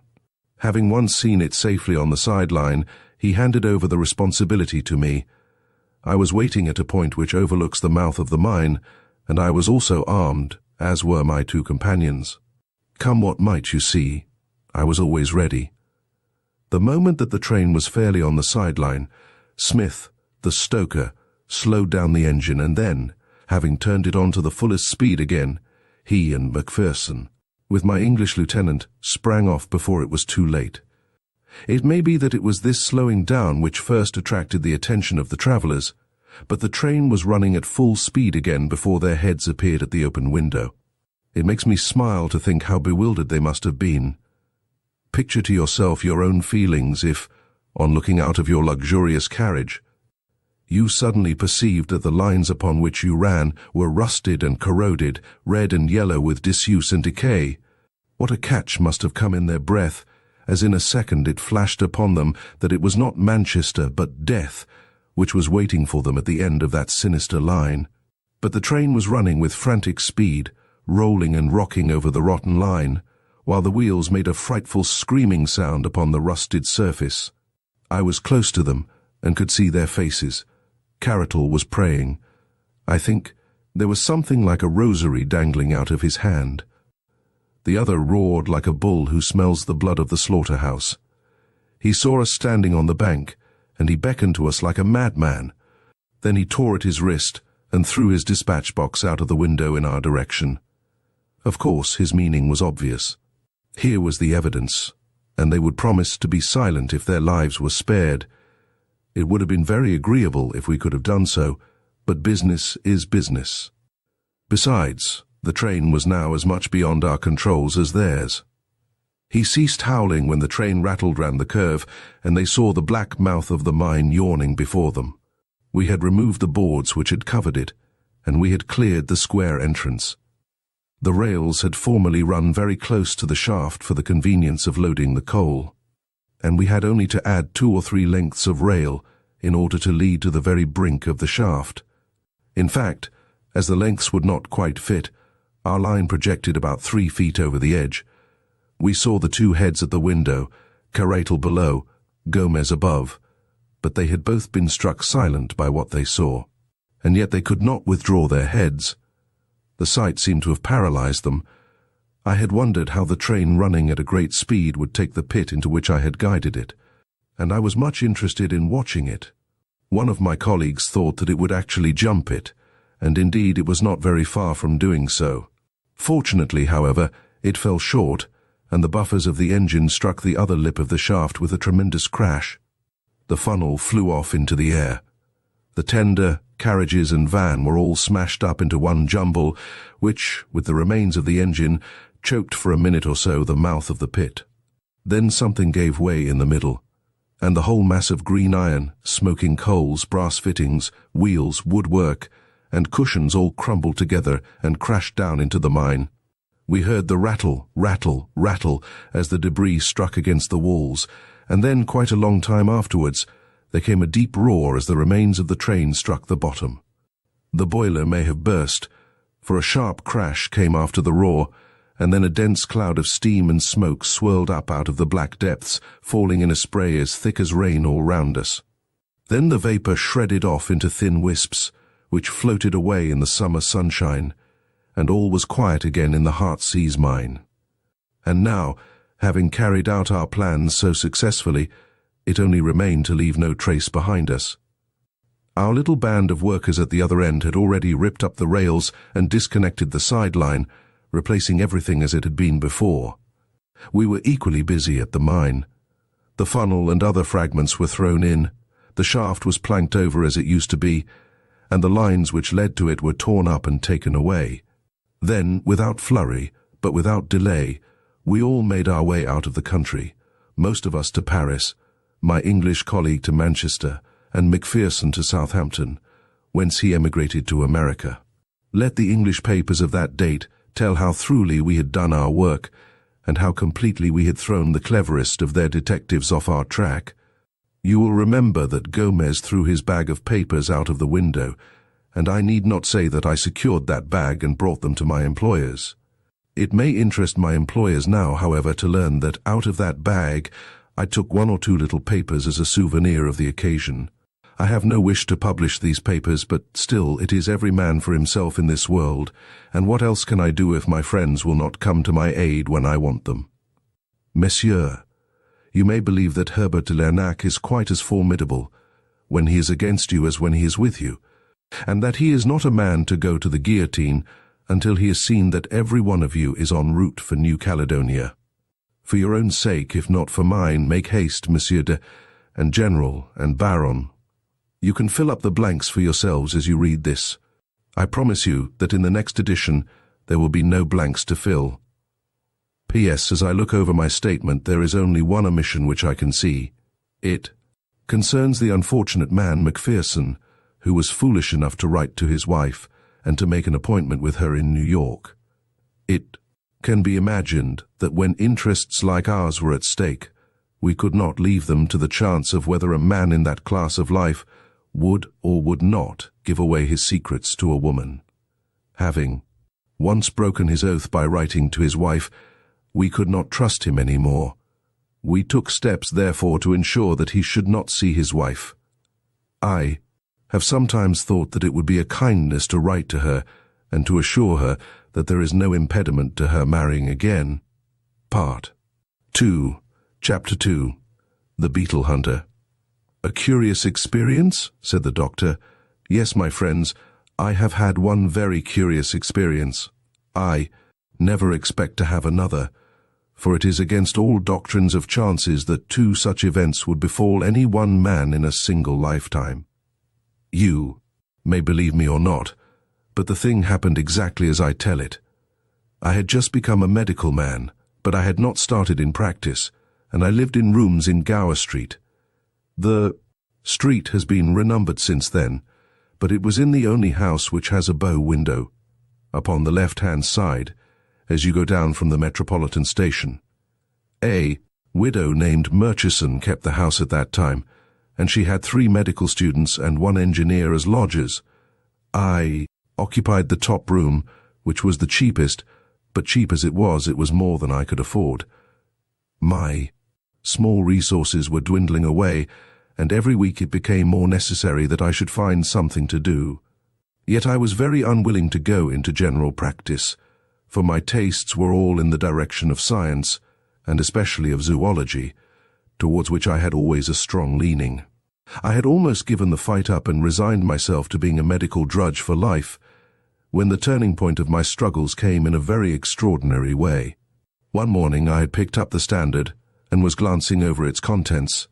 Having once seen it safely on the sideline, he handed over the responsibility to me. I was waiting at a point which overlooks the mouth of the mine, and I was also armed, as were my 2 companions. Come what might, you see, I was always ready. The moment that the train was fairly on the sideline, Smith, the stoker, slowed down the engine, and then, having turned it on to the fullest speed again, he and Macpherson, with my English lieutenant, sprang off before it was too late. It may be that it was this slowing down which first attracted the attention of the travellers, but the train was running at full speed again before their heads appeared at the open window. It makes me smile to think how bewildered they must have been. Picture to yourself your own feelings if, on looking out of your luxurious carriage, you suddenly perceived that the lines upon which you ran were rusted and corroded, red and yellow with disuse and decay. What a catch must have come in their breath, as in a second it flashed upon them that it was not Manchester but death, which was waiting for them at the end of that sinister line. But the train was running with frantic speed, rolling and rocking over the rotten line, while the wheels made a frightful screaming sound upon the rusted surface. I was close to them, and could see their faces. Carroll was praying. I think there was something like a rosary dangling out of his hand. The other roared like a bull who smells the blood of the slaughterhouse. He saw us standing on the bank, and he beckoned to us like a madman. Then he tore at his wrist and threw his dispatch box out of the window in our direction. Of course, his meaning was obvious. Here was the evidence, and they would promise to be silent if their lives were spared. It would have been very agreeable if we could have done so, but business is business. Besides, the train was now as much beyond our controls as theirs. He ceased howling when the train rattled round the curve, and they saw the black mouth of the mine yawning before them. We had removed the boards which had covered it, and we had cleared the square entrance. The rails had formerly run very close to the shaft for the convenience of loading the coal, and we had only to add 2 or 3 lengths of rail in order to lead to the very brink of the shaft. In fact, as the lengths would not quite fit, our line projected about 3 feet over the edge. We saw the 2 heads at the window, Carratl below, Gomez above, but they had both been struck silent by what they saw, and yet they could not withdraw their heads. The sight seemed to have paralyzed them. I had wondered how the train running at a great speed would take the pit into which I had guided it, and I was much interested in watching it. One of my colleagues thought that it would actually jump it, and indeed it was not very far from doing so. Fortunately, however, it fell short, and the buffers of the engine struck the other lip of the shaft with a tremendous crash. The funnel flew off into the air. The tender, carriages and van were all smashed up into one jumble, which, with the remains of the engine, choked for a minute or so the mouth of the pit. Then something gave way in the middle, and the whole mass of green iron, smoking coals, brass fittings, wheels, woodwork, and cushions all crumbled together and crashed down into the mine. We heard the rattle, rattle, rattle as the debris struck against the walls, and then, quite a long time afterwards, there came a deep roar as the remains of the train struck the bottom. The boiler may have burst, for a sharp crash came after the roar, and then a dense cloud of steam and smoke swirled up out of the black depths, falling in a spray as thick as rain all round us. Then the vapour shredded off into thin wisps, which floated away in the summer sunshine, and all was quiet again in the Heartsease mine. And now, having carried out our plans so successfully, it only remained to leave no trace behind us. Our little band of workers at the other end had already ripped up the rails and disconnected the sideline, replacing everything as it had been before. We were equally busy at the mine. The funnel and other fragments were thrown in, the shaft was planked over as it used to be, and the lines which led to it were torn up and taken away. Then, without flurry, but without delay, we all made our way out of the country, most of us to Paris, my English colleague to Manchester, and Macpherson to Southampton, whence he emigrated to America. Let the English papers of that date tell how thoroughly we had done our work, and how completely we had thrown the cleverest of their detectives off our track. You will remember that Gomez threw his bag of papers out of the window, and I need not say that I secured that bag and brought them to my employers. It may interest my employers now, however, to learn that out of that bag I took 1 or 2 little papers as a souvenir of the occasion. I have no wish to publish these papers, but still it is every man for himself in this world, and what else can I do if my friends will not come to my aid when I want them? Messieurs, you may believe that Herbert de Lernac is quite as formidable when he is against you as when he is with you, and that he is not a man to go to the guillotine until he has seen that every one of you is en route for New Caledonia. For your own sake, if not for mine, make haste, Monsieur and General and Baron. You can fill up the blanks for yourselves as you read this. I promise you that in the next edition there will be no blanks to fill. P.S. As I look over my statement, there is only one omission which I can see. It concerns the unfortunate man Macpherson, who was foolish enough to write to his wife and to make an appointment with her in New York. It can be imagined that when interests like ours were at stake, we could not leave them to the chance of whether a man in that class of life would or would not give away his secrets to a woman. Having once broken his oath by writing to his wife, we could not trust him any more. We took steps, therefore, to ensure that he should not see his wife. I have sometimes thought that it would be a kindness to write to her and to assure her that there is no impediment to her marrying again. Part 2, Chapter 2, The Beetle-Hunter. A curious experience? Said the doctor. Yes, my friends, I have had one very curious experience. I never expect to have another, for it is against all doctrines of chances that two such events would befall any one man in a single lifetime. You may believe me or not, but the thing happened exactly as I tell it. I had just become a medical man, but I had not started in practice, and I lived in rooms in Gower Street. The street has been renumbered since then, but it was in the only house which has a bow window, upon the left-hand side, as you go down from the Metropolitan Station. A widow named Murchison kept the house at that time, and she had 3 medical students and 1 engineer as lodgers. I occupied the top room, which was the cheapest, but cheap as it was more than I could afford. My small resources were dwindling away, and every week it became more necessary that I should find something to do. Yet I was very unwilling to go into general practice, for my tastes were all in the direction of science, and especially of zoology, towards which I had always a strong leaning. I had almost given the fight up and resigned myself to being a medical drudge for life, when the turning point of my struggles came in a very extraordinary way. One morning I had picked up the Standard and was glancing over its contents.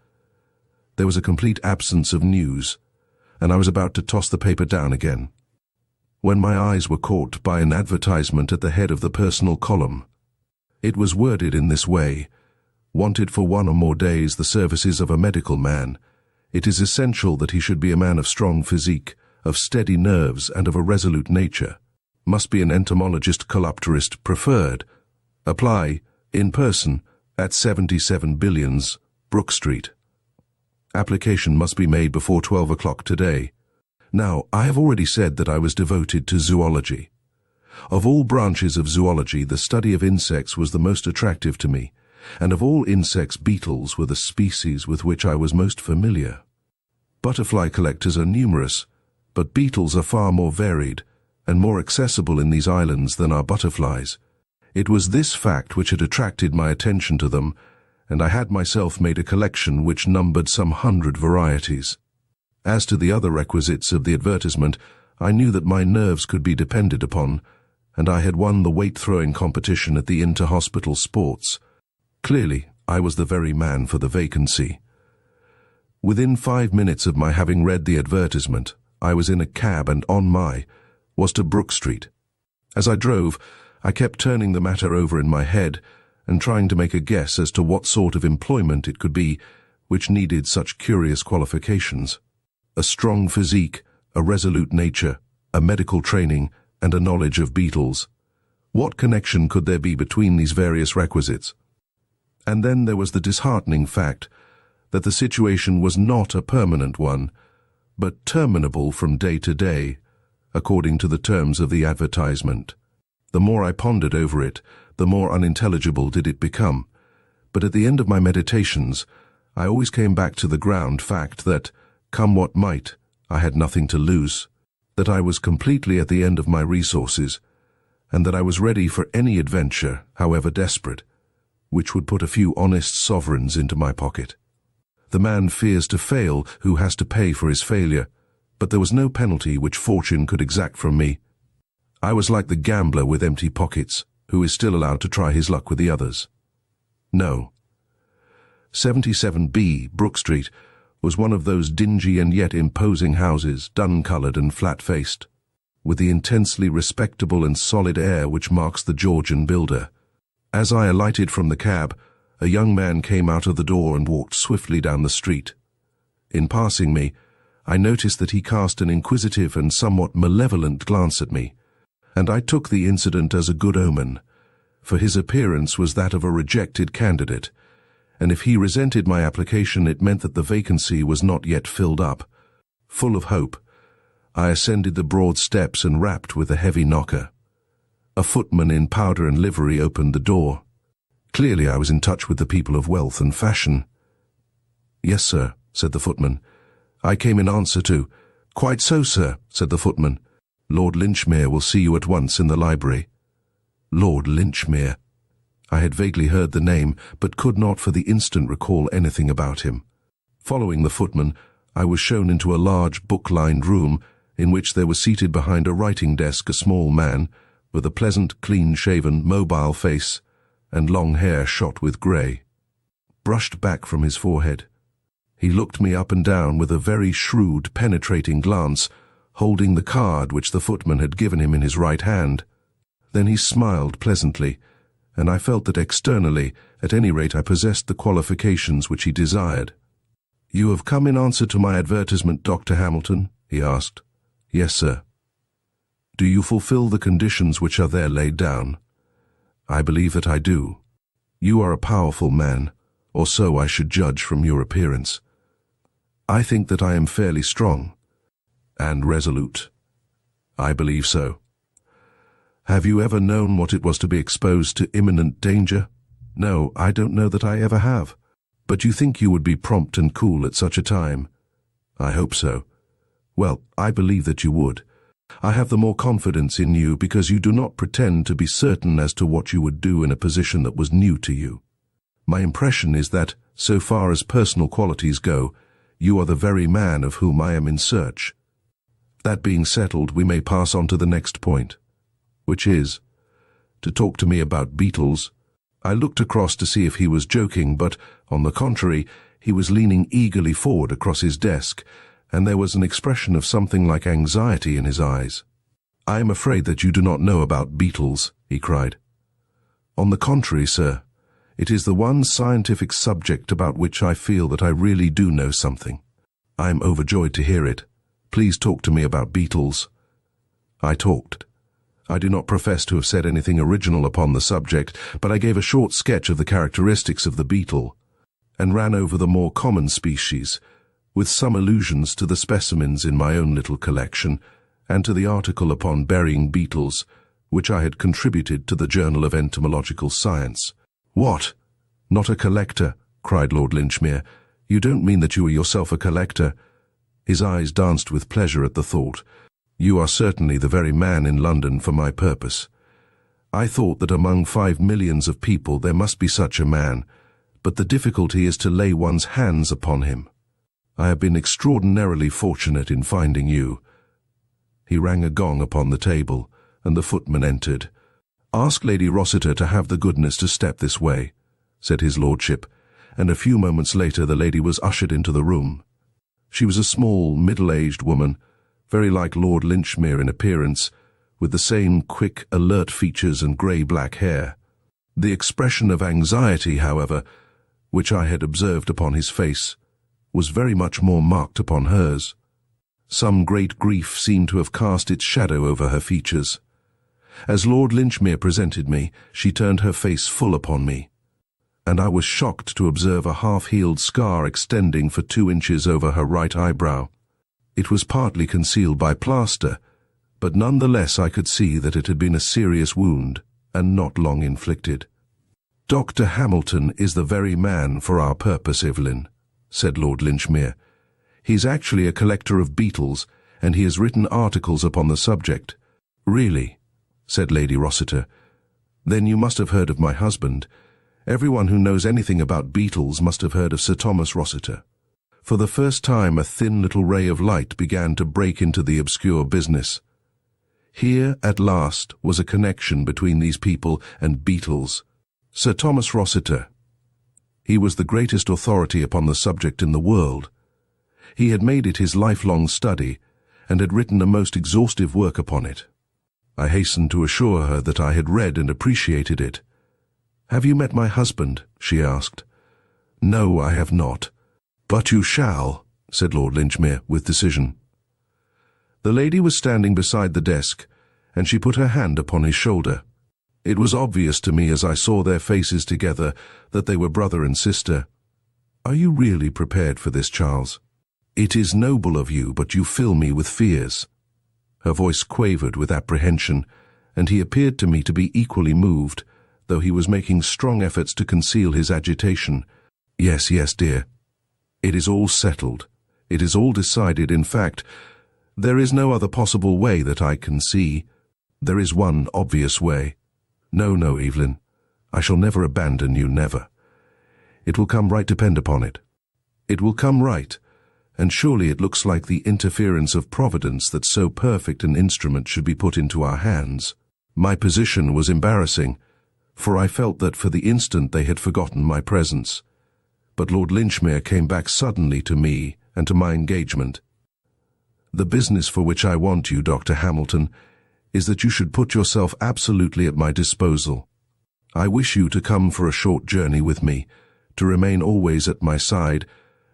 There was a complete absence of news, and I was about to toss the paper down again, when my eyes were caught by an advertisement at the head of the personal column. It was worded in this way: wanted for 1 or more days the services of a medical man. It is essential that he should be a man of strong physique, of steady nerves, and of a resolute nature. Must be an entomologist colopterist preferred. Apply, in person, at 77 Billions, Brook Street. Application must be made before 12 o'clock today. Now, I have already said that I was devoted to zoology. Of all branches of zoology, the study of insects was the most attractive to me, and of all insects, beetles were the species with which I was most familiar. Butterfly collectors are numerous, but beetles are far more varied and more accessible in these islands than are butterflies. It was this fact which had attracted my attention to them, and I had myself made a collection which numbered some 100 varieties. As to the other requisites of the advertisement, I knew that my nerves could be depended upon, and I had won the weight-throwing competition at the inter-hospital sports. Clearly, I was the very man for the vacancy. Within 5 minutes of my having read the advertisement, I was in a cab and was to Brook Street. As I drove, I kept turning the matter over in my head and trying to make a guess as to what sort of employment it could be which needed such curious qualifications. A strong physique, a resolute nature, a medical training, and a knowledge of beetles. What connection could there be between these various requisites? And then there was the disheartening fact that the situation was not a permanent one, but terminable from day to day, according to the terms of the advertisement. The more I pondered over it, the more unintelligible did it become. But at the end of my meditations, I always came back to the ground fact that, come what might, I had nothing to lose, that I was completely at the end of my resources, and that I was ready for any adventure, however desperate, which would put a few honest sovereigns into my pocket. The man fears to fail who has to pay for his failure, but there was no penalty which fortune could exact from me. I was like the gambler with empty pockets, who is still allowed to try his luck with the others. No. 77B, Brook Street, was one of those dingy and yet imposing houses, dun-coloured and flat-faced, with the intensely respectable and solid air which marks the Georgian builder. As I alighted from the cab, a young man came out of the door and walked swiftly down the street. In passing me, I noticed that he cast an inquisitive and somewhat malevolent glance at me, and I took the incident as a good omen, for his appearance was that of a rejected candidate, and if he resented my application, it meant that the vacancy was not yet filled up. Full of hope, I ascended the broad steps and rapped with a heavy knocker. A footman in powder and livery opened the door. Clearly I was in touch with the people of wealth and fashion. "Yes, sir," said the footman. "I came in answer to—" "Quite so, sir," said the footman. "Lord Linchmere will see you at once in the library." Lord Linchmere. I had vaguely heard the name, but could not for the instant recall anything about him. Following the footman, I was shown into a large book-lined room in which there was seated behind a writing desk a small man with a pleasant, clean-shaven, mobile face and long hair shot with grey, brushed back from his forehead. He looked me up and down with a very shrewd, penetrating glance, holding the card which the footman had given him in his right hand. Then he smiled pleasantly, and I felt that externally, at any rate, I possessed the qualifications which he desired. "You have come in answer to my advertisement, Dr. Hamilton?" he asked. "Yes, sir." "Do you fulfill the conditions which are there laid down?" "I believe that I do." "You are a powerful man, or so I should judge from your appearance." "I think that I am fairly strong." "And resolute." "I believe so." "Have you ever known what it was to be exposed to imminent danger?" "No, I don't know that I ever have." "But you think you would be prompt and cool at such a time?" "I hope so." "Well, I believe that you would. I have the more confidence in you because you do not pretend to be certain as to what you would do in a position that was new to you. My impression is that, so far as personal qualities go, you are the very man of whom I am in search. That being settled, we may pass on to the next point, which is to talk to me about beetles." I looked across to see if he was joking, but, on the contrary, he was leaning eagerly forward across his desk, and there was an expression of something like anxiety in his eyes. "I am afraid that you do not know about beetles," he cried. "On the contrary, sir, it is the one scientific subject about which I feel that I really do know something. I am overjoyed to hear it. Please talk to me about beetles." I talked. I do not profess to have said anything original upon the subject, but I gave a short sketch of the characteristics of the beetle, and ran over the more common species, with some allusions to the specimens in my own little collection, and to the article upon burying beetles, which I had contributed to the Journal of Entomological Science. "What? Not a collector?" cried Lord Linchmere. "You don't mean that you are yourself a collector?" His eyes danced with pleasure at the thought. "You are certainly the very man in London for my purpose. I thought that among 5 millions of people there must be such a man, but the difficulty is to lay one's hands upon him. I have been extraordinarily fortunate in finding you." He rang a gong upon the table, and the footman entered. "Ask Lady Rossiter to have the goodness to step this way," said his lordship, and a few moments later the lady was ushered into the room. She was a small, middle-aged woman, very like Lord Linchmere in appearance, with the same quick, alert features and grey-black hair. The expression of anxiety, however, which I had observed upon his face, was very much more marked upon hers. Some great grief seemed to have cast its shadow over her features. As Lord Linchmere presented me, she turned her face full upon me, and I was shocked to observe a half-healed scar extending for 2 inches over her right eyebrow. It was partly concealed by plaster, but none the less I could see that it had been a serious wound, and not long inflicted. "Dr. Hamilton is the very man for our purpose, Evelyn," said Lord Linchmere. "He's actually a collector of beetles, and he has written articles upon the subject." "Really?" said Lady Rossiter. "Then you must have heard of my husband. Everyone who knows anything about beetles must have heard of Sir Thomas Rossiter. For the first time, a thin little ray of light began to break into the obscure business. Here, at last, was a connection between these people and beetles. Sir Thomas Rossiter. He was the greatest authority upon the subject in the world. He had made it his lifelong study, and had written a most exhaustive work upon it. I hastened to assure her that I had read and appreciated it. "Have you met my husband?" she asked. "No, I have not." "But you shall," said Lord Linchmere with decision. The lady was standing beside the desk, and she put her hand upon his shoulder. It was obvious to me as I saw their faces together that they were brother and sister. "Are you really prepared for this, Charles? It is noble of you, but you fill me with fears." Her voice quavered with apprehension, and he appeared to me to be equally moved, though he was making strong efforts to conceal his agitation. "Yes, yes, dear. It is all settled. It is all decided. In fact, there is no other possible way that I can see. There is one obvious way. No, no, Evelyn. I shall never abandon you, never. It will come right, depend upon it. It will come right, and surely it looks like the interference of Providence that so perfect an instrument should be put into our hands." My position was embarrassing, for I felt that for the instant they had forgotten my presence. But Lord Linchmere came back suddenly to me and to my engagement. "The business for which I want you, Dr. Hamilton, is that you should put yourself absolutely at my disposal. I wish you to come for a short journey with me, to remain always at my side,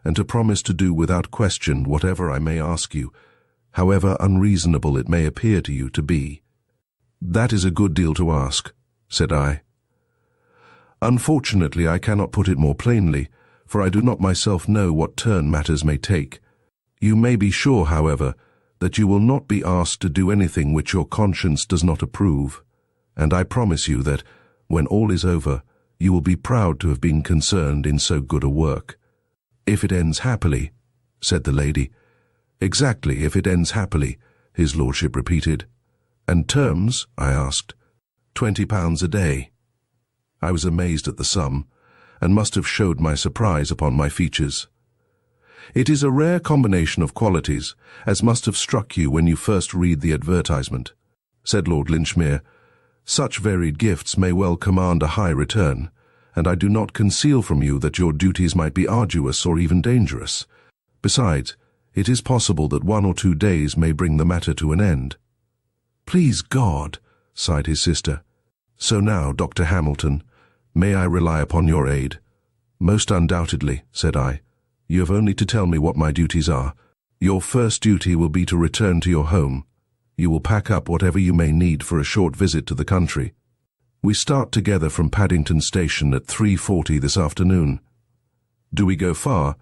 and to promise to do without question whatever I may ask you, however unreasonable it may appear to you to be." "That is a good deal to ask," said I. "Unfortunately, I cannot put it more plainly, for I do not myself know what turn matters may take. You may be sure, however, that you will not be asked to do anything which your conscience does not approve, and I promise you that, when all is over, you will be proud to have been concerned in so good a work." "If it ends happily," said the lady. "Exactly, if it ends happily," his lordship repeated. "And terms?" I asked. £20 a day." I was amazed at the sum, and must have showed my surprise upon my features. "It is a rare combination of qualities, as must have struck you when you first read the advertisement," said Lord Linchmere. "Such varied gifts may well command a high return, and I do not conceal from you that your duties might be arduous or even dangerous. Besides, it is possible that 1 or 2 days may bring the matter to an end." "Please God," sighed his sister. "So now, Dr. Hamilton, may I rely upon your aid?" "Most undoubtedly," said I. "You have only to tell me what my duties are. Your first duty will be to return to your home. You will pack up whatever you may need for a short visit to the country. We start together from Paddington Station at 3:40 this afternoon. Do we go far?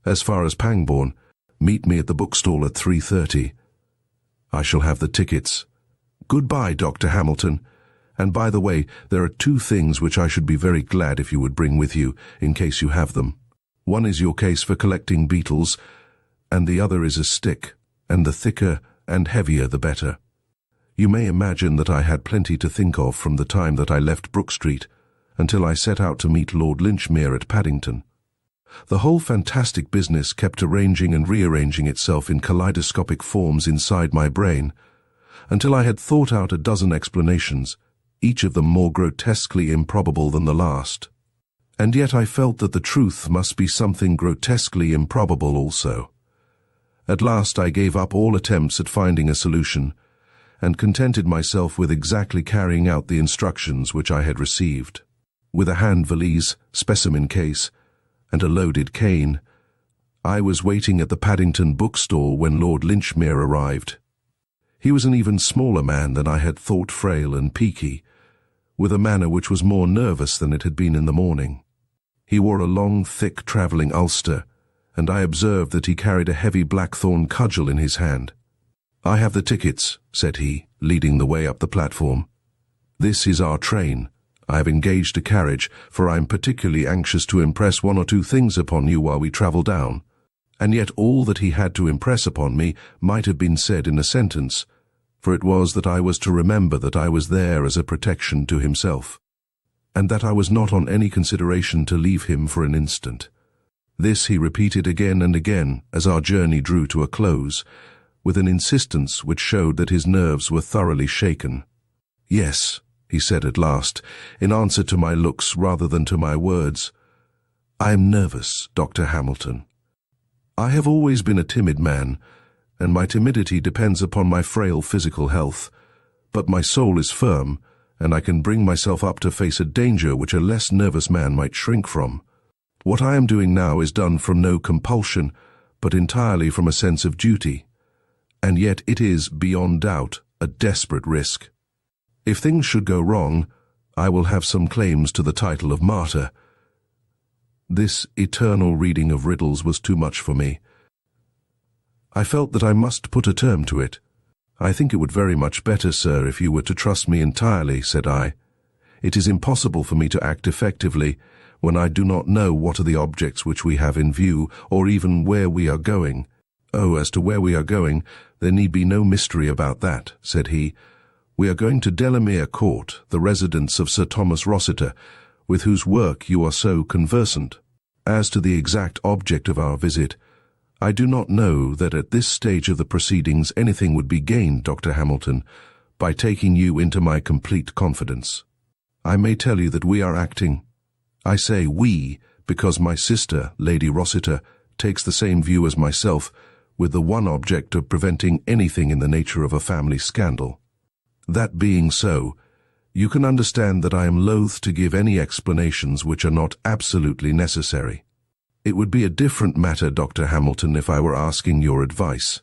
As far as Pangbourne. Meet me at the bookstall at 3:30. I shall have the tickets. Goodbye, Dr. Hamilton. And by the way, there are 2 things which I should be very glad if you would bring with you, in case you have them. One is your case for collecting beetles, and the other is a stick, and the thicker and heavier the better." You may imagine that I had plenty to think of from the time that I left Brook Street until I set out to meet Lord Linchmere at Paddington. The whole fantastic business kept arranging and rearranging itself in kaleidoscopic forms inside my brain, until I had thought out a dozen explanations, each of them more grotesquely improbable than the last. And yet I felt that the truth must be something grotesquely improbable also. At last I gave up all attempts at finding a solution, and contented myself with exactly carrying out the instructions which I had received. With a hand valise, specimen case, and a loaded cane, I was waiting at the Paddington bookstall when Lord Linchmere arrived. He was an even smaller man than I had thought, frail and peaky, with a manner which was more nervous than it had been in the morning. He wore a long, thick travelling ulster, and I observed that he carried a heavy blackthorn cudgel in his hand. "I have the tickets," said he, leading the way up the platform. "This is our train. I have engaged a carriage, for I am particularly anxious to impress 1 or 2 things upon you while we travel down." And yet all that he had to impress upon me might have been said in a sentence, for it was that I was to remember that I was there as a protection to himself, and that I was not on any consideration to leave him for an instant. This he repeated again and again as our journey drew to a close, with an insistence which showed that his nerves were thoroughly shaken. "Yes," he said at last, in answer to my looks rather than to my words. "I am nervous, Dr. Hamilton. I have always been a timid man, and my timidity depends upon my frail physical health, but my soul is firm, and I can bring myself up to face a danger which a less nervous man might shrink from. What I am doing now is done from no compulsion, but entirely from a sense of duty. And yet it is, beyond doubt, a desperate risk. If things should go wrong, I will have some claims to the title of martyr." This eternal reading of riddles was too much for me. I felt that I must put a term to it. "I think it would very much better, sir, if you were to trust me entirely," said I. "It is impossible for me to act effectively when I do not know what are the objects which we have in view, or even where we are going." "Oh, as to where we are going, there need be no mystery about that," said he. "We are going to Delamere Court, the residence of Sir Thomas Rossiter, with whose work you are so conversant. As to the exact object of our visit, I do not know that at this stage of the proceedings anything would be gained, Dr. Hamilton, by taking you into my complete confidence. I may tell you that we are acting. I say we, because my sister, Lady Rossiter, takes the same view as myself, with the one object of preventing anything in the nature of a family scandal. That being so, you can understand that I am loath to give any explanations which are not absolutely necessary. It would be a different matter, Dr. Hamilton, if I were asking your advice.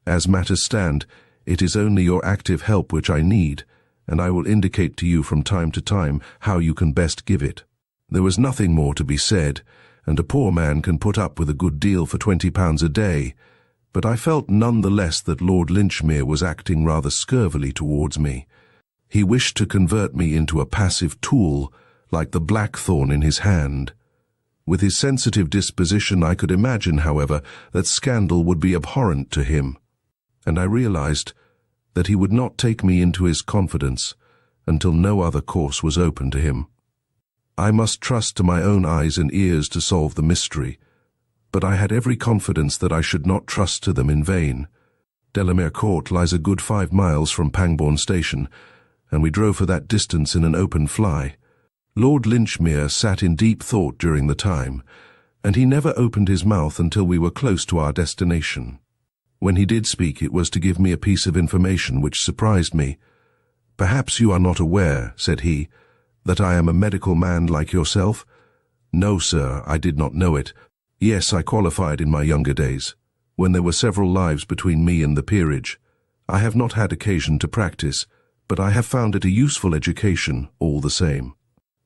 As matters stand, it is only your active help which I need, and I will indicate to you from time to time how you can best give it." There was nothing more to be said, and a poor man can put up with a good deal for £20 a day, but I felt none the less that Lord Linchmere was acting rather scurvily towards me. He wished to convert me into a passive tool, like the blackthorn in his hand. With his sensitive disposition, I could imagine, however, that scandal would be abhorrent to him, and I realized that he would not take me into his confidence until no other course was open to him. I must trust to my own eyes and ears to solve the mystery, but I had every confidence that I should not trust to them in vain. Delamere Court lies a good 5 miles from Pangbourne Station, and we drove for that distance in an open fly. Lord Linchmere sat in deep thought during the time, and he never opened his mouth until we were close to our destination. When he did speak, it was to give me a piece of information which surprised me. "Perhaps you are not aware," said he, "that I am a medical man like yourself?" "No, sir, I did not know it. Yes, I qualified in my younger days, when there were several lives between me and the peerage. I have not had occasion to practice, but I have found it a useful education all the same.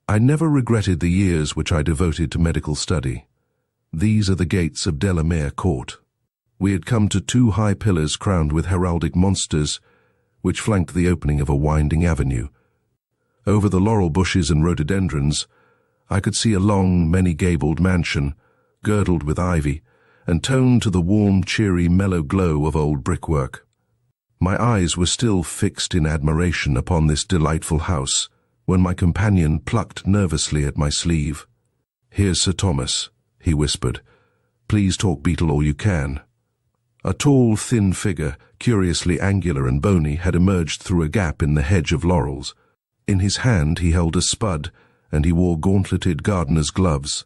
I never regretted the years which I devoted to medical study. These are the gates of Delamere Court." We had come to 2 high pillars crowned with heraldic monsters, which flanked the opening of a winding avenue. Over the laurel bushes and rhododendrons, I could see a long, many-gabled mansion, girdled with ivy, and toned to the warm, cheery, mellow glow of old brickwork. My eyes were still fixed in admiration upon this delightful house, when my companion plucked nervously at my sleeve. "Here's Sir Thomas," he whispered. "Please talk Beetle all you can." A tall, thin figure, curiously angular and bony, had emerged through a gap in the hedge of laurels. In his hand he held a spud, and he wore gauntleted gardener's gloves.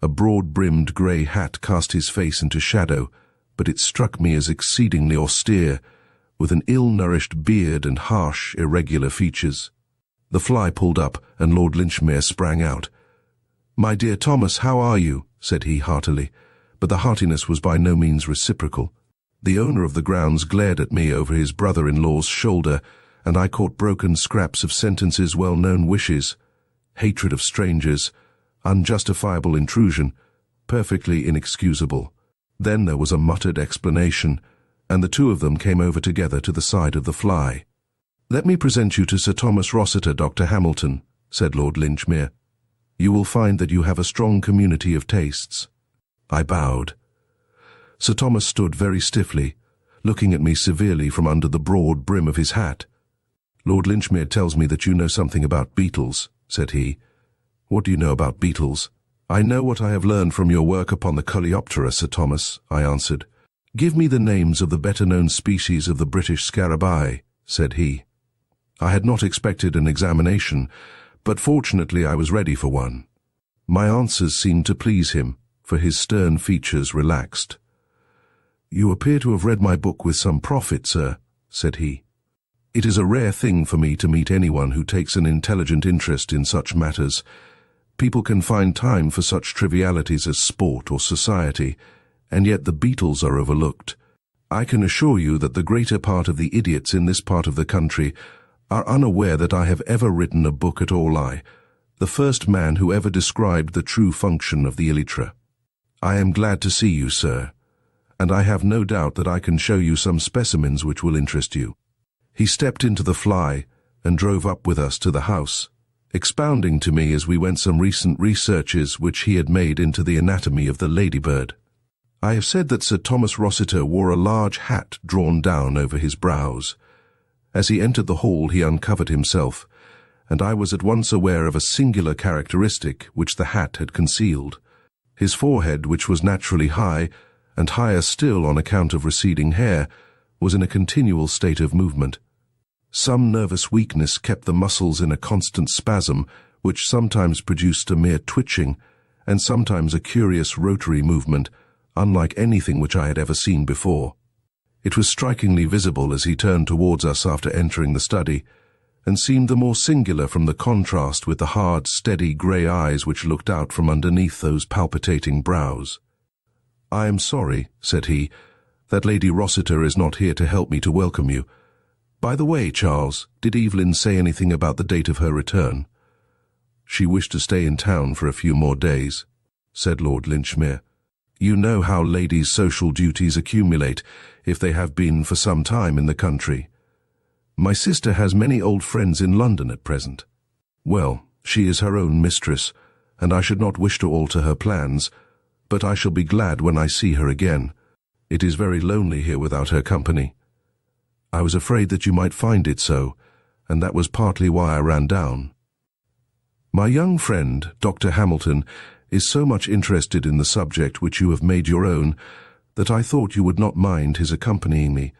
A broad-brimmed grey hat cast his face into shadow, but it struck me as exceedingly austere, with an ill-nourished beard and harsh, irregular features. The fly pulled up, and Lord Linchmere sprang out. "My dear Thomas, how are you?" said he heartily, but the heartiness was by no means reciprocal. The owner of the grounds glared at me over his brother-in-law's shoulder, and I caught broken scraps of sentences, well-known wishes, hatred of strangers, unjustifiable intrusion, perfectly inexcusable. Then there was a muttered explanation, and the two of them came over together to the side of the fly. "Let me present you to Sir Thomas Rossiter, Dr. Hamilton," said Lord Linchmere. "You will find that you have a strong community of tastes." I bowed. Sir Thomas stood very stiffly, looking at me severely from under the broad brim of his hat. "Lord Linchmere tells me that you know something about beetles," said he. "What do you know about beetles?" "I know what I have learned from your work upon the Coleoptera, Sir Thomas," I answered. "Give me the names of the better-known species of the British scarabaei," said he. I had not expected an examination, but fortunately I was ready for one. My answers seemed to please him, for his stern features relaxed. "You appear to have read my book with some profit, sir," said he. "It is a rare thing for me to meet anyone who takes an intelligent interest in such matters. People can find time for such trivialities as sport or society, and yet the beetles are overlooked. I can assure you that the greater part of the idiots in this part of the country are unaware that I have ever written a book at all. The first man who ever described the true function of the elytra. I am glad to see you, sir, and I have no doubt that I can show you some specimens which will interest you." He stepped into the fly and drove up with us to the house, expounding to me as we went some recent researches which he had made into the anatomy of the ladybird. I have said that Sir Thomas Rossiter wore a large hat drawn down over his brows. As he entered the hall he uncovered himself, and I was at once aware of a singular characteristic which the hat had concealed. His forehead, which was naturally high, and higher still on account of receding hair, was in a continual state of movement. Some nervous weakness kept the muscles in a constant spasm, which sometimes produced a mere twitching, and sometimes a curious rotary movement, unlike anything which I had ever seen before. It was strikingly visible as he turned towards us after entering the study, and seemed the more singular from the contrast with the hard, steady grey eyes which looked out from underneath those palpitating brows. "I am sorry," said he, "that Lady Rossiter is not here to help me to welcome you. By the way, Charles, did Evelyn say anything about the date of her return?" "She wished to stay in town for a few more days," said Lord Linchmere. "You know how ladies' social duties accumulate if they have been for some time in the country. My sister has many old friends in London at present. Well, she is her own mistress, and I should not wish to alter her plans, but I shall be glad when I see her again. It is very lonely here without her company. I was afraid that you might find it so, and that was partly why I ran down. My young friend, Dr. Hamilton, is so much interested in the subject which you have made your own that I thought you would not mind his accompanying me.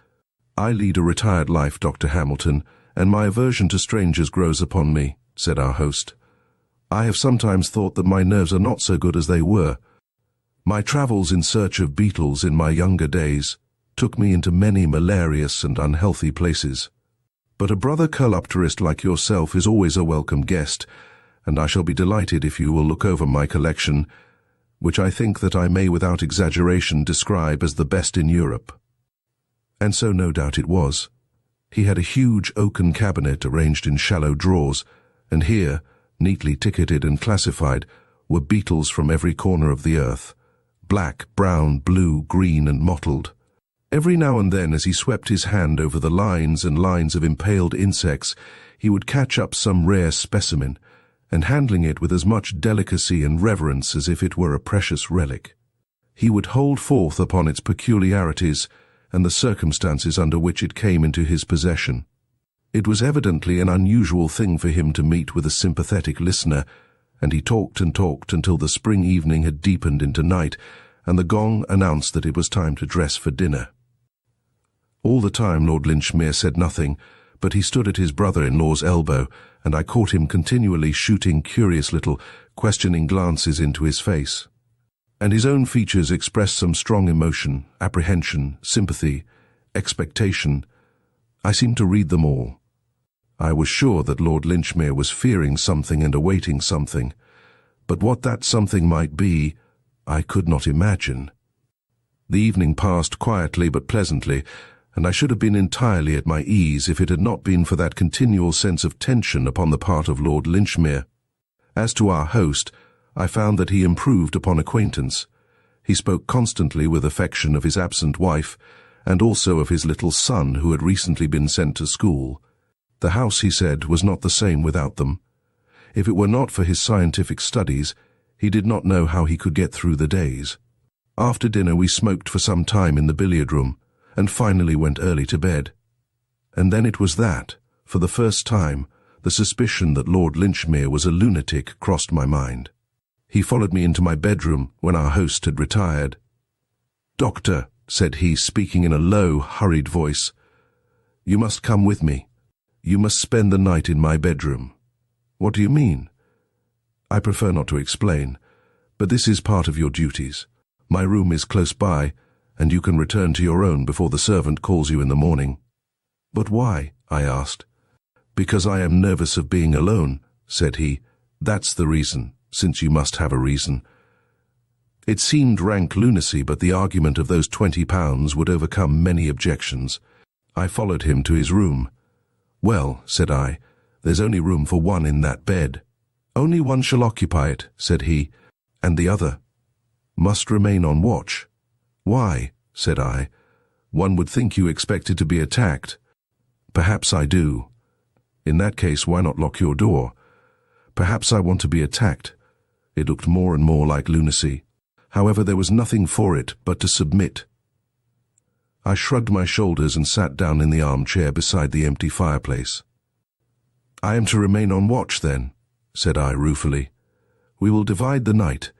I lead a retired life, Dr. Hamilton, and my aversion to strangers grows upon me," said our host. "I have sometimes thought that my nerves are not so good as they were. My travels in search of beetles in my younger days took me into many malarious and unhealthy places. But a brother coleopterist like yourself is always a welcome guest, and I shall be delighted if you will look over my collection, which I think that I may without exaggeration describe as the best in Europe." And so no doubt it was. He had a huge oaken cabinet arranged in shallow drawers, and here, neatly ticketed and classified, were beetles from every corner of the earth, black, brown, blue, green, and mottled. Every now and then, as he swept his hand over the lines and lines of impaled insects, he would catch up some rare specimen, and handling it with as much delicacy and reverence as if it were a precious relic, he would hold forth upon its peculiarities and the circumstances under which it came into his possession. It was evidently an unusual thing for him to meet with a sympathetic listener, and he talked and talked until the spring evening had deepened into night, and the gong announced that it was time to dress for dinner. All the time Lord Linchmere said nothing, but he stood at his brother-in-law's elbow, and I caught him continually shooting curious little, questioning glances into his face. And his own features expressed some strong emotion, apprehension, sympathy, expectation. I seemed to read them all. I was sure that Lord Linchmere was fearing something and awaiting something, but what that something might be, I could not imagine. The evening passed quietly but pleasantly, and I should have been entirely at my ease if it had not been for that continual sense of tension upon the part of Lord Linchmere. As to our host, I found that he improved upon acquaintance. He spoke constantly with affection of his absent wife, and also of his little son who had recently been sent to school. The house, he said, was not the same without them. If it were not for his scientific studies, he did not know how he could get through the days. After dinner we smoked for some time in the billiard-room, and finally went early to bed. And then it was that, for the first time, the suspicion that Lord Linchmere was a lunatic crossed my mind. He followed me into my bedroom when our host had retired. "Doctor," said he, speaking in a low, hurried voice, "you must come with me. You must spend the night in my bedroom." "What do you mean?" "I prefer not to explain, but this is part of your duties. My room is close by, and you can return to your own before the servant calls you in the morning." "But why?" I asked. "Because I am nervous of being alone," said he. "That's the reason, since you must have a reason." It seemed rank lunacy, but the argument of those £20 would overcome many objections. I followed him to his room. "Well," said I, "there's only room for one in that bed." "Only one shall occupy it," said he, "and the other must remain on watch." "Why?" said I. "One would think you expected to be attacked." "Perhaps I do. In that case, why not lock your door?" "Perhaps I want to be attacked." It looked more and more like lunacy. However, there was nothing for it but to submit. I shrugged my shoulders and sat down in the armchair beside the empty fireplace. "I am to remain on watch, then," said I ruefully. "We will divide the night.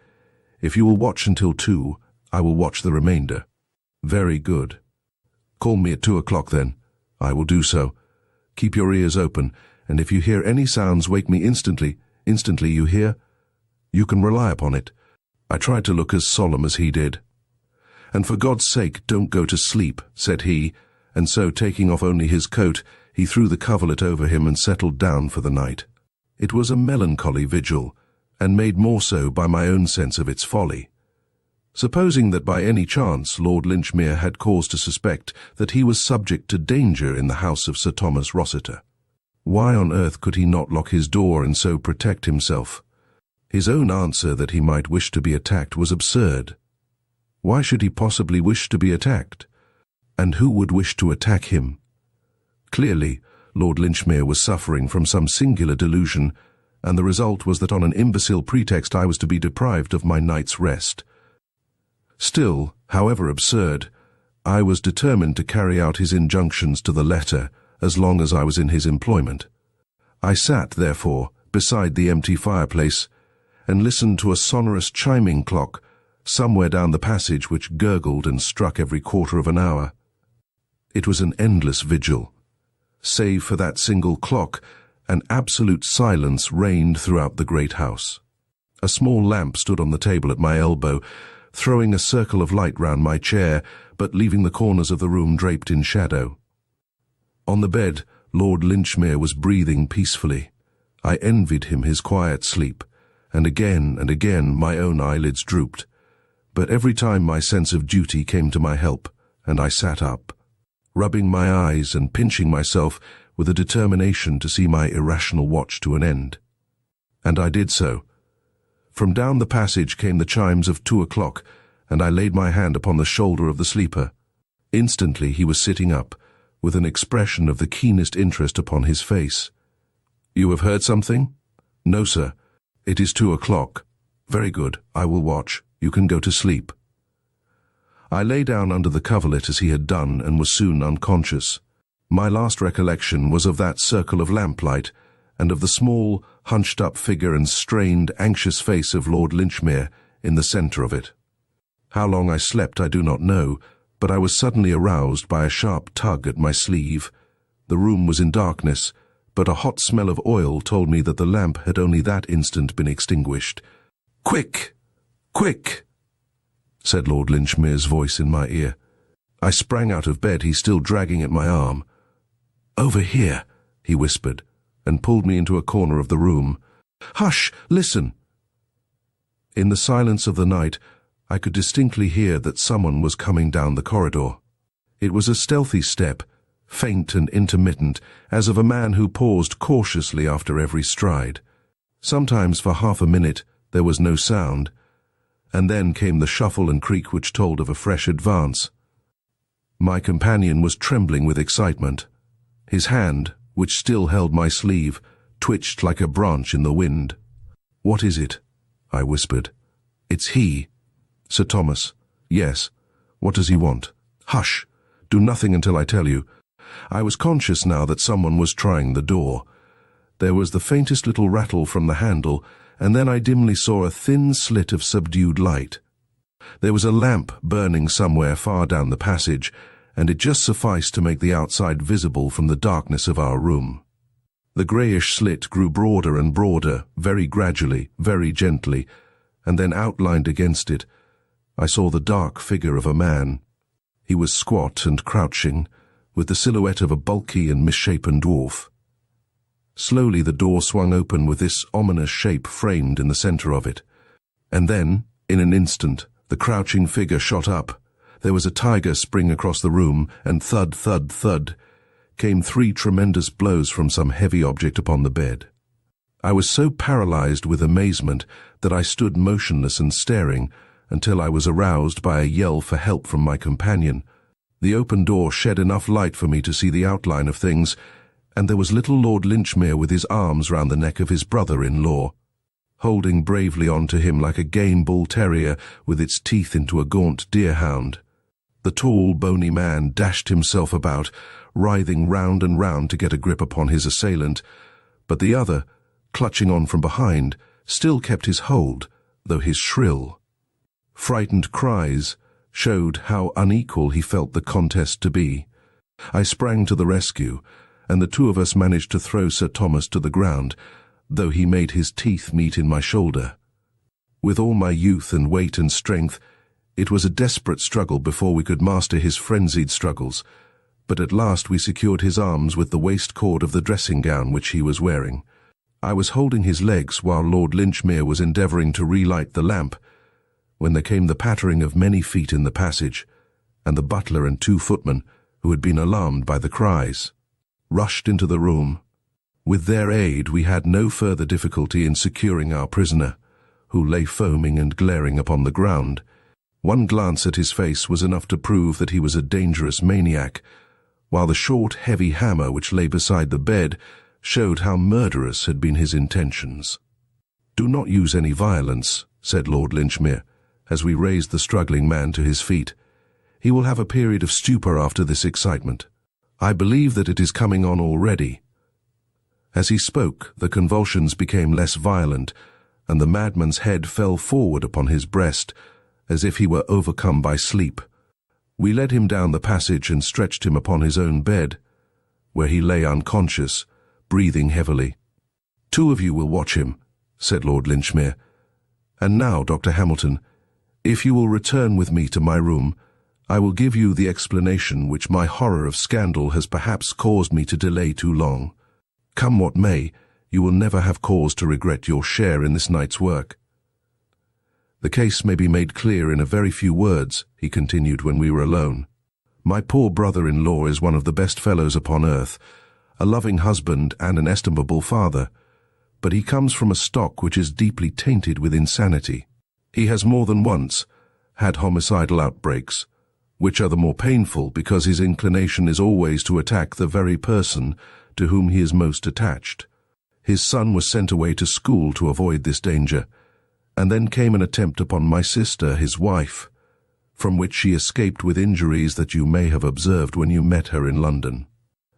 If you will watch until 2, I will watch the remainder." "Very good." "Call me at 2 o'clock, then." "I will do so. Keep your ears open, and if you hear any sounds, wake me instantly. Instantly, you hear? You can rely upon it." I tried to look as solemn as he did. "And for God's sake, don't go to sleep," said he, and so, taking off only his coat, he threw the coverlet over him and settled down for the night. It was a melancholy vigil, and made more so by my own sense of its folly. Supposing that by any chance Lord Linchmere had cause to suspect that he was subject to danger in the house of Sir Thomas Rossiter, why on earth could he not lock his door and so protect himself? His own answer that he might wish to be attacked was absurd. Why should he possibly wish to be attacked? And who would wish to attack him? Clearly, Lord Linchmere was suffering from some singular delusion, and the result was that on an imbecile pretext I was to be deprived of my night's rest. Still, however absurd, I was determined to carry out his injunctions to the letter as long as I was in his employment. I sat, therefore, beside the empty fireplace, and listened to a sonorous chiming clock somewhere down the passage which gurgled and struck every quarter of an hour. It was an endless vigil. Save for that single clock, an absolute silence reigned throughout the great house. A small lamp stood on the table at my elbow, throwing a circle of light round my chair, but leaving the corners of the room draped in shadow. On the bed, Lord Linchmere was breathing peacefully. I envied him his quiet sleep, and again my own eyelids drooped. But every time my sense of duty came to my help, and I sat up, rubbing my eyes and pinching myself with a determination to see my irrational watch to an end. And I did so. From down the passage came the chimes of 2 o'clock, and I laid my hand upon the shoulder of the sleeper. Instantly he was sitting up, with an expression of the keenest interest upon his face. "You have heard something?" "No, sir. It is 2 o'clock. "Very good. I will watch. You can go to sleep." I lay down under the coverlet as he had done, and was soon unconscious. My last recollection was of that circle of lamplight, and of the small, hunched-up figure and strained, anxious face of Lord Linchmere in the centre of it. How long I slept I do not know, but I was suddenly aroused by a sharp tug at my sleeve. The room was in darkness, but a hot smell of oil told me that the lamp had only that instant been extinguished. "Quick! Quick!" said Lord Linchmere's voice in my ear. I sprang out of bed, he still dragging at my arm. "Over here," he whispered, and pulled me into a corner of the room. "Hush! Listen!" In the silence of the night, I could distinctly hear that someone was coming down the corridor. It was a stealthy step, faint and intermittent, as of a man who paused cautiously after every stride. Sometimes for half a minute there was no sound, and then came the shuffle and creak which told of a fresh advance. My companion was trembling with excitement. His hand, which still held my sleeve, twitched like a branch in the wind. "What is it?" I whispered. "It's he." "Sir Thomas." "Yes. What does he want?" "Hush! Do nothing until I tell you." I was conscious now that someone was trying the door. There was the faintest little rattle from the handle, and then I dimly saw a thin slit of subdued light. There was a lamp burning somewhere far down the passage, and it just sufficed to make the outside visible from the darkness of our room. The greyish slit grew broader and broader, very gradually, very gently, and then outlined against it, I saw the dark figure of a man. He was squat and crouching, with the silhouette of a bulky and misshapen dwarf. Slowly the door swung open with this ominous shape framed in the centre of it. And then, in an instant, the crouching figure shot up. There was a tiger spring across the room, and thud, thud, thud, came 3 tremendous blows from some heavy object upon the bed. I was so paralyzed with amazement that I stood motionless and staring until I was aroused by a yell for help from my companion. The open door shed enough light for me to see the outline of things, and there was little Lord Linchmere with his arms round the neck of his brother-in-law, holding bravely on to him like a game bull terrier with its teeth into a gaunt deerhound. The tall, bony man dashed himself about, writhing round and round to get a grip upon his assailant, but the other, clutching on from behind, still kept his hold, though his shrill, frightened cries showed how unequal he felt the contest to be. I sprang to the rescue, and the 2 of us managed to throw Sir Thomas to the ground, though he made his teeth meet in my shoulder. With all my youth and weight and strength, it was a desperate struggle before we could master his frenzied struggles, but at last we secured his arms with the waist cord of the dressing gown which he was wearing. I was holding his legs while Lord Linchmere was endeavouring to relight the lamp, when there came the pattering of many feet in the passage, and the butler and 2 footmen, who had been alarmed by the cries, rushed into the room. With their aid we had no further difficulty in securing our prisoner, who lay foaming and glaring upon the ground. One glance at his face was enough to prove that he was a dangerous maniac, while the short, heavy hammer which lay beside the bed showed how murderous had been his intentions. "Do not use any violence," said Lord Linchmere, as we raised the struggling man to his feet. "He will have a period of stupor after this excitement. I believe that it is coming on already." As he spoke, the convulsions became less violent, and the madman's head fell forward upon his breast, as if he were overcome by sleep. We led him down the passage and stretched him upon his own bed, where he lay unconscious, breathing heavily. "2 of you will watch him," said Lord Linchmere. "And now, Dr. Hamilton, if you will return with me to my room, I will give you the explanation which my horror of scandal has perhaps caused me to delay too long. Come what may, you will never have cause to regret your share in this night's work. The case may be made clear in a very few words," he continued when we were alone. "My poor brother-in-law is one of the best fellows upon earth, a loving husband and an estimable father, but he comes from a stock which is deeply tainted with insanity. He has more than once had homicidal outbreaks, which are the more painful because his inclination is always to attack the very person to whom he is most attached. His son was sent away to school to avoid this danger, and then came an attempt upon my sister, his wife, from which she escaped with injuries that you may have observed when you met her in London.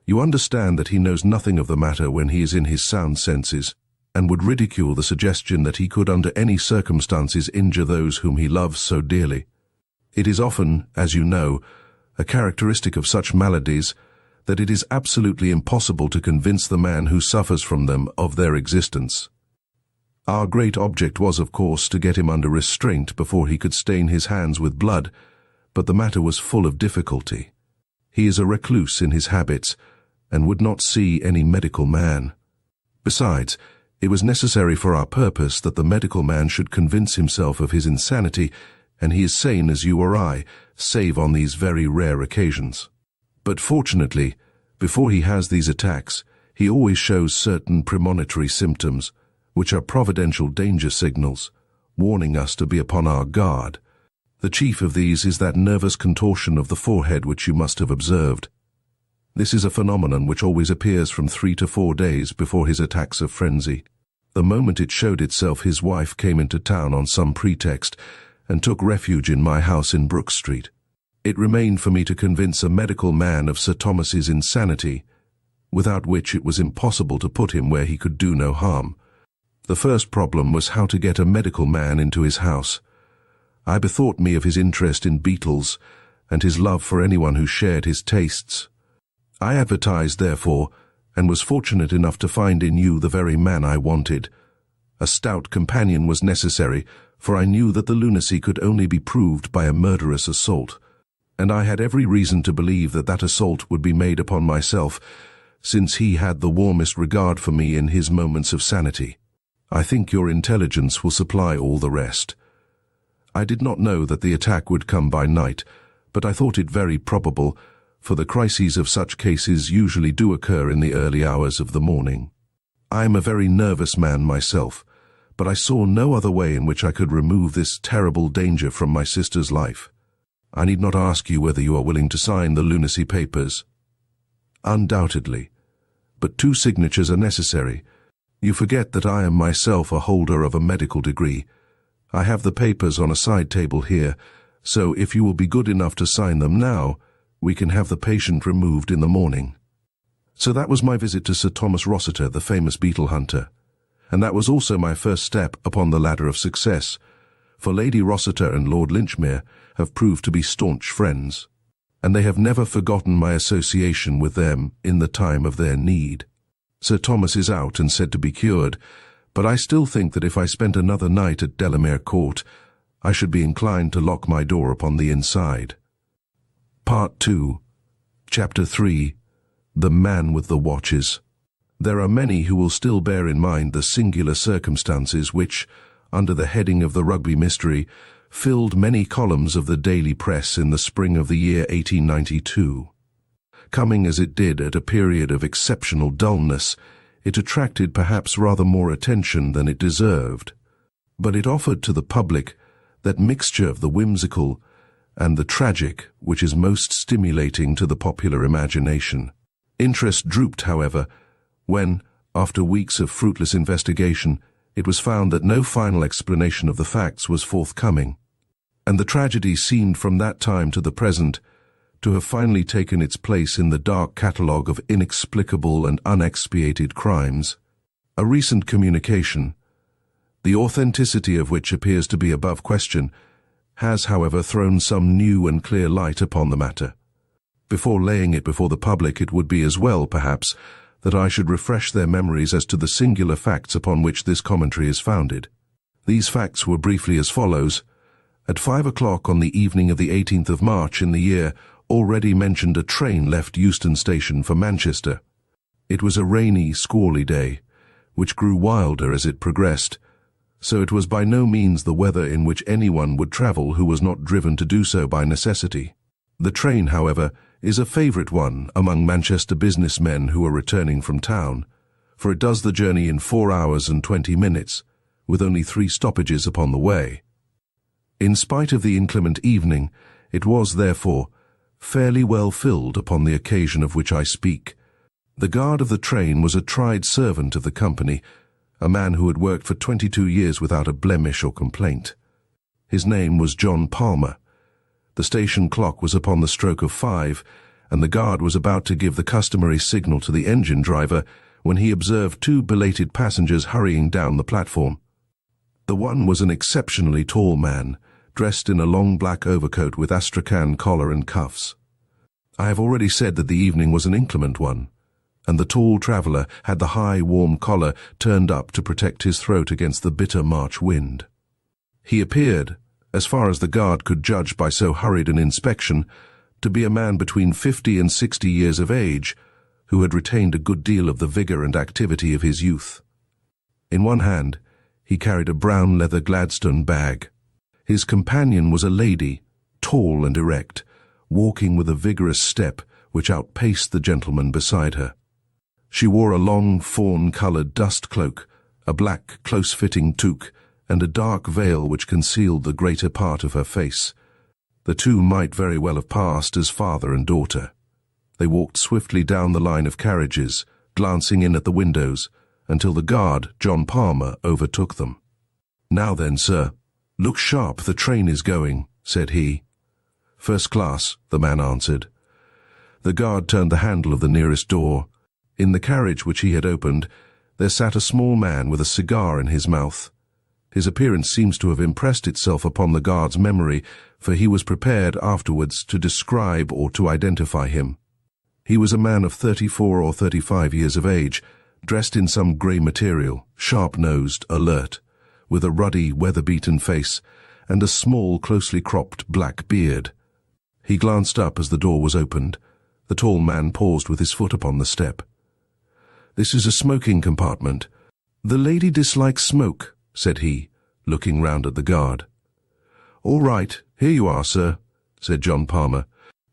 You understand that he knows nothing of the matter when he is in his sound senses, and would ridicule the suggestion that he could under any circumstances injure those whom he loves so dearly. It is often, as you know, a characteristic of such maladies that it is absolutely impossible to convince the man who suffers from them of their existence. Our great object was, of course, to get him under restraint before he could stain his hands with blood, but the matter was full of difficulty. He is a recluse in his habits, and would not see any medical man. Besides, it was necessary for our purpose that the medical man should convince himself of his insanity, and he is sane as you or I, save on these very rare occasions. But fortunately, before he has these attacks, he always shows certain premonitory symptoms, which are providential danger signals, warning us to be upon our guard. The chief of these is that nervous contortion of the forehead which you must have observed. This is a phenomenon which always appears from 3 to 4 days before his attacks of frenzy. The moment it showed itself, his wife came into town on some pretext and took refuge in my house in Brook Street. It remained for me to convince a medical man of Sir Thomas's insanity, without which it was impossible to put him where he could do no harm. The first problem was how to get a medical man into his house. I bethought me of his interest in beetles and his love for anyone who shared his tastes. I advertised, therefore, and was fortunate enough to find in you the very man I wanted. A stout companion was necessary, for I knew that the lunacy could only be proved by a murderous assault, and I had every reason to believe that that assault would be made upon myself, since he had the warmest regard for me in his moments of sanity. I think your intelligence will supply all the rest. I did not know that the attack would come by night, but I thought it very probable, for the crises of such cases usually do occur in the early hours of the morning. I am a very nervous man myself, but I saw no other way in which I could remove this terrible danger from my sister's life. I need not ask you whether you are willing to sign the lunacy papers. Undoubtedly, but 2 signatures are necessary. You forget that I am myself a holder of a medical degree. I have the papers on a side table here, so if you will be good enough to sign them now, we can have the patient removed in the morning. So that was my visit to Sir Thomas Rossiter, the famous Beetle-Hunter, and that was also my first step upon the ladder of success, for Lady Rossiter and Lord Linchmere have proved to be staunch friends, and they have never forgotten my association with them in the time of their need. Sir Thomas is out and said to be cured, but I still think that if I spent another night at Delamere Court, I should be inclined to lock my door upon the inside. Part 2, Chapter 3, The Man with the Watches. There are many who will still bear in mind the singular circumstances which, under the heading of the Rugby Mystery, filled many columns of the daily press in the spring of the year 1892. Coming as it did at a period of exceptional dullness, it attracted perhaps rather more attention than it deserved, but it offered to the public that mixture of the whimsical and the tragic which is most stimulating to the popular imagination. Interest drooped, however, when, after weeks of fruitless investigation, it was found that no final explanation of the facts was forthcoming, and the tragedy seemed from that time to the present to have finally taken its place in the dark catalogue of inexplicable and unexpiated crimes. A recent communication, the authenticity of which appears to be above question, has, however, thrown some new and clear light upon the matter. Before laying it before the public, it would be as well, perhaps, that I should refresh their memories as to the singular facts upon which this commentary is founded. These facts were briefly as follows. At 5 o'clock on the evening of the 18th of March in the year already mentioned, a train left Euston Station for Manchester. It was a rainy, squally day, which grew wilder as it progressed, so it was by no means the weather in which anyone would travel who was not driven to do so by necessity. The train, however, is a favourite one among Manchester businessmen who are returning from town, for it does the journey in 4 hours and 20 minutes, with only 3 stoppages upon the way. In spite of the inclement evening, it was, therefore, fairly well filled upon the occasion of which I speak. The guard of the train was a tried servant of the company, a man who had worked for 22 years without a blemish or complaint. His name was John Palmer. The station clock was upon the stroke of 5, and the guard was about to give the customary signal to the engine driver when he observed 2 belated passengers hurrying down the platform. The one was an exceptionally tall man, dressed in a long black overcoat with astrakhan collar and cuffs. I have already said that the evening was an inclement one, and the tall traveller had the high, warm collar turned up to protect his throat against the bitter March wind. He appeared, as far as the guard could judge by so hurried an inspection, to be a man between 50 and 60 years of age, who had retained a good deal of the vigour and activity of his youth. In one hand, he carried a brown leather Gladstone bag. His companion was a lady, tall and erect, walking with a vigorous step which outpaced the gentleman beside her. She wore a long, fawn-coloured dust cloak, a black, close-fitting toque, and a dark veil which concealed the greater part of her face. The two might very well have passed as father and daughter. They walked swiftly down the line of carriages, glancing in at the windows, until the guard, John Palmer, overtook them. "Now then, sir, look sharp, the train is going," said he. "First class," the man answered. The guard turned the handle of the nearest door, In the carriage which he had opened, there sat a small man with a cigar in his mouth. His appearance seems to have impressed itself upon the guard's memory, for he was prepared afterwards to describe or to identify him. He was a man of 34 or 35 years of age, dressed in some grey material, sharp-nosed, alert, with a ruddy, weather-beaten face and a small, closely cropped black beard. He glanced up as the door was opened. The tall man paused with his foot upon the step. "This is a smoking compartment. The lady dislikes smoke," said he, looking round at the guard. "All right, here you are, sir," said John Palmer.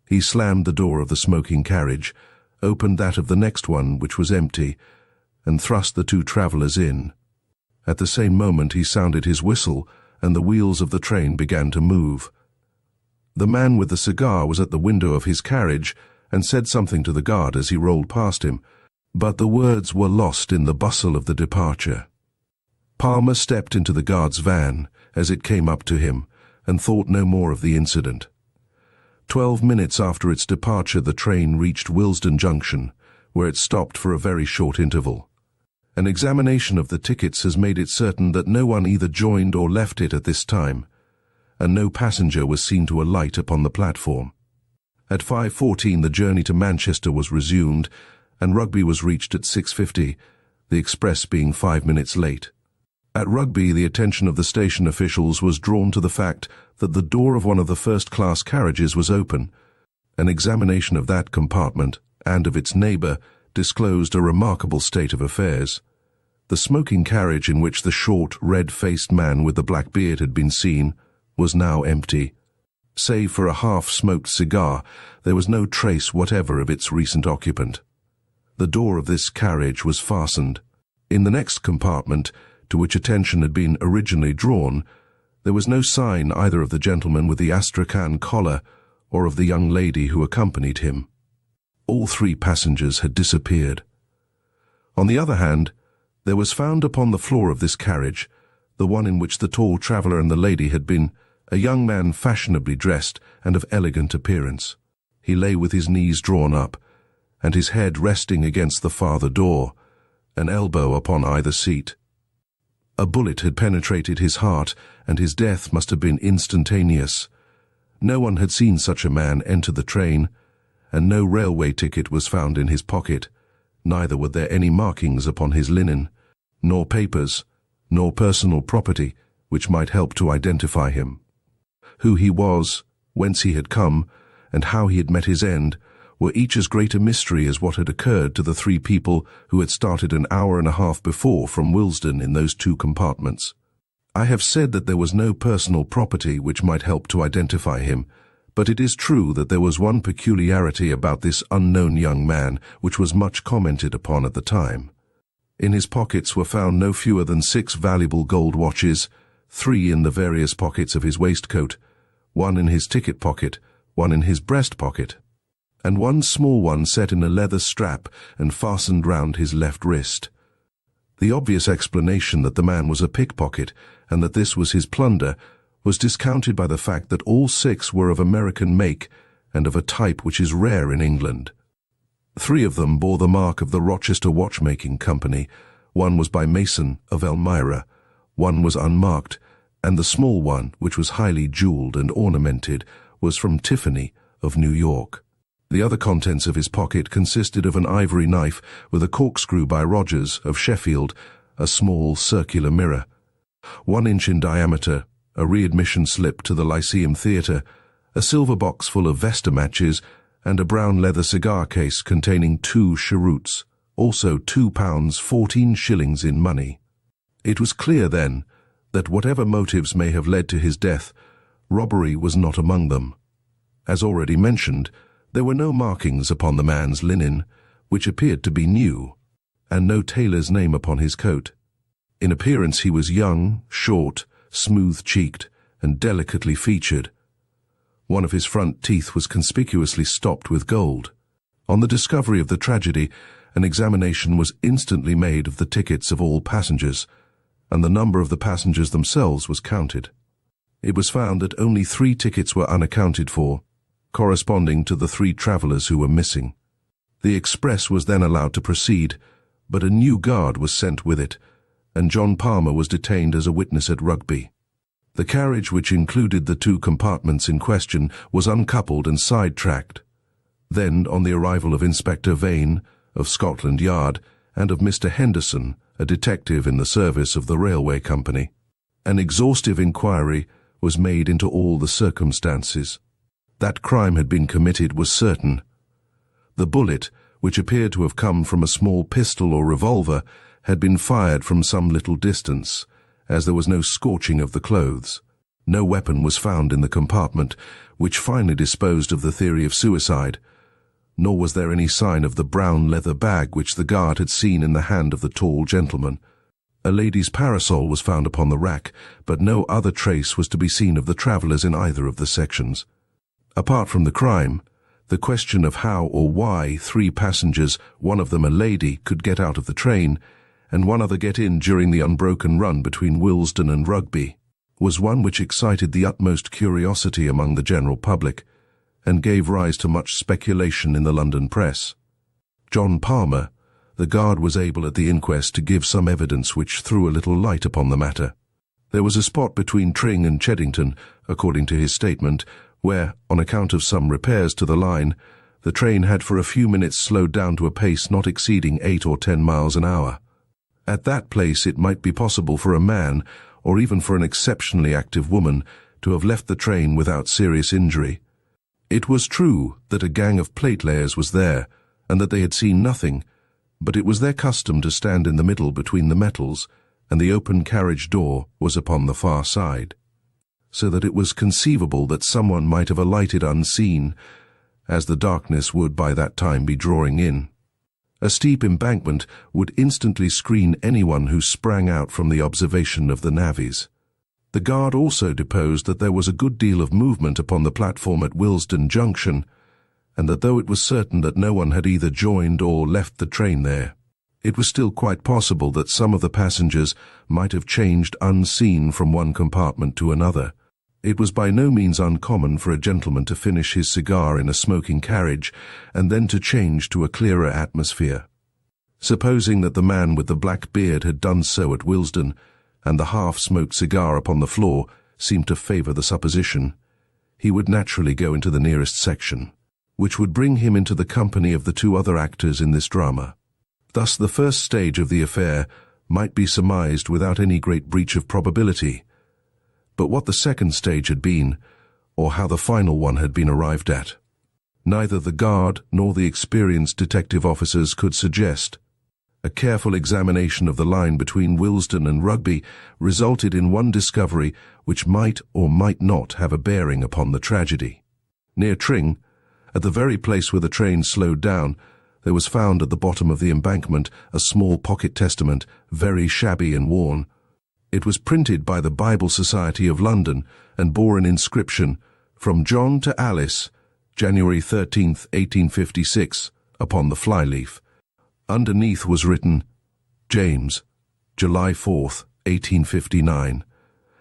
He slammed the door of the smoking carriage, opened that of the next one, which was empty, and thrust the two travellers in. At the same moment he sounded his whistle, and the wheels of the train began to move. The man with the cigar was at the window of his carriage and said something to the guard as he rolled past him, but the words were lost in the bustle of the departure. Palmer stepped into the guard's van as it came up to him and thought no more of the incident. 12 minutes after its departure, the train reached Willesden Junction, where it stopped for a very short interval. An examination of the tickets has made it certain that no one either joined or left it at this time, and no passenger was seen to alight upon the platform. At 5:14 the journey to Manchester was resumed, and Rugby was reached at 6:50, the express being 5 minutes late. At Rugby, the attention of the station officials was drawn to the fact that the door of one of the first-class carriages was open. An examination of that compartment, and of its neighbour, disclosed a remarkable state of affairs. The smoking carriage in which the short, red-faced man with the black beard had been seen was now empty. Save for a half-smoked cigar, there was no trace whatever of its recent occupant. The door of this carriage was fastened. In the next compartment, to which attention had been originally drawn, there was no sign either of the gentleman with the astrakhan collar or of the young lady who accompanied him. All three passengers had disappeared. On the other hand, there was found upon the floor of this carriage, the one in which the tall traveller and the lady had been, a young man fashionably dressed and of elegant appearance. He lay with his knees drawn up, and his head resting against the farther door, an elbow upon either seat. A bullet had penetrated his heart, and his death must have been instantaneous. No one had seen such a man enter the train, and no railway ticket was found in his pocket, neither were there any markings upon his linen, nor papers, nor personal property which might help to identify him. Who he was, whence he had come, and how he had met his end, were each as great a mystery as what had occurred to the three people who had started an hour and a half before from Willesden in those two compartments. I have said that there was no personal property which might help to identify him, but it is true that there was one peculiarity about this unknown young man which was much commented upon at the time. In his pockets were found no fewer than 6 valuable gold watches, 3 in the various pockets of his waistcoat, 1 in his ticket pocket, 1 in his breast pocket, and 1 small one set in a leather strap and fastened round his left wrist. The obvious explanation that the man was a pickpocket and that this was his plunder was discounted by the fact that all 6 were of American make and of a type which is rare in England. 3 of them bore the mark of the Rochester Watchmaking Company, 1 was by Mason of Elmira, 1 was unmarked, and the small one, which was highly jewelled and ornamented, was from Tiffany of New York. The other contents of his pocket consisted of an ivory knife with a corkscrew by Rogers of Sheffield, a small circular mirror, 1 inch in diameter, a readmission slip to the Lyceum Theatre, a silver box full of Vesta matches, and a brown leather cigar case containing 2 cheroots, also £2 14 shillings in money. It was clear, then, that whatever motives may have led to his death, robbery was not among them. As already mentioned, there were no markings upon the man's linen, which appeared to be new, and no tailor's name upon his coat. In appearance he was young, short, smooth-cheeked, and delicately featured. One of his front teeth was conspicuously stopped with gold. On the discovery of the tragedy, an examination was instantly made of the tickets of all passengers, and the number of the passengers themselves was counted. It was found that only 3 tickets were unaccounted for, corresponding to the 3 travellers who were missing. The express was then allowed to proceed, but a new guard was sent with it, and John Palmer was detained as a witness at Rugby. The carriage, which included the two compartments in question, was uncoupled and sidetracked. Then, on the arrival of Inspector Vane, of Scotland Yard, and of Mr. Henderson, a detective in the service of the railway company, an exhaustive inquiry was made into all the circumstances. That crime had been committed was certain. The bullet, which appeared to have come from a small pistol or revolver, had been fired from some little distance, as there was no scorching of the clothes. No weapon was found in the compartment, which finally disposed of the theory of suicide, nor was there any sign of the brown leather bag which the guard had seen in the hand of the tall gentleman. A lady's parasol was found upon the rack, but no other trace was to be seen of the travellers in either of the sections. Apart from the crime, the question of how or why 3 passengers, one of them a lady, could get out of the train, and one other get in during the unbroken run between Willesden and Rugby, was one which excited the utmost curiosity among the general public, and gave rise to much speculation in the London press. John Palmer, the guard, was able at the inquest to give some evidence which threw a little light upon the matter. There was a spot between Tring and Cheddington, according to his statement, where, on account of some repairs to the line, the train had for a few minutes slowed down to a pace not exceeding 8 or 10 miles an hour. At that place it might be possible for a man, or even for an exceptionally active woman, to have left the train without serious injury. It was true that a gang of platelayers was there, and that they had seen nothing, but it was their custom to stand in the middle between the metals, and the open carriage door was upon the far side, so that it was conceivable that someone might have alighted unseen, as the darkness would by that time be drawing in. A steep embankment would instantly screen anyone who sprang out from the observation of the navvies. The guard also deposed that there was a good deal of movement upon the platform at Willesden Junction, and that though it was certain that no one had either joined or left the train there, it was still quite possible that some of the passengers might have changed unseen from one compartment to another. It was by no means uncommon for a gentleman to finish his cigar in a smoking carriage and then to change to a clearer atmosphere. Supposing that the man with the black beard had done so at Willesden, and the half-smoked cigar upon the floor seemed to favour the supposition, he would naturally go into the nearest section, which would bring him into the company of the 2 other actors in this drama. Thus the first stage of the affair might be surmised without any great breach of probability, but what the second stage had been, or how the final one had been arrived at, neither the guard nor the experienced detective officers could suggest. A careful examination of the line between Willesden and Rugby resulted in one discovery which might or might not have a bearing upon the tragedy. Near Tring, at the very place where the train slowed down, there was found at the bottom of the embankment a small pocket testament, very shabby and worn. It was printed by the Bible Society of London and bore an inscription, "From John to Alice, January 13th, 1856, upon the flyleaf. Underneath was written, James, July 4th, 1859,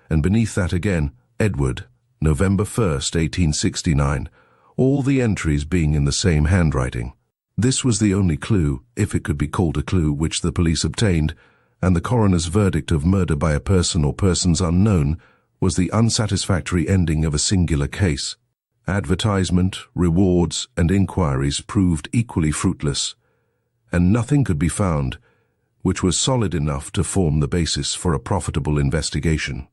and beneath that again, Edward, November 1st, 1869, all the entries being in the same handwriting. This was the only clue, if it could be called a clue, which the police obtained, and the coroner's verdict of murder by a person or persons unknown was the unsatisfactory ending of a singular case. Advertisement, rewards, and inquiries proved equally fruitless, and nothing could be found which was solid enough to form the basis for a profitable investigation.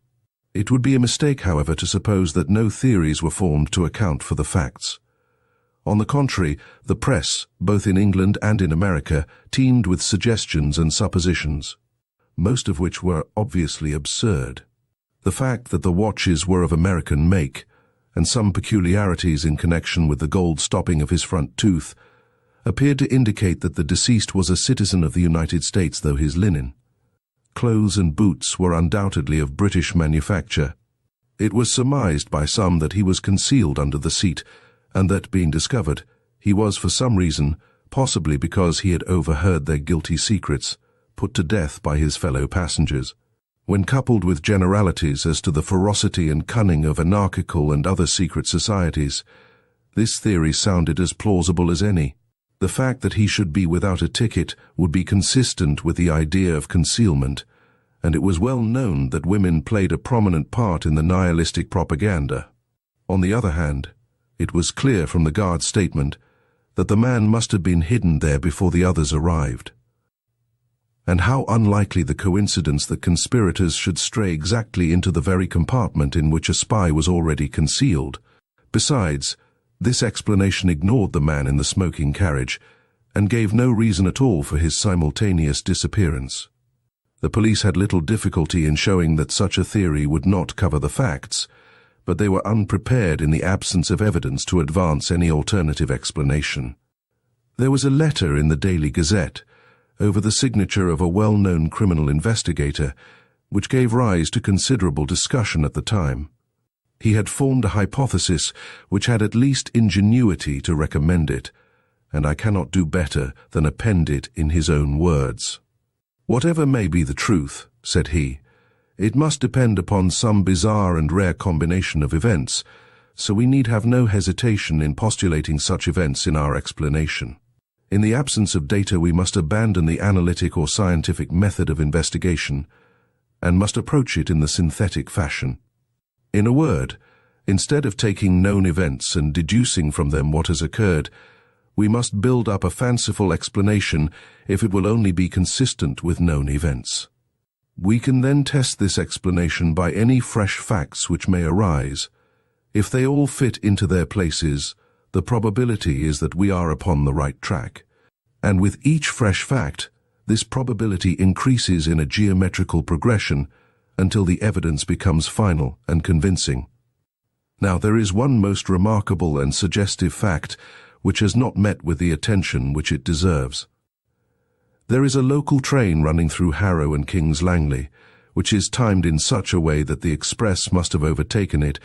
It would be a mistake, however, to suppose that no theories were formed to account for the facts. On the contrary, the press, both in England and in America, teemed with suggestions and suppositions, most of which were obviously absurd. The fact that the watches were of American make, and some peculiarities in connection with the gold stopping of his front tooth, appeared to indicate that the deceased was a citizen of the United States, though his linen, clothes and boots were undoubtedly of British manufacture. It was surmised by some that he was concealed under the seat, and that, being discovered, he was for some reason, possibly because he had overheard their guilty secrets, put to death by his fellow passengers. When coupled with generalities as to the ferocity and cunning of anarchical and other secret societies, this theory sounded as plausible as any. The fact that he should be without a ticket would be consistent with the idea of concealment, and it was well known that women played a prominent part in the nihilistic propaganda. On the other hand, it was clear from the guard's statement that the man must have been hidden there before the others arrived. And how unlikely the coincidence that conspirators should stray exactly into the very compartment in which a spy was already concealed. Besides, this explanation ignored the man in the smoking carriage and gave no reason at all for his simultaneous disappearance. The police had little difficulty in showing that such a theory would not cover the facts, but they were unprepared in the absence of evidence to advance any alternative explanation. There was a letter in the Daily Gazette, over the signature of a well-known criminal investigator, which gave rise to considerable discussion at the time. He had formed a hypothesis which had at least ingenuity to recommend it, and I cannot do better than append it in his own words. "Whatever may be the truth," said he, "it must depend upon some bizarre and rare combination of events, so we need have no hesitation in postulating such events in our explanation. In the absence of data, we must abandon the analytic or scientific method of investigation and must approach it in the synthetic fashion. In a word, instead of taking known events and deducing from them what has occurred, we must build up a fanciful explanation if it will only be consistent with known events. We can then test this explanation by any fresh facts which may arise. If they all fit into their places, the probability is that we are upon the right track. And with each fresh fact, this probability increases in a geometrical progression until the evidence becomes final and convincing. Now, there is one most remarkable and suggestive fact which has not met with the attention which it deserves. There is a local train running through Harrow and King's Langley, which is timed in such a way that the express must have overtaken it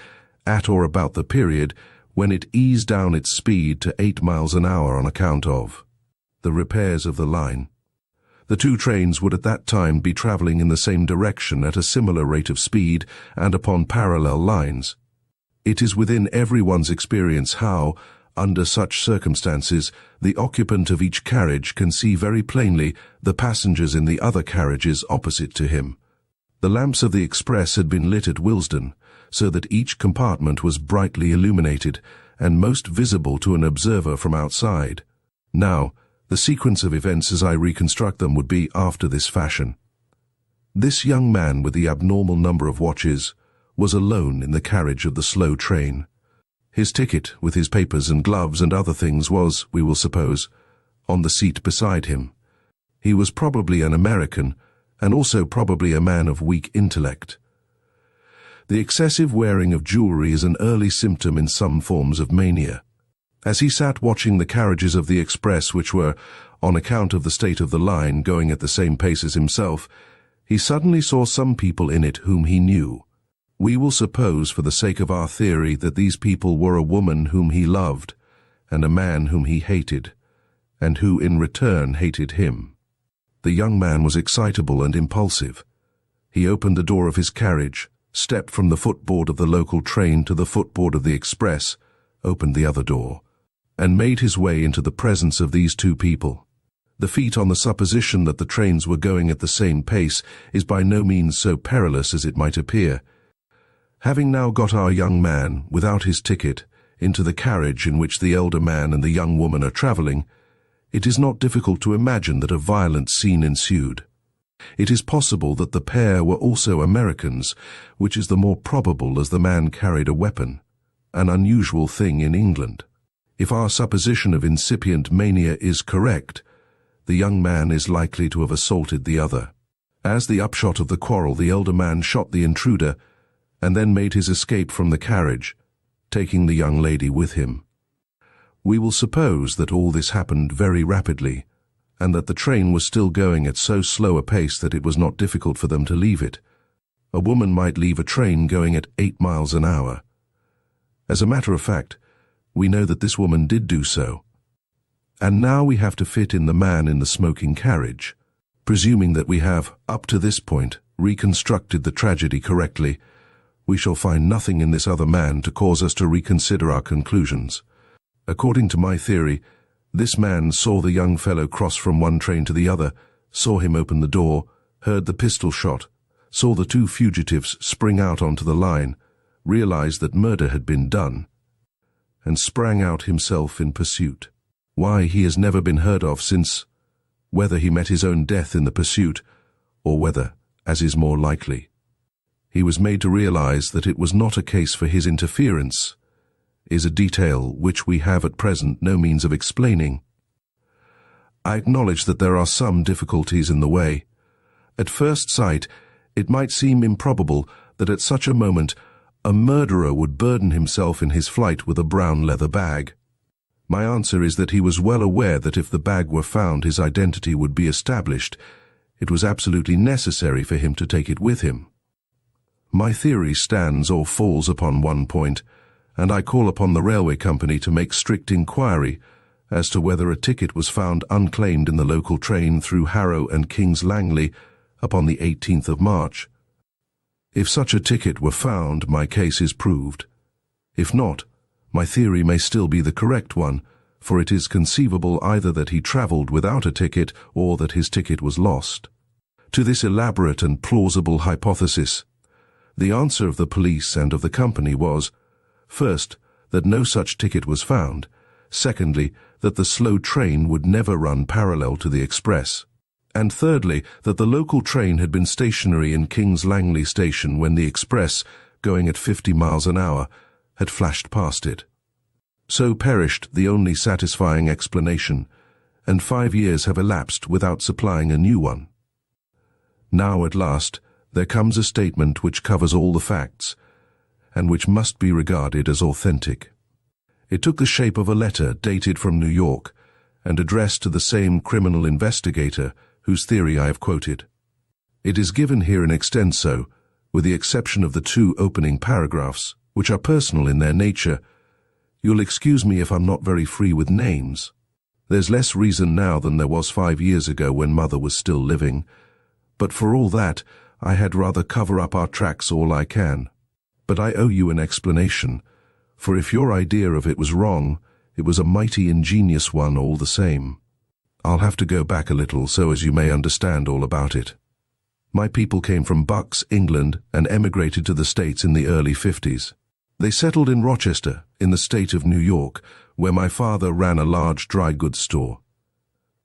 at or about the period when it eased down its speed to 8 miles an hour on account of the repairs of the line. The two trains would at that time be traveling in the same direction at a similar rate of speed and upon parallel lines. It is within everyone's experience how, under such circumstances, the occupant of each carriage can see very plainly the passengers in the other carriages opposite to him. The lamps of the express had been lit at Willesden, so that each compartment was brightly illuminated and most visible to an observer from outside. Now, the sequence of events as I reconstruct them would be after this fashion. This young man with the abnormal number of watches was alone in the carriage of the slow train. His ticket, with his papers and gloves and other things, was, we will suppose, on the seat beside him. He was probably an American, and also probably a man of weak intellect. The excessive wearing of jewelry is an early symptom in some forms of mania. As he sat watching the carriages of the express, which were, on account of the state of the line, going at the same pace as himself, he suddenly saw some people in it whom he knew. We will suppose, for the sake of our theory, that these people were a woman whom he loved, and a man whom he hated, and who in return hated him. The young man was excitable and impulsive. He opened the door of his carriage, stepped from the footboard of the local train to the footboard of the express, opened the other door, and made his way into the presence of these two people. The feat, on the supposition that the trains were going at the same pace, is by no means so perilous as it might appear. Having now got our young man, without his ticket, into the carriage in which the elder man and the young woman are travelling, it is not difficult to imagine that a violent scene ensued. It is possible that the pair were also Americans, which is the more probable as the man carried a weapon, an unusual thing in England. If our supposition of incipient mania is correct, the young man is likely to have assaulted the other. As the upshot of the quarrel, the elder man shot the intruder and then made his escape from the carriage, taking the young lady with him. We will suppose that all this happened very rapidly, and that the train was still going at so slow a pace that it was not difficult for them to leave it. A woman might leave a train going at 8 miles an hour. As a matter of fact, we know that this woman did do so. And now we have to fit in the man in the smoking carriage. Presuming that we have, up to this point, reconstructed the tragedy correctly, we shall find nothing in this other man to cause us to reconsider our conclusions. According to my theory, This man saw the young fellow cross from one train to the other, saw him open the door, heard the pistol shot, saw the two fugitives spring out onto the line, realized that murder had been done, and sprang out himself in pursuit. Why, he has never been heard of since, whether he met his own death in the pursuit, or whether, as is more likely, he was made to realize that it was not a case for his interference, is a detail which we have at present no means of explaining. I acknowledge that there are some difficulties in the way. At first sight, it might seem improbable that at such a moment a murderer would burden himself in his flight with a brown leather bag. My answer is that he was well aware that if the bag were found, his identity would be established. It was absolutely necessary for him to take it with him. My theory stands or falls upon one point, and I call upon the railway company to make strict inquiry as to whether a ticket was found unclaimed in the local train through Harrow and King's Langley upon the 18th of March. If such a ticket were found, my case is proved. If not, my theory may still be the correct one, for it is conceivable either that he travelled without a ticket or that his ticket was lost. To this elaborate and plausible hypothesis, the answer of the police and of the company was, first, that no such ticket was found, secondly, that the slow train would never run parallel to the express, and thirdly, that the local train had been stationary in King's Langley station when the express, going at 50 miles an hour, had flashed past it. So perished the only satisfying explanation, and 5 years have elapsed without supplying a new one. Now at last there comes a statement which covers all the facts, and which must be regarded as authentic. It took the shape of a letter dated from New York, and addressed to the same criminal investigator whose theory I have quoted. It is given here in extenso, with the exception of the 2 opening paragraphs, which are personal in their nature. You'll excuse me if I'm not very free with names. There's less reason now than there was 5 years ago when Mother was still living, but for all that, I had rather cover up our tracks all I can. But I owe you an explanation, for if your idea of it was wrong, it was a mighty ingenious one all the same. I'll have to go back a little so as you may understand all about it. My people came from Bucks, England, and emigrated to the States in the early 50s. They settled in Rochester, in the state of New York, where my father ran a large dry goods store.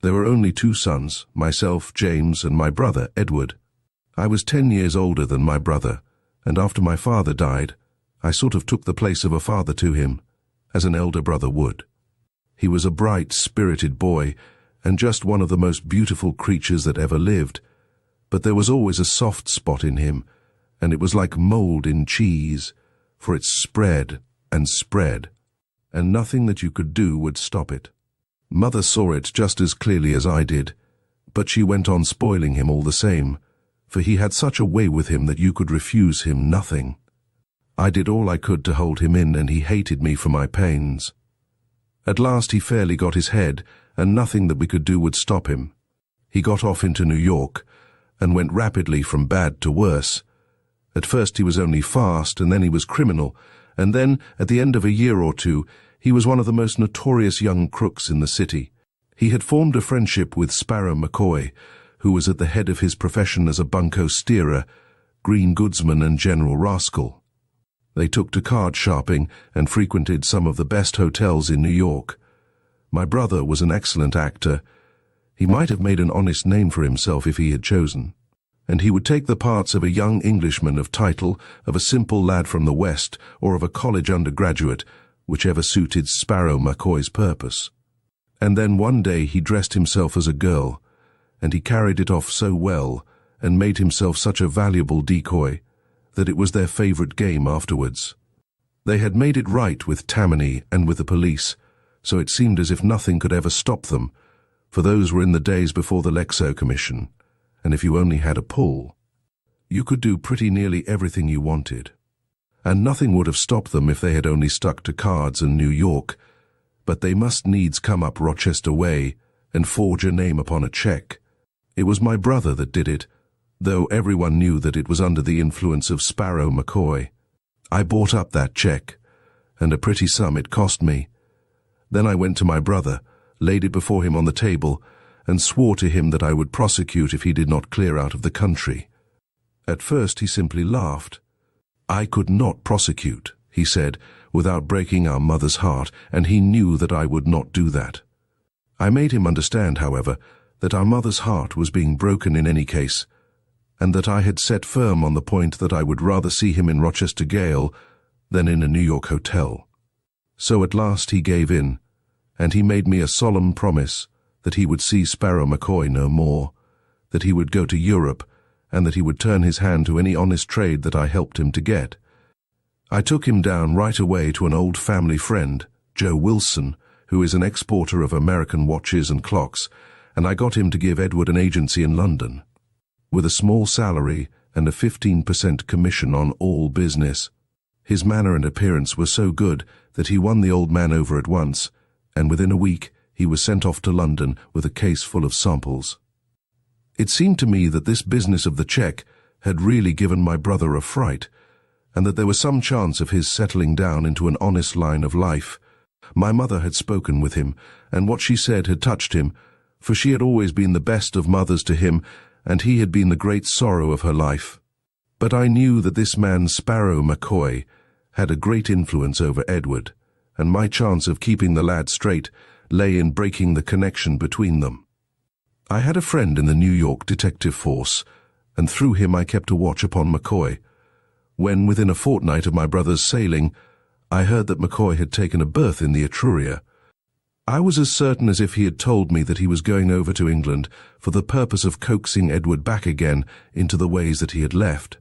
There were only 2 sons, myself, James, and my brother, Edward. I was 10 years older than my brother, and after my father died, I sort of took the place of a father to him, as an elder brother would. He was a bright, spirited boy, and just one of the most beautiful creatures that ever lived, but there was always a soft spot in him, and it was like mold in cheese, for it spread and spread, and nothing that you could do would stop it. Mother saw it just as clearly as I did, but she went on spoiling him all the same, for he had such a way with him that you could refuse him nothing. I did all I could to hold him in, and he hated me for my pains. At last he fairly got his head, and nothing that we could do would stop him. He got off into New York, and went rapidly from bad to worse. At first he was only fast, and then he was criminal, and then, at the end of a year or 2, he was one of the most notorious young crooks in the city. He had formed a friendship with Sparrow McCoy, who was at the head of his profession as a bunco steerer, green goodsman and general rascal. They took to card sharping and frequented some of the best hotels in New York. My brother was an excellent actor. He might have made an honest name for himself if he had chosen, and he would take the parts of a young Englishman of title, of a simple lad from the West, or of a college undergraduate, whichever suited Sparrow McCoy's purpose. And then one day he dressed himself as a girl, and he carried it off so well, and made himself such a valuable decoy, that it was their favorite game afterwards. They had made it right with Tammany and with the police, so it seemed as if nothing could ever stop them, for those were in the days before the Lexow Commission, and if you only had a pull, you could do pretty nearly everything you wanted. And nothing would have stopped them if they had only stuck to cards and New York, but they must needs come up Rochester way and forge a name upon a check. It was my brother that did it, though everyone knew that it was under the influence of Sparrow McCoy. I bought up that check, and a pretty sum it cost me. Then I went to my brother, laid it before him on the table, and swore to him that I would prosecute if he did not clear out of the country. At first he simply laughed. "I could not prosecute," he said, "without breaking our mother's heart, and he knew that I would not do that." I made him understand, however, that our mother's heart was being broken in any case, and that I had set firm on the point that I would rather see him in Rochester Gaol than in a New York hotel. So at last he gave in, and he made me a solemn promise that he would see Sparrow McCoy no more, that he would go to Europe, and that he would turn his hand to any honest trade that I helped him to get. I took him down right away to an old family friend, Joe Wilson, who is an exporter of American watches and clocks, and I got him to give Edward an agency in London, with a small salary and a 15% commission on all business. His manner and appearance were so good that he won the old man over at once, and within a week he was sent off to London with a case full of samples. It seemed to me that this business of the cheque had really given my brother a fright, and that there was some chance of his settling down into an honest line of life. My mother had spoken with him, and what she said had touched him, for she had always been the best of mothers to him, and he had been the great sorrow of her life. But I knew that this man Sparrow McCoy had a great influence over Edward, and my chance of keeping the lad straight lay in breaking the connection between them. I had a friend in the New York detective force, and through him I kept a watch upon McCoy. When, within a fortnight of my brother's sailing, I heard that McCoy had taken a berth in the Etruria, I was as certain as if he had told me that he was going over to England for the purpose of coaxing Edward back again into the ways that he had left.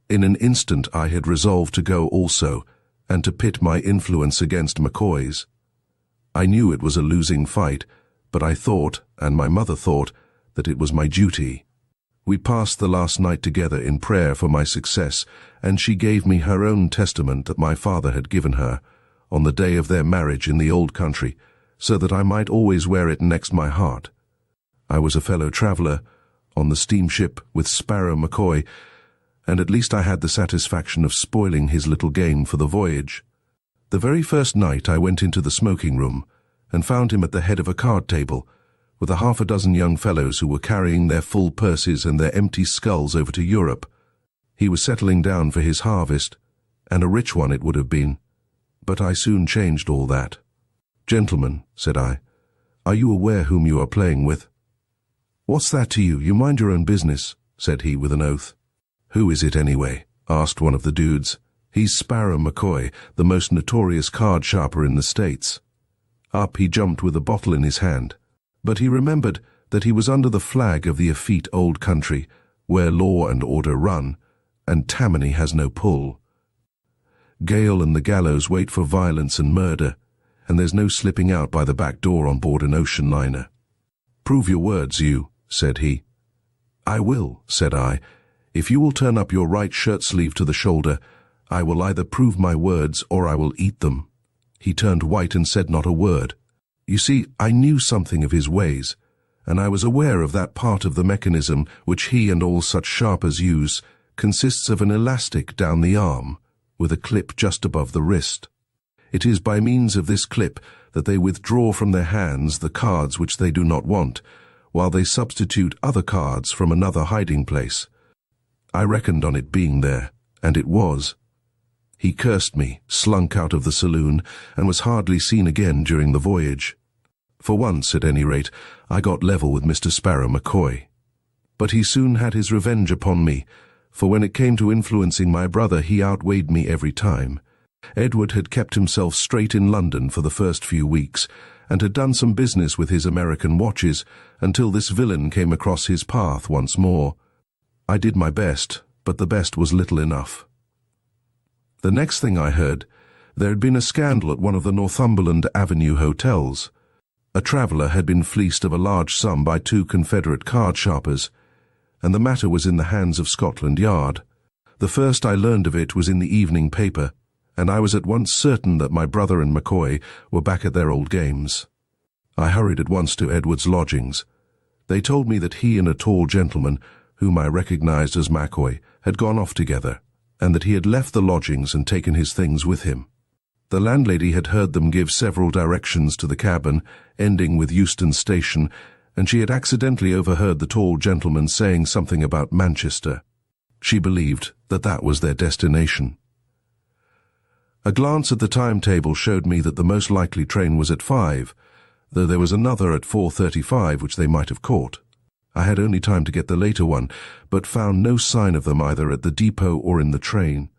In an instant I had resolved to go also, and to pit my influence against McCoy's. I knew it was a losing fight, but I thought, and my mother thought, that it was my duty. We passed the last night together in prayer for my success, and she gave me her own testament that my father had given her, on the day of their marriage in the old country, so that I might always wear it next my heart. I was a fellow traveller, on the steamship with Sparrow McCoy, and at least I had the satisfaction of spoiling his little game for the voyage. The very first night I went into the smoking room, and found him at the head of a card table, with a half a dozen young fellows who were carrying their full purses and their empty skulls over to Europe. He was settling down for his harvest, and a rich one it would have been, but I soon changed all that. "Gentlemen," said I, "are you aware whom you are playing with?" "What's that to you? You mind your own business," said he with an oath. "Who is it anyway?" asked one of the dudes. "He's Sparrow McCoy, the most notorious card sharper in the States." Up he jumped with a bottle in his hand, but he remembered that he was under the flag of the effete old country, where law and order run, and Tammany has no pull. Gaol and the gallows wait for violence and murder, and there's no slipping out by the back door on board an ocean liner. "Prove your words, you," said he. "I will," said I. "If you will turn up your right shirt sleeve to the shoulder, I will either prove my words or I will eat them." He turned white and said not a word. You see, I knew something of his ways, and I was aware of that part of the mechanism which he and all such sharpers use consists of an elastic down the arm, with a clip just above the wrist. It is by means of this clip that they withdraw from their hands the cards which they do not want, while they substitute other cards from another hiding place. I reckoned on it being there, and it was. He cursed me, slunk out of the saloon, and was hardly seen again during the voyage. For once, at any rate, I got level with Mr. Sparrow McCoy. But he soon had his revenge upon me, for when it came to influencing my brother, he outweighed me every time. Edward had kept himself straight in London for the first few weeks, and had done some business with his American watches until this villain came across his path once more. I did my best, but the best was little enough. The next thing I heard, there had been a scandal at one of the Northumberland Avenue hotels. A traveller had been fleeced of a large sum by two Confederate card sharpers, and the matter was in the hands of Scotland Yard. The first I learned of it was in the evening paper, and I was at once certain that my brother and McCoy were back at their old games. I hurried at once to Edward's lodgings. They told me that he and a tall gentleman, whom I recognized as McCoy, had gone off together, and that he had left the lodgings and taken his things with him. The landlady had heard them give several directions to the cabin, ending with Euston Station, and she had accidentally overheard the tall gentleman saying something about Manchester. She believed that that was their destination. A glance at the timetable showed me that the most likely train was at 5, though there was another at 4:35 which they might have caught. I had only time to get the later one, but found no sign of them either at the depot or in the train.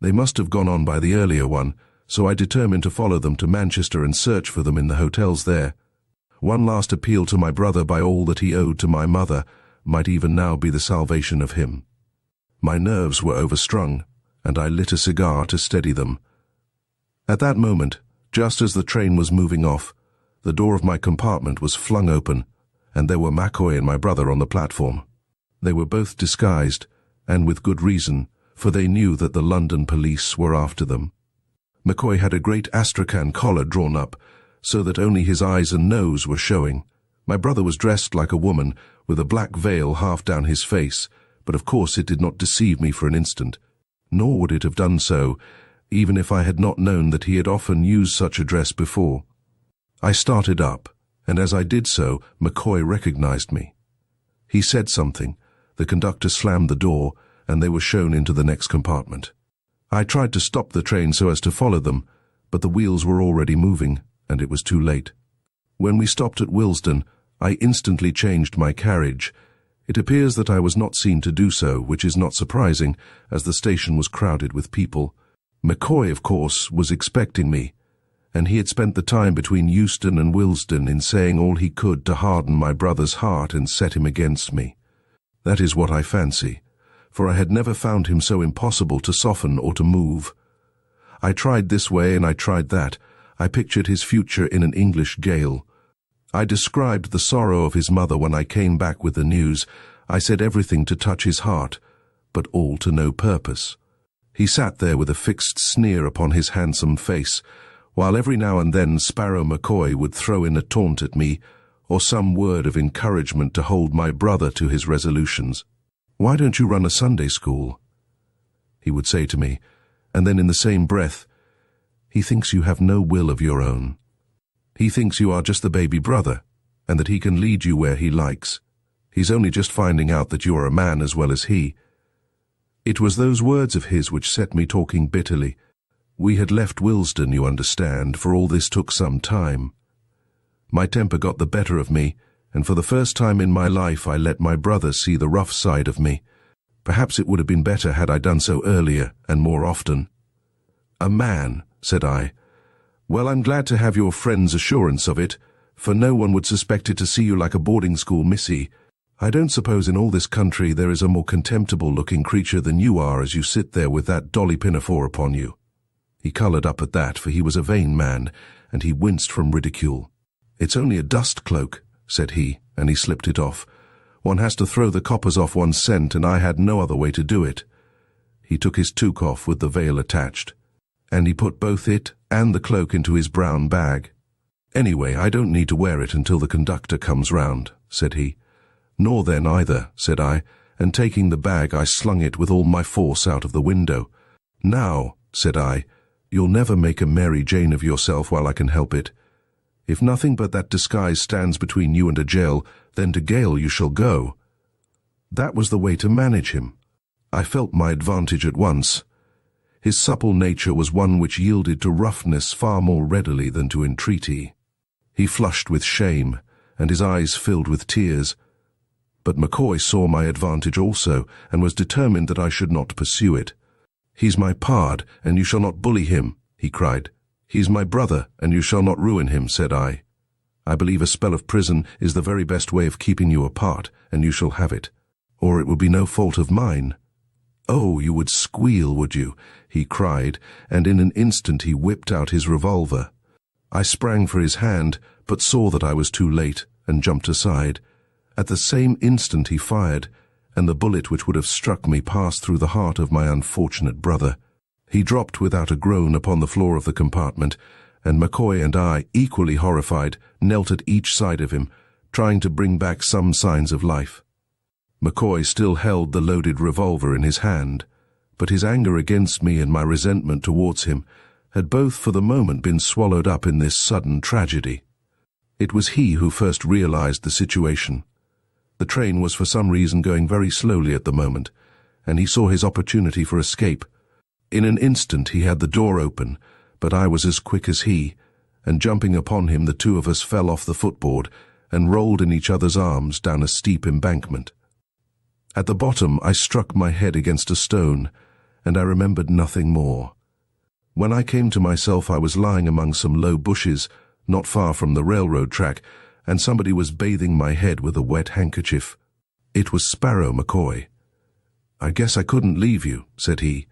They must have gone on by the earlier one, so I determined to follow them to Manchester and search for them in the hotels there. One last appeal to my brother by all that he owed to my mother might even now be the salvation of him. My nerves were overstrung, and I lit a cigar to steady them. At that moment, just as the train was moving off, the door of my compartment was flung open, and there were McCoy and my brother on the platform. They were both disguised, and with good reason, for they knew that the London police were after them. McCoy had a great astrakhan collar drawn up, so that only his eyes and nose were showing. My brother was dressed like a woman, with a black veil half down his face, but of course it did not deceive me for an instant, nor would it have done so, even if I had not known that he had often used such a dress before. I started up, and as I did so, McCoy recognized me. He said something, the conductor slammed the door, and they were shown into the next compartment. I tried to stop the train so as to follow them, but the wheels were already moving, and it was too late. When we stopped at Willesden, I instantly changed my carriage. It appears that I was not seen to do so, which is not surprising, as the station was crowded with people. McCoy, of course, was expecting me, and he had spent the time between Euston and Willesden in saying all he could to harden my brother's heart and set him against me. That is what I fancy, for I had never found him so impossible to soften or to move. I tried this way and I tried that. I pictured his future in an English gale. I described the sorrow of his mother when I came back with the news. I said everything to touch his heart, but all to no purpose. He sat there with a fixed sneer upon his handsome face, while every now and then Sparrow McCoy would throw in a taunt at me, or some word of encouragement to hold my brother to his resolutions. "Why don't you run a Sunday school?" he would say to me, and then in the same breath, "He thinks you have no will of your own. He thinks you are just the baby brother, and that he can lead you where he likes. He's only just finding out that you are a man as well as he." It was those words of his which set me talking bitterly. We had left Willesden, you understand, for all this took some time. My temper got the better of me, and for the first time in my life I let my brother see the rough side of me. Perhaps it would have been better had I done so earlier and more often. "A man," said I. "Well, I'm glad to have your friend's assurance of it, for no one would suspect it to see you like a boarding school missy. I don't suppose in all this country there is a more contemptible-looking creature than you are as you sit there with that dolly pinafore upon you." He coloured up at that, for he was a vain man, and he winced from ridicule. "It's only a dust cloak," said he, and he slipped it off. "One has to throw the coppers off one's scent, and I had no other way to do it." He took his toque off with the veil attached, and he put both it and the cloak into his brown bag. "Anyway, I don't need to wear it until the conductor comes round," said he. "Nor then either," said I, and taking the bag I slung it with all my force out of the window. "Now," said I, "you'll never make a Mary Jane of yourself while I can help it. If nothing but that disguise stands between you and a jail, then to gaol you shall go." That was the way to manage him. I felt my advantage at once. His supple nature was one which yielded to roughness far more readily than to entreaty. He flushed with shame, and his eyes filled with tears. But McCoy saw my advantage also, and was determined that I should not pursue it. "He's my pard, and you shall not bully him," he cried. "He's my brother, and you shall not ruin him," said I. "I believe a spell of prison is the very best way of keeping you apart, and you shall have it, or it will be no fault of mine." "Oh, you would squeal, would you?" he cried, and in an instant he whipped out his revolver. I sprang for his hand, but saw that I was too late, and jumped aside. At the same instant he fired, and the bullet which would have struck me passed through the heart of my unfortunate brother. He dropped without a groan upon the floor of the compartment, and McCoy and I, equally horrified, knelt at each side of him, trying to bring back some signs of life. McCoy still held the loaded revolver in his hand, but his anger against me and my resentment towards him had both for the moment been swallowed up in this sudden tragedy. It was he who first realized the situation. The train was for some reason going very slowly at the moment, and he saw his opportunity for escape. In an instant he had the door open, but I was as quick as he, and jumping upon him the two of us fell off the footboard and rolled in each other's arms down a steep embankment. At the bottom I struck my head against a stone, and I remembered nothing more. When I came to myself I was lying among some low bushes, not far from the railroad track, and somebody was bathing my head with a wet handkerchief. It was Sparrow McCoy. "I guess I couldn't leave you," said he.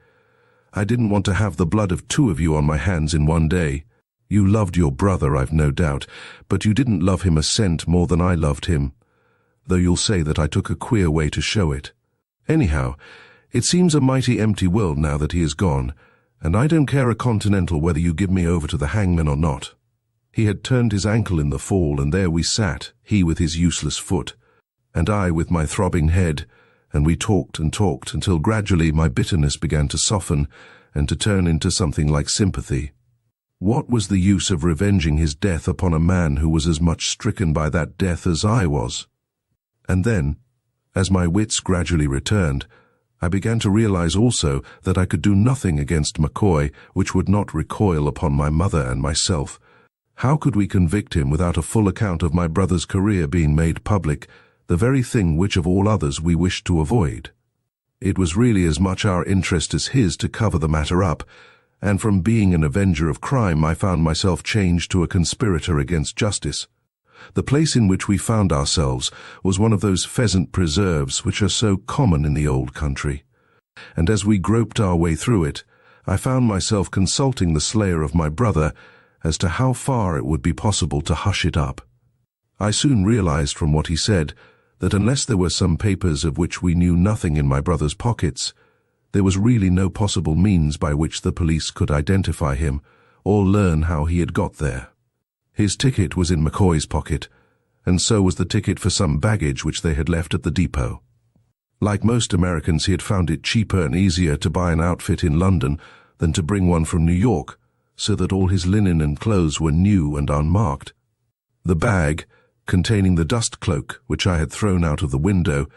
"I didn't want to have the blood of two of you on my hands in one day. You loved your brother, I've no doubt, but you didn't love him a cent more than I loved him, though you'll say that I took a queer way to show it. Anyhow, it seems a mighty empty world now that he is gone, and I don't care a continental whether you give me over to the hangman or not." He had turned his ankle in the fall, and there we sat, he with his useless foot, and I with my throbbing head, and we talked and talked until gradually my bitterness began to soften and to turn into something like sympathy. What was the use of revenging his death upon a man who was as much stricken by that death as I was? And then, as my wits gradually returned, I began to realize also that I could do nothing against McCoy which would not recoil upon my mother and myself. How could we convict him without a full account of my brother's career being made public, the very thing which of all others we wished to avoid? It was really as much our interest as his to cover the matter up, and from being an avenger of crime I found myself changed to a conspirator against justice. The place in which we found ourselves was one of those pheasant preserves which are so common in the old country, and as we groped our way through it, I found myself consulting the slayer of my brother as to how far it would be possible to hush it up. I soon realized from what he said that unless there were some papers of which we knew nothing in my brother's pockets, there was really no possible means by which the police could identify him or learn how he had got there. His ticket was in McCoy's pocket, and so was the ticket for some baggage which they had left at the depot. Like most Americans, he had found it cheaper and easier to buy an outfit in London than to bring one from New York, so that all his linen and clothes were new and unmarked. The bag, containing the dust cloak which I had thrown out of the window,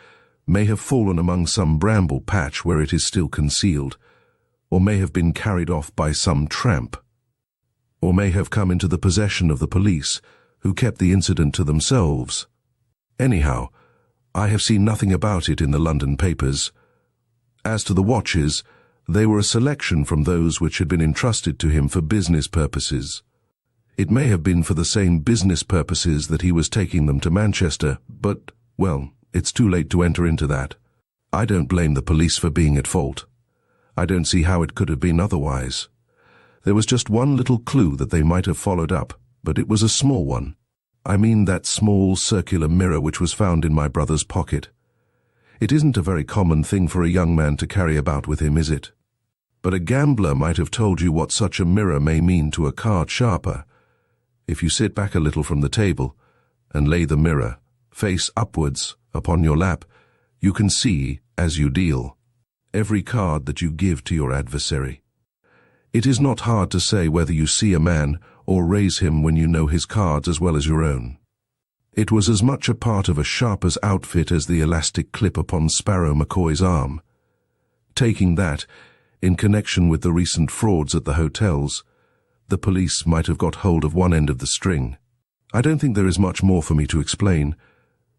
may have fallen among some bramble patch where it is still concealed, or may have been carried off by some tramp, or may have come into the possession of the police, who kept the incident to themselves. Anyhow, I have seen nothing about it in the London papers. As to the watches, they were a selection from those which had been entrusted to him for business purposes. It may have been for the same business purposes that he was taking them to Manchester, but, well, it's too late to enter into that. I don't blame the police for being at fault. I don't see how it could have been otherwise. There was just one little clue that they might have followed up, but it was a small one. I mean that small circular mirror which was found in my brother's pocket. It isn't a very common thing for a young man to carry about with him, is it? But a gambler might have told you what such a mirror may mean to a card sharper. If you sit back a little from the table and lay the mirror, face upwards, upon your lap, you can see, as you deal, every card that you give to your adversary. It is not hard to say whether you see a man or raise him when you know his cards as well as your own. It was as much a part of a sharper's outfit as the elastic clip upon Sparrow McCoy's arm. Taking that, in connection with the recent frauds at the hotels, the police might have got hold of one end of the string. I don't think there is much more for me to explain.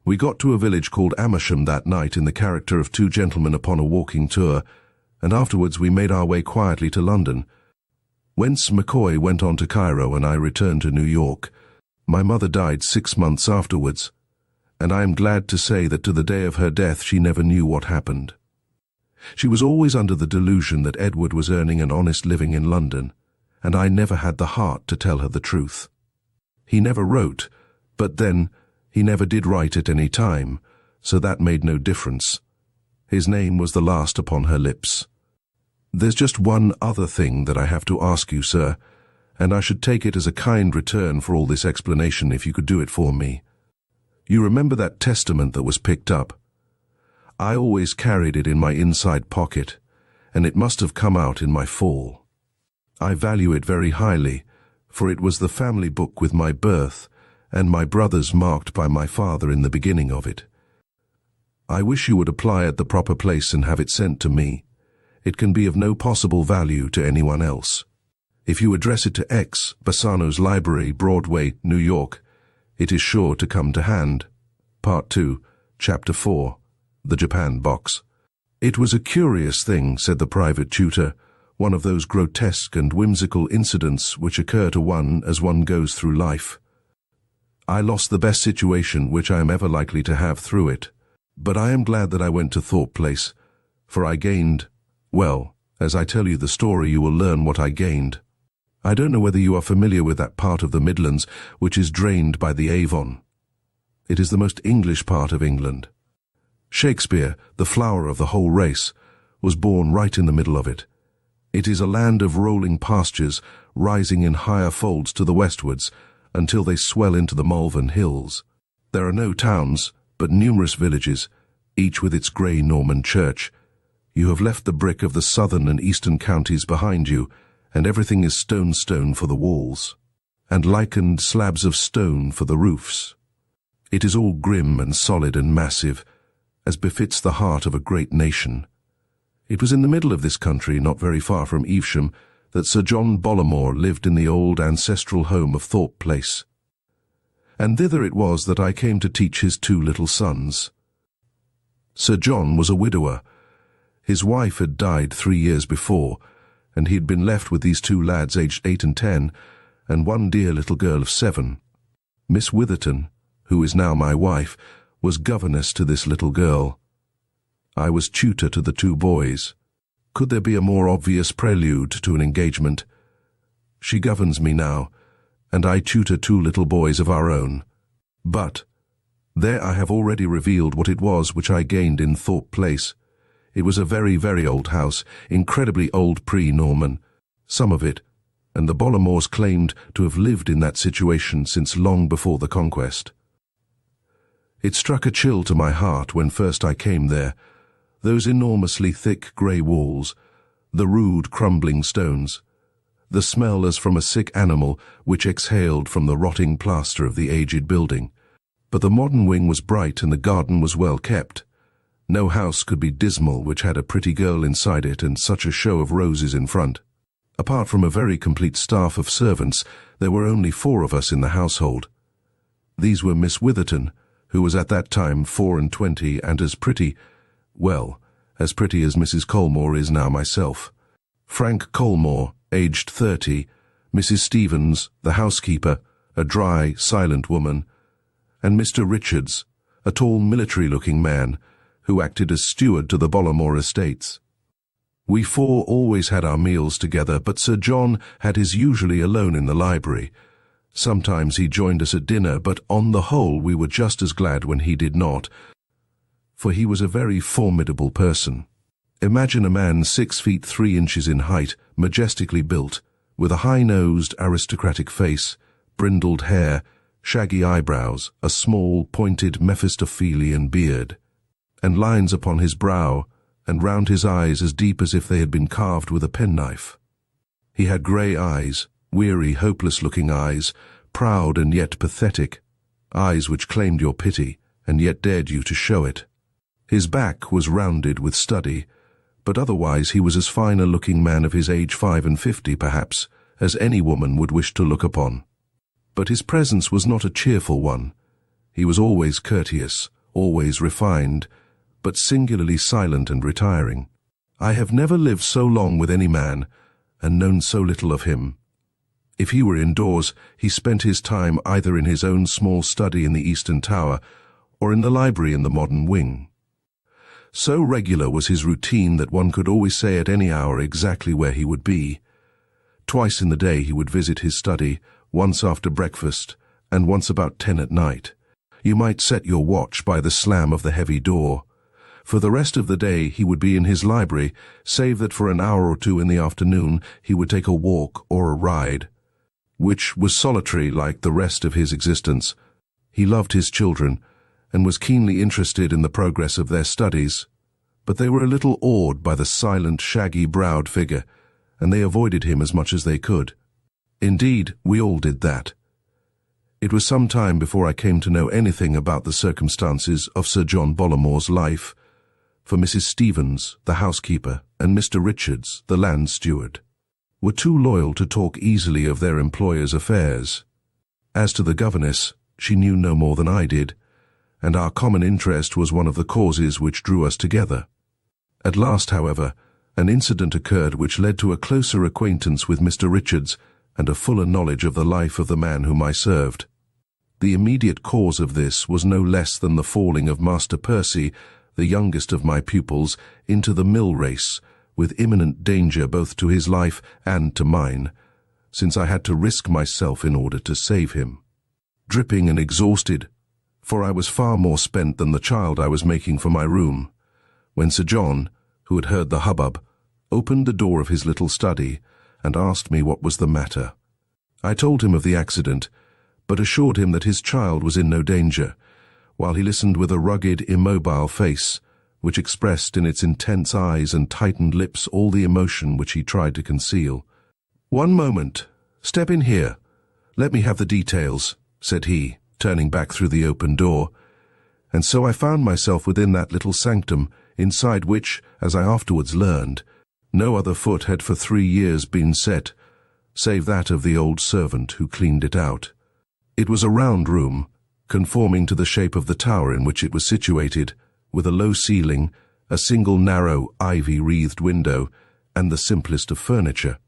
We got to a village called Amersham that night in the character of two gentlemen upon a walking tour, and afterwards we made our way quietly to London, whence McCoy went on to Cairo and I returned to New York. My mother died 6 months afterwards, and I am glad to say that to the day of her death she never knew what happened. She was always under the delusion that Edward was earning an honest living in London, and I never had the heart to tell her the truth. He never wrote, but then he never did write at any time, so that made no difference. His name was the last upon her lips. There's just one other thing that I have to ask you, sir, and I should take it as a kind return for all this explanation if you could do it for me. You remember that testament that was picked up? I always carried it in my inside pocket, and it must have come out in my fall. I value it very highly, for it was the family book with my birth, and my brothers marked by my father in the beginning of it. I wish you would apply at the proper place and have it sent to me. It can be of no possible value to anyone else. If you address it to X, Bassano's Library, Broadway, New York, it is sure to come to hand. Part 2, Chapter 4, The Japan Box. It was a curious thing, said the private tutor, one of those grotesque and whimsical incidents which occur to one as one goes through life. I lost the best situation which I am ever likely to have through it, but I am glad that I went to Thorpe Place, for I gained, well, as I tell you the story you will learn what I gained. I don't know whether you are familiar with that part of the Midlands which is drained by the Avon. It is the most English part of England. Shakespeare, the flower of the whole race, was born right in the middle of it. It is a land of rolling pastures, rising in higher folds to the westwards, until they swell into the Malvern Hills. There are no towns, but numerous villages, each with its grey Norman church. You have left the brick of the southern and eastern counties behind you, and everything is stone for the walls, and lichened slabs of stone for the roofs. It is all grim and solid and massive, as befits the heart of a great nation. It was in the middle of this country, not very far from Evesham, that Sir John Bollamore lived in the old ancestral home of Thorpe Place. And thither it was that I came to teach his 2 little sons. Sir John was a widower. His wife had died 3 years before, and he had been left with these 2 lads aged 8 and 10, and one dear little girl of 7. Miss Witherton, who is now my wife, was governess to this little girl. I was tutor to the 2 boys. Could there be a more obvious prelude to an engagement? She governs me now, and I tutor 2 little boys of our own. But there I have already revealed what it was which I gained in Thorpe Place. It was a very, very old house, incredibly old pre-Norman, some of it, and the Bollamores claimed to have lived in that situation since long before the Conquest. It struck a chill to my heart when first I came there, those enormously thick grey walls, the rude crumbling stones, the smell as from a sick animal which exhaled from the rotting plaster of the aged building. But the modern wing was bright and the garden was well kept. No house could be dismal which had a pretty girl inside it and such a show of roses in front. Apart from a very complete staff of servants, there were only 4 of us in the household. These were Miss Witherton, who was at that time 24 and as pretty, well, as pretty as Mrs. Colmore is now myself. Frank Colmore, aged 30, Mrs. Stevens, the housekeeper, a dry, silent woman, and Mr. Richards, a tall military-looking man, who acted as steward to the Bollamore estates. We 4 always had our meals together, but Sir John had his usually alone in the library. Sometimes he joined us at dinner, but on the whole we were just as glad when he did not, for he was a very formidable person. Imagine a man 6 feet 3 inches in height, majestically built, with a high-nosed, aristocratic face, brindled hair, shaggy eyebrows, a small, pointed Mephistophelian beard, and lines upon his brow, and round his eyes as deep as if they had been carved with a penknife. He had grey eyes, weary, hopeless-looking eyes, proud and yet pathetic, eyes which claimed your pity, and yet dared you to show it. His back was rounded with study, but otherwise he was as fine a looking man of his age 55, perhaps, as any woman would wish to look upon. But his presence was not a cheerful one. He was always courteous, always refined, but singularly silent and retiring. I have never lived so long with any man, and known so little of him. If he were indoors, he spent his time either in his own small study in the Eastern Tower, or in the library in the modern wing. So regular was his routine that one could always say at any hour exactly where he would be. Twice in the day he would visit his study, once after breakfast, and once about 10 at night. You might set your watch by the slam of the heavy door. For the rest of the day he would be in his library, save that for an hour or 2 in the afternoon he would take a walk or a ride, which was solitary like the rest of his existence. He loved his children, and was keenly interested in the progress of their studies, but they were a little awed by the silent, shaggy-browed figure, and they avoided him as much as they could. Indeed, we all did that. It was some time before I came to know anything about the circumstances of Sir John Bollamore's life, for Mrs. Stevens, the housekeeper, and Mr. Richards, the land steward, were too loyal to talk easily of their employer's affairs. As to the governess, she knew no more than I did, and our common interest was one of the causes which drew us together. At last, however, an incident occurred which led to a closer acquaintance with Mr. Richards and a fuller knowledge of the life of the man whom I served. The immediate cause of this was no less than the falling of Master Percy, the youngest of my pupils, into the mill race, with imminent danger both to his life and to mine, since I had to risk myself in order to save him. Dripping and exhausted, for I was far more spent than the child I was making for my room, when Sir John, who had heard the hubbub, opened the door of his little study and asked me what was the matter. I told him of the accident, but assured him that his child was in no danger, while he listened with a rugged, immobile face, which expressed in its intense eyes and tightened lips all the emotion which he tried to conceal. "One moment. Step in here. Let me have the details," said he, turning back through the open door. And so I found myself within that little sanctum, inside which, as I afterwards learned, no other foot had for 3 years been set, save that of the old servant who cleaned it out. It was a round room, conforming to the shape of the tower in which it was situated, with a low ceiling, a single narrow ivy-wreathed window, and the simplest of furniture.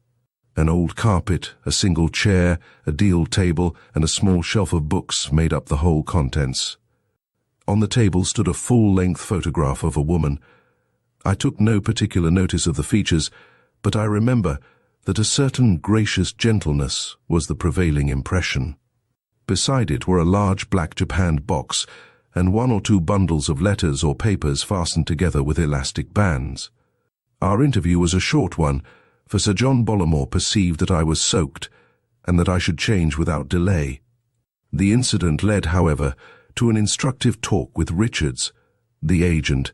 An old carpet, a single chair, a deal table, and a small shelf of books made up the whole contents. On the table stood a full-length photograph of a woman. I took no particular notice of the features, but I remember that a certain gracious gentleness was the prevailing impression. Beside it were a large black japanned box and 1 or 2 bundles of letters or papers fastened together with elastic bands. Our interview was a short one, for Sir John Bollamore perceived that I was soaked, and that I should change without delay. The incident led, however, to an instructive talk with Richards, the agent,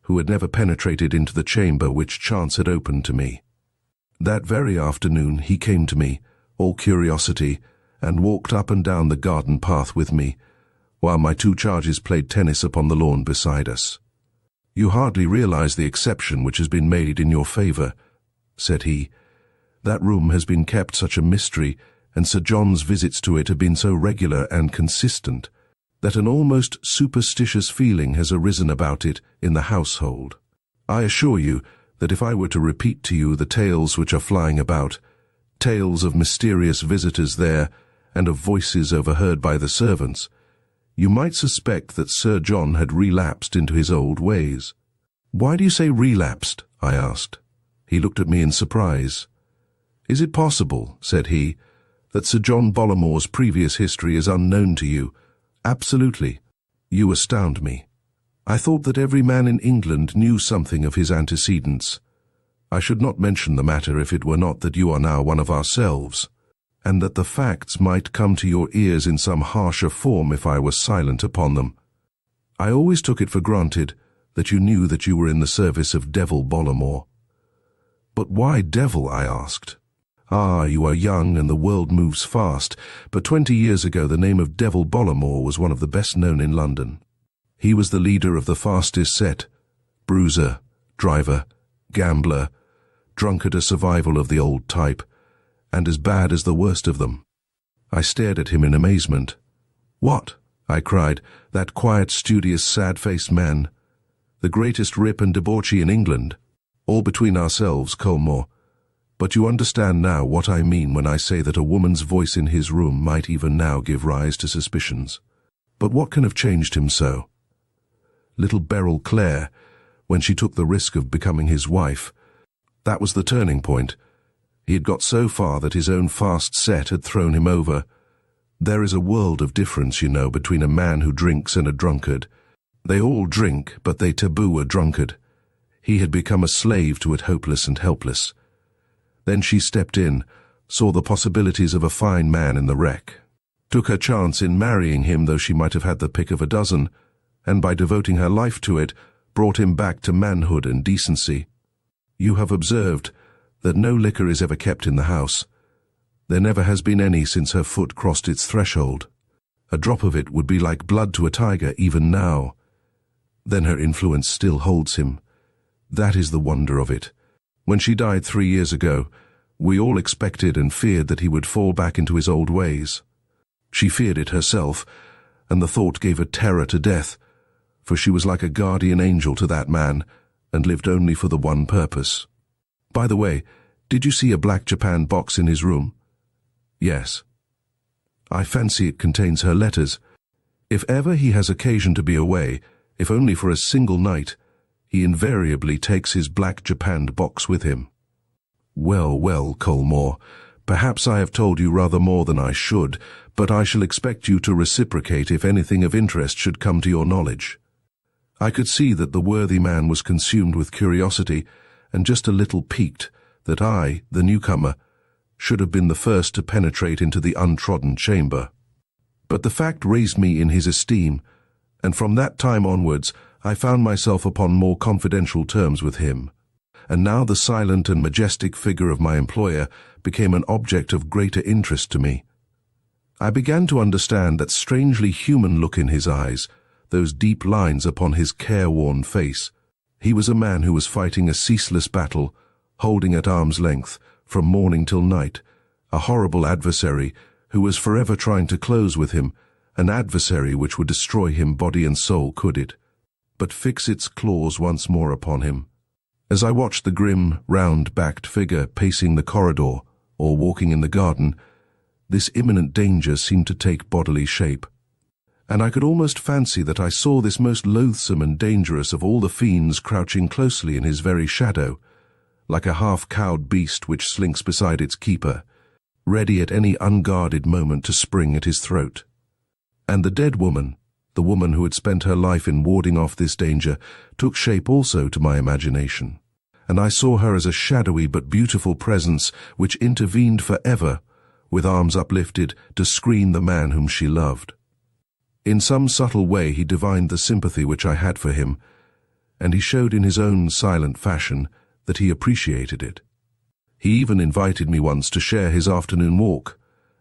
who had never penetrated into the chamber which chance had opened to me. That very afternoon he came to me, all curiosity, and walked up and down the garden path with me, while my 2 charges played tennis upon the lawn beside us. "You hardly realize the exception which has been made in your favor," said he. "That room has been kept such a mystery, and Sir John's visits to it have been so regular and consistent, that an almost superstitious feeling has arisen about it in the household. I assure you that if I were to repeat to you the tales which are flying about, tales of mysterious visitors there, and of voices overheard by the servants, you might suspect that Sir John had relapsed into his old ways." "Why do you say relapsed?" I asked. He looked at me in surprise. "Is it possible," said he, "that Sir John Bollamore's previous history is unknown to you?" "Absolutely. You astound me. I thought that every man in England knew something of his antecedents. I should not mention the matter if it were not that you are now one of ourselves, and that the facts might come to your ears in some harsher form if I was silent upon them. I always took it for granted that you knew that you were in the service of Devil Bollamore." "But why Devil?" I asked. "Ah, you are young and the world moves fast, but 20 years ago the name of Devil Bollamore was one of the best known in London. He was the leader of the fastest set, bruiser, driver, gambler, drunkard, a survival of the old type, and as bad as the worst of them." I stared at him in amazement. "What?" I cried. "That quiet, studious, sad-faced man, the greatest rip and debauchee in England, all between ourselves, Colmore. But you understand now what I mean when I say that a woman's voice in his room might even now give rise to suspicions. But what can have changed him so? Little Beryl Clare, when she took the risk of becoming his wife, that was the turning point. He had got so far that his own fast set had thrown him over. There is a world of difference, you know, between a man who drinks and a drunkard. They all drink, but they taboo a drunkard. He had become a slave to it, hopeless and helpless. Then she stepped in, saw the possibilities of a fine man in the wreck, took her chance in marrying him, though she might have had the pick of a dozen, and by devoting her life to it, brought him back to manhood and decency. You have observed that no liquor is ever kept in the house. There never has been any since her foot crossed its threshold. A drop of it would be like blood to a tiger even now. Then her influence still holds him. That is the wonder of it. When she died 3 years ago, we all expected and feared that he would fall back into his old ways. She feared it herself, and the thought gave her terror to death, for she was like a guardian angel to that man, and lived only for the one purpose. By the way, did you see a black japanned box in his room? Yes. I fancy it contains her letters. If ever he has occasion to be away, if only for a single night, he invariably takes his black japanned box with him. Well, well, Colmore, perhaps I have told you rather more than I should, but I shall expect you to reciprocate if anything of interest should come to your knowledge. I could see that the worthy man was consumed with curiosity, and just a little piqued that I, the newcomer, should have been the first to penetrate into the untrodden chamber. But the fact raised me in his esteem, and from that time onwards I found myself upon more confidential terms with him. And now the silent and majestic figure of my employer became an object of greater interest to me. I began to understand that strangely human look in his eyes, those deep lines upon his careworn face. He was a man who was fighting a ceaseless battle, holding at arm's length, from morning till night, a horrible adversary who was forever trying to close with him, an adversary which would destroy him body and soul could it, but fix its claws once more upon him. As I watched the grim, round-backed figure pacing the corridor or walking in the garden, this imminent danger seemed to take bodily shape, and I could almost fancy that I saw this most loathsome and dangerous of all the fiends crouching closely in his very shadow, like a half-cowed beast which slinks beside its keeper, ready at any unguarded moment to spring at his throat. And the dead woman, the woman who had spent her life in warding off this danger, took shape also to my imagination, and I saw her as a shadowy but beautiful presence which intervened forever, with arms uplifted, to screen the man whom she loved. In some subtle way he divined the sympathy which I had for him, and he showed in his own silent fashion that he appreciated it. He even invited me once to share his afternoon walk,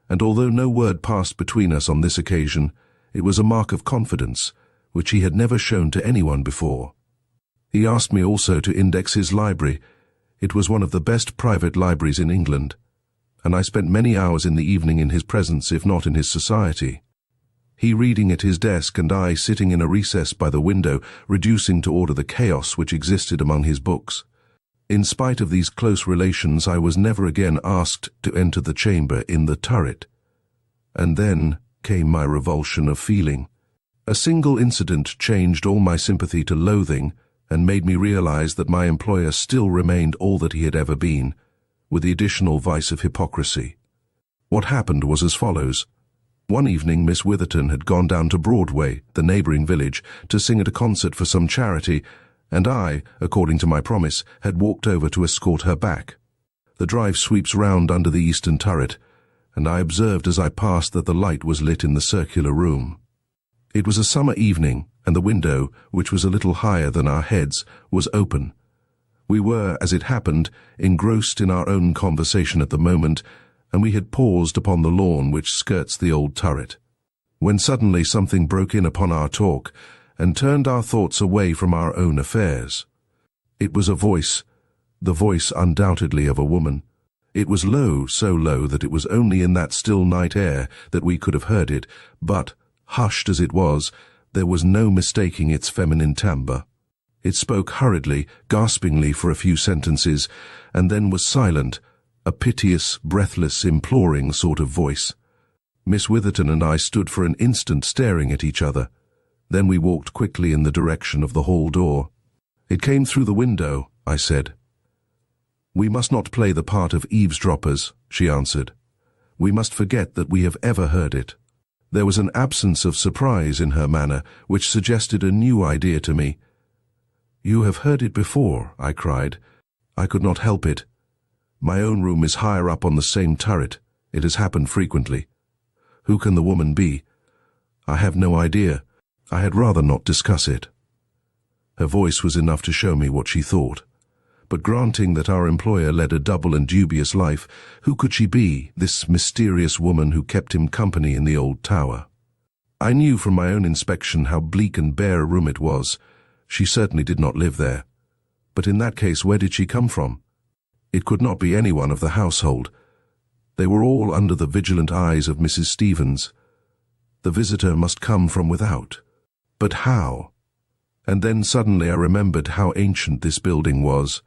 and although no word passed between us on this occasion, it was a mark of confidence, which he had never shown to anyone before. He asked me also to index his library. It was one of the best private libraries in England, and I spent many hours in the evening in his presence, if not in his society. He reading at his desk and I sitting in a recess by the window, reducing to order the chaos which existed among his books. In spite of these close relations, I was never again asked to enter the chamber in the turret. And then came my revulsion of feeling. A single incident changed all my sympathy to loathing and made me realize that my employer still remained all that he had ever been, with the additional vice of hypocrisy. What happened was as follows. One evening Miss Witherton had gone down to Broadway, the neighbouring village, to sing at a concert for some charity, and I, according to my promise, had walked over to escort her back. The drive sweeps round under the eastern turret, and I observed as I passed that the light was lit in the circular room. It was a summer evening, and the window, which was a little higher than our heads, was open. We were, as it happened, engrossed in our own conversation at the moment, and we had paused upon the lawn which skirts the old turret, when suddenly something broke in upon our talk, and turned our thoughts away from our own affairs. It was a voice, the voice undoubtedly of a woman. It was low, so low that it was only in that still night air that we could have heard it, but, hushed as it was, there was no mistaking its feminine timbre. It spoke hurriedly, gaspingly for a few sentences, and then was silent, a piteous, breathless, imploring sort of voice. Miss Witherton and I stood for an instant staring at each other. Then we walked quickly in the direction of the hall door. "It came through the window," I said. "We must not play the part of eavesdroppers," she answered. "We must forget that we have ever heard it." There was an absence of surprise in her manner which suggested a new idea to me. "You have heard it before," I cried. I could not help it. My own room is higher up on the same turret. It has happened frequently. Who can the woman be? I have no idea. I had rather not discuss it. Her voice was enough to show me what she thought. But granting that our employer led a double and dubious life, who could she be, this mysterious woman who kept him company in the old tower? I knew from my own inspection how bleak and bare a room it was. She certainly did not live there. But in that case, where did she come from? It could not be anyone of the household. They were all under the vigilant eyes of Mrs. Stevens. The visitor must come from without. But how? And then suddenly I remembered how ancient this building was,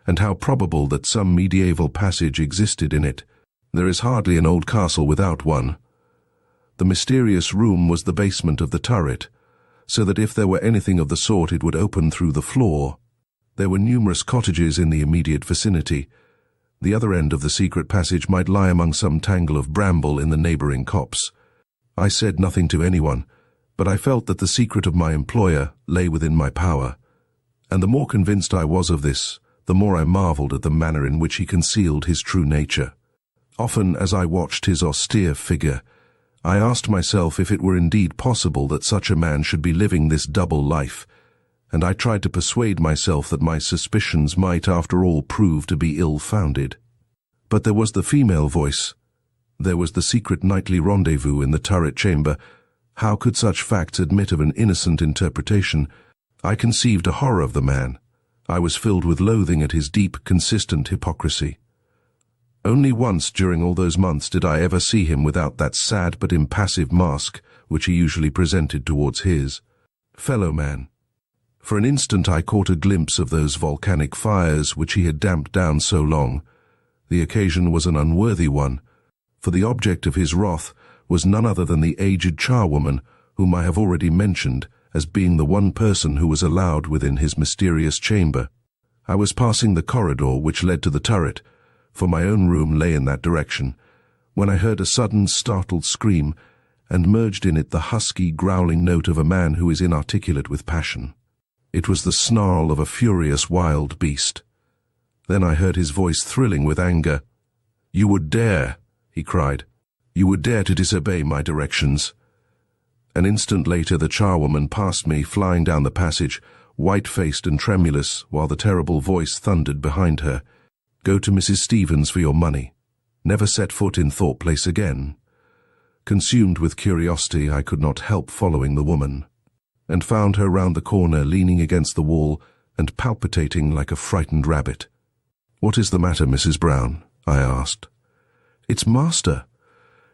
and how probable that some medieval passage existed in it. There is hardly an old castle without one. The mysterious room was the basement of the turret, so that if there were anything of the sort it would open through the floor. There were numerous cottages in the immediate vicinity. The other end of the secret passage might lie among some tangle of bramble in the neighboring copse. I said nothing to anyone, but I felt that the secret of my employer lay within my power, and the more convinced I was of this, the more I marveled at the manner in which he concealed his true nature. Often as I watched his austere figure, I asked myself if it were indeed possible that such a man should be living this double life, and I tried to persuade myself that my suspicions might after all prove to be ill-founded. But there was the female voice. There was the secret nightly rendezvous in the turret chamber. How could such facts admit of an innocent interpretation? I conceived a horror of the man. I was filled with loathing at his deep, consistent hypocrisy. Only once during all those months did I ever see him without that sad but impassive mask which he usually presented towards his fellow man. For an instant I caught a glimpse of those volcanic fires which he had damped down so long. The occasion was an unworthy one, for the object of his wrath was none other than the aged charwoman whom I have already mentioned as being the one person who was allowed within his mysterious chamber. I was passing the corridor which led to the turret, for my own room lay in that direction, when I heard a sudden startled scream, and merged in it the husky, growling note of a man who is inarticulate with passion. It was the snarl of a furious wild beast. Then I heard his voice thrilling with anger. "You would dare," he cried. "You would dare to disobey my directions." An instant later the charwoman passed me, flying down the passage, white-faced and tremulous, while the terrible voice thundered behind her. "Go to Mrs. Stevens for your money. Never set foot in Thorpe Place again." Consumed with curiosity, I could not help following the woman, and found her round the corner, leaning against the wall and palpitating like a frightened rabbit. "What is the matter, Mrs. Brown?" I asked. "It's master,"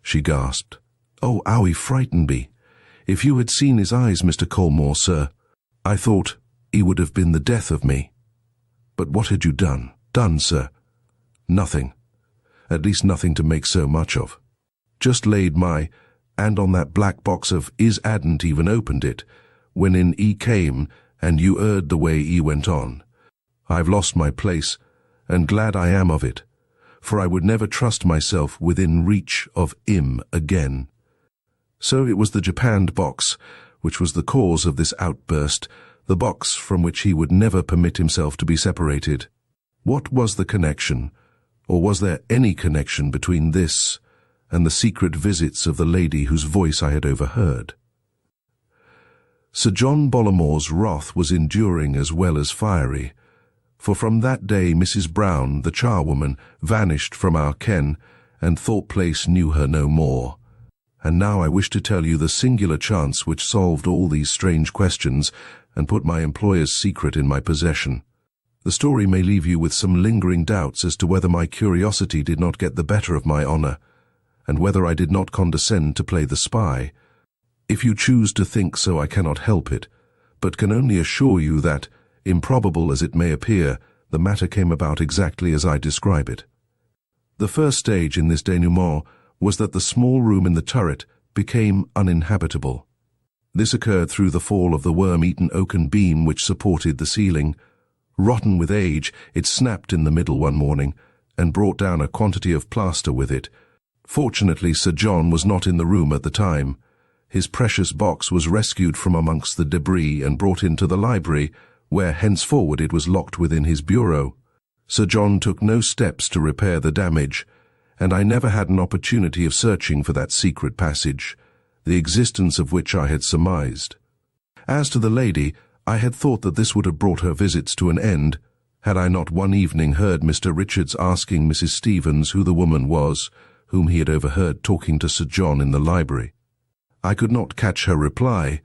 she gasped. "Oh, how he frightened me. If you had seen his eyes, Mr. Colmore, sir, I thought he would have been the death of me." "But what had you done, sir?" "Nothing. At least nothing to make so much of. Just laid my hand on that black box of his hadn't even opened it, when in he came, and you heard the way he went on. I've lost my place, and glad I am of it, for I would never trust myself within reach of him again." So it was the japanned box which was the cause of this outburst, the box from which he would never permit himself to be separated. What was the connection, or was there any connection between this and the secret visits of the lady whose voice I had overheard? Sir John Bollamore's wrath was enduring as well as fiery, for from that day Mrs. Brown, the charwoman, vanished from our ken, and Thorpe Place knew her no more. And now I wish to tell you the singular chance which solved all these strange questions and put my employer's secret in my possession. The story may leave you with some lingering doubts as to whether my curiosity did not get the better of my honor, and whether I did not condescend to play the spy. If you choose to think so, I cannot help it, but can only assure you that, improbable as it may appear, the matter came about exactly as I describe it. The first stage in this denouement was that the small room in the turret became uninhabitable. This occurred through the fall of the worm-eaten oaken beam which supported the ceiling. Rotten with age, it snapped in the middle one morning, and brought down a quantity of plaster with it. Fortunately, Sir John was not in the room at the time. His precious box was rescued from amongst the debris and brought into the library, where henceforward it was locked within his bureau. Sir John took no steps to repair the damage, and I never had an opportunity of searching for that secret passage, the existence of which I had surmised. As to the lady, I had thought that this would have brought her visits to an end, Had I not one evening heard Mr. Richards asking Mrs. Stevens who the woman was, whom he had overheard talking to Sir John in the library? I could not catch her reply,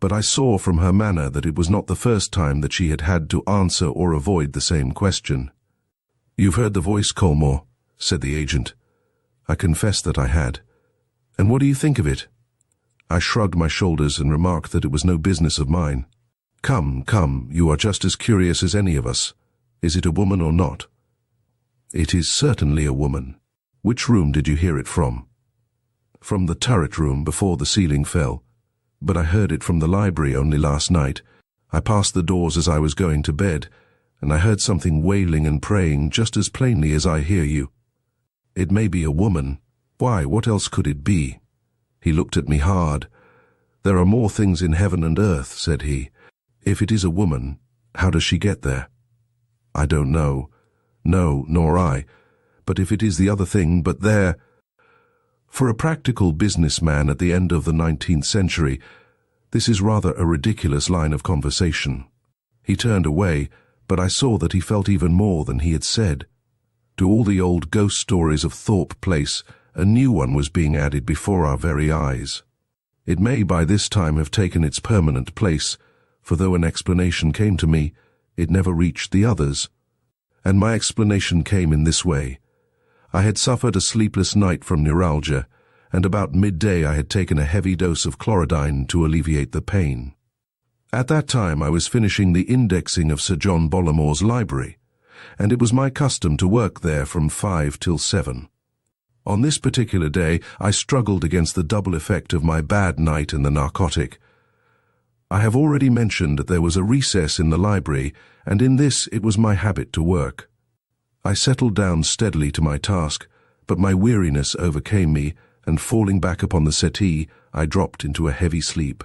but I saw from her manner that it was not the first time that she had had to answer or avoid the same question. "You've heard the voice, Colmore," said the agent. I confessed that I had. "And what do you think of it?" I shrugged my shoulders and remarked that it was no business of mine. Come, you are just as curious as any of us. Is it a woman or not?" "It is certainly a woman." "Which room did you hear it from?" "From the turret room before the ceiling fell. But I heard it from the library only last night. I passed the doors as I was going to bed, and I heard something wailing and praying just as plainly as I hear you." "It may be a woman. Why, what else could it be?" He looked at me hard. "There are more things in heaven and earth," said he. "If it is a woman, how does she get there?" "I don't know. No, nor I. But if it is the other thing, but there—" For a practical businessman at the end of the 19th century, this is rather a ridiculous line of conversation. He turned away, but I saw that he felt even more than he had said. To all the old ghost stories of Thorpe Place, a new one was being added before our very eyes. It may by this time have taken its permanent place, for though an explanation came to me, it never reached the others. And my explanation came in this way. I had suffered a sleepless night from neuralgia, and about midday I had taken a heavy dose of chlorodyne to alleviate the pain. At that time I was finishing the indexing of Sir John Bollamore's library, and it was my custom to work there from 5 till 7. On this particular day I struggled against the double effect of my bad night and the narcotic. I have already mentioned that there was a recess in the library, and in this it was my habit to work. I settled down steadily to my task, but my weariness overcame me, and falling back upon the settee, I dropped into a heavy sleep.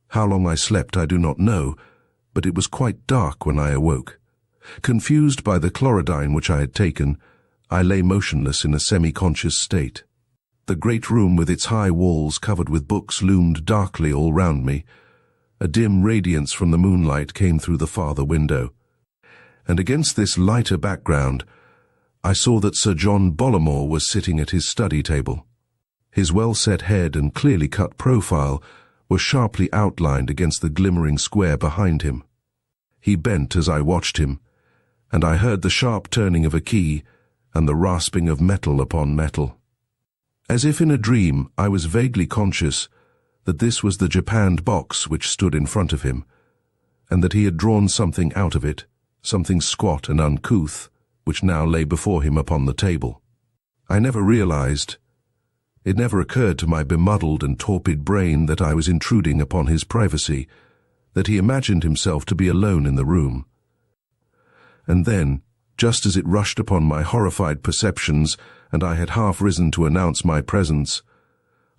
How long I slept I do not know, but it was quite dark when I awoke. Confused by the chlorodyne which I had taken, I lay motionless in a semi-conscious state. The great room with its high walls covered with books loomed darkly all round me. A dim radiance from the moonlight came through the farther window. And against this lighter background, I saw that Sir John Bollamore was sitting at his study table. His well-set head and clearly cut profile were sharply outlined against the glimmering square behind him. He bent as I watched him, and I heard the sharp turning of a key and the rasping of metal upon metal. As if in a dream, I was vaguely conscious that this was the japanned box which stood in front of him, and that he had drawn something out of it, something squat and uncouth, which now lay before him upon the table. I never realized, it never occurred to my bemuddled and torpid brain that I was intruding upon his privacy, that he imagined himself to be alone in the room. And then, just as it rushed upon my horrified perceptions, and I had half risen to announce my presence,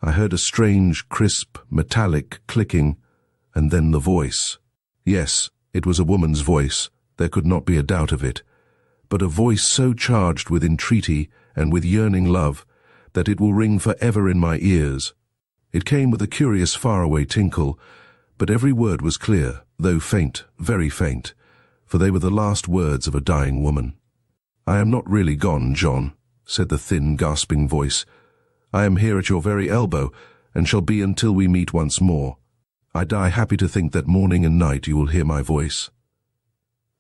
I heard a strange, crisp, metallic clicking, and then the voice. Yes, it was a woman's voice. There could not be a doubt of it, but a voice so charged with entreaty and with yearning love that it will ring forever in my ears. It came with a curious faraway tinkle, but every word was clear, though faint, very faint, for they were the last words of a dying woman. "I am not really gone, John," said the thin, gasping voice. "I am here at your very elbow, and shall be until we meet once more. I die happy to think that morning and night you will hear my voice.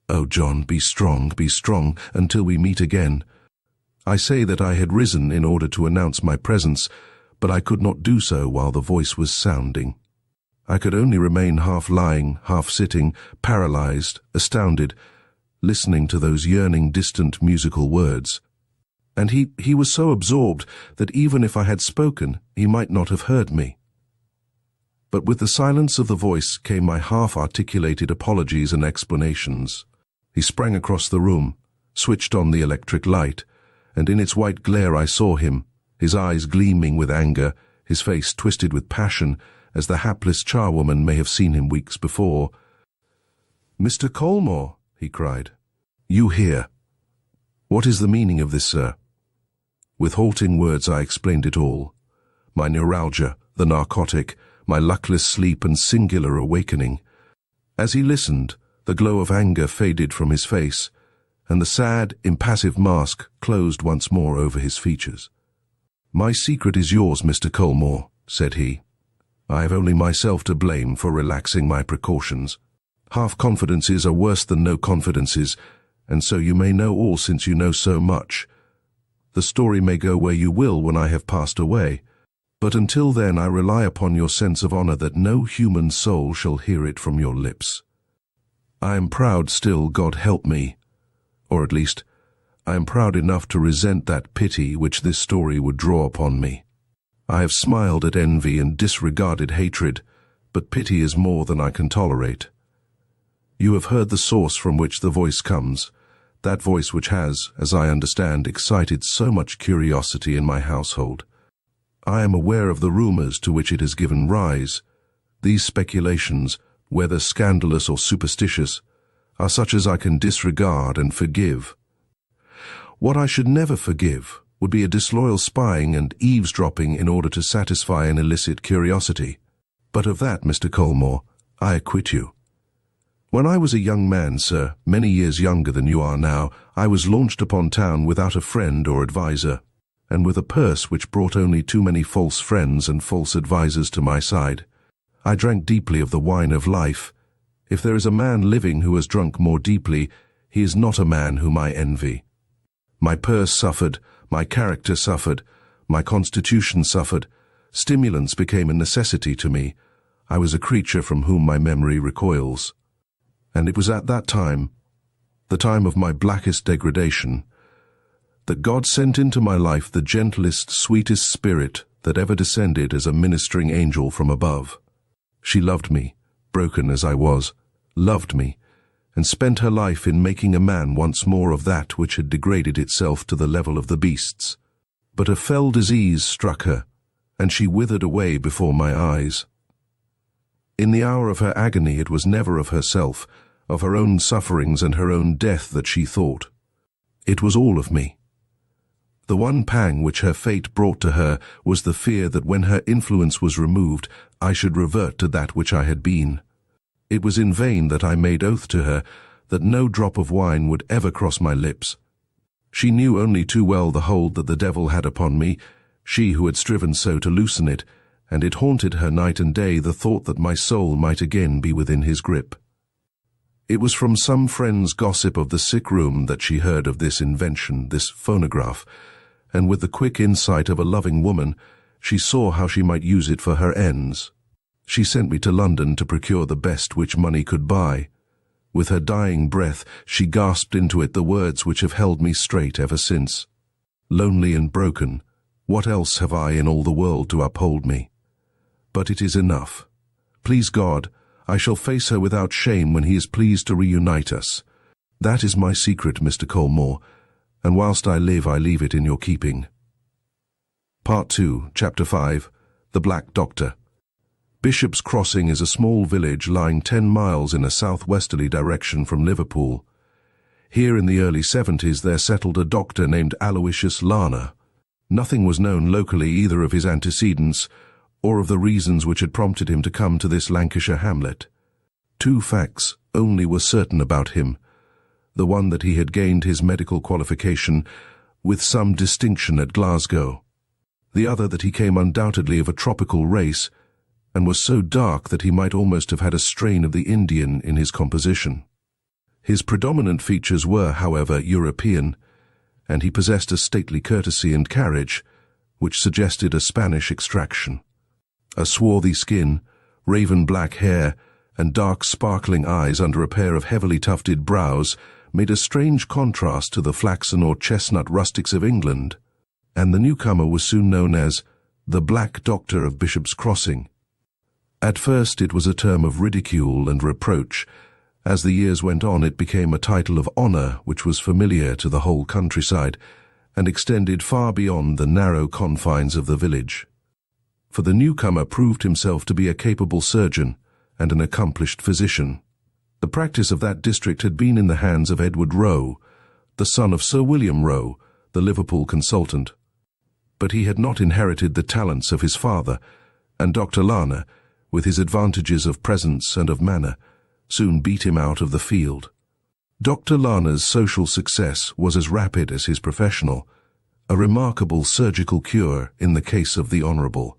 Oh, John, be strong, until we meet again." I say that I had risen in order to announce my presence, but I could not do so while the voice was sounding. I could only remain half lying, half sitting, paralyzed, astounded, listening to those yearning, distant musical words. And he was so absorbed that even if I had spoken, he might not have heard me. But with the silence of the voice came my half-articulated apologies and explanations. He sprang across the room, switched on the electric light, and in its white glare I saw him, his eyes gleaming with anger, his face twisted with passion, as the hapless charwoman may have seen him weeks before. "Mr. Colmore," he cried. "You here? What is the meaning of this, sir?" With halting words I explained it all. My neuralgia, the narcotic, my luckless sleep and singular awakening. As he listened, The glow of anger faded from his face, and the sad, impassive mask closed once more over his features. "My secret is yours, Mr. Colmore," said he. "I have only myself to blame for relaxing my precautions. Half-confidences are worse than no confidences, and so you may know all since you know so much. The story may go where you will when I have passed away, but until then I rely upon your sense of honor that no human soul shall hear it from your lips. I am proud still, God help me, or at least, I am proud enough to resent that pity which this story would draw upon me. I have smiled at envy and disregarded hatred, but pity is more than I can tolerate. You have heard the source from which the voice comes, that voice which has, as I understand, excited so much curiosity in my household. I am aware of the rumors to which it has given rise. These speculations, whether scandalous or superstitious, are such as I can disregard and forgive. What I should never forgive would be a disloyal spying and eavesdropping in order to satisfy an illicit curiosity. But of that, Mr. Colmore, I acquit you. When I was a young man, sir, many years younger than you are now, I was launched upon town without a friend or adviser, and with a purse which brought only too many false friends and false advisers to my side. I drank deeply of the wine of life. If there is a man living who has drunk more deeply, he is not a man whom I envy. My purse suffered, my character suffered, my constitution suffered. Stimulants became a necessity to me. I was a creature from whom my memory recoils. And it was at that time, the time of my blackest degradation, that God sent into my life the gentlest, sweetest spirit that ever descended as a ministering angel from above. She loved me, broken as I was, loved me, and spent her life in making a man once more of that which had degraded itself to the level of the beasts. But a fell disease struck her, and she withered away before my eyes. In the hour of her agony it was never of herself, of her own sufferings and her own death that she thought. It was all of me. The one pang which her fate brought to her was the fear that when her influence was removed, I should revert to that which I had been. It was in vain that I made oath to her that no drop of wine would ever cross my lips. She knew only too well the hold that the devil had upon me, she who had striven so to loosen it, and it haunted her night and day the thought that my soul might again be within his grip. It was from some friend's gossip of the sick room that she heard of this invention, this phonograph, and with the quick insight of a loving woman, she saw how she might use it for her ends. She sent me to London to procure the best which money could buy. With her dying breath, she gasped into it the words which have held me straight ever since. Lonely and broken, what else have I in all the world to uphold me? But it is enough. Please God, I shall face her without shame when he is pleased to reunite us. That is my secret, Mr. Colmore, and whilst I live I leave it in your keeping. Part 2, Chapter 5, The Black Doctor. Bishop's Crossing is a small village lying 10 miles in a southwesterly direction from Liverpool. Here in the early 70s there settled a doctor named Aloysius Larner. Nothing was known locally either of his antecedents or of the reasons which had prompted him to come to this Lancashire hamlet. 2 facts only were certain about him. The one that he had gained his medical qualification with some distinction at Glasgow. The other that he came undoubtedly of a tropical race and was so dark that he might almost have had a strain of the Indian in his composition. His predominant features were, however, European, and he possessed a stately courtesy and carriage which suggested a Spanish extraction. A swarthy skin, raven-black hair, and dark sparkling eyes under a pair of heavily tufted brows made a strange contrast to the flaxen or chestnut rustics of England, and the newcomer was soon known as the Black Doctor of Bishop's Crossing. At first it was a term of ridicule and reproach. As the years went on it became a title of honour which was familiar to the whole countryside, and extended far beyond the narrow confines of the village. For the newcomer proved himself to be a capable surgeon and an accomplished physician. The practice of that district had been in the hands of Edward Roe, the son of Sir William Roe, the Liverpool consultant. But he had not inherited the talents of his father, and Dr. Larner, with his advantages of presence and of manner, soon beat him out of the field. Dr. Lana's social success was as rapid as his professional, a remarkable surgical cure in the case of the Honourable.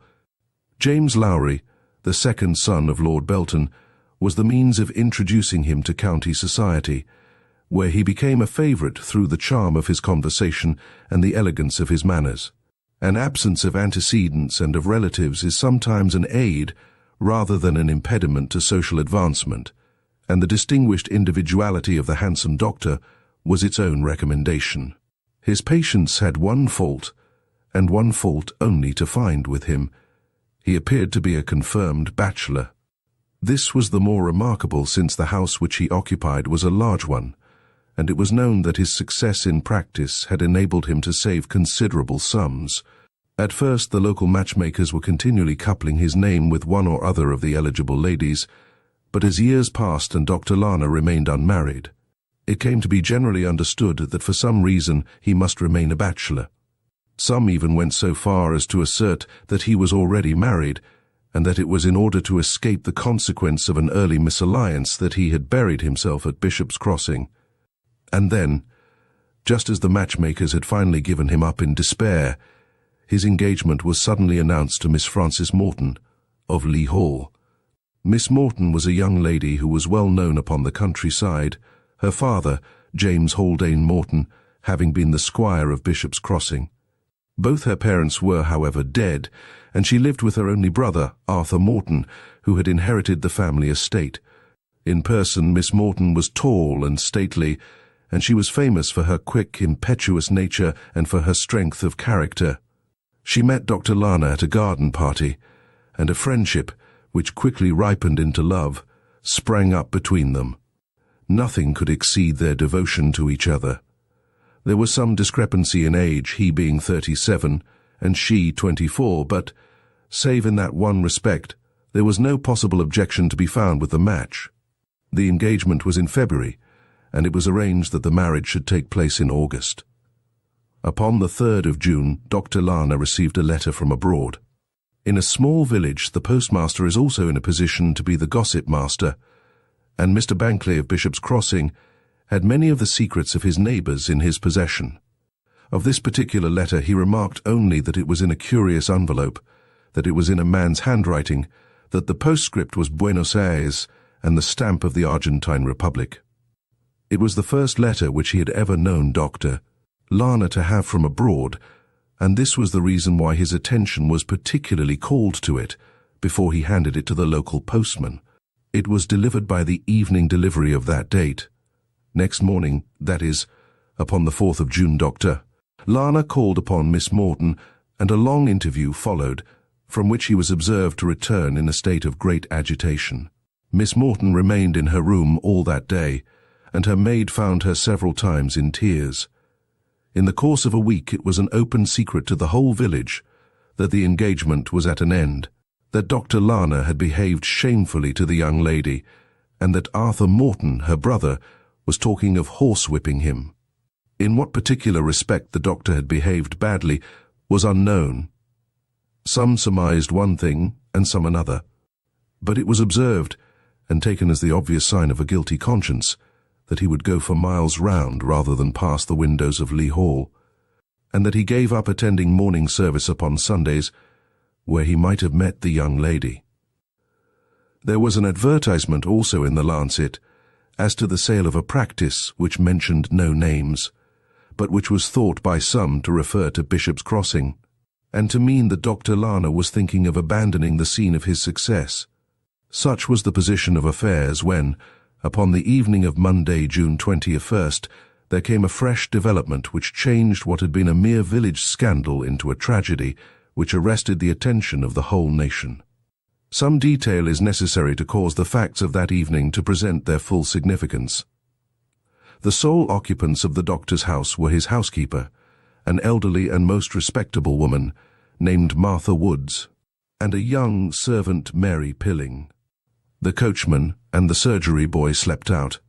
James Lowry, the second son of Lord Belton, was the means of introducing him to county society, where he became a favourite through the charm of his conversation and the elegance of his manners. An absence of antecedents and of relatives is sometimes an aid rather than an impediment to social advancement, and the distinguished individuality of the handsome doctor was its own recommendation. His patients had one fault, and one fault only to find with him. He appeared to be a confirmed bachelor. This was the more remarkable since the house which he occupied was a large one, and it was known that his success in practice had enabled him to save considerable sums. At first the local matchmakers were continually coupling his name with one or other of the eligible ladies, but as years passed and Dr. Lana remained unmarried, it came to be generally understood that for some reason he must remain a bachelor. Some even went so far as to assert that he was already married, and that it was in order to escape the consequence of an early misalliance that he had buried himself at Bishop's Crossing. And then, just as the matchmakers had finally given him up in despair, his engagement was suddenly announced to Miss Frances Morton, of Lea Hall. Miss Morton was a young lady who was well known upon the countryside, her father, James Haldane Morton, having been the squire of Bishop's Crossing. Both her parents were, however, dead, and she lived with her only brother, Arthur Morton, who had inherited the family estate. In person, Miss Morton was tall and stately, and she was famous for her quick, impetuous nature and for her strength of character. She met Dr. Lana at a garden party, and a friendship, which quickly ripened into love, sprang up between them. Nothing could exceed their devotion to each other. There was some discrepancy in age, he being 37 and she 24, but, save in that one respect, there was no possible objection to be found with the match. The engagement was in February, and it was arranged that the marriage should take place in August. Upon the 3rd of June, Dr. Lana received a letter from abroad. In a small village, the postmaster is also in a position to be the gossip master, and Mr. Bankley of Bishop's Crossing had many of the secrets of his neighbours in his possession. Of this particular letter he remarked only that it was in a curious envelope, that it was in a man's handwriting, that the postscript was Buenos Aires and the stamp of the Argentine Republic. It was the first letter which he had ever known Dr. Lana to have from abroad, and this was the reason why his attention was particularly called to it before he handed it to the local postman. It was delivered by the evening delivery of that date. Next morning, that is, upon the 4th of June, Dr. Lana called upon Miss Morton, and a long interview followed, from which he was observed to return in a state of great agitation. Miss Morton remained in her room all that day, and her maid found her several times in tears. In the course of a week it was an open secret to the whole village that the engagement was at an end, that Dr. Lana had behaved shamefully to the young lady, and that Arthur Morton, her brother, was talking of horsewhipping him. In what particular respect the doctor had behaved badly was unknown. Some surmised one thing and some another, but it was observed, and taken as the obvious sign of a guilty conscience, that he would go for miles round rather than pass the windows of Lea Hall, and that he gave up attending morning service upon Sundays, where he might have met the young lady. There was an advertisement also in the Lancet as to the sale of a practice which mentioned no names, but which was thought by some to refer to Bishop's Crossing, and to mean that Dr. Lana was thinking of abandoning the scene of his success. Such was the position of affairs when, upon the evening of Monday, June 21st, there came a fresh development which changed what had been a mere village scandal into a tragedy which arrested the attention of the whole nation. Some detail is necessary to cause the facts of that evening to present their full significance. The sole occupants of the doctor's house were his housekeeper, an elderly and most respectable woman named Martha Woods, and a young servant, Mary Pilling. The coachman and the surgery boy slept out.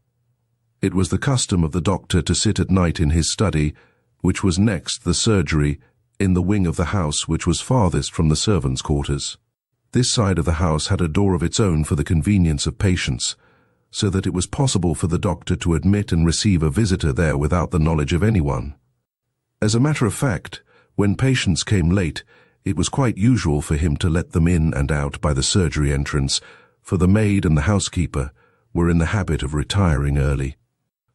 It was the custom of the doctor to sit at night in his study, which was next the surgery, in the wing of the house which was farthest from the servants' quarters. This side of the house had a door of its own for the convenience of patients, so that it was possible for the doctor to admit and receive a visitor there without the knowledge of anyone. As a matter of fact, when patients came late, it was quite usual for him to let them in and out by the surgery entrance, for the maid and the housekeeper were in the habit of retiring early.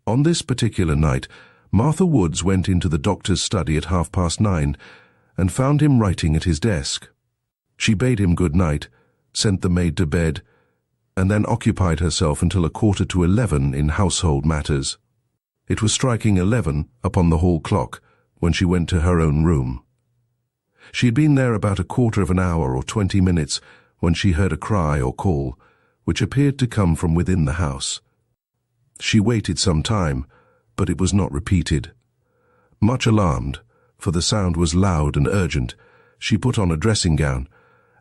On this particular night, Martha Woods went into the doctor's study at 9:30 and found him writing at his desk. She bade him good night, sent the maid to bed, and then occupied herself until 10:45 in household matters. It was striking 11 upon the hall clock when she went to her own room. She had been there about a quarter of an hour or 20 minutes when she heard a cry or call, which appeared to come from within the house. She waited some time, but it was not repeated. Much alarmed, for the sound was loud and urgent, she put on a dressing gown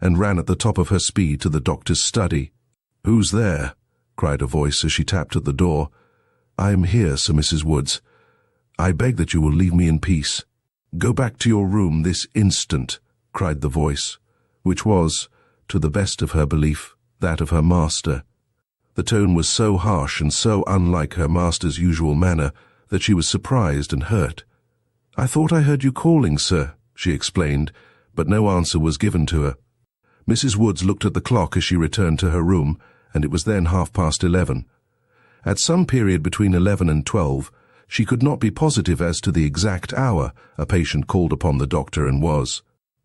and ran at the top of her speed to the doctor's study. "Who's there?" cried a voice as she tapped at the door. "I am here, Sir Mrs. Woods. I beg that you will leave me in peace." "Go back to your room this instant," cried the voice, which was, to the best of her belief, that of her master. The tone was so harsh and so unlike her master's usual manner that she was surprised and hurt. "I thought I heard you calling, sir," she explained, but no answer was given to her. Mrs. Woods looked at the clock as she returned to her room, and it was then 11:30. At some period between 11 and 12, she could not be positive as to the exact hour a patient called upon the doctor and was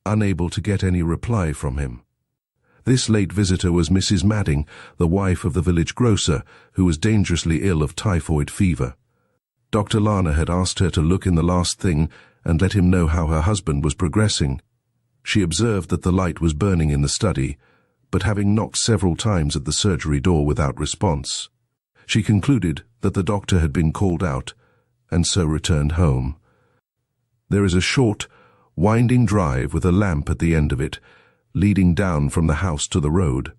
unable to get any reply from him. This late visitor was Mrs. Madding, the wife of the village grocer, who was dangerously ill of typhoid fever. Dr. Lana had asked her to look in the last thing and let him know how her husband was progressing. She observed that the light was burning in the study, but having knocked several times at the surgery door without response, she concluded that the doctor had been called out, and so returned home. There is a short, winding drive with a lamp at the end of it, leading down from the house to the road.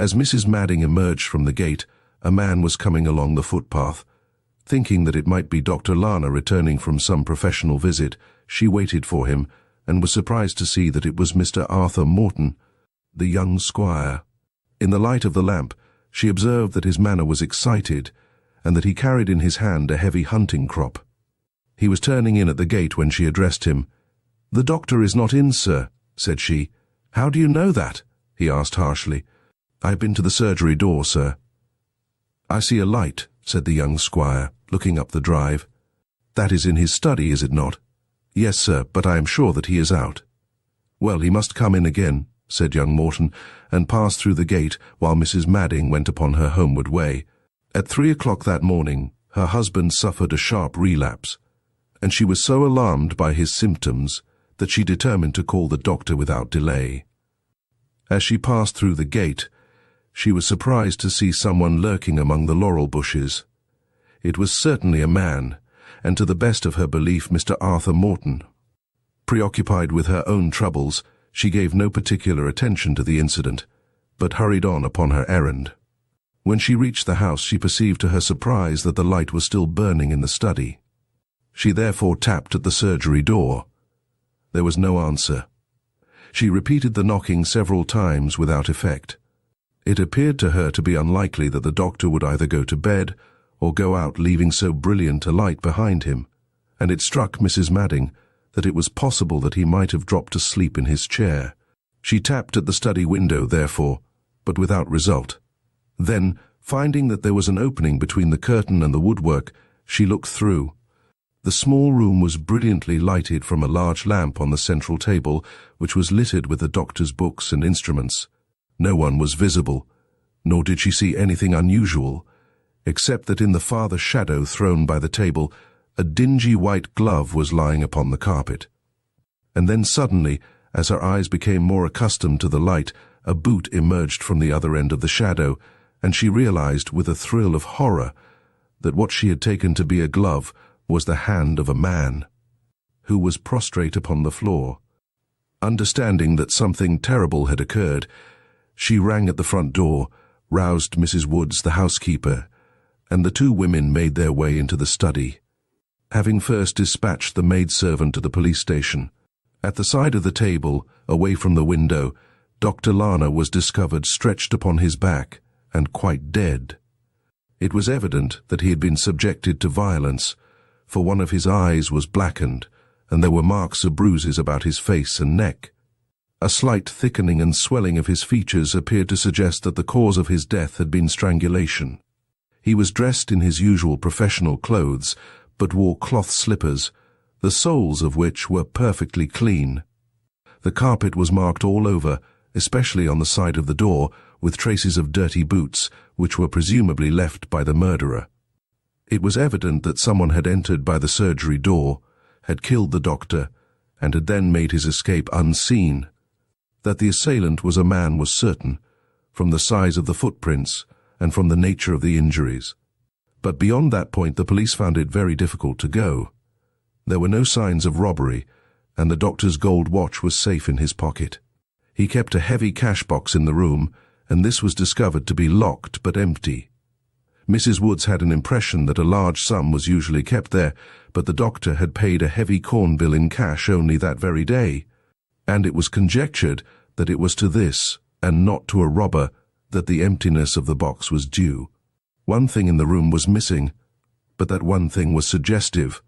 As Mrs. Madding emerged from the gate, a man was coming along the footpath. Thinking that it might be Dr. Lana returning from some professional visit, she waited for him, and was surprised to see that it was Mr. Arthur Morton, the young squire. In the light of the lamp, she observed that his manner was excited, and that he carried in his hand a heavy hunting crop. He was turning in at the gate when she addressed him. "The doctor is not in, sir," said she. "How do you know that?" he asked harshly. "I have been to the surgery door, sir." "I see a light," said the young squire, looking up the drive. "That is in his study, is it not?" "Yes, sir, but I am sure that he is out." "Well, he must come in again," said young Morton, and passed through the gate while Mrs. Madding went upon her homeward way. At 3 o'clock that morning, her husband suffered a sharp relapse, and she was so alarmed by his symptoms that she determined to call the doctor without delay. As she passed through the gate, she was surprised to see someone lurking among the laurel bushes. It was certainly a man, and to the best of her belief Mr. Arthur Morton. Preoccupied with her own troubles, she gave no particular attention to the incident, but hurried on upon her errand. When she reached the house, she perceived to her surprise that the light was still burning in the study. She therefore tapped at the surgery door. There was no answer. She repeated the knocking several times without effect. It appeared to her to be unlikely that the doctor would either go to bed or go out leaving so brilliant a light behind him, and it struck Mrs. Madding that it was possible that he might have dropped asleep in his chair. She tapped at the study window, therefore, but without result. Then, finding that there was an opening between the curtain and the woodwork, she looked through. The small room was brilliantly lighted from a large lamp on the central table, which was littered with the doctor's books and instruments. No one was visible, nor did she see anything unusual, except that in the farther shadow thrown by the table, a dingy white glove was lying upon the carpet. And then suddenly, as her eyes became more accustomed to the light, a boot emerged from the other end of the shadow, and she realized with a thrill of horror that what she had taken to be a glove was the hand of a man, who was prostrate upon the floor. Understanding that something terrible had occurred, she rang at the front door, roused Mrs. Woods, the housekeeper, and the two women made their way into the study, having first dispatched the maidservant to the police station. At the side of the table, away from the window, Dr. Lana was discovered stretched upon his back and quite dead. It was evident that he had been subjected to violence, for one of his eyes was blackened, and there were marks of bruises about his face and neck. A slight thickening and swelling of his features appeared to suggest that the cause of his death had been strangulation. He was dressed in his usual professional clothes, but wore cloth slippers, the soles of which were perfectly clean. The carpet was marked all over, especially on the side of the door, with traces of dirty boots, which were presumably left by the murderer. It was evident that someone had entered by the surgery door, had killed the doctor, and had then made his escape unseen. That the assailant was a man was certain, from the size of the footprints and from the nature of the injuries. But beyond that point the police found it very difficult to go. There were no signs of robbery, and the doctor's gold watch was safe in his pocket. He kept a heavy cash box in the room, and this was discovered to be locked but empty. Mrs. Woods had an impression that a large sum was usually kept there, but the doctor had paid a heavy corn bill in cash only that very day, and it was conjectured that it was to this, and not to a robber, that the emptiness of the box was due. One thing in the room was missing, but that one thing was suggestive.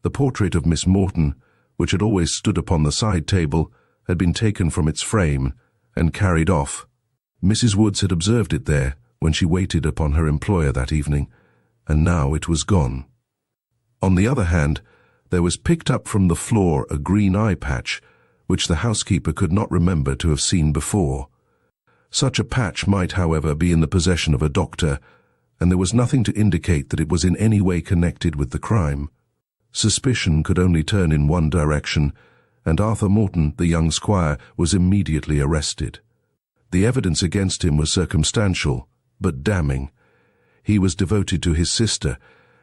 The portrait of Miss Morton, which had always stood upon the side table, had been taken from its frame and carried off. Mrs. Woods had observed it there when she waited upon her employer that evening, and now it was gone. On the other hand, there was picked up from the floor a green eye patch, which the housekeeper could not remember to have seen before. Such a patch might, however, be in the possession of a doctor, and there was nothing to indicate that it was in any way connected with the crime. Suspicion could only turn in one direction, and Arthur Morton, the young squire, was immediately arrested. The evidence against him was circumstantial, but damning. He was devoted to his sister,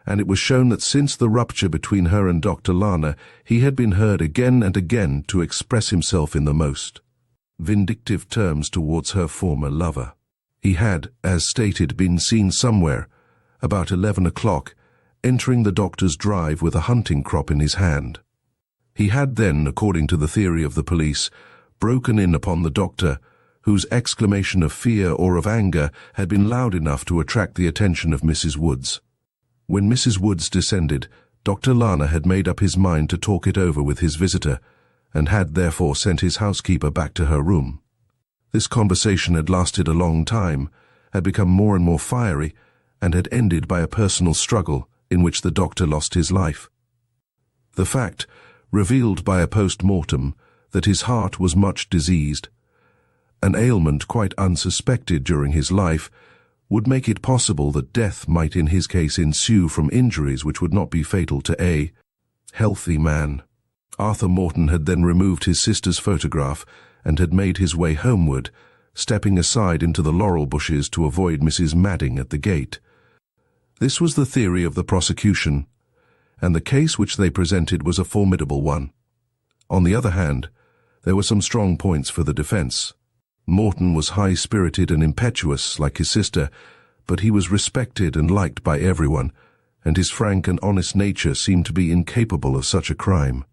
and it was shown that since the rupture between her and Dr. Lana, he had been heard again and again to express himself in the most vindictive terms towards her former lover. He had, as stated, been seen somewhere, about 11 o'clock, entering the doctor's drive with a hunting crop in his hand. He had then, according to the theory of the police, broken in upon the doctor, whose exclamation of fear or of anger had been loud enough to attract the attention of Mrs. Woods. When Mrs. Woods descended, Dr. Lana had made up his mind to talk it over with his visitor, and had therefore sent his housekeeper back to her room. This conversation had lasted a long time, had become more and more fiery, and had ended by a personal struggle in which the doctor lost his life. The fact, revealed by a post-mortem, that his heart was much diseased, an ailment quite unsuspected during his life, would make it possible that death might in his case ensue from injuries which would not be fatal to a healthy man. Arthur Morton had then removed his sister's photograph and had made his way homeward, stepping aside into the laurel bushes to avoid Mrs. Madding at the gate. This was the theory of the prosecution, and the case which they presented was a formidable one. On the other hand, there were some strong points for the defense. Morton was high-spirited and impetuous, like his sister, but he was respected and liked by everyone, and his frank and honest nature seemed to be incapable of such a crime.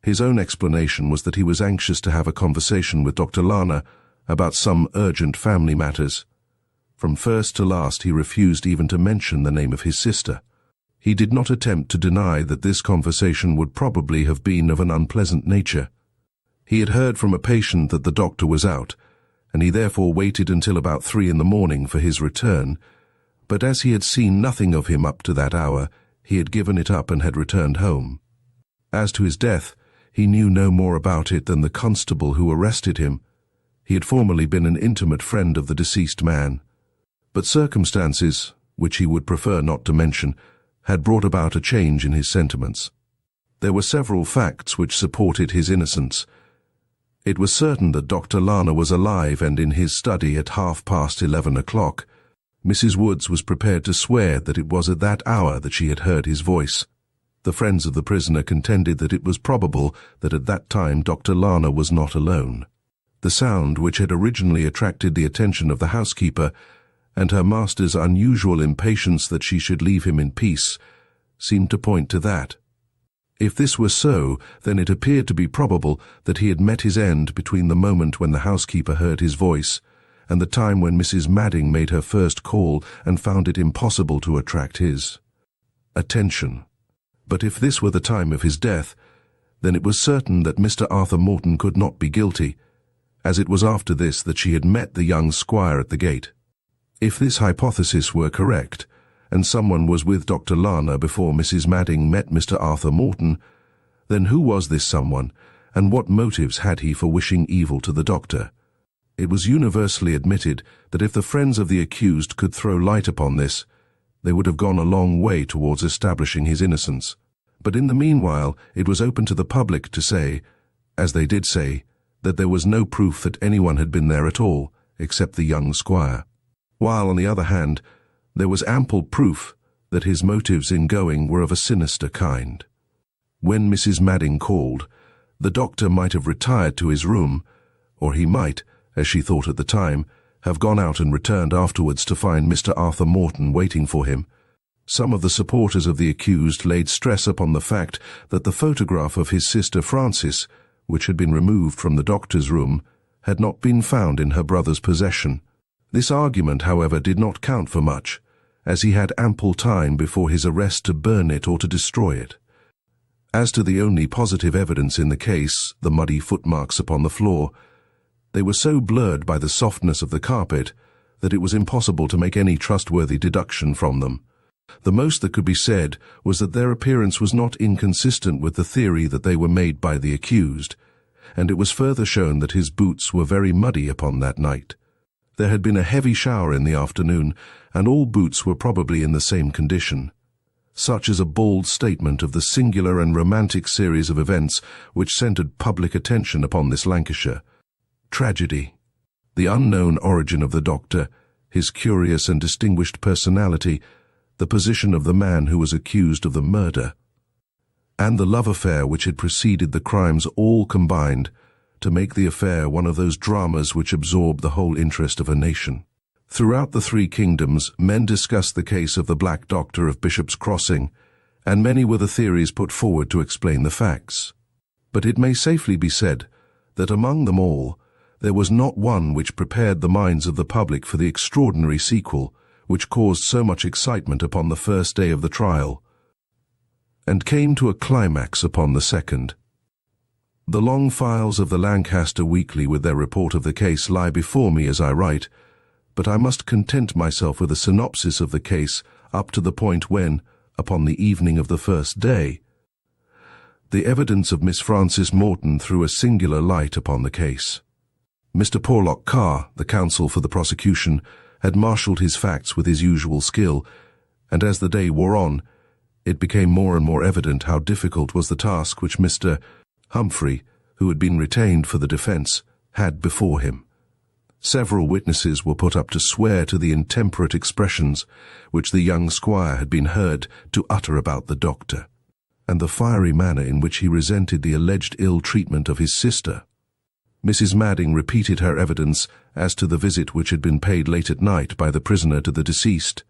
His own explanation was that he was anxious to have a conversation with Dr. Lana about some urgent family matters. From first to last he refused even to mention the name of his sister. He did not attempt to deny that this conversation would probably have been of an unpleasant nature. He had heard from a patient that the doctor was out, and he therefore waited until about 3 in the morning for his return, but as he had seen nothing of him up to that hour, he had given it up and had returned home. As to his death, he knew no more about it than the constable who arrested him. He had formerly been an intimate friend of the deceased man, but circumstances, which he would prefer not to mention, had brought about a change in his sentiments. There were several facts which supported his innocence. It was certain that Dr. Lana was alive and in his study at 11:30 o'clock. Mrs. Woods was prepared to swear that it was at that hour that she had heard his voice. The friends of the prisoner contended that it was probable that at that time Dr. Lana was not alone. The sound which had originally attracted the attention of the housekeeper, and her master's unusual impatience that she should leave him in peace, seemed to point to that. If this were so, then it appeared to be probable that he had met his end between the moment when the housekeeper heard his voice and the time when Mrs. Madding made her first call and found it impossible to attract his attention. But if this were the time of his death, then it was certain that Mr. Arthur Morton could not be guilty, as it was after this that she had met the young squire at the gate. If this hypothesis were correct, and someone was with Dr. Lana before Mrs. Madding met Mr. Arthur Morton, then who was this someone, and what motives had he for wishing evil to the doctor? It was universally admitted that if the friends of the accused could throw light upon this, they would have gone a long way towards establishing his innocence. But in the meanwhile, it was open to the public to say, as they did say, that there was no proof that anyone had been there at all, except the young squire. While, on the other hand, there was ample proof that his motives in going were of a sinister kind. When Mrs. Madding called, the doctor might have retired to his room, or he might, as she thought at the time, have gone out and returned afterwards to find Mr. Arthur Morton waiting for him. Some of the supporters of the accused laid stress upon the fact that the photograph of his sister Frances, which had been removed from the doctor's room, had not been found in her brother's possession. This argument, however, did not count for much, as he had ample time before his arrest to burn it or to destroy it. As to the only positive evidence in the case, the muddy footmarks upon the floor, they were so blurred by the softness of the carpet that it was impossible to make any trustworthy deduction from them. The most that could be said was that their appearance was not inconsistent with the theory that they were made by the accused, and it was further shown that his boots were very muddy upon that night. There had been a heavy shower in the afternoon, and all boots were probably in the same condition. Such is a bald statement of the singular and romantic series of events which centred public attention upon this Lancashire tragedy. The unknown origin of the doctor, his curious and distinguished personality, the position of the man who was accused of the murder, and the love affair which had preceded the crimes all combined to make the affair one of those dramas which absorb the whole interest of a nation. Throughout the three kingdoms, men discussed the case of the Black Doctor of Bishop's Crossing, and many were the theories put forward to explain the facts. But it may safely be said that among them all, there was not one which prepared the minds of the public for the extraordinary sequel which caused so much excitement upon the first day of the trial, and came to a climax upon the second. The long files of the Lancaster Weekly with their report of the case lie before me as I write, but I must content myself with a synopsis of the case up to the point when, upon the evening of the first day, the evidence of Miss Frances Morton threw a singular light upon the case. Mr. Porlock Carr, the counsel for the prosecution, had marshalled his facts with his usual skill, and as the day wore on, it became more and more evident how difficult was the task which Mr. Humphrey, who had been retained for the defence, had before him. Several witnesses were put up to swear to the intemperate expressions which the young squire had been heard to utter about the doctor, and the fiery manner in which he resented the alleged ill treatment of his sister. Mrs. Madding repeated her evidence as to the visit which had been paid late at night by the prisoner to the deceased,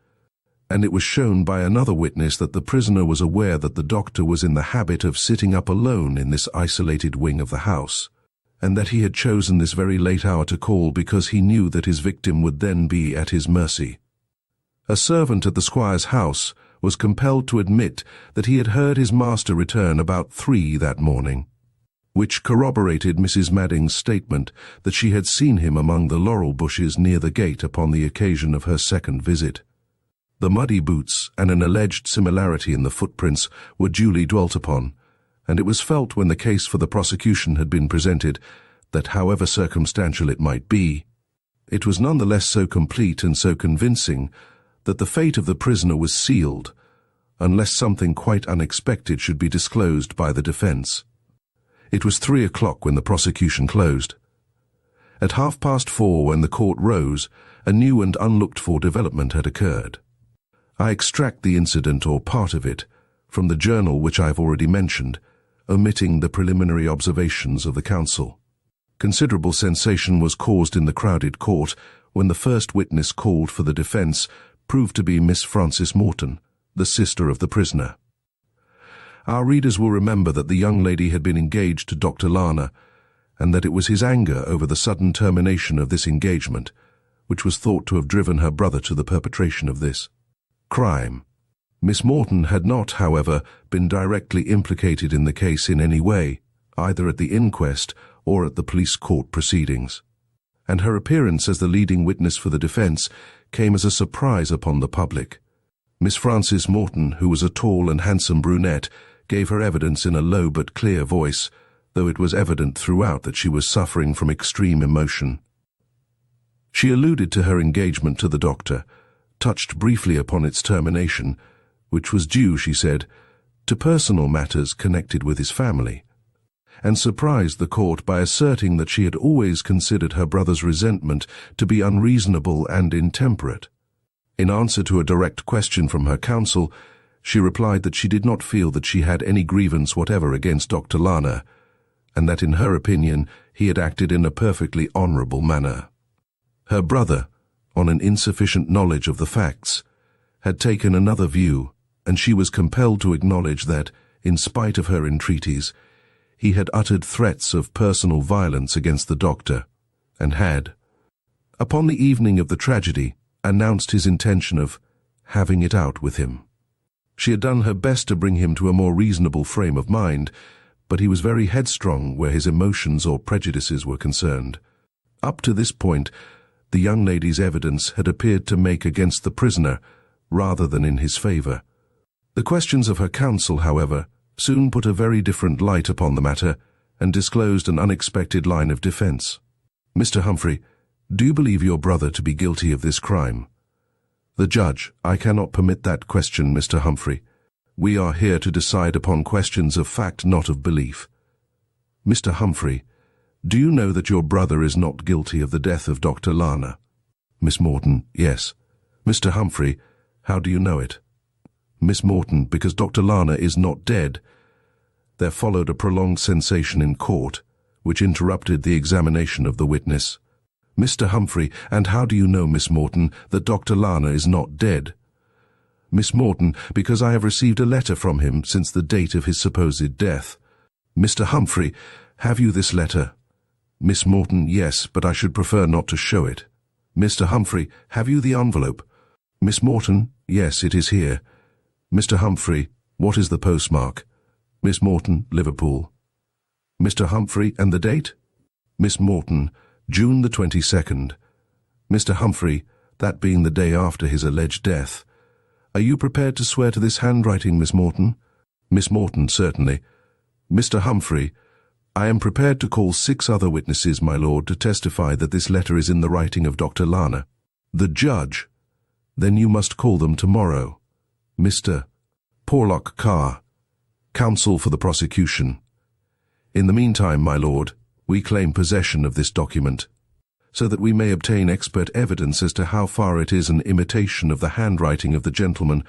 and it was shown by another witness that the prisoner was aware that the doctor was in the habit of sitting up alone in this isolated wing of the house, and that he had chosen this very late hour to call because he knew that his victim would then be at his mercy. A servant at the squire's house was compelled to admit that he had heard his master return about 3 that morning, which corroborated Mrs. Madding's statement that she had seen him among the laurel bushes near the gate upon the occasion of her second visit. The muddy boots and an alleged similarity in the footprints were duly dwelt upon, and it was felt when the case for the prosecution had been presented that, however circumstantial it might be, it was none the less so complete and so convincing that the fate of the prisoner was sealed, unless something quite unexpected should be disclosed by the defence. It was 3 o'clock when the prosecution closed. At 4:30, when the court rose, a new and unlooked-for development had occurred. I extract the incident, or part of it, from the journal which I have already mentioned, omitting the preliminary observations of the counsel. Considerable sensation was caused in the crowded court when the first witness called for the defence proved to be Miss Frances Morton, the sister of the prisoner. Our readers will remember that the young lady had been engaged to Dr. Lana, and that it was his anger over the sudden termination of this engagement, which was thought to have driven her brother to the perpetration of this crime. Miss Morton had not, however, been directly implicated in the case in any way, either at the inquest or at the police court proceedings, and her appearance as the leading witness for the defense came as a surprise upon the public. Miss Frances Morton, who was a tall and handsome brunette, gave her evidence in a low but clear voice, though it was evident throughout that she was suffering from extreme emotion. She alluded to her engagement to the doctor, touched briefly upon its termination, which was due, she said, to personal matters connected with his family, and surprised the court by asserting that she had always considered her brother's resentment to be unreasonable and intemperate. In answer to a direct question from her counsel, she replied that she did not feel that she had any grievance whatever against Dr. Lana, and that in her opinion he had acted in a perfectly honourable manner. Her brother, on an insufficient knowledge of the facts, had taken another view, and she was compelled to acknowledge that, in spite of her entreaties, he had uttered threats of personal violence against the doctor, and had, upon the evening of the tragedy, announced his intention of having it out with him. She had done her best to bring him to a more reasonable frame of mind, but he was very headstrong where his emotions or prejudices were concerned. Up to this point, the young lady's evidence had appeared to make against the prisoner rather than in his favour. The questions of her counsel, however, soon put a very different light upon the matter and disclosed an unexpected line of defence. "Mr. Humphrey, do you believe your brother to be guilty of this crime?" The judge: "I cannot permit that question, Mr. Humphrey. We are here to decide upon questions of fact, not of belief." "Mr. Humphrey, do you know that your brother is not guilty of the death of Dr. Lana?" Miss Morton: "Yes." "Mr. Humphrey, how do you know it?" Miss Morton: "Because Dr. Lana is not dead." There followed a prolonged sensation in court, which interrupted the examination of the witness. "Mr. Humphrey, and how do you know, Miss Morton, that Dr. Lana is not dead?" Miss Morton: "Because I have received a letter from him since the date of his supposed death." "Mr. Humphrey, have you this letter?" Miss Morton: "Yes, but I should prefer not to show it." "Mr. Humphrey, have you the envelope?" Miss Morton: "Yes, it is here." "Mr. Humphrey, what is the postmark?" Miss Morton: "Liverpool." "Mr. Humphrey, and the date?" Miss Morton: "June the 22nd. Mr. Humphrey, that being the day after his alleged death. Are you prepared to swear to this handwriting, Miss Morton?" Miss Morton: "Certainly." "Mr. Humphrey, I am prepared to call 6 other witnesses, my lord, to testify that this letter is in the writing of Dr. Lana." The judge: "Then you must call them tomorrow." Mr. Porlock Carr, counsel for the prosecution: "In the meantime, my lord, we claim possession of this document, so that we may obtain expert evidence as to how far it is an imitation of the handwriting of the gentleman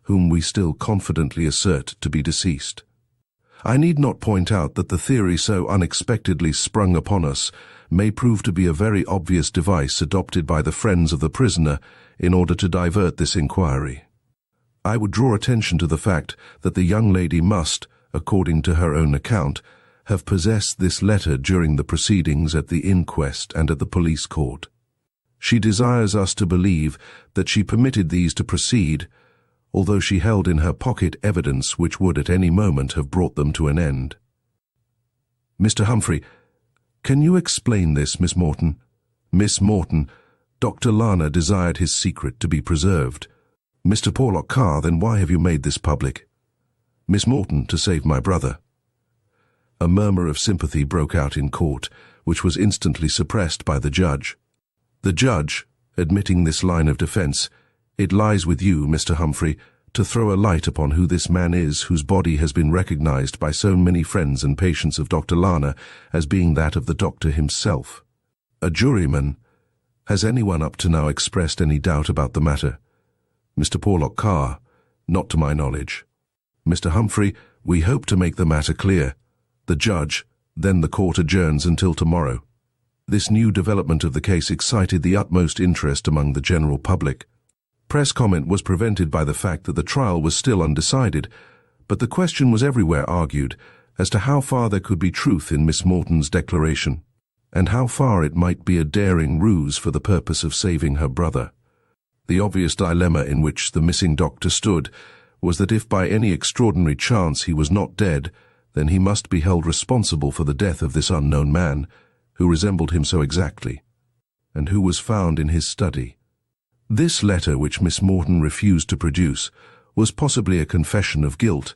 whom we still confidently assert to be deceased. I need not point out that the theory so unexpectedly sprung upon us may prove to be a very obvious device adopted by the friends of the prisoner in order to divert this inquiry. I would draw attention to the fact that the young lady must, according to her own account, have possessed this letter during the proceedings at the inquest and at the police court. She desires us to believe that she permitted these to proceed, although she held in her pocket evidence which would at any moment have brought them to an end." Mr. Humphrey: "Can you explain this, Miss Morton?" Miss Morton: "Dr. Lana desired his secret to be preserved." Mr. Porlock Carr: "Then why have you made this public?" Miss Morton: "To save my brother." A murmur of sympathy broke out in court, which was instantly suppressed by the judge. The judge, admitting this line of defence: "It lies with you, Mr. Humphrey, to throw a light upon who this man is whose body has been recognised by so many friends and patients of Dr. Lana as being that of the doctor himself." A juryman: "Has anyone up to now expressed any doubt about the matter?" Mr. Porlock Carr: "Not to my knowledge." Mr. Humphrey: "We hope to make the matter clear." The judge: "Then the court adjourns until tomorrow." This new development of the case excited the utmost interest among the general public. Press comment was prevented by the fact that the trial was still undecided, but the question was everywhere argued as to how far there could be truth in Miss Morton's declaration. and how far it might be a daring ruse for the purpose of saving her brother. The obvious dilemma in which the missing doctor stood was that if by any extraordinary chance he was not dead, then he must be held responsible for the death of this unknown man, who resembled him so exactly, and who was found in his study. This letter, which Miss Morton refused to produce, was possibly a confession of guilt,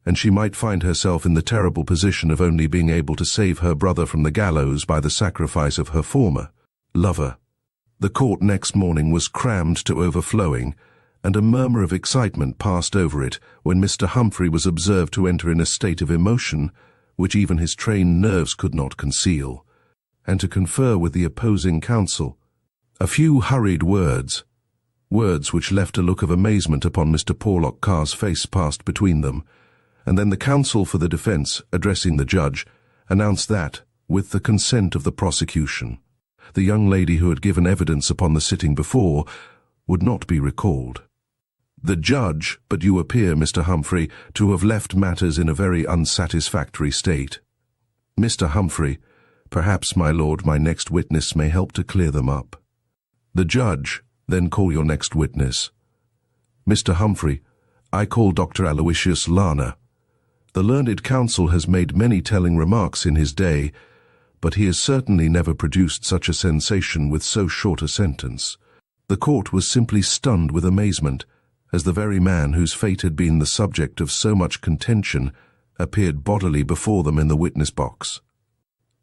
and she might find herself in the terrible position of only being able to save her brother from the gallows by the sacrifice of her former lover. The court next morning was crammed to overflowing, and a murmur of excitement passed over it when Mr. Humphrey was observed to enter in a state of emotion which even his trained nerves could not conceal, and to confer with the opposing counsel. A few hurried words which left a look of amazement upon Mr. Porlock Carr's face, passed between them, and then the counsel for the defence, addressing the judge, announced that, with the consent of the prosecution, the young lady who had given evidence upon the sitting before would not be recalled. The judge, but you appear, Mr. Humphrey, to have left matters in a very unsatisfactory state. Mr. Humphrey, perhaps, my lord, my next witness may help to clear them up. The judge, then call your next witness. Mr. Humphrey, I call Dr. Aloysius Lana. The learned counsel has made many telling remarks in his day, but he has certainly never produced such a sensation with so short a sentence. The court was simply stunned with amazement, as the very man whose fate had been the subject of so much contention appeared bodily before them in the witness box.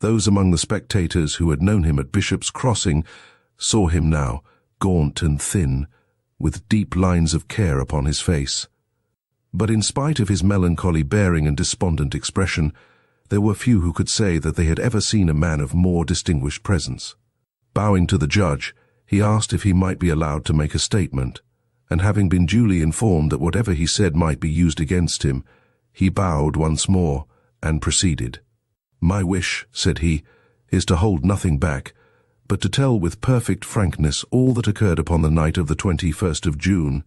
Those among the spectators who had known him at Bishop's Crossing saw him now, gaunt and thin, with deep lines of care upon his face. But in spite of his melancholy bearing and despondent expression, there were few who could say that they had ever seen a man of more distinguished presence. Bowing to the judge, he asked if he might be allowed to make a statement, and having been duly informed that whatever he said might be used against him, he bowed once more and proceeded. My wish, said he, is to hold nothing back, but to tell with perfect frankness all that occurred upon the night of the 21st of June.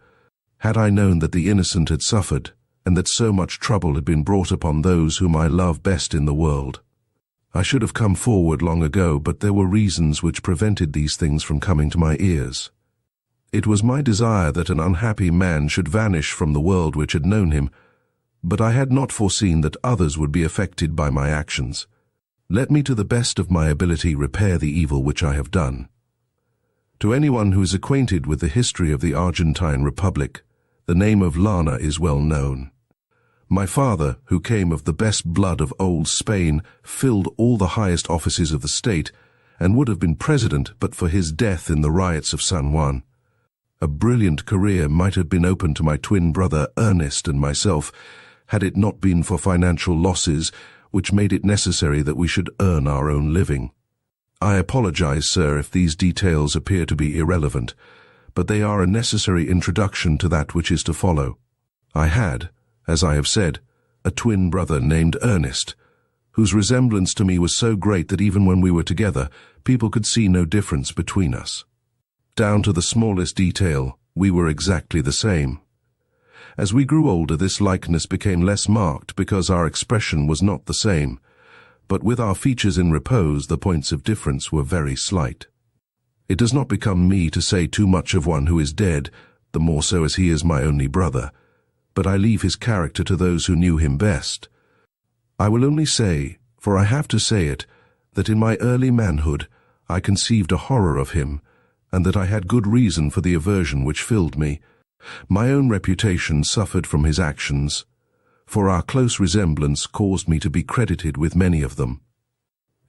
Had I known that the innocent had suffered, and that so much trouble had been brought upon those whom I love best in the world, I should have come forward long ago, but there were reasons which prevented these things from coming to my ears. It was my desire that an unhappy man should vanish from the world which had known him, but I had not foreseen that others would be affected by my actions. Let me to the best of my ability repair the evil which I have done. To anyone who is acquainted with the history of the Argentine Republic, the name of Lana is well known. My father, who came of the best blood of old Spain, filled all the highest offices of the state, and would have been president but for his death in the riots of San Juan. A brilliant career might have been open to my twin brother Ernest and myself, had it not been for financial losses which made it necessary that we should earn our own living. I apologize, sir, if these details appear to be irrelevant, but they are a necessary introduction to that which is to follow. I had, as I have said, a twin brother named Ernest, whose resemblance to me was so great that even when we were together, people could see no difference between us. Down to the smallest detail, we were exactly the same. As we grew older, this likeness became less marked because our expression was not the same, but with our features in repose, the points of difference were very slight. It does not become me to say too much of one who is dead, the more so as he is my only brother, but I leave his character to those who knew him best. I will only say, for I have to say it, that in my early manhood I conceived a horror of him, and that I had good reason for the aversion which filled me. My own reputation suffered from his actions, for our close resemblance caused me to be credited with many of them.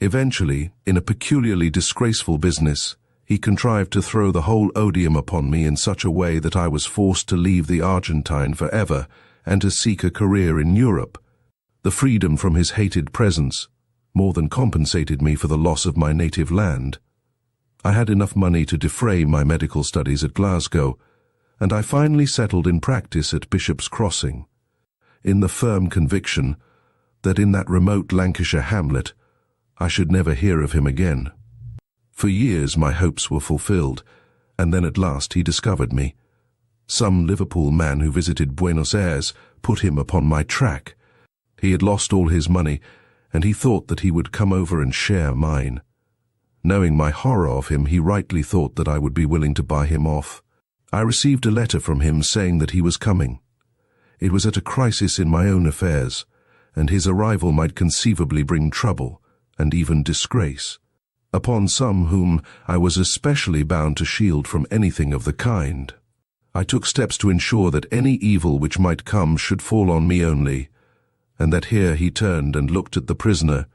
Eventually, in a peculiarly disgraceful business, he contrived to throw the whole odium upon me in such a way that I was forced to leave the Argentine forever and to seek a career in Europe. The freedom from his hated presence more than compensated me for the loss of my native land. I had enough money to defray my medical studies at Glasgow, and I finally settled in practice at Bishop's Crossing, in the firm conviction that in that remote Lancashire hamlet I should never hear of him again. For years my hopes were fulfilled, and then at last he discovered me. Some Liverpool man who visited Buenos Aires put him upon my track. He had lost all his money, and he thought that he would come over and share mine. Knowing my horror of him, he rightly thought that I would be willing to buy him off. I received a letter from him saying that he was coming. It was at a crisis in my own affairs, and his arrival might conceivably bring trouble and even disgrace upon some whom I was especially bound to shield from anything of the kind. I took steps to ensure that any evil which might come should fall on me only, and that here he turned and looked at the prisoner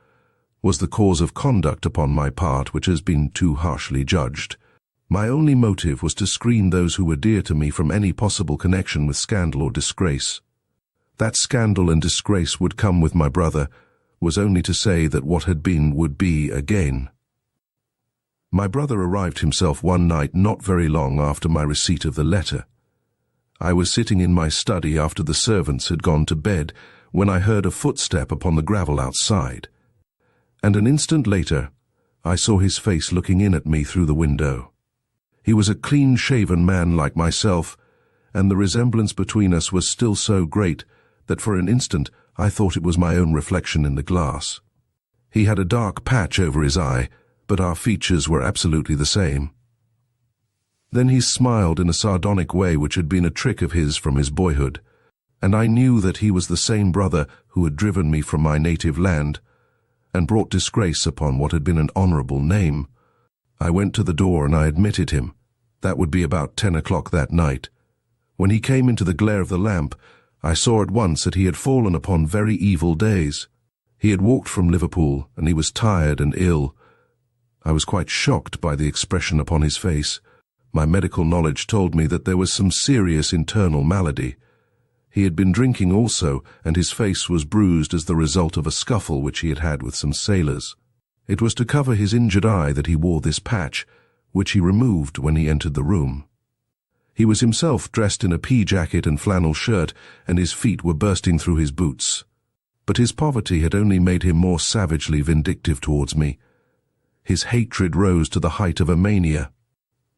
was the cause of conduct upon my part which has been too harshly judged. My only motive was to screen those who were dear to me from any possible connection with scandal or disgrace. That scandal and disgrace would come with my brother was only to say that what had been would be again. My brother arrived himself one night not very long after my receipt of the letter. I was sitting in my study after the servants had gone to bed when I heard a footstep upon the gravel outside, and an instant later I saw his face looking in at me through the window. He was a clean-shaven man like myself, and the resemblance between us was still so great that for an instant I thought it was my own reflection in the glass. He had a dark patch over his eye, but our features were absolutely the same. Then he smiled in a sardonic way which had been a trick of his from his boyhood, and I knew that he was the same brother who had driven me from my native land and brought disgrace upon what had been an honorable name. I went to the door and I admitted him. That would be about 10 o'clock that night. When he came into the glare of the lamp, I saw at once that he had fallen upon very evil days. He had walked from Liverpool, and he was tired and ill. I was quite shocked by the expression upon his face. My medical knowledge told me that there was some serious internal malady. He had been drinking also, and his face was bruised as the result of a scuffle which he had had with some sailors. It was to cover his injured eye that he wore this patch, which he removed when he entered the room. He was himself dressed in a pea-jacket and flannel shirt, and his feet were bursting through his boots. But his poverty had only made him more savagely vindictive towards me. His hatred rose to the height of a mania.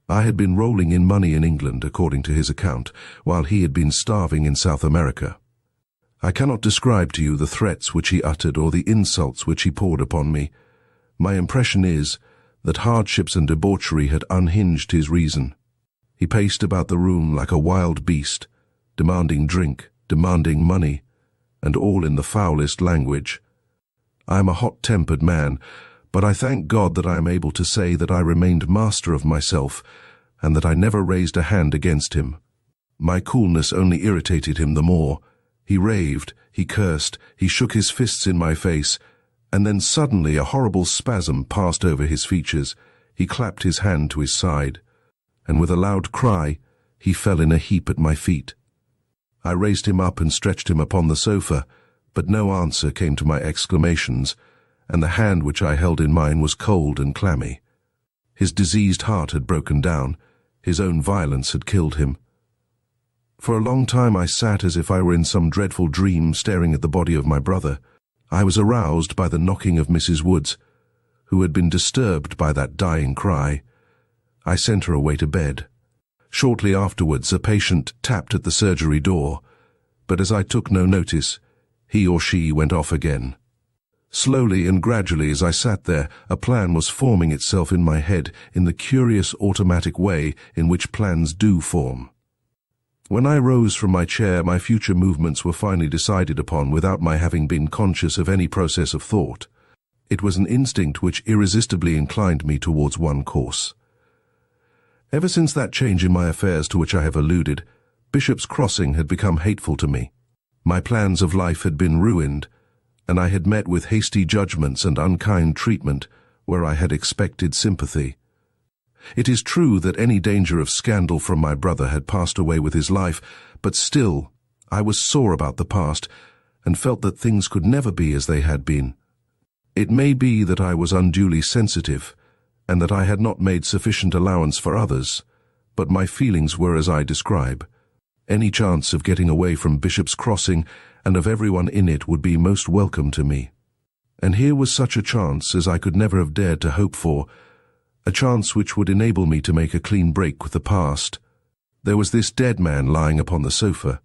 I had been rolling in money in England, according to his account, while he had been starving in South America. I cannot describe to you the threats which he uttered or the insults which he poured upon me. My impression is that hardships and debauchery had unhinged his reason. He paced about the room like a wild beast, demanding drink, demanding money, and all in the foulest language. I am a hot-tempered man, but I thank God that I am able to say that I remained master of myself, and that I never raised a hand against him. My coolness only irritated him the more. He raved, he cursed, he shook his fists in my face, and then suddenly a horrible spasm passed over his features. He clapped his hand to his side, and with a loud cry, he fell in a heap at my feet. I raised him up and stretched him upon the sofa, but no answer came to my exclamations, and the hand which I held in mine was cold and clammy. His diseased heart had broken down. His own violence had killed him. For a long time I sat as if I were in some dreadful dream, staring at the body of my brother. I was aroused by the knocking of Mrs. Woods, who had been disturbed by that dying cry. I sent her away to bed. Shortly afterwards a patient tapped at the surgery door, but as I took no notice, he or she went off again. Slowly and gradually as I sat there, a plan was forming itself in my head in the curious automatic way in which plans do form. When I rose from my chair, my future movements were finally decided upon without my having been conscious of any process of thought. It was an instinct which irresistibly inclined me towards one course. Ever since that change in my affairs to which I have alluded, Bishop's Crossing had become hateful to me. My plans of life had been ruined, and I had met with hasty judgments and unkind treatment where I had expected sympathy. It is true that any danger of scandal from my brother had passed away with his life, but still I was sore about the past and felt that things could never be as they had been. It may be that I was unduly sensitive and that I had not made sufficient allowance for others, but my feelings were as I describe. Any chance of getting away from Bishop's Crossing and of everyone in it would be most welcome to me. And here was such a chance as I could never have dared to hope for, a chance which would enable me to make a clean break with the past. There was this dead man lying upon the sofa,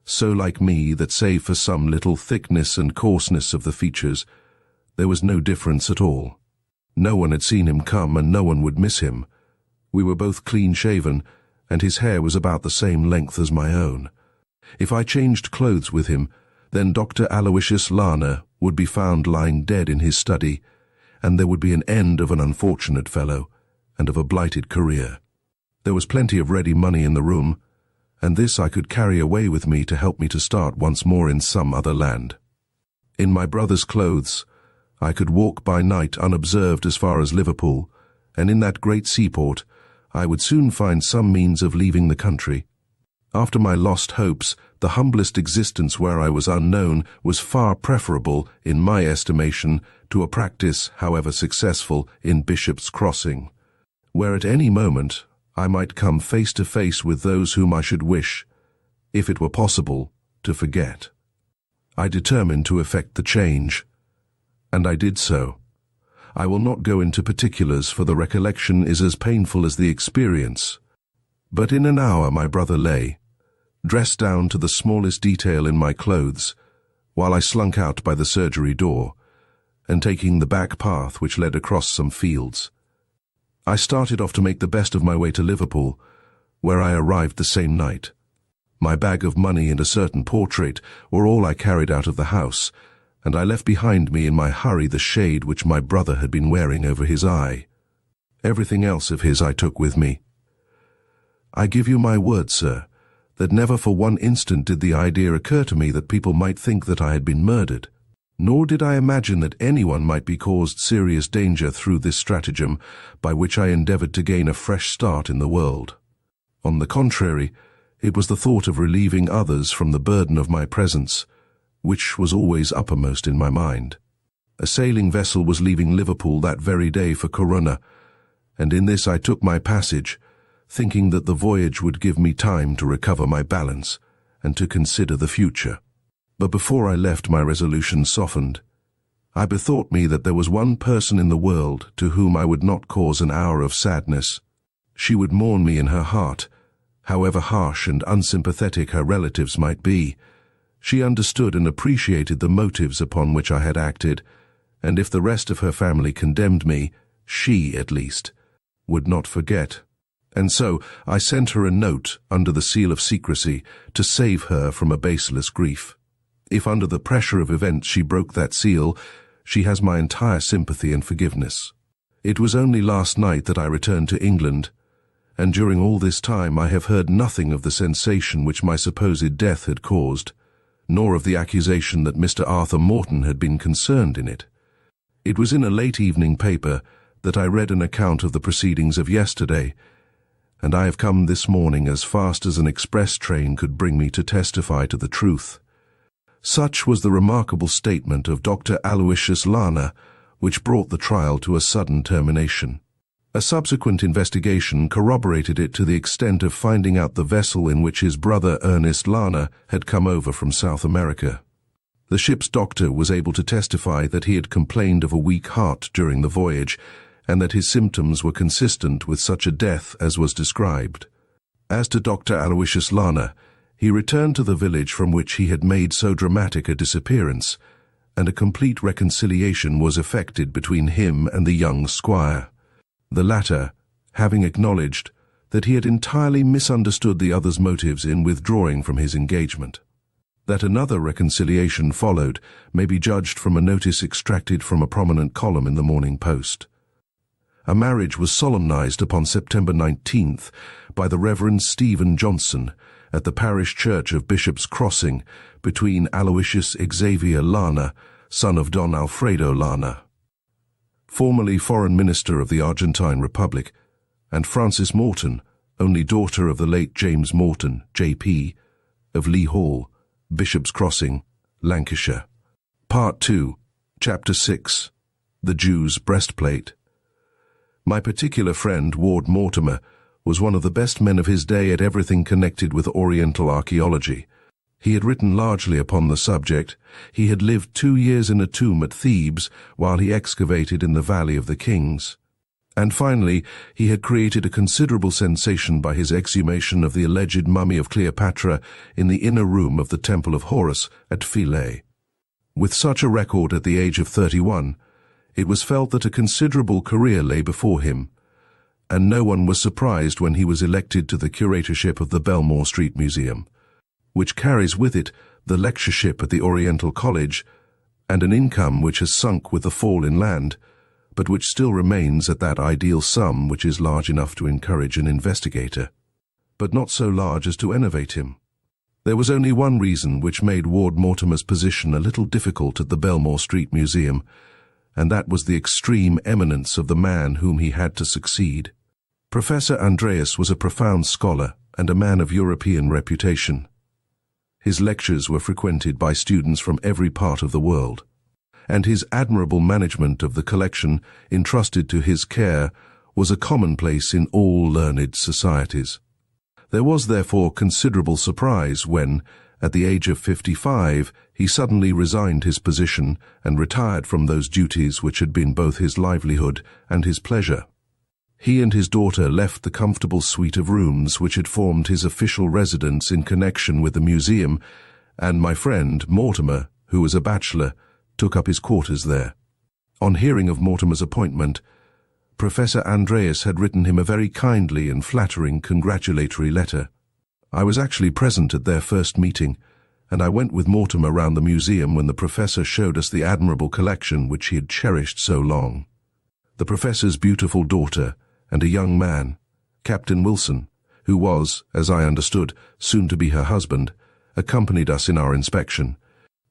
so like me that save for some little thickness and coarseness of the features, there was no difference at all. No one had seen him come, and no one would miss him. We were both clean-shaven, and his hair was about the same length as my own. If I changed clothes with him, then Dr. Aloysius Lana would be found lying dead in his study, and there would be an end of an unfortunate fellow, and of a blighted career. There was plenty of ready money in the room, and this I could carry away with me to help me to start once more in some other land. In my brother's clothes, I could walk by night unobserved as far as Liverpool, and in that great seaport, I would soon find some means of leaving the country. After my lost hopes, the humblest existence where I was unknown was far preferable, in my estimation, to a practice, however successful, in Bishop's Crossing, where at any moment I might come face to face with those whom I should wish, if it were possible, to forget. I determined to effect the change, and I did so. I will not go into particulars, for the recollection is as painful as the experience. But in an hour my brother lay, dressed down to the smallest detail in my clothes, while I slunk out by the surgery door, and taking the back path which led across some fields. I started off to make the best of my way to Liverpool, where I arrived the same night. My bag of money and a certain portrait were all I carried out of the house, and I left behind me in my hurry the shade which my brother had been wearing over his eye. Everything else of his I took with me. I give you my word, sir, that never for one instant did the idea occur to me that people might think that I had been murdered. Nor did I imagine that anyone might be caused serious danger through this stratagem by which I endeavored to gain a fresh start in the world. On the contrary, it was the thought of relieving others from the burden of my presence, which was always uppermost in my mind. A sailing vessel was leaving Liverpool that very day for Corunna, and in this I took my passage, thinking that the voyage would give me time to recover my balance and to consider the future. But before I left, my resolution softened. I bethought me that there was one person in the world to whom I would not cause an hour of sadness. She would mourn me in her heart, however harsh and unsympathetic her relatives might be. She understood and appreciated the motives upon which I had acted, and if the rest of her family condemned me, she, at least, would not forget. And so I sent her a note under the seal of secrecy to save her from a baseless grief. If under the pressure of events she broke that seal, she has my entire sympathy and forgiveness. It was only last night that I returned to England, and during all this time I have heard nothing of the sensation which my supposed death had caused, nor of the accusation that Mr. Arthur Morton had been concerned in it. It was in a late evening paper that I read an account of the proceedings of yesterday, and I have come this morning as fast as an express train could bring me to testify to the truth. Such was the remarkable statement of Dr. Aloysius Lana, which brought the trial to a sudden termination. A subsequent investigation corroborated it to the extent of finding out the vessel in which his brother Ernest Lana had come over from South America. The ship's doctor was able to testify that he had complained of a weak heart during the voyage, and that his symptoms were consistent with such a death as was described. As to Dr. Aloysius Lana, he returned to the village from which he had made so dramatic a disappearance, and a complete reconciliation was effected between him and the young squire. The latter, having acknowledged that he had entirely misunderstood the other's motives in withdrawing from his engagement. That another reconciliation followed may be judged from a notice extracted from a prominent column in the Morning Post. A marriage was solemnized upon September 19th by the Reverend Stephen Johnson at the parish church of Bishop's Crossing between Aloysius Xavier Lana, son of Don Alfredo Lana, formerly Foreign Minister of the Argentine Republic, and Frances Morton, only daughter of the late James Morton, J.P., of Lee Hall, Bishop's Crossing, Lancashire. Part 2, Chapter 6, The Jew's Breastplate. My particular friend, Ward Mortimer, was one of the best men of his day at everything connected with Oriental archaeology. He had written largely upon the subject. He had lived 2 years in a tomb at Thebes while he excavated in the Valley of the Kings. And finally, he had created a considerable sensation by his exhumation of the alleged mummy of Cleopatra in the inner room of the Temple of Horus at Philae. With such a record at the age of 31, It was felt that a considerable career lay before him, and no one was surprised when he was elected to the curatorship of the Belmore Street Museum, which carries with it the lectureship at the Oriental College and an income which has sunk with the fall in land, but which still remains at that ideal sum which is large enough to encourage an investigator, but not so large as to enervate him. There was only one reason which made Ward Mortimer's position a little difficult at the Belmore Street Museum, and that was the extreme eminence of the man whom he had to succeed. Professor Andreas was a profound scholar and a man of European reputation. His lectures were frequented by students from every part of the world, and his admirable management of the collection entrusted to his care was a commonplace in all learned societies. There was therefore considerable surprise when, at the age of 55, he suddenly resigned his position and retired from those duties which had been both his livelihood and his pleasure. He and his daughter left the comfortable suite of rooms which had formed his official residence in connection with the museum, and my friend, Mortimer, who was a bachelor, took up his quarters there. On hearing of Mortimer's appointment, Professor Andreas had written him a very kindly and flattering congratulatory letter. I was actually present at their first meeting, and I went with Mortimer round the museum when the professor showed us the admirable collection which he had cherished so long. The professor's beautiful daughter and a young man, Captain Wilson, who was, as I understood, soon to be her husband, accompanied us in our inspection.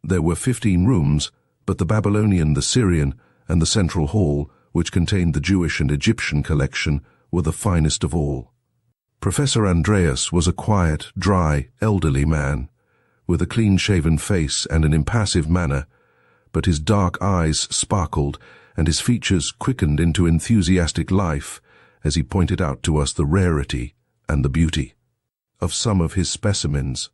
There were 15 rooms, but the Babylonian, the Syrian, and the Central Hall, which contained the Jewish and Egyptian collection, were the finest of all. Professor Andreas was a quiet, dry, elderly man, with a clean-shaven face and an impassive manner, but his dark eyes sparkled and his features quickened into enthusiastic life as he pointed out to us the rarity and the beauty of some of his specimens.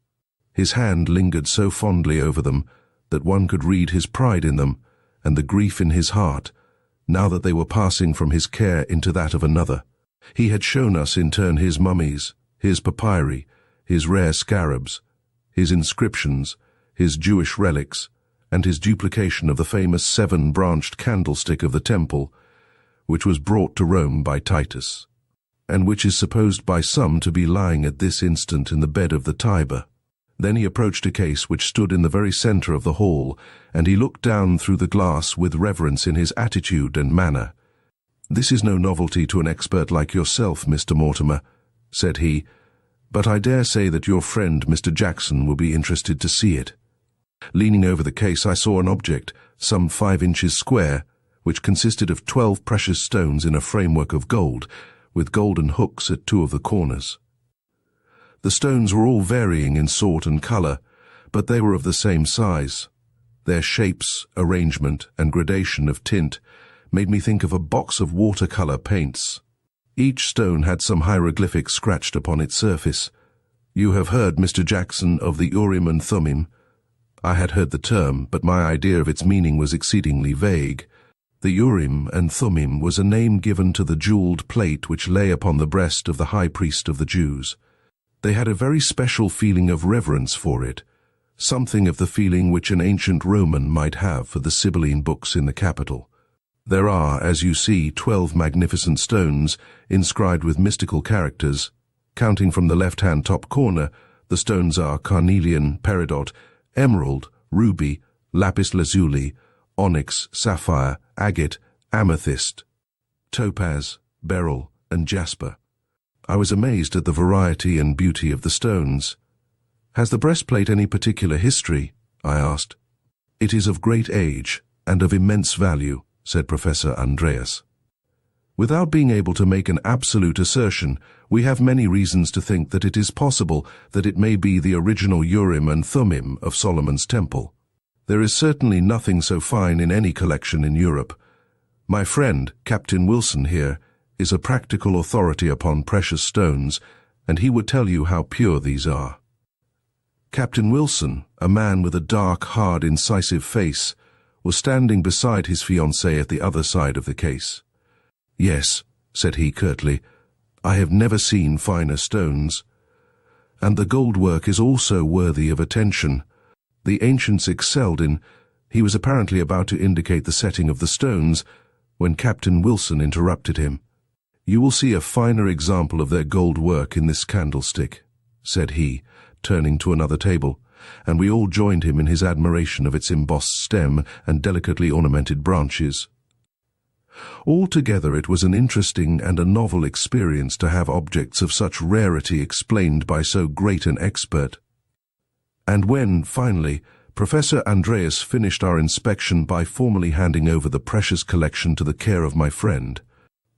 His hand lingered so fondly over them that one could read his pride in them and the grief in his heart, now that they were passing from his care into that of another. He had shown us in turn his mummies, his papyri, his rare scarabs, his inscriptions, his Jewish relics, and his duplication of the famous 7-branched candlestick of the temple, which was brought to Rome by Titus, and which is supposed by some to be lying at this instant in the bed of the Tiber. Then he approached a case which stood in the very center of the hall, and he looked down through the glass with reverence in his attitude and manner. "This is no novelty to an expert like yourself, Mr. Mortimer," said he, "but I dare say that your friend Mr. Jackson will be interested to see it." Leaning over the case, I saw an object, some 5 inches square, which consisted of 12 precious stones in a framework of gold, with golden hooks at 2 of the corners. The stones were all varying in sort and color, but they were of the same size. Their shapes, arrangement, and gradation of tint made me think of a box of watercolor paints. Each stone had some hieroglyphic scratched upon its surface. You have heard, Mr. Jackson, of the Urim and Thummim. I had heard the term, but my idea of its meaning was exceedingly vague. The Urim and Thummim was a name given to the jeweled plate which lay upon the breast of the high priest of the Jews. They had a very special feeling of reverence for it, something of the feeling which an ancient Roman might have for the Sibylline books in the capital. There are, as you see, 12 magnificent stones inscribed with mystical characters. Counting from the left-hand top corner, the stones are carnelian, peridot, emerald, ruby, lapis lazuli, onyx, sapphire, agate, amethyst, topaz, beryl, and jasper. I was amazed at the variety and beauty of the stones. "Has the breastplate any particular history?" I asked. "It is of great age and of immense value," said Professor Andreas. "Without being able to make an absolute assertion, we have many reasons to think that it is possible that it may be the original Urim and Thummim of Solomon's temple. There is certainly nothing so fine in any collection in Europe. My friend, Captain Wilson here, is a practical authority upon precious stones, and he would tell you how pure these are." Captain Wilson, a man with a dark, hard, incisive face, was standing beside his fiancée at the other side of the case. "Yes," said he curtly, "I have never seen finer stones. And the gold work is also worthy of attention. The ancients excelled in—" He was apparently about to indicate the setting of the stones, when Captain Wilson interrupted him. "You will see a finer example of their gold work in this candlestick," said he, turning to another table, and we all joined him in his admiration of its embossed stem and delicately ornamented branches. Altogether, it was an interesting and a novel experience to have objects of such rarity explained by so great an expert. And when, finally, Professor Andreas finished our inspection by formally handing over the precious collection to the care of my friend,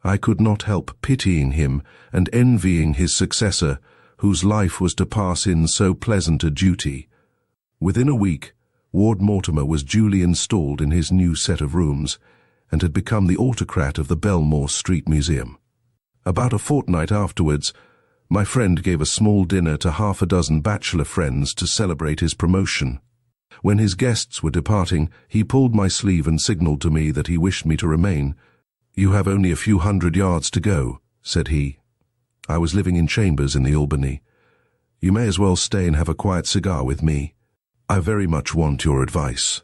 I could not help pitying him and envying his successor, whose life was to pass in so pleasant a duty. Within a week, Ward Mortimer was duly installed in his new set of rooms, and had become the autocrat of the Belmore Street Museum. About a fortnight afterwards, my friend gave a small dinner to half a dozen bachelor friends to celebrate his promotion. When his guests were departing, he pulled my sleeve and signaled to me that he wished me to remain. "You have only a few hundred yards to go," said he. I was living in chambers in the Albany. "You may as well stay and have a quiet cigar with me. I very much want your advice."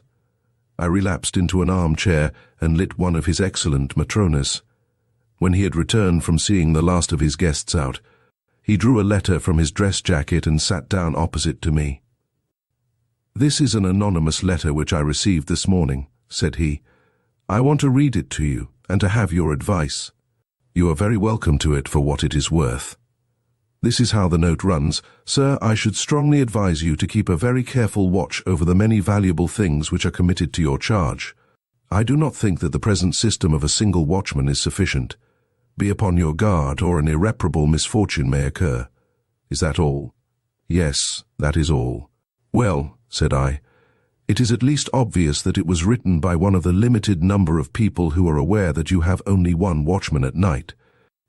I relapsed into an armchair and lit one of his excellent Matronas. When he had returned from seeing the last of his guests out, he drew a letter from his dress jacket and sat down opposite to me. "This is an anonymous letter which I received this morning," said he. "I want to read it to you and to have your advice. You are very welcome to it for what it is worth. This is how the note runs. Sir, I should strongly advise you to keep a very careful watch over the many valuable things which are committed to your charge. I do not think that the present system of a single watchman is sufficient. Be upon your guard, or an irreparable misfortune may occur. Is that all?" "Yes, that is all." "Well," said I, "it is at least obvious that it was written by one of the limited number of people who are aware that you have only one watchman at night."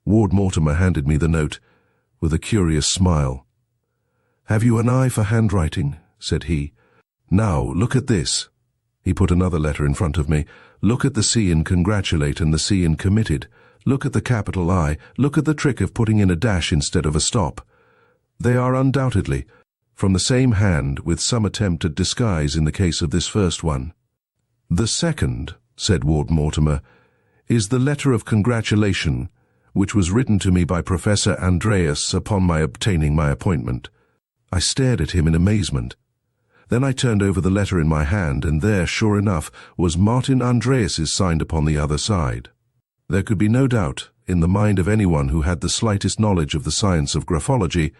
Ward Mortimer handed me the note, with a curious smile. "Have you an eye for handwriting?" said he. "Now, look at this." He put another letter in front of me. "Look at the C in congratulate and the C in committed. Look at the capital I. Look at the trick of putting in a dash instead of a stop. They are undoubtedly from the same hand, with some attempt at disguise in the case of this first one." "The second," said Ward Mortimer, "is the letter of congratulation which was written to me by Professor Andreas upon my obtaining my appointment." I stared at him in amazement. Then I turned over the letter in my hand, and there, sure enough, was Martin Andreas's signed upon the other side. There could be no doubt, in the mind of anyone who had the slightest knowledge of the science of graphology,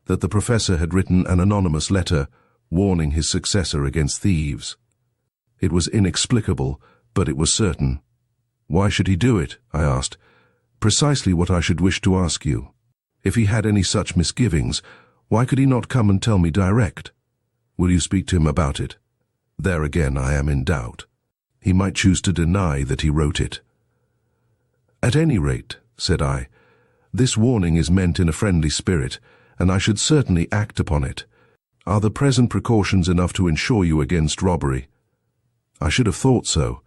that the professor had written an anonymous letter warning his successor against thieves. It was inexplicable, but it was certain. "Why should he do it?" I asked. "Precisely what I should wish to ask you. If he had any such misgivings, why could he not come and tell me direct? Will you speak to him about it? There again I am in doubt. He might choose to deny that he wrote it." "At any rate," said I, "this warning is meant in a friendly spirit, and I should certainly act upon it. Are the present precautions enough to ensure you against robbery?" "I should have thought so.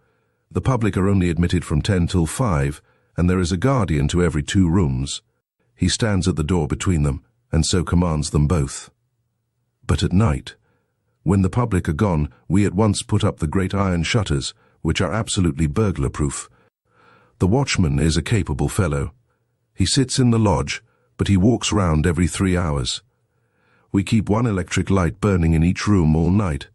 The public are only admitted from 10 till 5, and there is a guardian to every 2 rooms. He stands at the door between them, and so commands them both. But at night, when the public are gone, we at once put up the great iron shutters, which are absolutely burglar-proof. The watchman is a capable fellow. He sits in the lodge, but he walks round every 3 hours. We keep one electric light burning in each room all night.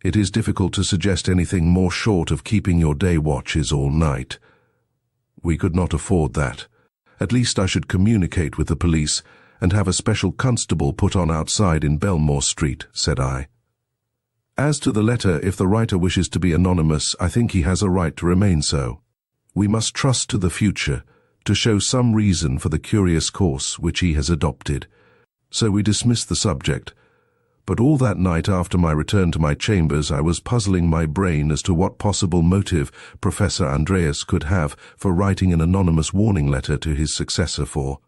It is difficult to suggest anything more short of keeping your day watches all night. We could not afford that. At least I should communicate with the police and have a special constable put on outside in Belmore Street," said I. "As to the letter, if the writer wishes to be anonymous, I think he has a right to remain so. We must trust to the future to show some reason for the curious course which he has adopted." So we dismissed the subject. But all that night after my return to my chambers, I was puzzling my brain as to what possible motive Professor Andreas could have for writing an anonymous warning letter to his successor for.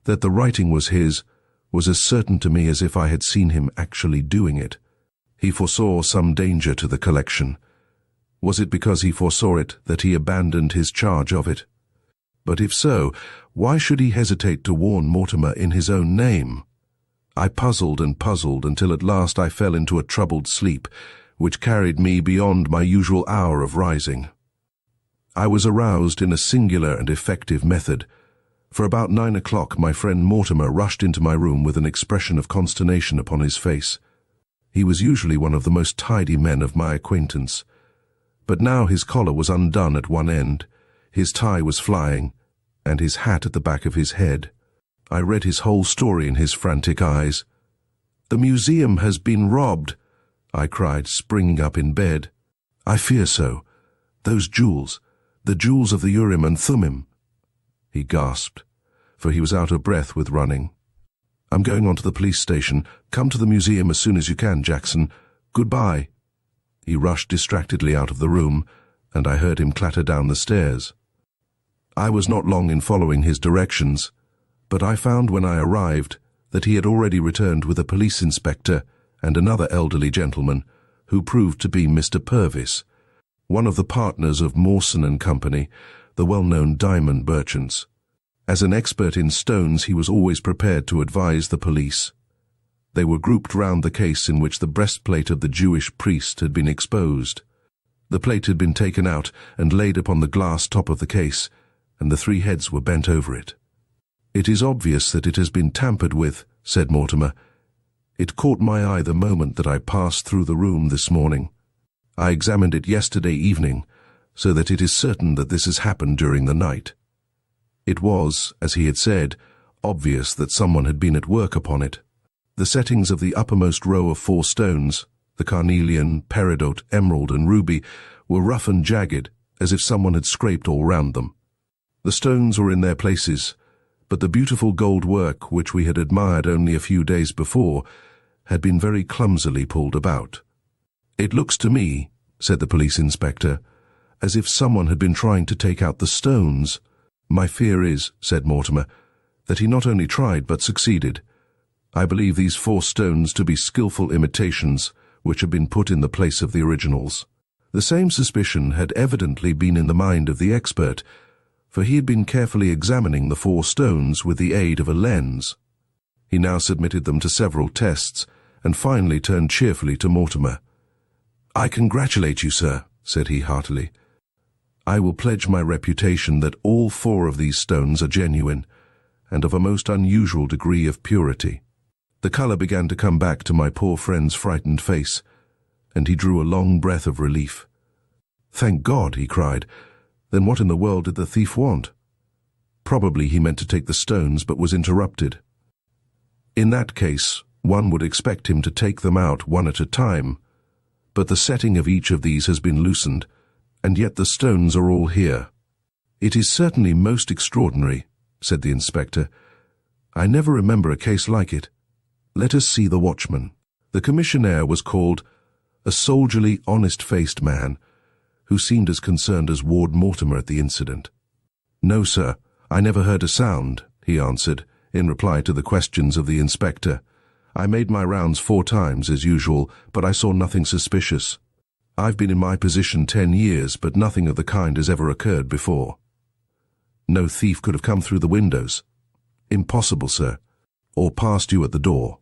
That the writing was his was as certain to me as if I had seen him actually doing it. He foresaw some danger to the collection. Was it because he foresaw it that he abandoned his charge of it? But if so, why should he hesitate to warn Mortimer in his own name? I puzzled and puzzled until at last I fell into a troubled sleep, which carried me beyond my usual hour of rising. I was aroused in a singular and effective method. For about 9 o'clock, my friend Mortimer rushed into my room with an expression of consternation upon his face. He was usually one of the most tidy men of my acquaintance, but now his collar was undone at one end, his tie was flying, and his hat at the back of his head. I read his whole story in his frantic eyes. "The museum has been robbed," I cried, springing up in bed. "I fear so. Those jewels, the jewels of the Urim and Thummim." He gasped, for he was out of breath with running. "I'm going on to the police station. Come to the museum as soon as you can, Jackson. Goodbye." He rushed distractedly out of the room, and I heard him clatter down the stairs. I was not long in following his directions, but I found when I arrived that he had already returned with a police inspector and another elderly gentleman, who proved to be Mr. Purvis, one of the partners of Mawson and Company, the well-known diamond merchants. As an expert in stones, he was always prepared to advise the police. They were grouped round the case in which the breastplate of the Jewish priest had been exposed. The plate had been taken out and laid upon the glass top of the case, and the three heads were bent over it. "It is obvious that it has been tampered with," said Mortimer. "It caught my eye the moment that I passed through the room this morning. I examined it yesterday evening, so that it is certain that this has happened during the night." It was, as he had said, obvious that someone had been at work upon it. The settings of the uppermost row of 4 stones, the carnelian, peridot, emerald, and ruby, were rough and jagged, as if someone had scraped all round them. The stones were in their places, but the beautiful gold work, which we had admired only a few days before, had been very clumsily pulled about. "It looks to me," said the police inspector, "as if someone had been trying to take out the stones." "My fear is," said Mortimer, "that he not only tried but succeeded. I believe these 4 stones to be skillful imitations, which have been put in the place of the originals." The same suspicion had evidently been in the mind of the expert, for he had been carefully examining the 4 stones with the aid of a lens. He now submitted them to several tests, and finally turned cheerfully to Mortimer. "I congratulate you, sir," said he heartily. "I will pledge my reputation that all 4 of these stones are genuine, and of a most unusual degree of purity." The colour began to come back to my poor friend's frightened face, and he drew a long breath of relief. "Thank God," he cried. "Then what in the world did the thief want?" Probably he meant to take the stones, but was interrupted. "In that case, one would expect him to take them out one at a time, but the setting of each of these has been loosened, and yet the stones are all here." "It is certainly most extraordinary," said the inspector. "I never remember a case like it. Let us see the watchman." The commissionaire was called a soldierly, honest-faced man, who seemed as concerned as Ward Mortimer at the incident. "No, sir, I never heard a sound," he answered, in reply to the questions of the inspector. "I made my rounds 4 times, as usual, but I saw nothing suspicious. I've been in my position 10 years, but nothing of the kind has ever occurred before." "No thief could have come through the windows?" "Impossible, sir." "Or passed you at the door?"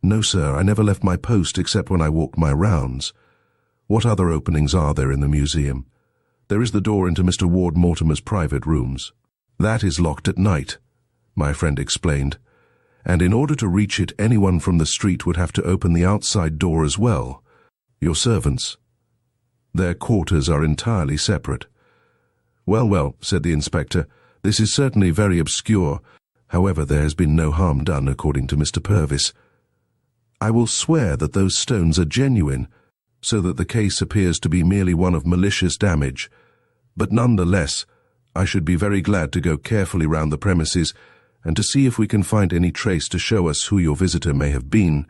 "No, sir, I never left my post except when I walked my rounds." "What other openings are there in the museum?" "There is the door into Mr. Ward Mortimer's private rooms." "That is locked at night," my friend explained, "and in order to reach it, anyone from the street would have to open the outside door as well. Your servants? Their quarters are entirely separate." "Well, well," said the inspector, "this is certainly very obscure. However, there has been no harm done, according to Mr. Purvis. I will swear that those stones are genuine, so that the case appears to be merely one of malicious damage. But nonetheless, I should be very glad to go carefully round the premises and to see if we can find any trace to show us who your visitor may have been."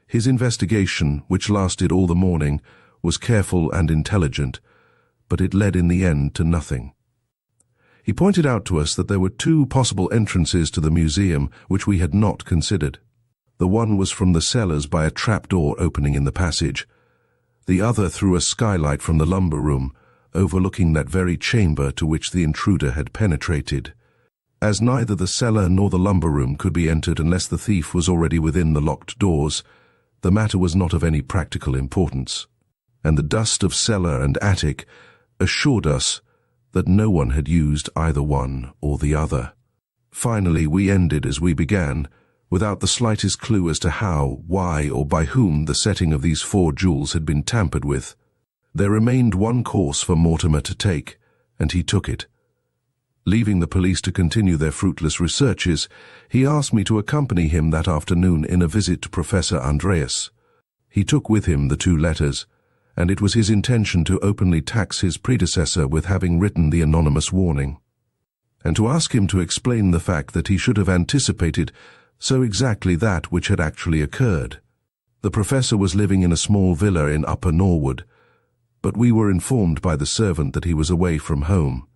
His investigation, which lasted all the morning, was careful and intelligent, but it led in the end to nothing. He pointed out to us that there were 2 possible entrances to the museum which we had not considered. The one was from the cellars by a trapdoor opening in the passage, the other through a skylight from the lumber room, overlooking that very chamber to which the intruder had penetrated. As neither the cellar nor the lumber room could be entered unless the thief was already within the locked doors, the matter was not of any practical importance, and the dust of cellar and attic assured us that no one had used either one or the other. Finally, we ended as we began, without the slightest clue as to how, why, or by whom the setting of these 4 jewels had been tampered with. There remained one course for Mortimer to take, and he took it. Leaving the police to continue their fruitless researches, he asked me to accompany him that afternoon in a visit to Professor Andreas. He took with him the 2 letters, and it was his intention to openly tax his predecessor with having written the anonymous warning, and to ask him to explain the fact that he should have anticipated so exactly that which had actually occurred. The professor was living in a small villa in Upper Norwood, but we were informed by the servant that he was away from home.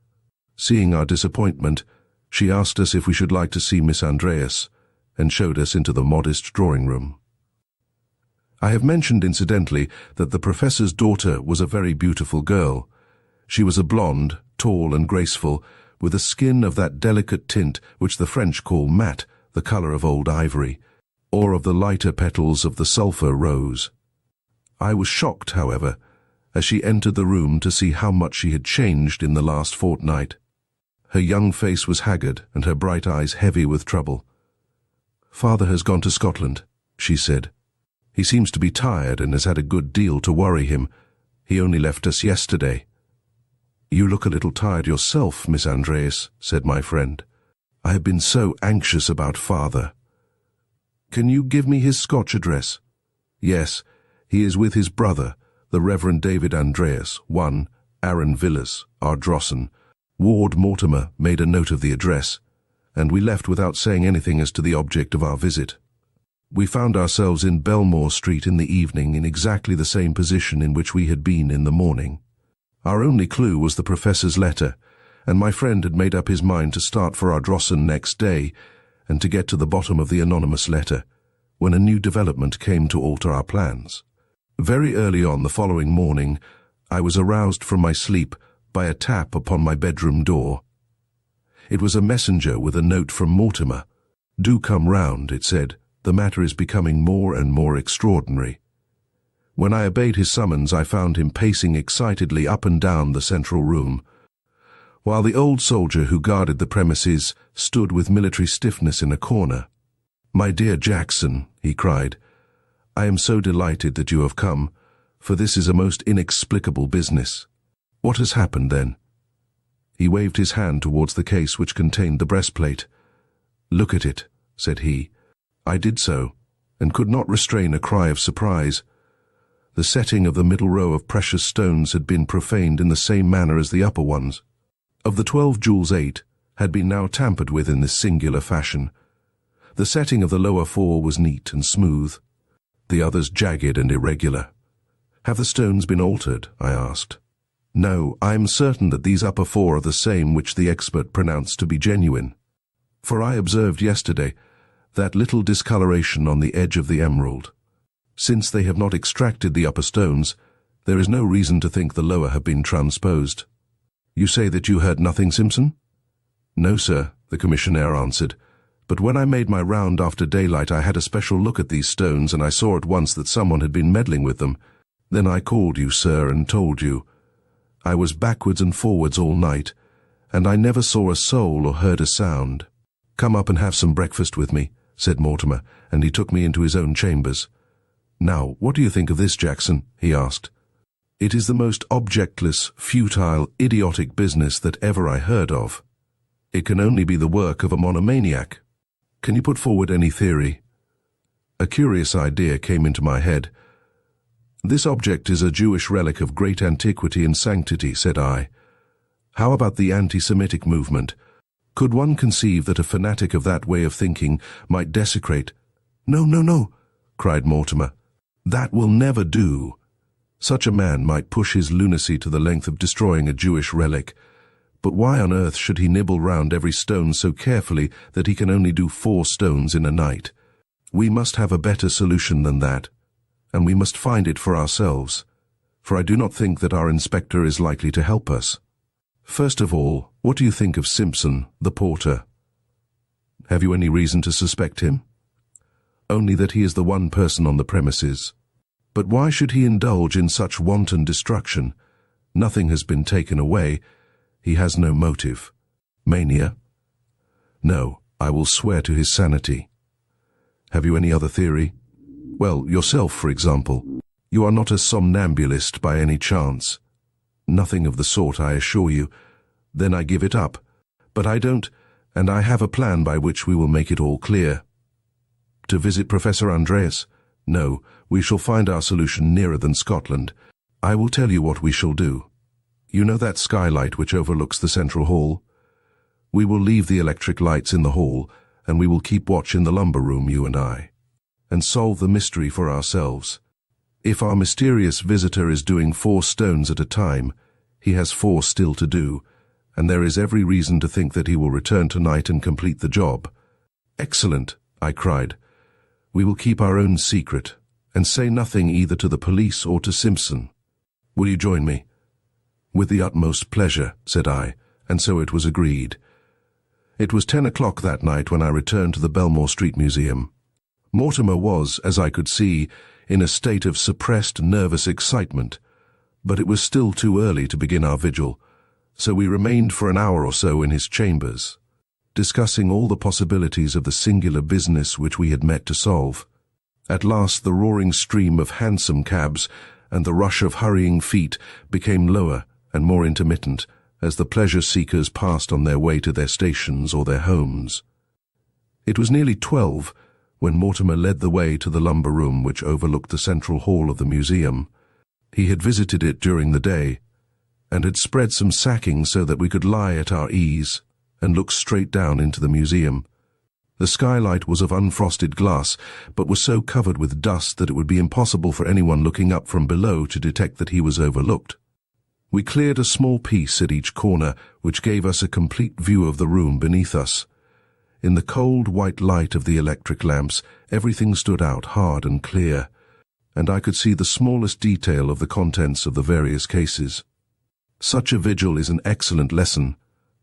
Seeing our disappointment, she asked us if we should like to see Miss Andreas, and showed us into the modest drawing-room. I have mentioned incidentally that the professor's daughter was a very beautiful girl. She was a blonde, tall and graceful, with a skin of that delicate tint which the French call matte, the colour of old ivory, or of the lighter petals of the sulphur rose. I was shocked, however, as she entered the room to see how much she had changed in the last fortnight. Her young face was haggard and her bright eyes heavy with trouble. "Father has gone to Scotland," she said. "He seems to be tired and has had a good deal to worry him. He only left us yesterday." "You look a little tired yourself, Miss Andreas," said my friend. "I have been so anxious about Father." "Can you give me his Scotch address?" "Yes, he is with his brother, the Reverend David Andreas, 1 Aaron Villas, Ardrossan." Ward Mortimer made a note of the address, and we left without saying anything as to the object of our visit. We found ourselves in Belmore Street in the evening in exactly the same position in which we had been in the morning. Our only clue was the professor's letter, and my friend had made up his mind to start for Ardrossan next day and to get to the bottom of the anonymous letter, when a new development came to alter our plans. Very early on the following morning, I was aroused from my sleep by a tap upon my bedroom door. It was a messenger with a note from Mortimer. "Do come round," it said. "The matter is becoming more and more extraordinary." When I obeyed his summons, I found him pacing excitedly up and down the central room, while the old soldier who guarded the premises stood with military stiffness in a corner. "My dear Jackson," he cried, "I am so delighted that you have come, for this is a most inexplicable business. What has happened, then?" He waved his hand towards the case which contained the breastplate. "Look at it," said he. I did so, and could not restrain a cry of surprise. The setting of the middle row of precious stones had been profaned in the same manner as the upper ones. Of the 12 jewels, 8 had been now tampered with in this singular fashion. The setting of the lower 4 was neat and smooth, the others jagged and irregular. "Have the stones been altered?" I asked. "No, I am certain that these upper 4 are the same which the expert pronounced to be genuine. For I observed yesterday that little discoloration on the edge of the emerald. Since they have not extracted the upper stones, there is no reason to think the lower have been transposed." "You say that you heard nothing, Simpson?" "No, sir," the commissionaire answered. "But when I made my round after daylight, I had a special look at these stones, and I saw at once that someone had been meddling with them. Then I called you, sir, and told you. I was backwards and forwards all night, and I never saw a soul or heard a sound." "Come up and have some breakfast with me," said Mortimer, and he took me into his own chambers. "Now, what do you think of this, Jackson?" he asked. "It is the most objectless, futile, idiotic business that ever I heard of. It can only be the work of a monomaniac. Can you put forward any theory?" A curious idea came into my head. "This object is a Jewish relic of great antiquity and sanctity," said I. "How about the anti-Semitic movement? Could one conceive that a fanatic of that way of thinking might desecrate—" "No, no, no," cried Mortimer. "That will never do. Such a man might push his lunacy to the length of destroying a Jewish relic, but why on earth should he nibble round every stone so carefully that he can only do 4 stones in a night? We must have a better solution than that, and we must find it for ourselves, for I do not think that our inspector is likely to help us. First of all, what do you think of Simpson, the porter? Have you any reason to suspect him?" "Only that he is the one person on the premises." "But why should he indulge in such wanton destruction? Nothing has been taken away. He has no motive. Mania? No, I will swear to his sanity. Have you any other theory? Well, yourself, for example. You are not a somnambulist by any chance. Nothing of the sort, I assure you. Then I give it up. But I don't, and I have a plan by which we will make it all clear. To visit Professor Andreas? No, we shall find our solution nearer than Scotland. I will tell you what we shall do. You know that skylight which overlooks the central hall? We will leave the electric lights in the hall, and we will keep watch in the lumber room, you and I, and solve the mystery for ourselves. If our mysterious visitor is doing 4 stones at a time, he has 4 still to do, and there is every reason to think that he will return tonight and complete the job. Excellent, I cried. We will keep our own secret, and say nothing either to the police or to Simpson. Will you join me? With the utmost pleasure, said I, and so it was agreed. It was 10 o'clock that night when I returned to the Belmore Street Museum. Mortimer was, as I could see, in a state of suppressed nervous excitement, but it was still too early to begin our vigil, so we remained for an hour or so in his chambers, discussing all the possibilities of the singular business which we had met to solve. At last the roaring stream of hansom cabs and the rush of hurrying feet became lower and more intermittent as the pleasure-seekers passed on their way to their stations or their homes. It was nearly 12 when Mortimer led the way to the lumber room which overlooked the central hall of the museum. He had visited it during the day, and had spread some sacking so that we could lie at our ease and look straight down into the museum. The skylight was of unfrosted glass, but was so covered with dust that it would be impossible for anyone looking up from below to detect that he was overlooked. We cleared a small piece at each corner, which gave us a complete view of the room beneath us. In the cold white light of the electric lamps, everything stood out hard and clear, and I could see the smallest detail of the contents of the various cases. Such a vigil is an excellent lesson,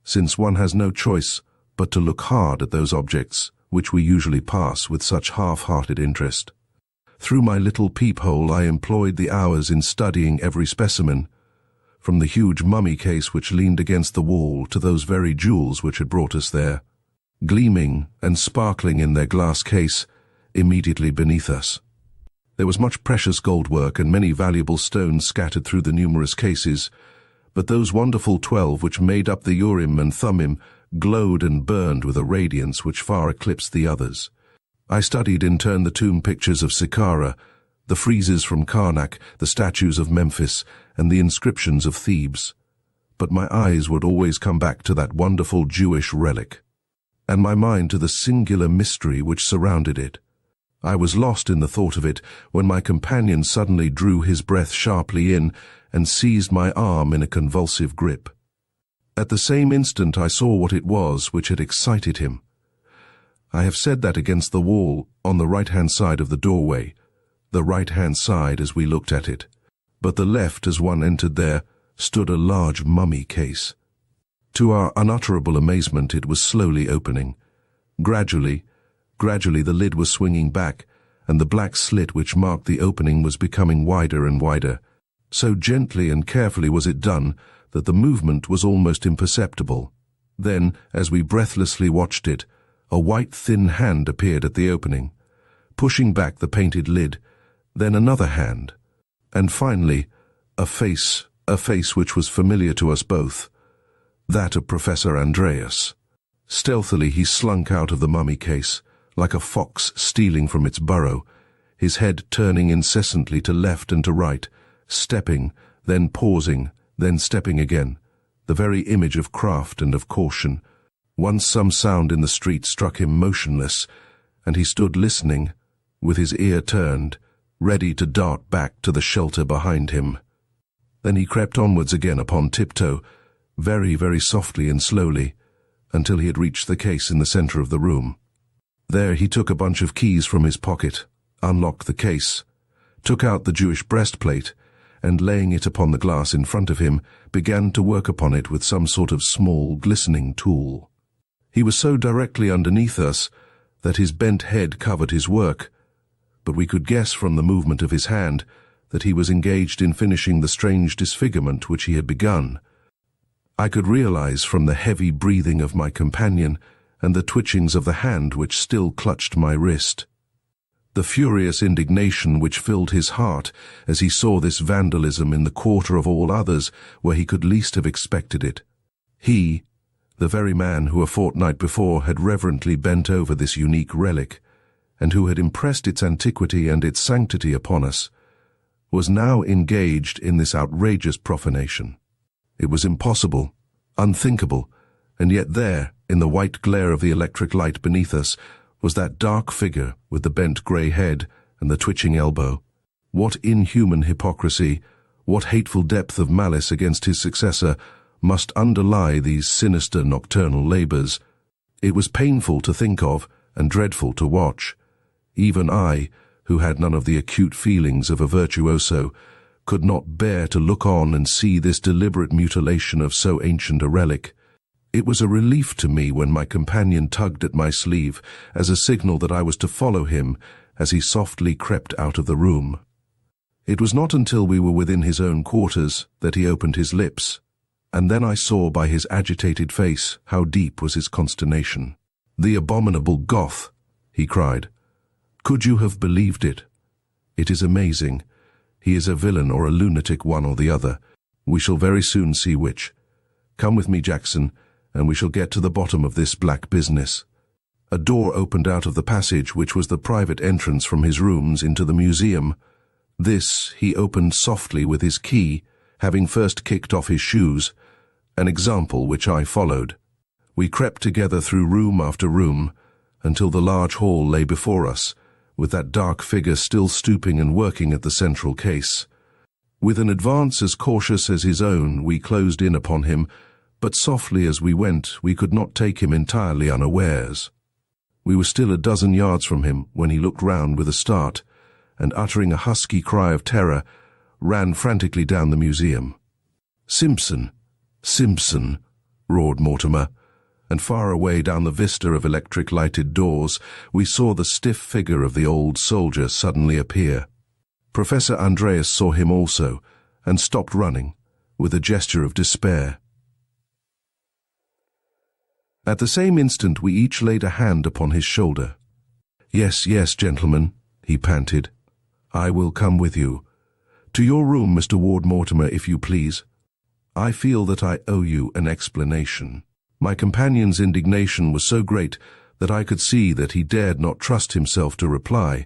since one has no choice but to look hard at those objects which we usually pass with such half-hearted interest. Through my little peephole I employed the hours in studying every specimen, from the huge mummy case which leaned against the wall to those very jewels which had brought us there, gleaming and sparkling in their glass case immediately beneath us. There was much precious gold work and many valuable stones scattered through the numerous cases, but those wonderful 12 which made up the Urim and Thummim glowed and burned with a radiance which far eclipsed the others. I studied in turn the tomb pictures of Saqqara, the friezes from Karnak, the statues of Memphis, and the inscriptions of Thebes. But my eyes would always come back to that wonderful Jewish relic, and my mind to the singular mystery which surrounded it. I was lost in the thought of it when my companion suddenly drew his breath sharply in and seized my arm in a convulsive grip. At the same instant I saw what it was which had excited him. I have said that against the wall, on the right-hand side of the doorway, the right-hand side as we looked at it, but the left as one entered there, stood a large mummy case. To our unutterable amazement it was slowly opening. Gradually the lid was swinging back, and the black slit which marked the opening was becoming wider and wider. So gently and carefully was it done that the movement was almost imperceptible. Then, as we breathlessly watched it, a white thin hand appeared at the opening, pushing back the painted lid, then another hand, and finally a face which was familiar to us both, that of Professor Andreas. Stealthily he slunk out of the mummy case, like a fox stealing from its burrow, his head turning incessantly to left and to right, stepping, then pausing, then stepping again, the very image of craft and of caution. Once some sound in the street struck him motionless, and he stood listening, with his ear turned, ready to dart back to the shelter behind him. Then he crept onwards again upon tiptoe, very, very softly and slowly, until he had reached the case in the center of the room. There he took a bunch of keys from his pocket, unlocked the case, took out the Jewish breastplate, and laying it upon the glass in front of him, began to work upon it with some sort of small, glistening tool. He was so directly underneath us that his bent head covered his work, but we could guess from the movement of his hand that he was engaged in finishing the strange disfigurement which he had begun. I could realize from the heavy breathing of my companion and the twitchings of the hand which still clutched my wrist. The furious indignation which filled his heart as he saw this vandalism in the quarter of all others where he could least have expected it. He, the very man who a fortnight before had reverently bent over this unique relic, and who had impressed its antiquity and its sanctity upon us, was now engaged in this outrageous profanation. It was impossible, unthinkable, and yet there, in the white glare of the electric light beneath us, was that dark figure with the bent grey head and the twitching elbow. What inhuman hypocrisy, what hateful depth of malice against his successor must underlie these sinister nocturnal labours. It was painful to think of and dreadful to watch. Even I, who had none of the acute feelings of a virtuoso, could not bear to look on and see this deliberate mutilation of so ancient a relic. It was a relief to me when my companion tugged at my sleeve as a signal that I was to follow him as he softly crept out of the room. It was not until we were within his own quarters that he opened his lips, and then I saw by his agitated face how deep was his consternation. "The abominable Goth!" he cried. "Could you have believed it? It is amazing. He is a villain or a lunatic, one or the other. We shall very soon see which. Come with me, Jackson, and we shall get to the bottom of this black business." A door opened out of the passage which was the private entrance from his rooms into the museum. This he opened softly with his key, having first kicked off his shoes, an example which I followed. We crept together through room after room, until the large hall lay before us, with that dark figure still stooping and working at the central case. With an advance as cautious as his own, we closed in upon him, but softly as we went, we could not take him entirely unawares. We were still a dozen yards from him when he looked round with a start, and uttering a husky cry of terror, ran frantically down the museum. "Simpson! Simpson!" roared Mortimer, and far away down the vista of electric-lighted doors we saw the stiff figure of the old soldier suddenly appear. Professor Andreas saw him also, and stopped running, with a gesture of despair. At the same instant we each laid a hand upon his shoulder. "Yes, yes, gentlemen," he panted. "I will come with you. To your room, Mr. Ward Mortimer, if you please. I feel that I owe you an explanation." My companion's indignation was so great that I could see that he dared not trust himself to reply.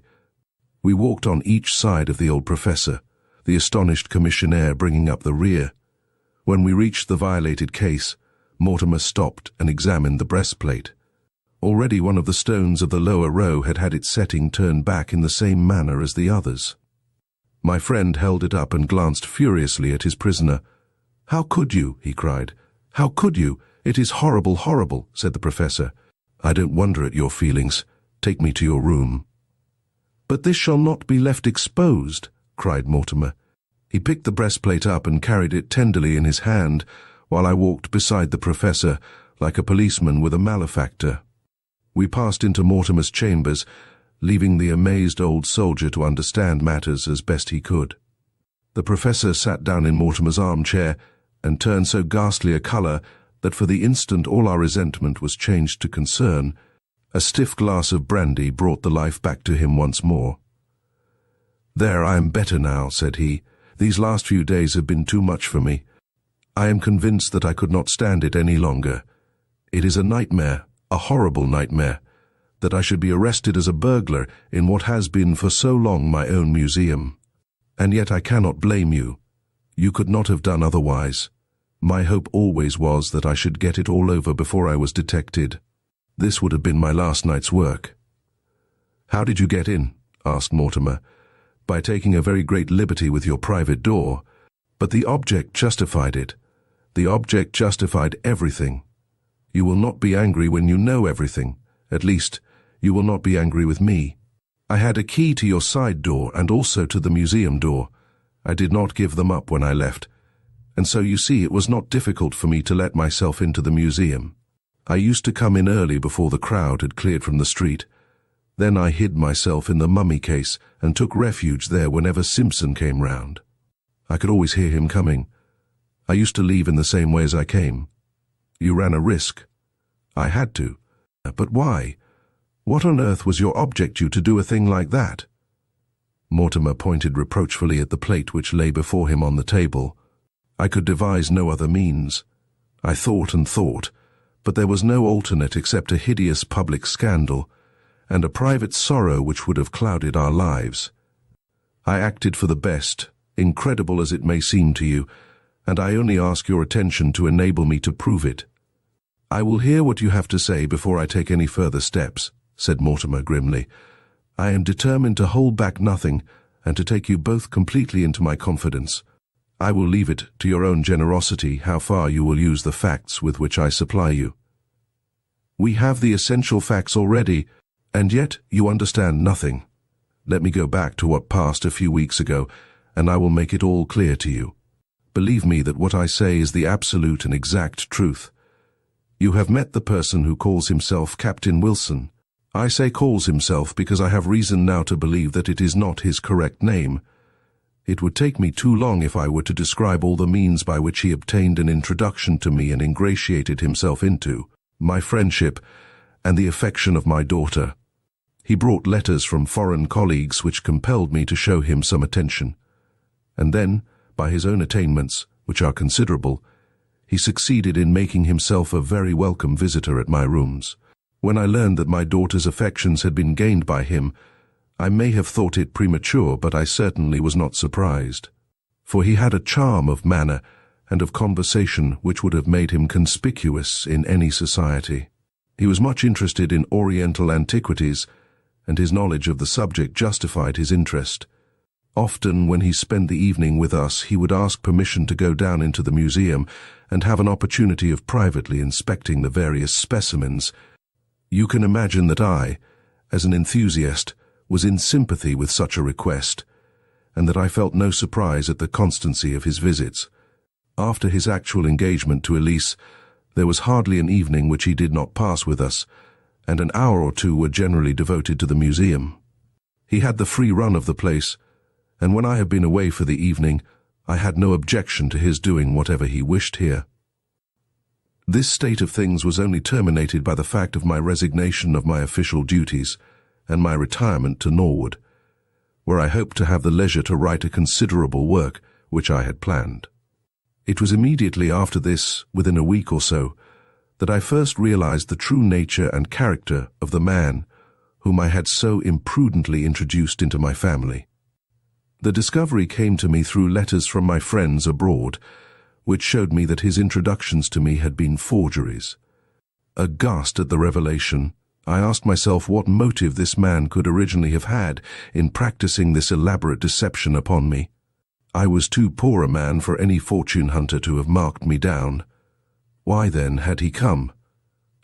We walked on each side of the old professor, the astonished commissionaire bringing up the rear. When we reached the violated case, Mortimer stopped and examined the breastplate. Already one of the stones of the lower row had had its setting turned back in the same manner as the others. My friend held it up and glanced furiously at his prisoner. "How could you?" he cried. "How could you? It is horrible, horrible," said the professor. "I don't wonder at your feelings. Take me to your room." "But this shall not be left exposed," cried Mortimer. He picked the breastplate up and carried it tenderly in his hand, while I walked beside the professor like a policeman with a malefactor. We passed into Mortimer's chambers, leaving the amazed old soldier to understand matters as best he could. The professor sat down in Mortimer's armchair and turned so ghastly a colour that for the instant all our resentment was changed to concern. A stiff glass of brandy brought the life back to him once more. "There, I am better now," said he. "These last few days have been too much for me. I am convinced that I could not stand it any longer. It is a nightmare, a horrible nightmare, that I should be arrested as a burglar in what has been for so long my own museum. And yet I cannot blame you. You could not have done otherwise. My hope always was that I should get it all over before I was detected. This would have been my last night's work." "How did you get in?" asked Mortimer. "By taking a very great liberty with your private door. But the object justified it. The object justified everything. You will not be angry when you know everything. At least, you will not be angry with me. I had a key to your side door and also to the museum door. I did not give them up when I left. And so you see it was not difficult for me to let myself into the museum. I used to come in early before the crowd had cleared from the street. Then I hid myself in the mummy case and took refuge there whenever Simpson came round. I could always hear him coming. I used to leave in the same way as I came. You ran a risk. I had to. But why? What on earth was your object you to do a thing like that? Mortimer pointed reproachfully at the plate which lay before him on the table. I could devise no other means. I thought and thought, but there was no alternate except a hideous public scandal, and a private sorrow which would have clouded our lives. I acted for the best, incredible as it may seem to you, and I only ask your attention to enable me to prove it. I will hear what you have to say before I take any further steps, said Mortimer grimly. I am determined to hold back nothing, and to take you both completely into my confidence. I will leave it to your own generosity how far you will use the facts with which I supply you. We have the essential facts already, and yet you understand nothing. Let me go back to what passed a few weeks ago, and I will make it all clear to you. Believe me that what I say is the absolute and exact truth. You have met the person who calls himself Captain Wilson. I say calls himself because I have reason now to believe that it is not his correct name. It would take me too long if I were to describe all the means by which he obtained an introduction to me and ingratiated himself into my friendship and the affection of my daughter. He brought letters from foreign colleagues which compelled me to show him some attention. And then, by his own attainments, which are considerable, he succeeded in making himself a very welcome visitor at my rooms. When I learned that my daughter's affections had been gained by him, I may have thought it premature, but I certainly was not surprised. For he had a charm of manner and of conversation which would have made him conspicuous in any society. He was much interested in Oriental antiquities, and his knowledge of the subject justified his interest. Often, when he spent the evening with us, he would ask permission to go down into the museum and have an opportunity of privately inspecting the various specimens. You can imagine that I, as an enthusiast, was in sympathy with such a request, and that I felt no surprise at the constancy of his visits. After his actual engagement to Elise, there was hardly an evening which he did not pass with us, and an hour or two were generally devoted to the museum. He had the free run of the place, and when I had been away for the evening, I had no objection to his doing whatever he wished here. This state of things was only terminated by the fact of my resignation of my official duties and my retirement to Norwood, where I hoped to have the leisure to write a considerable work which I had planned. It was immediately after this, within a week or so, that I first realized the true nature and character of the man whom I had so imprudently introduced into my family. The discovery came to me through letters from my friends abroad, which showed me that his introductions to me had been forgeries. Aghast at the revelation, I asked myself what motive this man could originally have had in practicing this elaborate deception upon me. I was too poor a man for any fortune hunter to have marked me down. Why then had he come?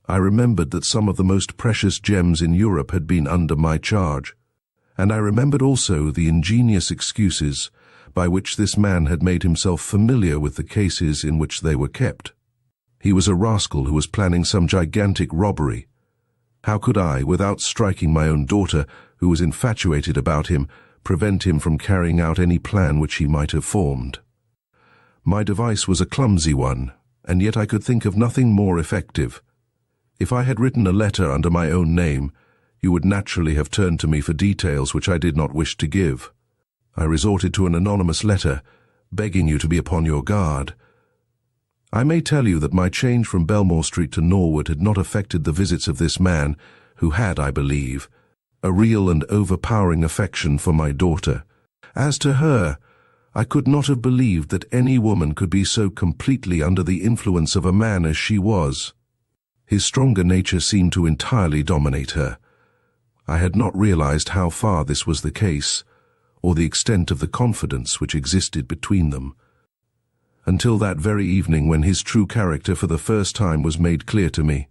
I remembered that some of the most precious gems in Europe had been under my charge, and I remembered also the ingenious excuses by which this man had made himself familiar with the cases in which they were kept. He was a rascal who was planning some gigantic robbery. How could I, without striking my own daughter, who was infatuated about him, prevent him from carrying out any plan which he might have formed? My device was a clumsy one, and yet I could think of nothing more effective. If I had written a letter under my own name, you would naturally have turned to me for details which I did not wish to give. I resorted to an anonymous letter, begging you to be upon your guard. I may tell you that my change from Belmore Street to Norwood had not affected the visits of this man, who had, I believe, a real and overpowering affection for my daughter. As to her, I could not have believed that any woman could be so completely under the influence of a man as she was. His stronger nature seemed to entirely dominate her. I had not realized how far this was the case, or the extent of the confidence which existed between them, until that very evening when his true character for the first time was made clear to me.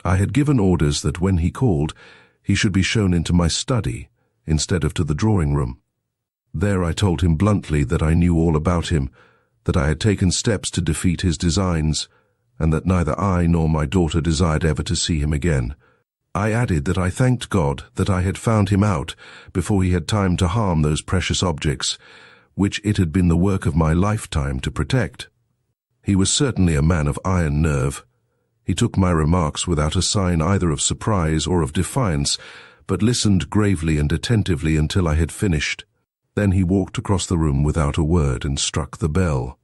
I had given orders that when he called, he should be shown into my study instead of to the drawing-room. There I told him bluntly that I knew all about him, that I had taken steps to defeat his designs, and that neither I nor my daughter desired ever to see him again. I added that I thanked God that I had found him out before he had time to harm those precious objects, which it had been the work of my lifetime to protect. He was certainly a man of iron nerve. He took my remarks without a sign either of surprise or of defiance, but listened gravely and attentively until I had finished. Then he walked across the room without a word and struck the bell.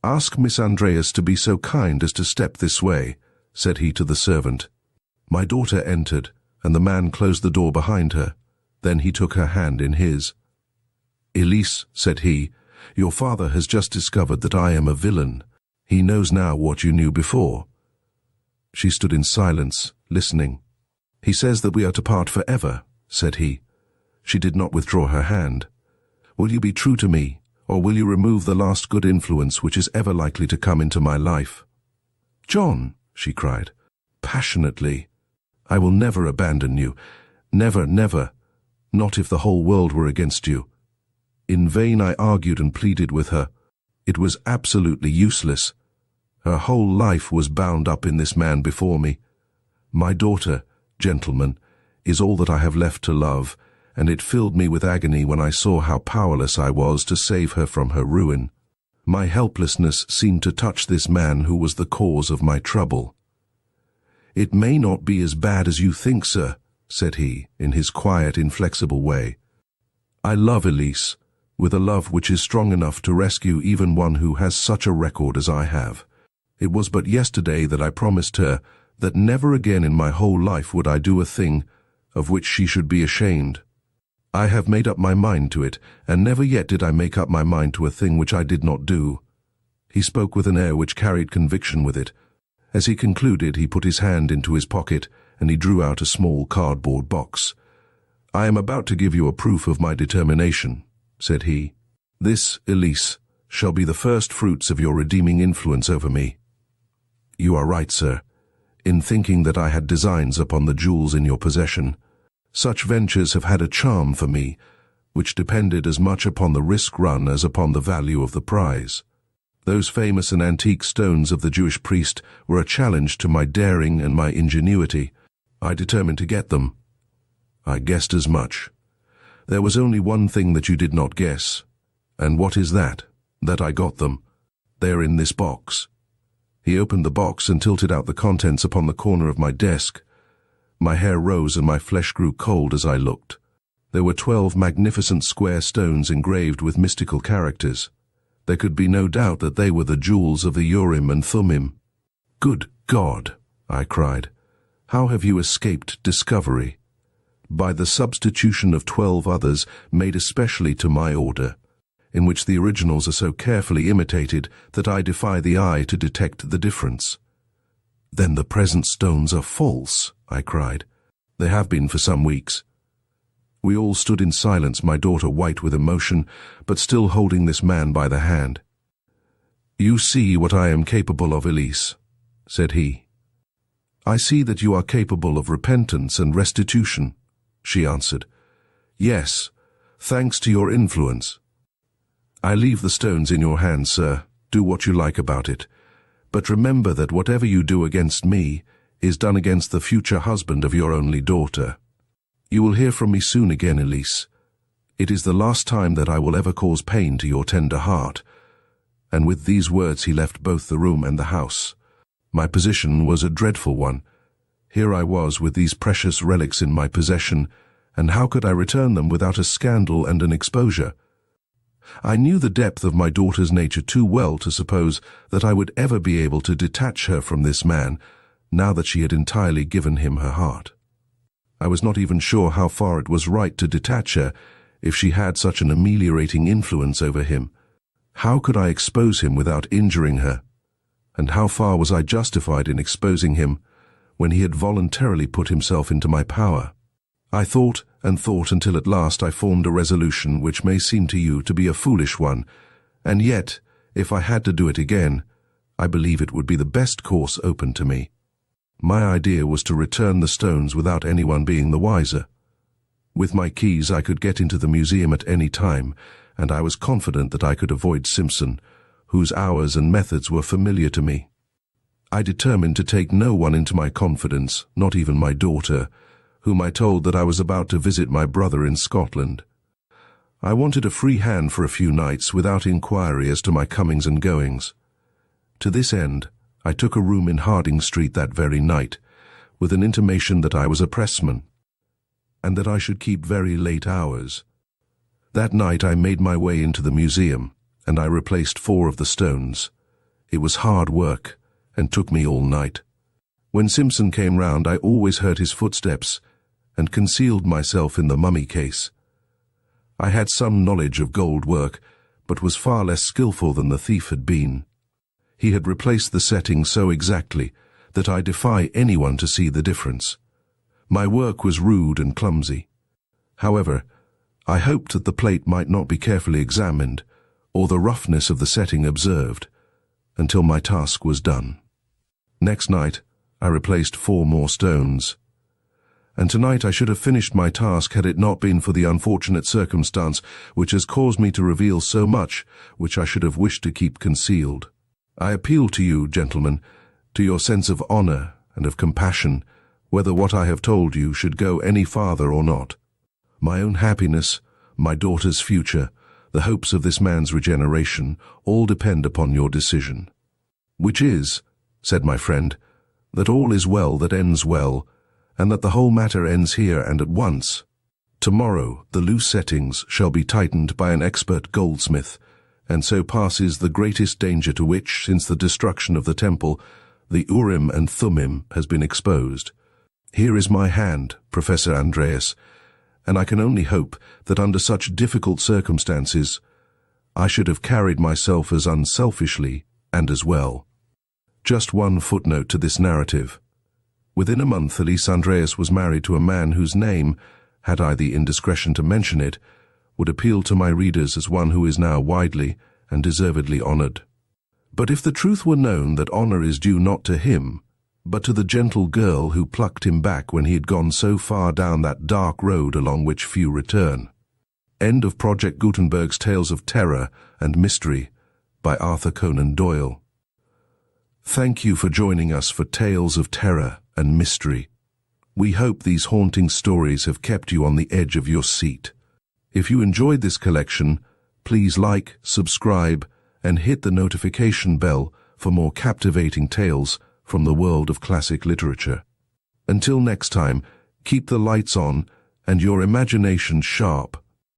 "Ask Miss Andreas to be so kind as to step this way," said he to the servant. My daughter entered, and the man closed the door behind her. Then he took her hand in his. "Elise," said he, "your father has just discovered that I am a villain. He knows now what you knew before." She stood in silence, listening. "He says that we are to part forever," said he. She did not withdraw her hand. "Will you be true to me, or will you remove the last good influence which is ever likely to come into my life?" "John," she cried, passionately, "I will never abandon you. Never, never. Not if the whole world were against you." In vain I argued and pleaded with her. It was absolutely useless. Her whole life was bound up in this man before me. My daughter, gentlemen, is all that I have left to love, and it filled me with agony when I saw how powerless I was to save her from her ruin. My helplessness seemed to touch this man who was the cause of my trouble. "It may not be as bad as you think, sir," said he, in his quiet, inflexible way. "I love Elise, with a love which is strong enough to rescue even one who has such a record as I have. It was but yesterday that I promised her that never again in my whole life would I do a thing of which she should be ashamed. I have made up my mind to it, and never yet did I make up my mind to a thing which I did not do." He spoke with an air which carried conviction with it. As he concluded, he put his hand into his pocket, and he drew out a small cardboard box. "I am about to give you a proof of my determination," said he. "This, Elise, shall be the first fruits of your redeeming influence over me." "You are right, sir, in thinking that I had designs upon the jewels in your possession. Such ventures have had a charm for me, which depended as much upon the risk run as upon the value of the prize. Those famous and antique stones of the Jewish priest were a challenge to my daring and my ingenuity. I determined to get them. I guessed as much. There was only one thing that you did not guess. And what is that? That I got them. They are in this box." He opened the box and tilted out the contents upon the corner of my desk. My hair rose and my flesh grew cold as I looked. There were 12 magnificent square stones engraved with mystical characters. There could be no doubt that they were the jewels of the Urim and Thummim. "Good God!" I cried. "How have you escaped discovery?" "By the substitution of 12 others made especially to my order, in which the originals are so carefully imitated that I defy the eye to detect the difference." "Then the present stones are false," I cried. "They have been for some weeks." We all stood in silence, my daughter white with emotion, but still holding this man by the hand. "You see what I am capable of, Elise," said he. "I see that you are capable of repentance and restitution," she answered. "Yes, thanks to your influence. I leave the stones in your hands, sir. Do what you like about it. But remember that whatever you do against me is done against the future husband of your only daughter. You will hear from me soon again, Elise. It is the last time that I will ever cause pain to your tender heart." And with these words he left both the room and the house. My position was a dreadful one. Here I was with these precious relics in my possession, and how could I return them without a scandal and an exposure? I knew the depth of my daughter's nature too well to suppose that I would ever be able to detach her from this man, now that she had entirely given him her heart. I was not even sure how far it was right to detach her, if she had such an ameliorating influence over him. How could I expose him without injuring her? And how far was I justified in exposing him, when he had voluntarily put himself into my power? I thought and thought until at last I formed a resolution which may seem to you to be a foolish one, and yet, if I had to do it again, I believe it would be the best course open to me. My idea was to return the stones without anyone being the wiser. With my keys I could get into the museum at any time, and I was confident that I could avoid Simpson, whose hours and methods were familiar to me. I determined to take no one into my confidence, not even my daughter, whom I told that I was about to visit my brother in Scotland. I wanted a free hand for a few nights without inquiry as to my comings and goings. To this end, I took a room in Harding Street that very night, with an intimation that I was a pressman, and that I should keep very late hours. That night I made my way into the museum, and I replaced 4 of the stones. It was hard work, and took me all night. When Simpson came round, I always heard his footsteps, and concealed myself in the mummy case. I had some knowledge of gold work, but was far less skillful than the thief had been. He had replaced the setting so exactly that I defy anyone to see the difference. My work was rude and clumsy. However, I hoped that the plate might not be carefully examined, or the roughness of the setting observed, until my task was done. Next night, I replaced 4 more stones. And tonight I should have finished my task had it not been for the unfortunate circumstance which has caused me to reveal so much which I should have wished to keep concealed. I appeal to you, gentlemen, to your sense of honor and of compassion, whether what I have told you should go any farther or not. My own happiness, my daughter's future, the hopes of this man's regeneration, all depend upon your decision. Which is, said my friend, that all is well that ends well, and that the whole matter ends here and at once. Tomorrow the loose settings shall be tightened by an expert goldsmith, and so passes the greatest danger to which, since the destruction of the temple, the Urim and Thummim has been exposed. Here is my hand, Professor Andreas, and I can only hope that under such difficult circumstances I should have carried myself as unselfishly and as well. Just one footnote to this narrative. Within a month Elise Andreas was married to a man whose name, had I the indiscretion to mention it, would appeal to my readers as one who is now widely and deservedly honored. But if the truth were known that honor is due not to him, but to the gentle girl who plucked him back when he had gone so far down that dark road along which few return. End of Project Gutenberg's Tales of Terror and Mystery by Arthur Conan Doyle. Thank you for joining us for Tales of Terror and Mystery. We hope these haunting stories have kept you on the edge of your seat. If you enjoyed this collection, please like, subscribe, and hit the notification bell for more captivating tales from the world of classic literature. Until next time, keep the lights on and your imagination sharp.